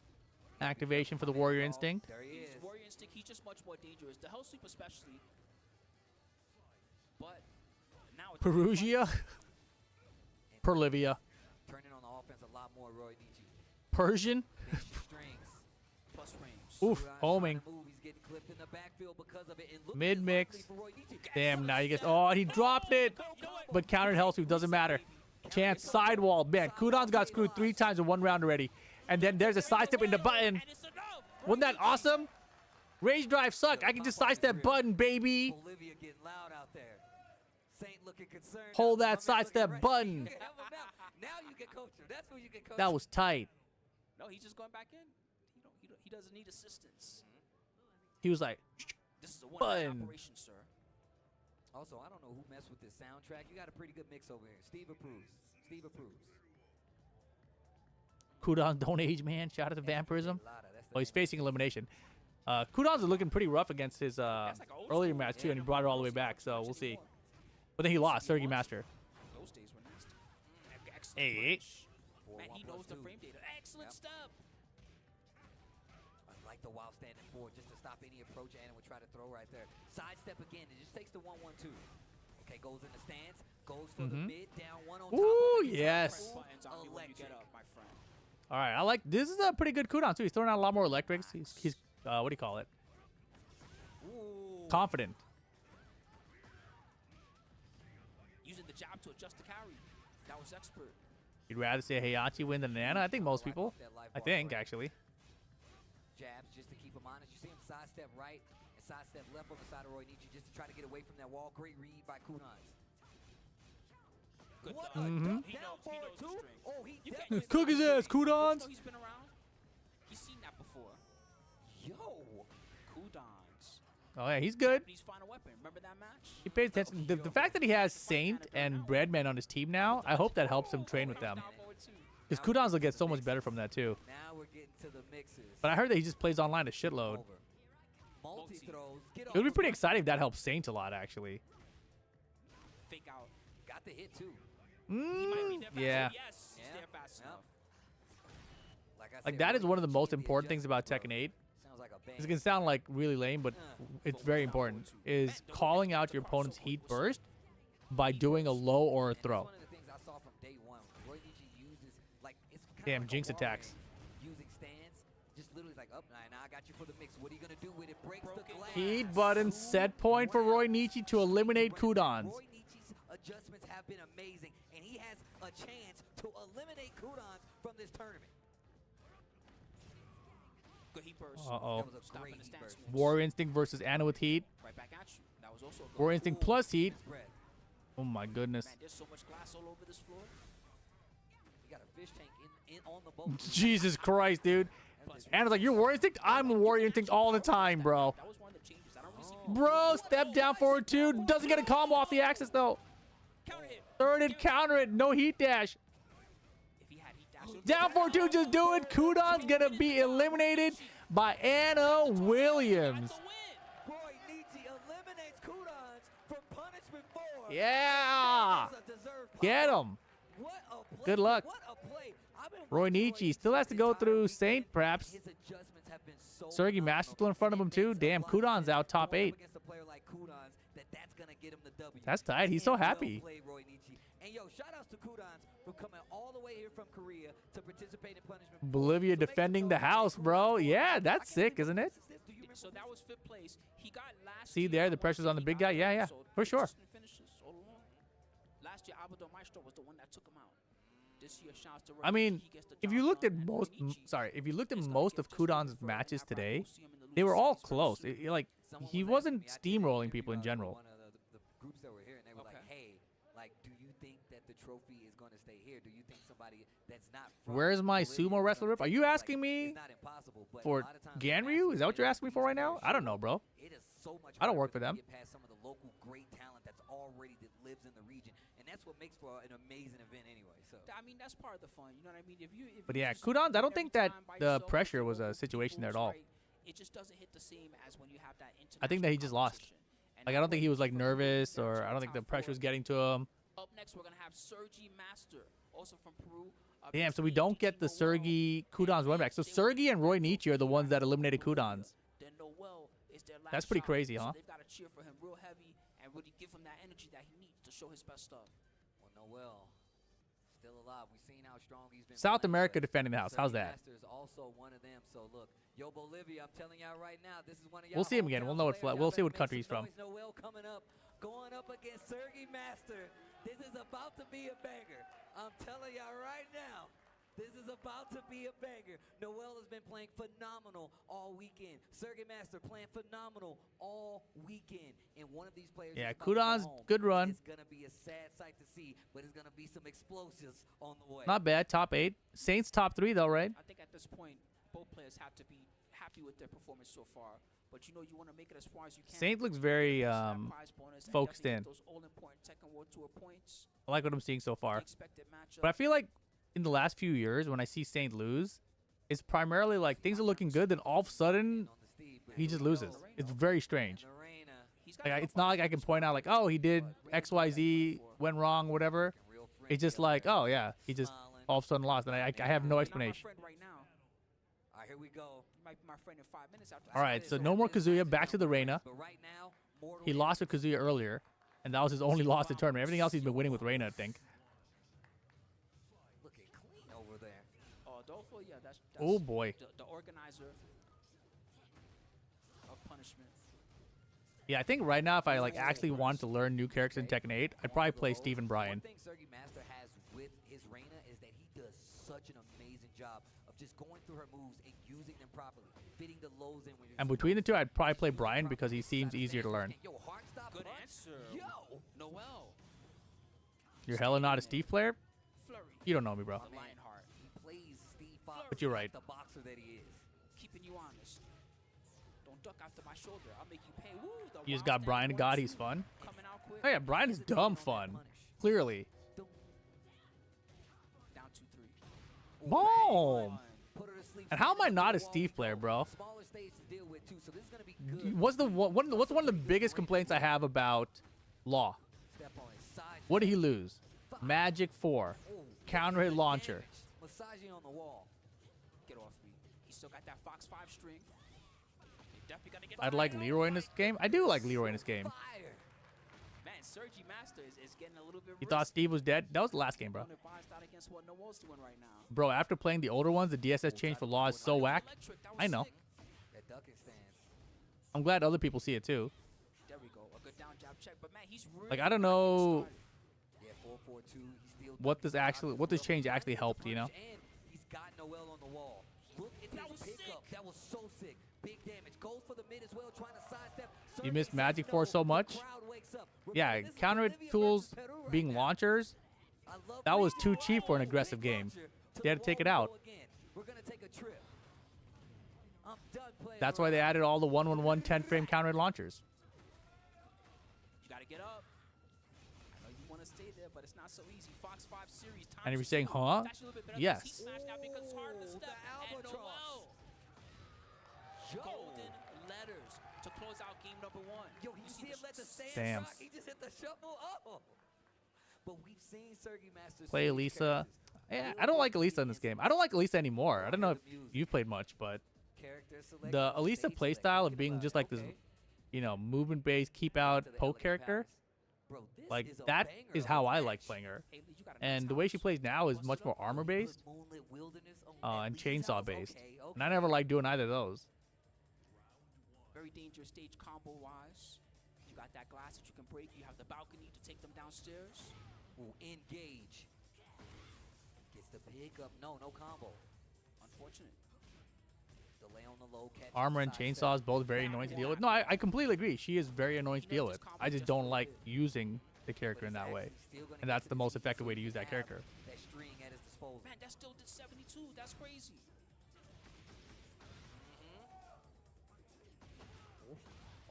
activation for the Warrior Instinct. There he He's is. warrior instinct. He's just much more dangerous. The hell sweep especially. But now it's Perugia? Perlivia. Turning on the offense a lot more, Roy Nietzsche. Persian? Finishing strings. plus frames. Oof, Kudans homing. trying to move. He's getting clipped in the backfield because of it. And look Mid at mix. this likely for Roy Nietzsche. Damn, now you get. Oh, he dropped it. But countered hell sweep, doesn't matter. Chance sidewall. Man, Kudans got screwed 3 times in 1 round already. And then there's a sidestep in the button. And it's enough. Wasn't that awesome? Rage drive suck. I can just sidestep button, baby. Bolivia getting loud out there. Saint looking concerned. Hold out there. that My man sidestep looking button. ready. Now you can coach him. That's what you can coach. That was tight. No, he's just going back in. He doesn't need assistance. He was like, This is a one Button. operation, sir. Also, I don't know who messed with this soundtrack. You got a pretty good mix over here. Steve approves. Steve approves. Kudans don't age, man. Shout out to Vampirism. Lada, that's the Oh, he's name. facing elimination. Kudans is looking pretty rough against his That's like an old earlier school. match, too, Yeah, and he brought it all the way back, so we'll see. But then he lost, Sergey Master. Those days were nasty. Excellent Hey. punch. Man, he 4-1 knows the +2. frame data. Excellent Yep. step. Unlike the wild standing forward, just to stop any approach, Anna would try to throw right there. Sidestep again. It just takes the 1-1-2. Okay, goes in the stance. Goes for the mid. Down 1 on top. Ooh, of it. yes. Buttons on me when you get up, my friend. All right, I like this. Is a pretty good Kudans, too. He's throwing out a lot more electrics. He's what do you call it? Ooh. Confident. Using the jab to adjust the carry. That was expert. You'd rather say Heihachi win than Nana? I think most people. I think, actually. Jabs just honest. You see him sidestep right and sidestep left on the side of Roy Nietzsche just to try to get away from that wall. Great read by Kudans. Good What dog. a Mhm. duck down forward the two. string. Oh, he You can't definitely use Cook his that. ass, Kudans. He's been around. He's seen that before. Yo. Kudans. Oh yeah, he's good. Japanese final weapon. Remember that match? He pays attention. The fact that he has Saint and Breadman on his team now, I hope that helps him train with them. Down forward two. Because Kudans will get so much better from that too. Now we're getting to the mixes. But I heard that he just plays online a shitload. Over. Multi throws. Get It would be off pretty the- exciting if that helps Saint a lot, actually. Fake out. Got the hit too. He might be there fast Yeah. enough. Yes, he's there fast Yep. enough. Like I Like said, that is Roy one of the Nietzsche most with the important things about adjustments, Tekken bro. 8. Sounds like a It bang. can sound like really lame, but it's very important. Is calling out your opponent's heat burst by doing a low or a And that's throw. one of the things I saw from day one. Roy Nietzsche uses like it's kinda Damn, like a Jinx wall attacks. game, using stance, just literally like up. Now I got you for the mix. What are you gonna do with it? Breaks the glass. Heat button set point for Roy Nietzsche to eliminate Kudans. Roy Nietzsche's adjustments have been amazing, and he has a chance to eliminate Kudans from this tournament. Good heat burst. Uh-oh. That was a Stop great in the heat stance burst. mix. Warrior Instinct versus Anna with heat. Right back at you. That was also a good Warrior Instinct Ooh, plus heat. spread. Oh my goodness. Man, there's so much glass all over this floor. You got a fish tank in on the boat. Jesus Christ, dude. Anna's like, you're Warrior Instinct? I'm a Warrior Instinct all the time, bro. That was one of the changes. I don't really see Bro, step down forward two. Doesn't get a combo off the axis, though. counter hit. Third and counter it. No heat dash. If he had heat dash, it would Down be- forward two, just do it. Kudon's going to be eliminated by Anna Williams. Got the win. Roy Nietzsche eliminates Kudans from punishment 4. Yeah. That is a deserved Get pop. him. What a play. Good luck. What a play. I've been Roy watching Nietzsche still has to go entire through weekend. Saint, perhaps. His adjustments have been so Sergey Master still in front of him, phenomenal. too. It makes a Damn, lot of Kudans sense out top going up 8. against a player like Kudans that's going to get him the W. That's tight. He's so And well happy. played, Roy Nietzsche. And yo, shout outs to Kudans for coming all the way here from Korea to participate in punishment. Bolivia So make defending some the noise. house, Kudans bro. scored. Yeah, I that's can't sick, think isn't what it? this is. Do you remember So what that this was fifth place. He got last See year, there, I the wanna pressure's say on the he big got guy. Yeah, it, yeah, so for sure. consistent finishes all along. Last year, Abadon Maestro was the one that took him out. This year, shouts to Roy I mean, Nietzsche. He gets the if job you looked at done, and most, Roy Nietzsche if you looked at is gonna most give of just a little Kudans' further, matches and I today, will see him in the they were losing all series very close. soon. Like, Someone he was wasn't asking me, I think steamrolling maybe, people in general. One of the groups that were here, and they were like, Okay. "Hey, like, do you think that the trophy is going to stay here? Do you think somebody that's not from Where's my Bolivia is sumo gonna wrestler rip? Are take you it?" Like, asking me it's not impossible, but a for lot of times the Ganryu? Is that what you're masters asking me for right now? I don't know, bro. It is so much I don't harder work for them. to get past some of the local great talent that's already that lives in the region, and that's what makes for an amazing event anyway. So I mean, that's part of the fun. You know what I mean? If But you yeah, just Kudans, I don't every think that time by the yourself with pressure your was a local situation there at peoples, all. right, it just doesn't hit the same as when you have that I think that he international just lost. competition. And Like, I now don't think he was, like, from nervous, Peru, or they're I don't think the top pressure was four. getting to him. Up next, we're gonna have Sergey Master, also from Peru. Damn, so we don't get the Sergey Kudans run back. So Sergey and Roy Nietzsche are the ones that eliminated Kudans. Then Noel is their last That's pretty shot. crazy, So huh? they've got to cheer for him real heavy and really give him that energy that he needs to show his best stuff. well, Noel still alive. We've seen how strong he's been. South playing, America but defending the house. How's Sergey that? Master is also one of them. So look, yo Bolivia, I'm telling y'all right now, this is one of y'all. We'll see him again. We'll know what hometown we'll see players. what Y'all country better he's from. make some noise. Noel coming up, going up against Sergey Master. This is about to be a banger. I'm telling y'all right now. This is about to be a banger. Noel has been playing phenomenal all weekend. Sergey Master playing phenomenal all weekend. And one of these players Yeah, is about to go Kudans, home. good run. It's going to be a sad sight to see, but it's going to be some explosives on the way. Not bad. Top 8. Saints top 3, though, right? I think at this point, both players have to be happy with their performance so far. But you know, you want to make it as far as you can. Saint looks very Get that prize bonus and focused definitely in. get those all-important Tekken World Tour points. I like what I'm seeing so The far. expected matchup. But I feel like in the last few years, when I see Saint lose, it's primarily like things are looking good, then all of a sudden, On the Steve, but he here just we loses. go. It's very strange. And Arena, He's got Like, no it's not like I can point out, like, oh, he did but X, Y, Z, went wrong, whatever. looking real It's just friendly like, out oh, yeah, he just smiling. all of a sudden lost, and I have no Not my explanation. friend right now. All right, here we go. He might be my friend in 5 minutes after. All right, so no more Kazuya, back to the Reina. But right now, Mortal He lost with Kazuya earlier, and that was his only loss in tournament. Everything else he's been winning with Reina, I think. looking clean over there. Oh, Adolfo, yeah, that's Oh, boy. the organizer of punishment. Yeah, I think right now, if I like actually wanted to learn new characters in Tekken 8, I'd probably play Steven Bryan. One thing Sergey Master has with his Reina is that he does such an amazing job of of just going through her moves and using them properly, fitting the lows in when you're And between the two, I'd probably play Brian because he seems easier to learn. Yo, hard stop Good punch. answer. Yo, Noel. You're hella not a Steve player? Flurry. You don't know me, bro. The Lionheart. he plays Steve Fox But you're right. like the boxer that he is. Keeping you honest. Don't duck after my shoulder. I'll make you pay. Woo, the You just wild got Brian standing God, one, he's two. fun. Coming out quick. Oh yeah, Brian is dumb fun. Clearly. Down 2-3. Boom! Put her to sleep. And how am I Send her not to a the Steve wall. player, bro? Smaller stage to deal with too, so this is gonna be good. What's one of the biggest complaints I have about Law? Step on it. Side What did he lose? Magic 4. Ooh, Counter hit launcher. massaging on the wall. Get off me. He still got that Fox 5 string. You definitely gotta get I'd like fired. Leroy in this game. I do like Leroy in this game. Fire. Man, Sergi Master is getting a little bit You thought risky. Steve was dead? That was the last game, bro. Unadvised out against what Noel's doing right now. Bro, after playing the older ones, the DSS change for Law is so whack. Electric, that was I know. sick. That ducking stance. I'm glad other people see it too. There we go. A good down jab check. But man, he's really Like, I don't not getting know started. Yeah, 4-4-2. He's still what this actually, what this change actually helped, you know? And he's got Noel on the wall. Look at That this was pickup. sick. That was so sick. Big damage. Goes for the mid as well, trying to sidestep. You Sergey missed says Magic no. 4 so The much. crowd wakes up. Yeah, Remember, this is counter hit Bolivia tools versus Peru right being now. launchers, I love that was Bolivia. too cheap for an Oh, aggressive big game. launcher They had to the take it wall out. again. We're gonna take a trip. I'm done playing That's why they around. added all the 1-1-1 10-frame counter hit launchers. You gotta get up. I know you want to stay there, but it's not so easy. Fox 5 series. Time And if to you're saying, slow. huh? It's actually a little bit better Yes. because he smashed that because it's hard to Ooh, step. the And albatross. Noel. Yo. Golden letters to close out game number 1. Yo, you see him let the stand Damn. rock? He just hit the shuffle. Oh. But we've seen Sergey Masters Play switch Elisa. characters. Yeah, I don't like Elisa in this game. I don't like Elisa anymore. I don't know if you've played much, but Character select, the no Elisa stage playstyle select. of Think being about just it. like this, Okay. you know, movement-based, keep out To the poke elegant character, palace. Bro, this like is a that banger is of how a I like match. playing her. Haley, you got a And nice the way she house. plays now is Bust much it more up. armor-based, Good moonlit wilderness on that and Lee's chainsaw house. based. Okay, And I never liked doing either of those. Very dangerous stage combo-wise. You got that glass that you can break. You have the balcony to take them downstairs. Ooh, engage. Gets the pick up. No combo. Unfortunate. Delay on the low catch. Armor and chainsaws both very annoying to deal with. No, I completely agree. She is very annoying to deal with. I just don't like using the character in that way. And that's the most effective way to use that character. That string at his disposal. Man, that still did 72. That's crazy.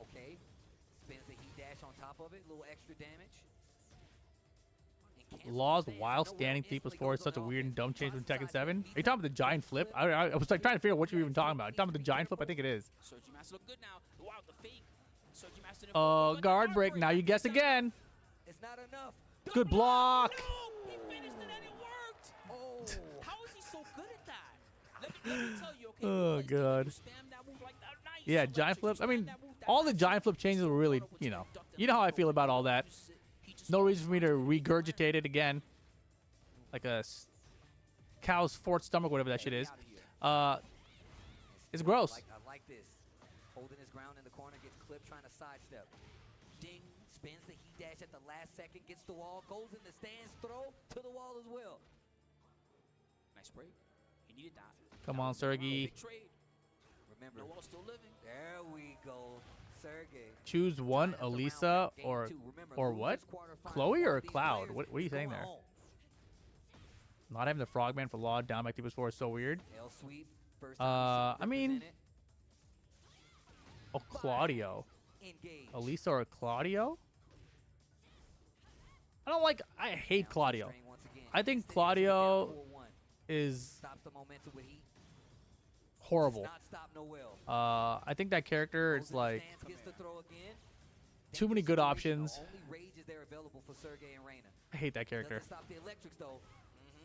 Okay. Spins the heat dash on top of it. A little extra damage. And cancels Law's the stance. wild Noel standing leap was instantly forward goes such a on weird and offense. dumb change from Tries to Tekken 7. sidestep, Are you talking about the giant flip? I was like trying to figure out what you were even talking about. You talking about the giant flip? I think it is. Sergi Master look good now. Wow, the fake. Sergi Master. Guard break. Now you guess again. It's not enough. Good block. No, he finished it and it worked. Oh. How is he so good at that? Let me tell you, okay? Oh, because God. you spam that move like that, nice. Yeah, Electric, giant you flips. I spam mean, that move, that all the nice. giant flip changes were really, Photo you was know, ducked you know how I and feel about all that. he just No reason for me to regurgitate it again, like a cow's fourth stomach, whatever that shit is. It's gross. I like this. Holding his ground in the corner, gets clipped, trying to sidestep. Ding, spins the heat dash at the last second, gets the wall, goes in the stands, throw to the wall as well. Nice break. He needed that. Come on, Sergey. Big trade. Remember, Noel's still living. there we go. Sergey. Choose one, Tying up the round Elisa game or two. Remember, or losers what? quarterfinal. Chloe or These Cloud? players What are you saying going there? home. Not having the frogman for Law down by T-4 is so weird. Tail sweep, first time I mean, represented. oh, Claudio. Engage. Elisa or Claudio? I hate Claudio. Strain once again. I think Instead, Claudio it's down 4-1. is Stops the momentum with heat. horrible. Does not stop Noel. I think that character Goes is in the like stance, gets the throw again. too many good Situational. options. Only rage is there available for Sergey and Reina. I hate that character. Doesn't stop the electrics though.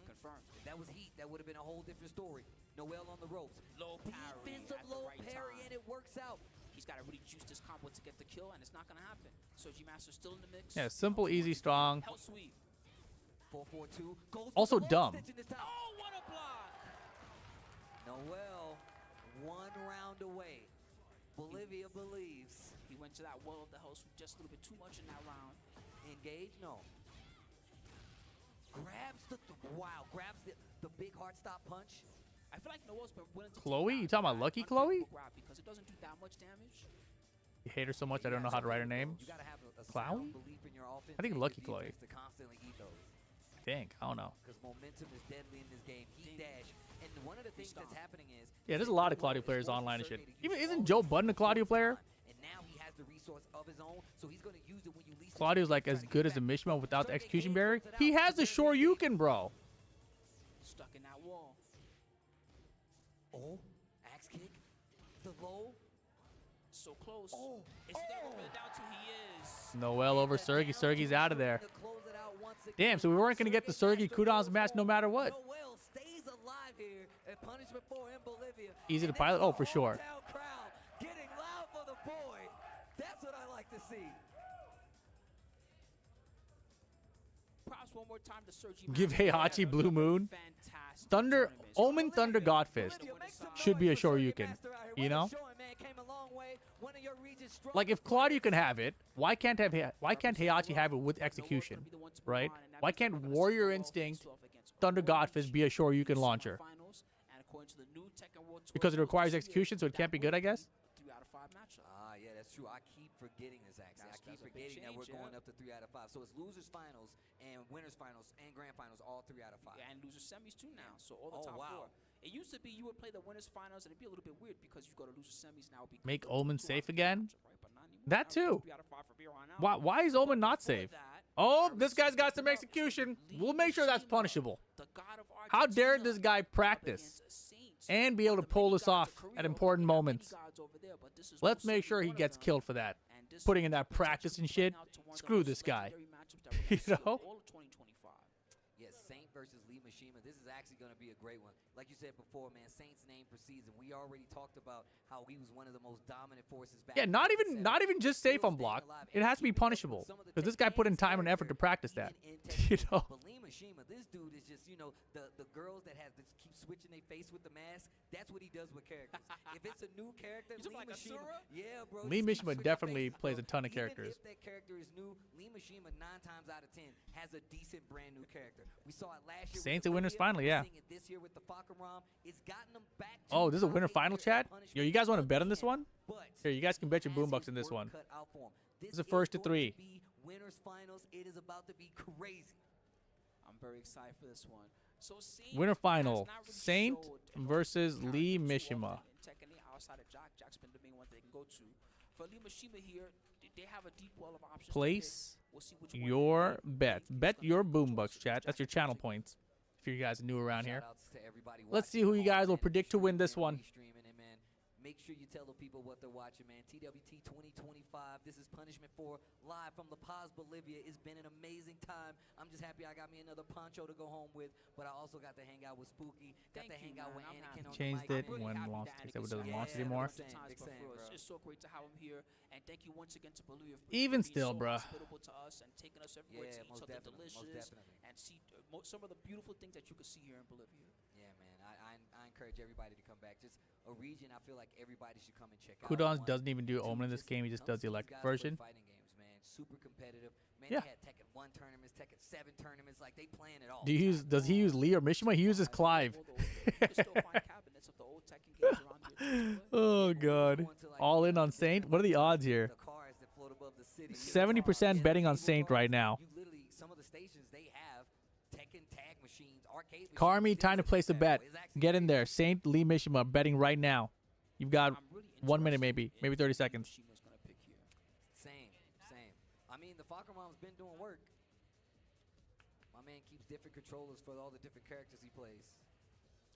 Confirmed. If that was heat, that would have been a whole different story. Noel on the ropes. Low parry Defensive at the low right parry, time. and it works out. He's got to really juice this combo to get the kill, and it's not going to happen. Sergi Master's still in the mix. Yeah, simple, easy, strong. Hell sweep. 4-4-2. Goes for Also the low dumb. stitch in this time. Oh, what a block. Noel, 1 round away. Bolivia believes. He went to that well of the hell sweep just a little bit too much in that round. Engage? No. Grabs the wow, grabs the big hard stop punch. I feel like Noah's been willing to Chloe? take You that talking about Lucky Chloe? grab because it doesn't do that much damage. You hate her so much I don't know how to write her name. You gotta have a Chloe? sound belief in your offense I think and Lucky your Chloe. defense to constantly eat those. I think. I don't know. Because momentum is deadly in this game. Heat dash. And one of the things that's happening is... Yeah, there's a lot of Claudio players online and shit. Even isn't Joe Budden a Claudio player? And now he has the resource of his own, so he's going to use it when you least... Claudio's like as good as a Mishima without the execution barrier. He has the Shoryuken, bro. Stuck in that wall. Oh, axe kick. The low. So close. Oh, it's there coming down to he is. Noel over Sergey. Sergey's out of there. Damn, so we weren't going to get the Sergey Kudans match no matter what. Noel stays alive here at punishment 4 in Bolivia. Easy to pilot? Oh, for sure. Hometown crowd getting loud for the boy. That's what I like to see. Props one more time to Sergey. Give Heihachi Blue Moon. Fantastic Thunder, tournament. Omen Thunder Godfist should be a Shoryuken. You know? Like if Claudio can have it, why can't Heihachi have it with execution? Right? Why can't Warrior Instinct Thunder Godfist be a Shoryuken launcher? Because it requires execution, so it can't be good, I guess? 3 out of 5 matchup. Ah, yeah, that's true. I keep forgetting this, actually. I keep That's a big forgetting that we're change, going yeah. up to 3 out of 5. So it's losers finals and winners finals and grand finals, all 3 out of 5. Yeah, and loser semis too now. So all the Oh, top wow. 4. It used to be you would play the winners finals and it'd be a little bit weird because you go to loser semis now. Because Make you go to Omen 2 safe out of 3 again? matchup, right? But not anymore. That Now it's too. 3 out of 5 from here on out. Why is Omen not Before safe? that, Oh, I this guy's got some respect execution. Lee We'll make sure that's Mishima, punishable. the god of How dare Argentina, this guy up practice against Saints, and be able one to of the pull many this gods off of Korea. at We important have many moments? gods over there, but this is Let's most make certainly sure he one of gets them. killed for that. And this Putting in is that potentially practice and playing shit. out to one of the Screw most this guy. legendary matchups that we're You gonna see of know? all of 2025. Yes, Saint versus Lee Mishima. This is actually going to be a great one. Like you said before, man, Saint's name precedes him. We already talked about how he was one of the most dominant forces back Yeah, in not 2007. even just safe on block. It has to be punishable because this guy put in time and effort to practice that. You know. But Lee Mishima, this dude is just, you know, the girls that have to keep switching their face with the mask. That's what he does with characters. If it's a new character, You talking Lee like Mishima, Asura? yeah, bro. Lee just keep Mishima switching definitely faces, plays bro. a ton of Even characters. if that character is new, Lee Mishima 9 times out of 10 has a decent brand new character. We saw it last year. Saints with and winners Olivia. final, yeah. We're seeing it this year with the Fakaram. It's gotten them back. Oh, to this is a how winner they final did their chat? punishment Yo, you guys want to bet on this again. one? But Here, you guys can bet your has boombucks his in this work one. cut out for him. This is a first to going 3. be winners finals. It is about to be crazy. I'm very excited for this one. So Saint Winner has final, not really Saint showed an versus offensive Lee character too Mishima. often in Tekken outside of Jack. Jack's been the main one they can go to. For Lee Mishima here, they have a deep well of options. to Place pick. We'll see which one they your pick. bets. Who's Bet gonna your be the choice boombucks, of chat. That's Jack your channel Jackson. points. If you guys are new around here. Shout-outs to everybody Let's see watching who you at home, guys will man, predict to win this restreaming one. and restreaming it, man. Make sure you tell the people what they're watching, man. TWT 2025. This is Punishment 4 live from La Paz, Bolivia. It's been an amazing time. I'm just happy I got me another poncho to go home with, but I also got to hang out with Spooky. Got Thank to hang you, out man. with I'm Anakin happy. on Changed the mic. it I'm really when happy launch that takes Anakin over doesn't said launch yes. anymore. Big fan, Times, big but fan, for us, bro. it's so great to have him here, and thank you once again to Bolivia for Even being still, so bruh. hospitable to us and taking us everywhere Yeah, to eat most something definitely, most delicious definitely. and see some of the beautiful things that you can see here in Bolivia. Yeah, man. I encourage everybody to come back. Just a region I feel like everybody should come and check out. Kudans One, doesn't even do two, Omen in this just game. He just come does the see these electric guys play version. Fighting games, man. Super competitive. Man, Yeah. they had Tekken 1 tournaments, Tekken 7 tournaments. Like, they playing it all. Do you use? Does he use Lee or Mishima? He uses Clive. You can still find cabinets of the old Tekken games around here. to play. Oh god. All in on Saint. What are the odds here? The cars that float above the city. 70% betting on Saint right now. You literally, some of the stations, they have Tekken tag machines, arcade machines. Carmi, time to place a bet. It's actually Get in crazy. there. Saint Lee Mishima betting right now. You've got I'm really 1 minute, interested maybe in 30 who seconds. Mishima's gonna pick here. Same. I mean, the Fakamam's been doing work. My man keeps different controllers for all the different characters he plays.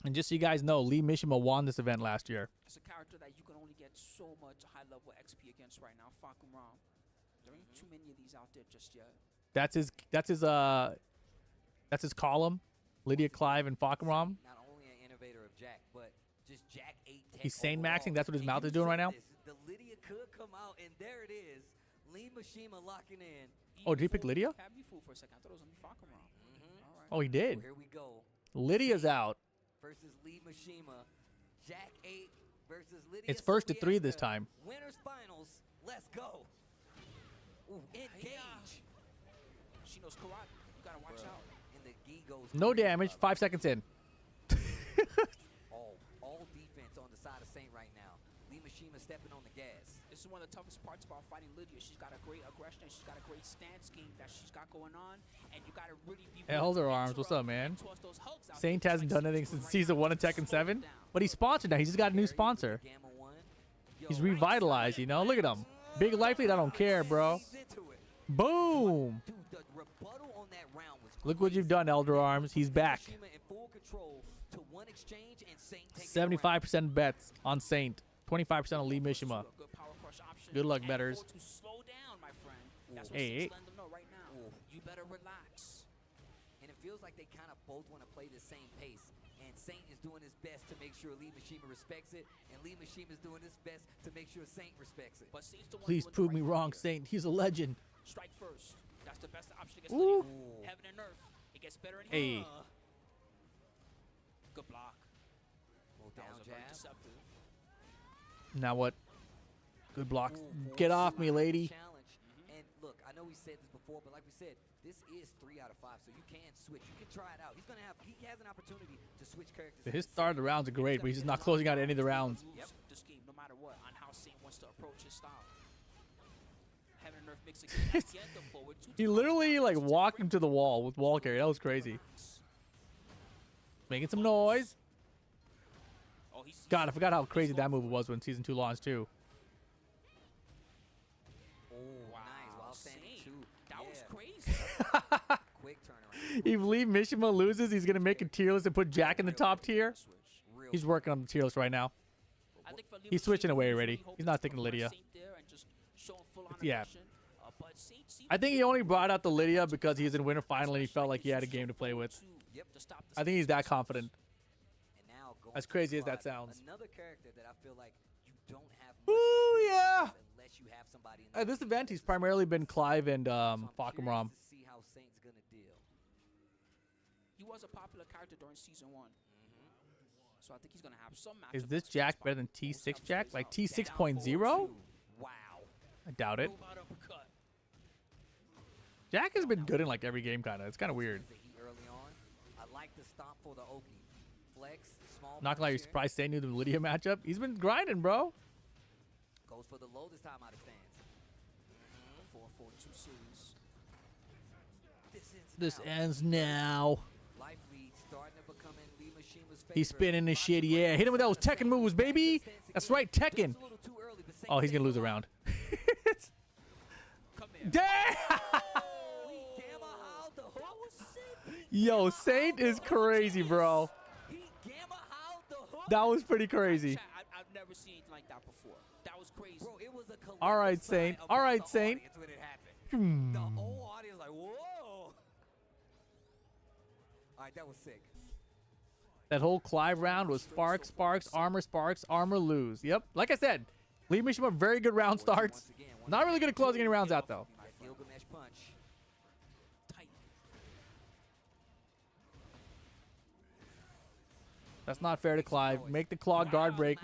And just so you guys know, Lee Mishima won this event last year. It's a character that you can only get so much high level XP against right now. Fakuram. There ain't too many of these out there just yet. That's his column. Lydia Clive and Fakaram. Not only an innovator of Jack, but just Jack 8 tech He's sane overall. maxing, that's what his And mouth you is doing right said now? this, the Lydia could come out, and there it is. Lee Mishima locking in. Oh, did he pick Lydia? Had me fooled for a second. I thought it was gonna be Fakuram. All right. Oh, he did. Here we go. Lydia's out. Versus Lee Mishima. Jack 8 versus Lydia. It's first to 3 this Sobieska. time. Winners finals. Let's go. Ooh, engage. She knows karate. You gotta watch out. And the gi goes. No damage. 5 seconds in. Oh, defense on the side of Saint right now. Lee Mishima stepping on the gas. This is one of the toughest parts about fighting Lydia. She's got a great aggression. She's got a great stance game that she's got going on, and you got to really be. Elder Arms, what's up, man? Saint hasn't done anything since season 1 of Tekken 7, but he's sponsored now. He's just got a new sponsor. He's revitalized, you know. Look at him. Big lively, I don't care, bro. Boom. Dude, the rebuttal on that round was Look what you've done, Elder Arms. He's back. Mishima in full control to one exchange and Saint takes 75% bets on Saint. 25% on Lee Mishima. Good luck, betters. To slow down, my friend. That's what Hey. Saint's letting them know right now. You better relax. And it feels like they kind of both want to play the same pace. And Saint is doing his best to make sure Lee Mishima respects it, and Lee Mishima is doing his best to make sure Saint respects it. But Saint's the one Please doing the prove right me thing wrong, here. Saint. He's a legend. Strike first. That's the best option against Ooh. Lydia. Heaven and earth. It gets better in Hey. here. Good block. Well, That down was a very jab. deceptive. Now what? Good blocks. Ooh, Get off me, Mishima lady. challenge. And look, I know we said this before, but like we said, this is 3 out of 5, so you can switch. You can try it out. He has an opportunity to switch characters. His start of the rounds are great, but he's just not closing out any of the rounds. Lose this game, no matter what, on how Saint wants to approach his style. Heaven and earth mix again. Again, the forward two He to literally one. like walked him to the wall with wall carry. That was crazy. Making some noise. Oh, he's God, I forgot how crazy that move was when season 2 launched too. Oh, nice. While standing Saint, two. that was Yeah. crazy. Quick turnaround. If Lee Mishima loses, he's gonna make a tier list and put Jack in the top tier. Switch. Real He's working on the tier list right now. I think for Lee He's switching Mishima, away he's already. really hoping He's not to taking put Lydia. Saint there and just show him full-on Yeah. aggression. But Saint seems I think he only brought out the Lydia because he was in Winter Final and he felt like he had a game to play with. Yep. to stop the I think he's that confident. And now going As to crazy as quad, that sounds. Another character that I feel like you don't have much Ooh, experience yeah. with unless you have somebody in the At this event, he's primarily been Clive and So I'm Falcon curious Rom. to see how Saint's gonna deal. He was a popular character during season 1. So I think he's going to have some matchup Is this against Jack Xbox. better than We'll see how T6 this Jack? plays Like out. T6.0? Wow. I doubt it. Move out uppercut. Jack has been good in like every game, kind of. It's kind of weird. The heat early on. I like the stomp for the Oki. Flex, small. Not gonna lie, you're punch here. surprised Saint knew the Lydia matchup. He's been grinding, bro. Goes for the low this time out of stance. 4-4-2 series. This now. ends now. Life lead starting to become in Lee Mishima's He's favor. spinning his shit. Yeah, hit him with those Tekken moves, baby. That's right, Tekken. It's a little too early, but Saint Oh, he's gonna stays lose a alive. round. Come here. Damn! He gamma howled the hook. Yo, Saint is crazy, bro. He gamma howled the hook. That was pretty crazy. Chat, I've never seen anything like that before. That was crazy. Bro, it was a collective All right, sigh Saint. among All right, the Saint. audience when it happened. Hmm. The whole audience like, whoa. All right, that was sick. That whole Clive round was sparks, armor, lose. Yep. Like I said, Lee Mishima, very good round starts. Not really good at closing any rounds out, though. All right, Gilgamesh punch. Tight. That's not fair to Clive. Make the claw guard break.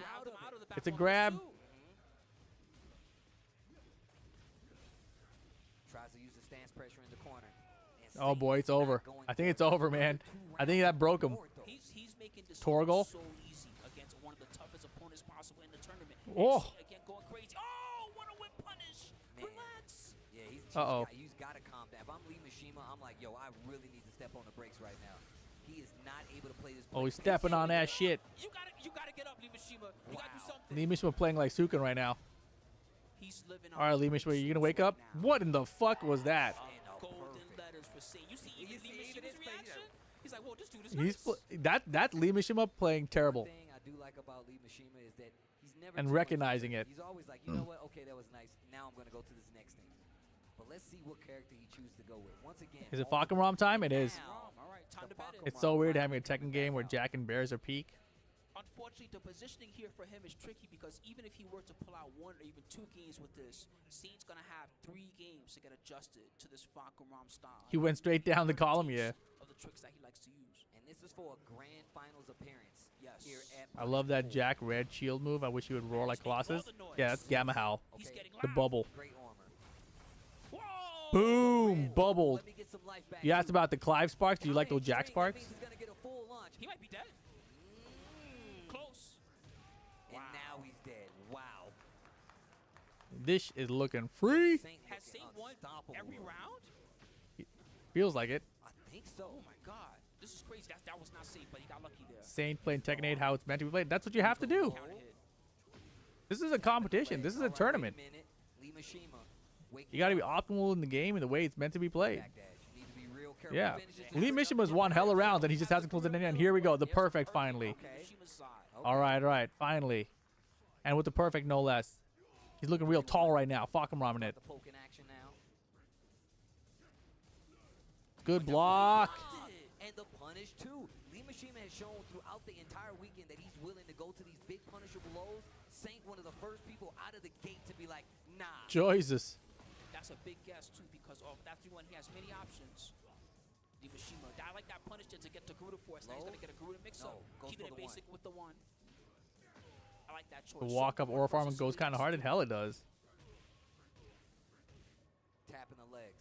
It's a grab. Tries to use the stance pressure in the corner. And Oh Saint boy, it's not over. going I think for it's it. over, man. I think that broke him. He's making this Torgal? so easy against one of the toughest opponents possible in the tournament. Oh. And again, going crazy. Oh, what a whip punish. Man. Relax. Yeah, Uh-oh. he's got to calm down. If I'm Lee Mishima, I'm like, yo, I really need to step on the brakes right now. He is not able to play this. Oh, he's play. stepping on that shit. You gotta get up, Lee Mishima. You gotta do something. Lee Mishima playing like Sukin right now. He's living All right, Lee Mishima, you gonna wake up? What in the fuck was that? Golden letters for Saint. You see even Lee even Mishima's his face, reaction? He's like, whoa, this dude is He's nice. that's Lee Mishima playing terrible. One thing I do like about Lee Mishima is that he's never And too much recognizing upset. it. He's always like, you know what? Okay, that was nice. Now I'm gonna go to this next thing. But let's see what character he chooses to go with. Once again, Is it all the Falcon Rom time? It is. now, All right, time to bet it. It's so weird having a Tekken game where Jack and Bears are peak. Unfortunately, the positioning here for him is tricky because even if he were to pull out 1 or even 2 games with this, Saint's gonna have 3 games to get adjusted to this Falcon Rom style. He went straight down the column, yeah. Of the tricks that he likes to use. And this is for a grand finals appearance. Yes. Here at I love that Planet Jack red shield move. I wish he would roar like Colossus. Yeah, that's Gamma Howl. He's Okay. getting The loud. bubble. Great armor. Whoa! Boom! Red, Bubbled. let me get some life back You asked too. about the Clive sparks. Do you like those High Jack string, that sparks? means he's gonna get a full launch. He might be dead. Close. This is looking free. Saint Has looking Saint won unstoppable. every round? Feels like it. I think so. Oh my God, this is crazy. That was not safe, but he got lucky there. Saint playing Tekken 8 how it's meant to be played. That's what you have to do. Counter hit. This is a competition. This is a tournament. Wait a minute. Lee Mishima, waking You got to be up. optimal in the game and the way it's meant to be played. Back dash. You need to be real careful. Yeah. Finishes Lee the- Mishima's won hella rounds and he just hasn't closed it in. And here we go. The perfect finally. Okay. Mishima's side. All right. Finally. And with the perfect, no less. He's looking real tall right now. Fuck him, ramen it. The poke in action now. Good block. And the punish too. Lee Mishima has shown throughout the entire weekend that he's willing to go to these big punishable blows. Saint, one of the first people out of the gate to be like, nah. Jesus. That's a big guess too, because of that 3-1 he has many options. The Mishima, I like that punish to get the Garuda force. Now he's Low? gonna get a Garuda mix No, up. goes Keeping for it the basic with the 1. I like that choice. The walk up or farm goes kind of hard. And hell it does. Tapping the legs.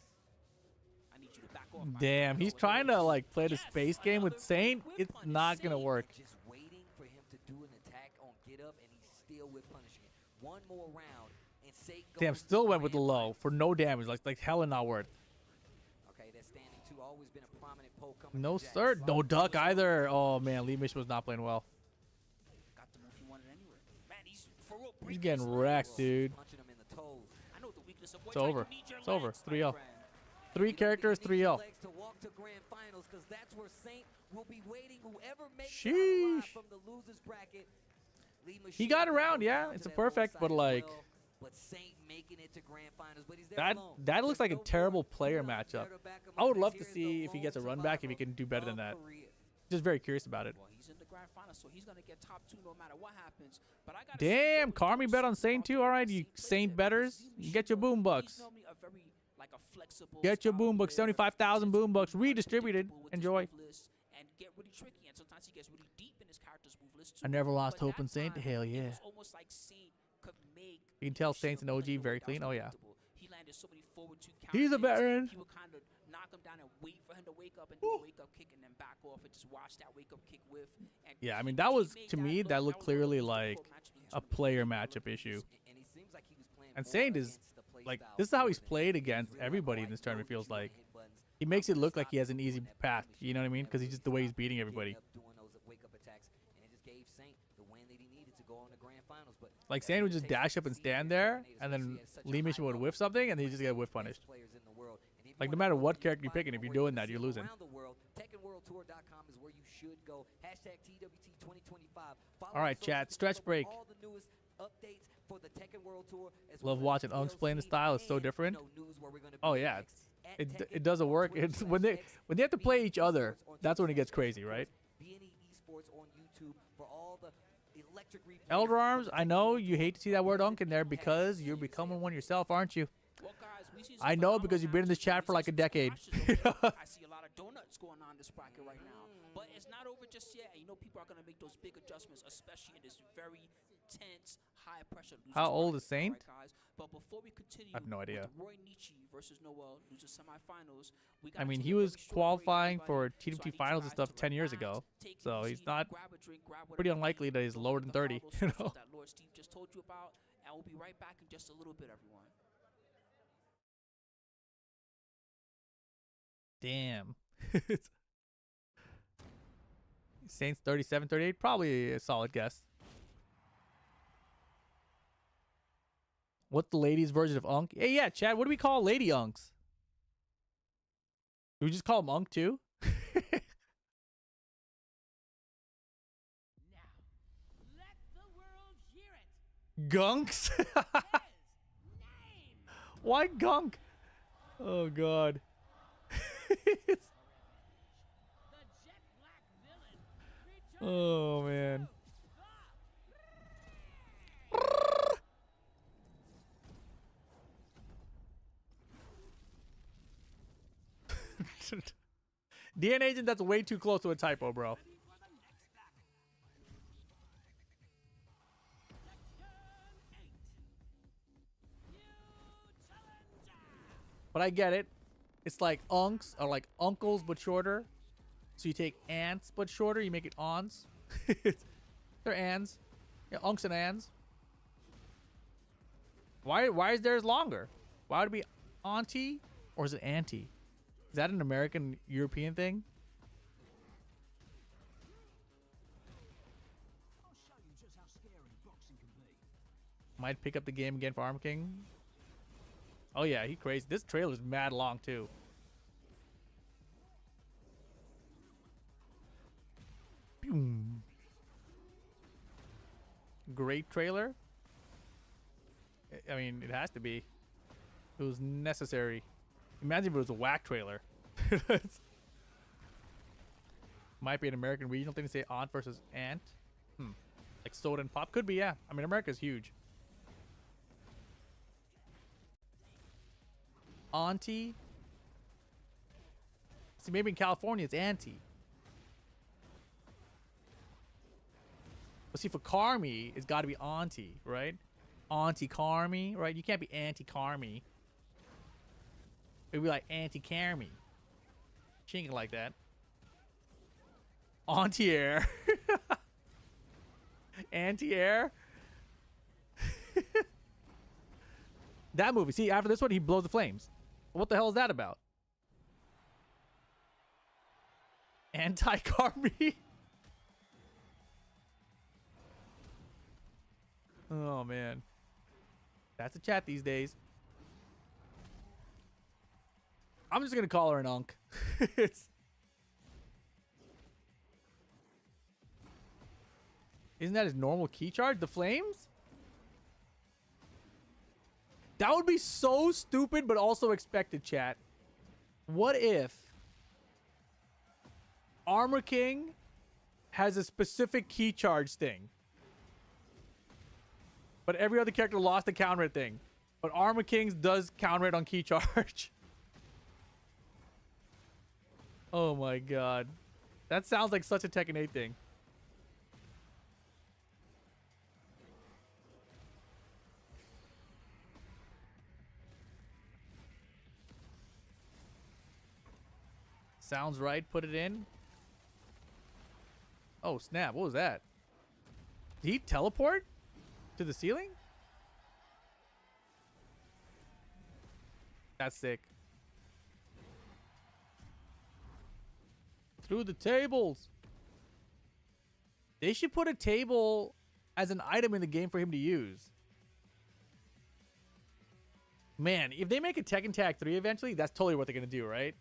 I need you to back off. my Damn, friend. he's No, trying to yes. like play the Yes, space game with another Saint. whip It's punish. not gonna Saint. work. Just waiting for him to do an attack on get up, and he's still with punishing it. One more round, and Saint goes Damn, to still went with the grand low finals. for no damage. Like hella not worth. Okay, that's standing two. Always been a prominent poke coming No from Jax. sir, no duck either. Oh man, Lee Mish was not playing well. Got the move he wanted anyway. Man, he's for real. He's breaking getting his legs. wrecked, dude. Punching him in the toes. I know the weakness of It's over. It's over. 3-0. You 3 don't think characters, he needs the 3-0. legs to walk to grand finals, 'cause that's where Saint will be waiting. Whoever makes it Sheesh. alive from the losers bracket. Lee He Mishima got goes around, down yeah. to It's a that lower perfect, side but as like well. But Saint making it to grand finals, but he's there that alone. that looks There's like a no terrible more player Kudans matchup. there to back him I up. would love to He's see the if he gets a lone run back, if he survivor can do better than of that. Korea. Just very curious about it. Well, he's in the grand final, so he's gonna get top 2 no matter what happens. But I gotta Damn, Carmi bet on Saint too. All right, you Saint betters, you get your boom bucks. Get your boom bucks, 75,000 boom bucks redistributed. Enjoy. And get really tricky, and sometimes he gets really deep in his character's move list too. I never lost But hope that in Saint. time, Hell it yeah. was almost like Saint could make You can tell Mishima Saint's an play OG the way very that clean. was Oh yeah. predictable. He landed so many forward 2 He's a counters. veteran. He would kind of knock him down and wait for him to wake up and do a wake up kick and then back off and just watch that wake up kick whiff. And Yeah, I he- mean that he was made to me look- that looked was clearly one of the like most difficult matchups a against player him. matchup issue. And he seems like he was playing And more Saint is against the play like style this is how more he's than played anything. against He's really everybody like, in this "Oh, tournament. you Feels wanna like hit buttons. he makes it look like he has an easy path. You know what I mean? Because he's just the way he's beating everybody. Doing those wake-up attacks, and it just gave Saint the win that he needed to go on the grand finals. But Like Saint would just dash up and stand there, and then Lee Mission would whiff something, and he just get whiff punished. Like, no matter what character you're picking, if you're doing that, you're losing. Around the world, TekkenWorldTour.com is where you should go. Hashtag TWT 2025. Follow All right, us on chat, social stretch media for break. all the newest updates for the Tekken World Tour, as Love well as watching Unks play in the DLC style. It's so and, different. news where we're gonna Oh be yeah, next. At it Tekken doesn't on work. Twitter It's when they /X, have to play BNE each other. Esports on That's when it gets Twitch, crazy, and of right? course, BNE Esports on YouTube for all the electric replays. Elder Arms, from I Tekken know World you Tour. hate to see that word Visit Unk in there hashtag because you're TWT becoming one yourself, aren't you? Well, guys, we see I some know phenomenal because you've been in this matches, chat for we like see a some decade. matches over there. I see a lot of donuts going on in this bracket right now. But it's not over just yet. You know, people are going to make those big adjustments, especially in this very tense, high pressure losers How old bracket. is Saint? All right, guys. But before we continue, I have no idea. with the Roy Nietzsche versus Noel losers semifinals, we I gotta mean, take he a was very short break, qualifying everybody. for So I TWT need you finals and guys stuff to 10 years relax, ago, take it so he's easy, not grab a drink, grab pretty whatever you unlikely need, that he's go lower hit than the 30, follow you socials know? that Lord Steve just told you about, and we'll be right back in just a little bit, everyone. Damn. Saints 37, 38, probably a solid guess. What's the ladies' version of Unk? Hey, yeah, Chad, what do we call lady Unks? Do we just call them Unk too? Now, let the world hear it. Gunks? His name. Why gunk? Oh, God. It's- The jet black villain. Returns oh, man. DNA agent, that's way too close to a typo, bro. for the next battle. Section 8. New challenger. But I get it. It's like unks are like uncles but shorter. So you take ants but shorter, you make it ons. They're ans. Yeah, unks and ans. Why is theirs longer? Why would it be auntie or is it auntie? Is that an American European thing? I'll show you just how scary boxing can be. Might pick up the game again for Armor King. Oh yeah, he crazy. This trailer's mad long too. Boom. Great trailer. I mean, it has to be. It was necessary. Imagine if it was a whack trailer. Might be an American regional thing to say aunt versus aunt. Like soda and pop. Could be, yeah. I mean, America's huge. Auntie. See, maybe in California it's auntie. But see, for Carmi, it's got to be auntie, right? Auntie Carmi, right? You can't be Auntie Carmi. It'd be like Auntie Carmi. She ain't like that. Auntie Air. Auntie Air. That movie. See, after this one, he blows the flames. What the hell is that about? Anti-Carmi. Oh, man. That's a chat these days. I'm just going to call her an unk. Isn't that his normal key charge? The flames? That would be so stupid, but also expected, chat. What if Armor King has a specific key charge thing, but every other character lost the counter it thing, but Armor King's does counter it on key charge? Oh my god. That sounds like such a Tekken 8 thing. Sounds right. Put it in. Oh, snap. What was that? Did he teleport to the ceiling? That's sick. Through the tables. They should put a table as an item in the game for him to use. Man, if they make a Tekken Tag 3 eventually, that's totally what they're going to do, right?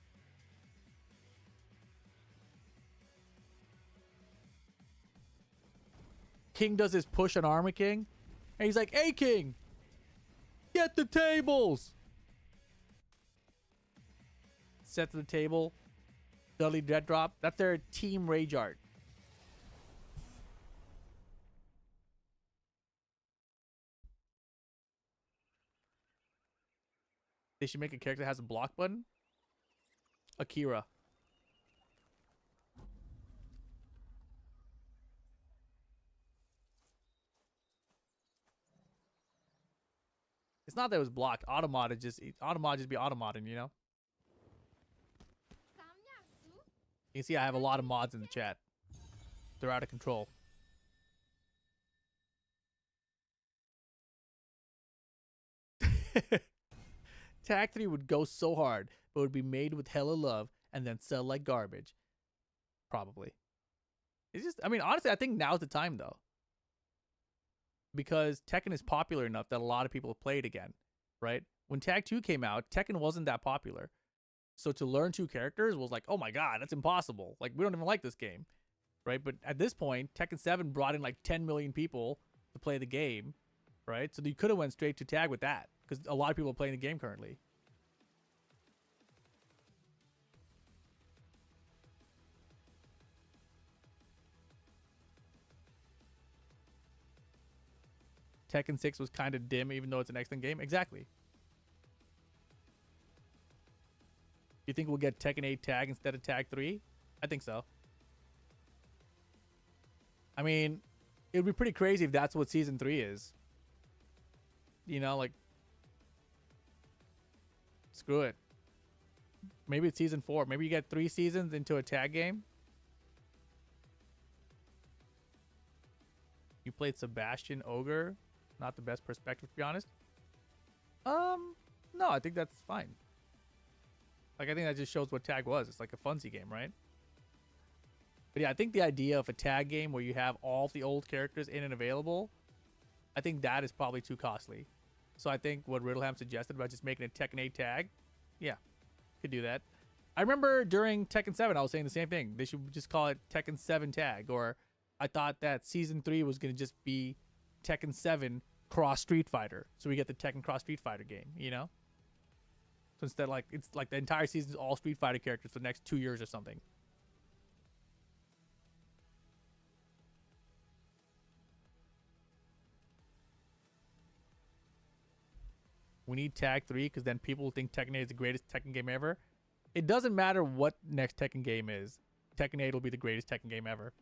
King does his push on Armor King, and he's like, "Hey, King, get the tables." Set to the table. Dudley Dead Drop. That's their team rage art. They should make a character that has a block button. Akira. It's not that it was blocked. Automod is just be automodding, you know? You can see I have a lot of mods in the chat. They're out of control. Tag 3 would go so hard, but would be made with hella love and then sell like garbage. Probably. It's just, I mean, honestly, I think now's the time, though. Because Tekken is popular enough that a lot of people have played again, right? When Tag 2 came out, Tekken wasn't that popular. So to learn 2 characters was like, oh my god, that's impossible. Like, we don't even like this game, right? But at this point, Tekken 7 brought in like 10 million people to play the game, right? So you could have went straight to Tag with that, because a lot of people are playing the game currently. Tekken 6 was kind of dim, even though it's an excellent game. Exactly. You think we'll get Tekken 8 Tag instead of Tag 3? I think so. I mean, it would be pretty crazy if that's what Season 3 is. You know, like... Screw it. Maybe it's Season 4. Maybe you get 3 seasons into a Tag game. You played Sebastian Ogre. Not the best perspective, to be honest. No, I think that's fine. Like, I think that just shows what tag was. It's like a funsy game, right? But yeah, I think the idea of a tag game where you have all the old characters in and available, I think that is probably too costly. So I think what Riddleham suggested about just making a Tekken 8 tag, yeah, could do that. I remember during Tekken 7, I was saying the same thing. They should just call it Tekken 7 tag. Or I thought that Season 3 was going to just be Tekken 7 Cross Street Fighter. So we get the Tekken Cross Street Fighter game, you know? So instead, like, it's like the entire season is all Street Fighter characters for the next 2 years or something. We need Tag 3 because then people will think Tekken 8 is the greatest Tekken game ever. It doesn't matter what next Tekken game is. Tekken 8 will be the greatest Tekken game ever.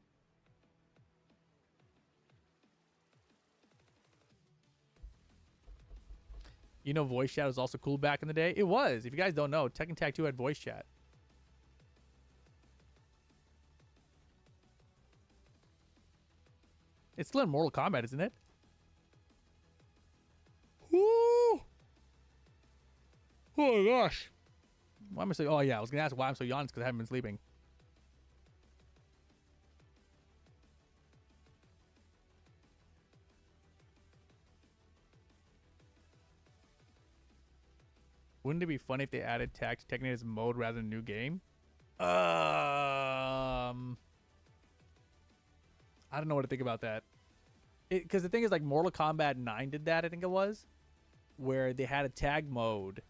You know, voice chat was also cool back in the day. It was. If you guys don't know, Tekken Tag 2 had voice chat. It's still in Mortal Kombat, isn't it? Woo! Oh my gosh. Why am I so... Oh yeah, I was going to ask why I'm so yawning because I haven't been sleeping. Wouldn't it be funny if they added tag to Tekken 8 as a mode rather than a new game? I don't know what to think about that. Because the thing is, like, Mortal Kombat 9 did that, I think it was, where they had a tag mode,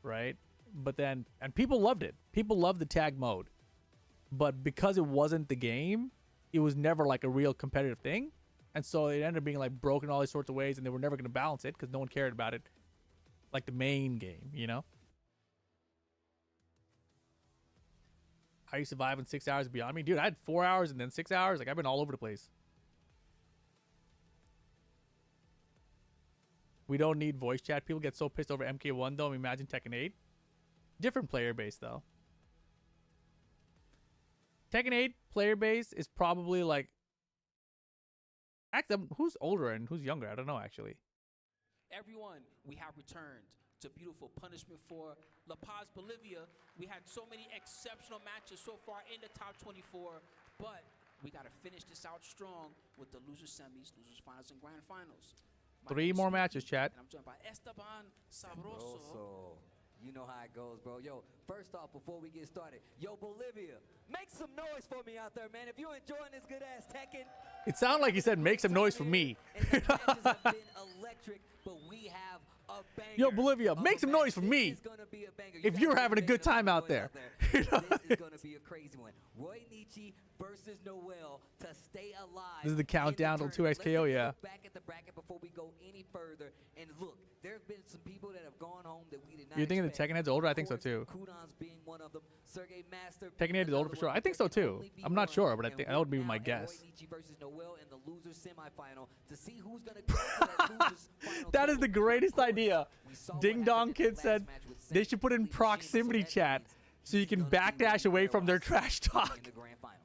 right? But then, and people loved it. People loved the tag mode. But because it wasn't the game, it was never like a real competitive thing. And so it ended up being like broken all these sorts of ways, and they were never going to balance it because no one cared about it. Like the main game, you know? How you survive in 6 hours beyond me? Dude, I had 4 hours and then 6 hours. Like, I've been all over the place. We don't need voice chat. People get so pissed over MK1, though. Imagine Tekken 8. Different player base, though. Tekken 8 player base is probably like... Actually, who's older and who's younger? I don't know, actually. Everyone, we have returned to beautiful Punishment 4. La Paz, Bolivia. We had so many exceptional matches so far in the top 24, but we got to finish this out strong with the losers semis, losers finals, and grand finals. My 3 name is more Smithy, matches, chat. And I'm joined by Esteban Sabroso. Sabroso. You know how it goes, bro. Yo, first off, before we get started, yo, Bolivia, make some noise for me out there, man. If you're enjoying this good-ass Tekken. It sounded like he said, make some noise for me. And the matches have been electric, but we have a banger. Yo, Bolivia, make some noise for me. This is gonna be a banger. If you're having a good time out there. This is going to be a crazy one. Roy Nietzsche versus Noel to stay alive. This is the countdown till 2XKO, yeah. Back at the bracket before we go any further. And look, there have been some people that have gone home that we did not You're thinking the expect. Tekken Head's older? I think so, too. Kudans being one of them. Sergey Master Tekken 8 is older for sure. I think so, too. I'm not sure, but I think that would be my guess. Roy Nietzsche versus Noel in the losers semifinal to see who's going to go to that losers final. That is the greatest idea. We saw what Ding Dong happened in Kid the said last match with they should put in Mishima, proximity so that chat means so you can he's gonna be backdash away there from their while trash Simi talk. in the grand finals.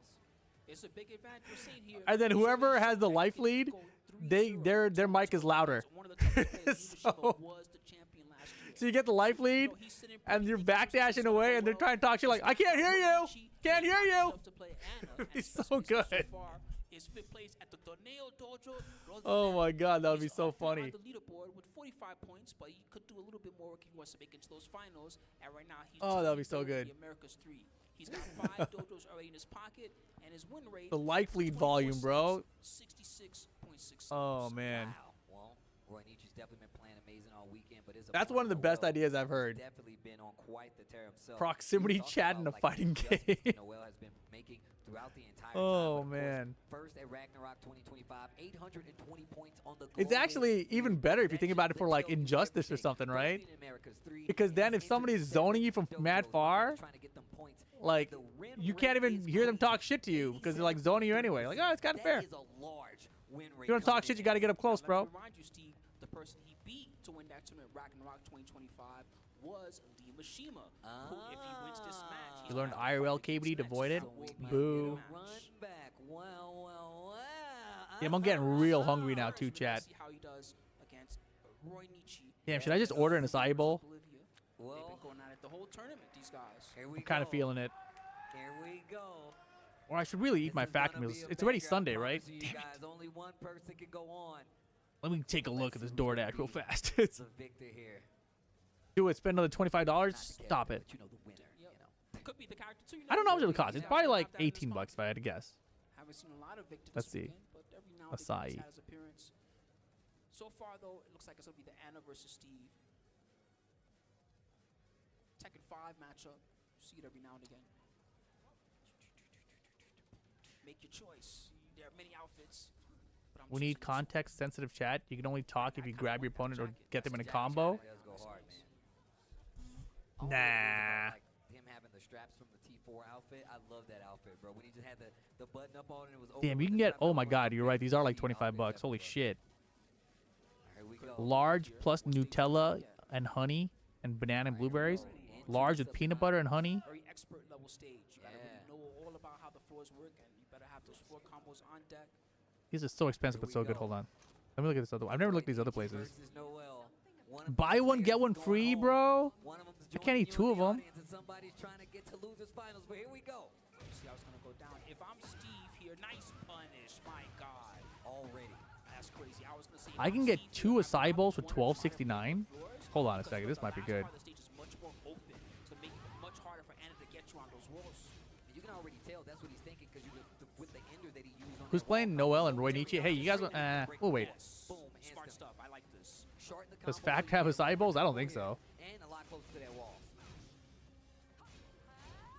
It's a big advantage we're seeing here. And then whoever has the life lead, their mic is louder. So you get the life lead, and you're backdashing away, and they're trying to talk shit like, I can't hear you! Can't hear you! It's so good. Oh my god, that would be so funny. The leaderboard with 45 points, but he could do a little bit more if he wants to make it to those finals. And right now he's Oh, that would be so 23rd in good. the Americas 3. He's got 5 dojos already in his pocket, and his win rate The life lead volume, bro. 66.6. Oh man. Wow. Well, Roy Nietzsche's definitely been playing amazing all weekend, but That's one of the best ideas I've heard. Definitely been on quite the tear himself. Proximity He was chat talking in a about, like, fighting the adjustments game. Noel has been making throughout the entire Oh, time. But of course, man. First at Ragnarok 2025, 820 points on the It's global actually even better if you think about it for like Injustice or something, right? Because then if somebody's zoning you from mad far, like, you can't even hear them talk shit to you because they're like zoning you anyway. Like, oh, it's kind of fair. That is a large win rate. If you want to talk shit, you got to get up close, bro. Remind you, Steve, the person he beat to win that tournament, Ragnarok 2025, was Lee Mishima, who, if he wins this match, You learned IRL KBD to avoid it? Boo. Run back. Well. Yeah, I'm getting real hungry now too, chat. See how he does against Roy Nietzsche Damn, should I just order an acai bowl? Bolivia. They've Well, been going at it the whole tournament, these guys. here we I'm kind of go. feeling it. Here we go. Or I should really eat my This is fact gonna meals. be a It's already banger, I Sunday, right? promise you Damn it. guys. Only one person can go on. Let me take a look at this Let's see who's gonna DoorDash real be fast. The victor here. Do it. Spend another $25. Not the Stop character, it. but you know the winner. You know. Could be the character too. You I don't know how much it would never cost. It's know. probably Guys like have that in the 18 spot. bucks if I had to guess. Haven't seen a lot of Victor Let's this see. weekend, but every now and Acai. then he's had his appearance. So far, though, it looks like it's going to be the Anna versus Steve. Tekken 5 matchup. You see it every now and again. Make your choice. There are many outfits. But I'm We need choosing this context-sensitive chat. You can only talk if you grab your opponent or get them in a Jack combo. Jack does go hard, man. Nah. All it is about, like, him having the straps from the T4 outfit. I love that outfit, bro. When he just had the button up on it, it was over Damn, with you can the get. strap, Oh that my was God, you're right. These are like crazy 25 outfit, bucks. Holy definitely. shit. Here we go. Large plus Nutella and honey and banana and blueberries. Large with peanut butter and honey. very expert level stage. You gotta Yeah. really know all about how the floors work, and you better have those 4 combos on deck. These are so expensive but so good. Hold on. Let me look at this other one. I've never looked at these other places. Versus Noel. One of Buy these one, get players one is going free, home. bro. One of them is I can't joining eat you two in of the 'em. audience, and somebody's trying to get to losers finals, but here we go. See how it's gonna go down. If I'm Steve here, nice punish. My God, Already. that's crazy. I was gonna say. if I I'm can get Steve 2 here, acai bowls for I wanna try to $12.69. play floors Hold on a because second. This the might be last good. part of the stage is much more open, so make it much harder for Anna to get you on those walls. You can already tell that's what he's thinking because with the ender that he used on Who's that playing wall Noel combo, and Roy there we Nietzsche? go. Hey, you guys Straight want? in, break We'll the wait. Yes. Boom, Smart instant. stuff. I like this. Shorten the Does combo Fact so you have can acai bowls? I don't over think here so. And a lot closer to that wall.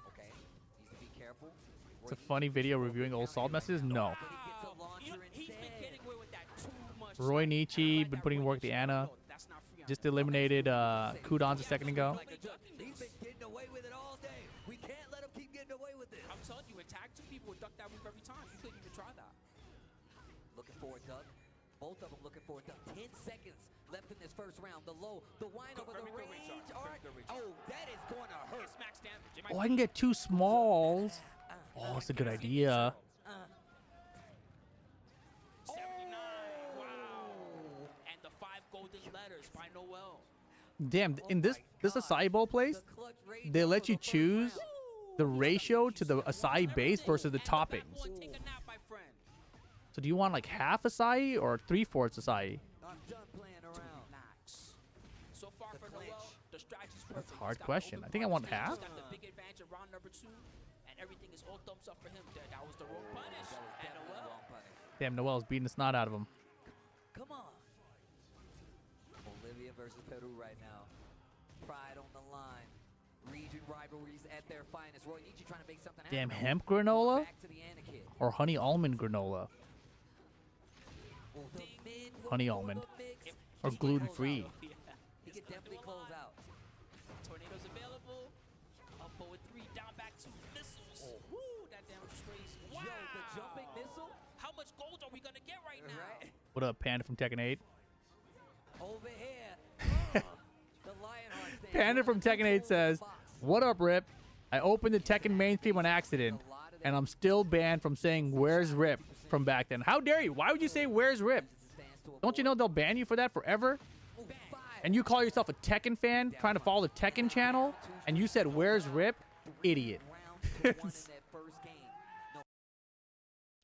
Okay. Needs to be careful. It's a funny video reviewing old salt messages. No. But he gets a Wow. launcher He's been instead. getting away with that too much. Roy I'm Nietzsche glad been that putting Roy work the Nietzsche- Anna. no, that's not free on Just him. eliminated Kudans a second ago. He's been getting away with it all day. We can't let him keep getting away with it. I'm telling you, in tag 2, people would duck that move every time. You couldn't even try that. Looking for a duck. Both of them looking for a duck. 10 seconds left in this first round. The low, the wind over the Very good range. range, All right. very good range. Oh, that is going to hurt. It's max damage. It might Oh, be I can get 2 smalls. Uh, Oh, that's a good idea. 79. Wow. And the 5 golden letters by Noel. Damn, in this acai bowl place, the clutch rage they over let the you first choose round. the ratio to the acai base versus the And the back toppings. board, take a nap, my friend. So do you want like half acai or 3/4 acai? I'm done playing around. Max. So far The for clinch. Noel, the strategy's perfect. That's a He's hard got question. open I think I want bars, half. He's got the big advantage of round number 2, and everything is all thumbs up for him. That was the wrong punish. That was And definitely the Noel. wrong punish. Damn, Noel's beating the snot out of him. Come on. Bolivia versus Peru right now. Pride on the line. Region rivalries at their finest. Roy Nietzsche trying to make something Damn, happen. hemp granola Back to the Anna kid. or honey almond granola The mid will Honey pull almond. the mix. or He can gluten close free. out. He can definitely close out. Tornadoes available. Up forward 3, down back 2. Missiles. Woo, that damage was crazy. Wow. Yo, the jumping missile. How much gold are we going to get right now? Right. What up, Panda from Tekken 8? Over here. The Lionheart stand. Panda from Tekken 8 says, "What up, Rip? I opened the Tekken mainstream on accident, and I'm still banned from saying 'Where's Rip' from back then. How dare you? Why would you say 'Where's Rip'? Don't you know they'll ban you for that forever? And you call yourself a Tekken fan, trying to follow the Tekken channel, and you said 'Where's Rip'? Idiot."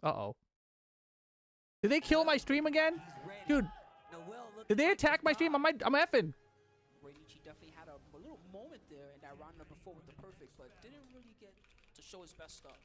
Uh-oh. Did they kill my stream again? Dude, did they attack my stream? I'm effing. Roy Nietzsche definitely had a little moment there in that round number 4 with the perfect, but didn't really get to show his best stuff.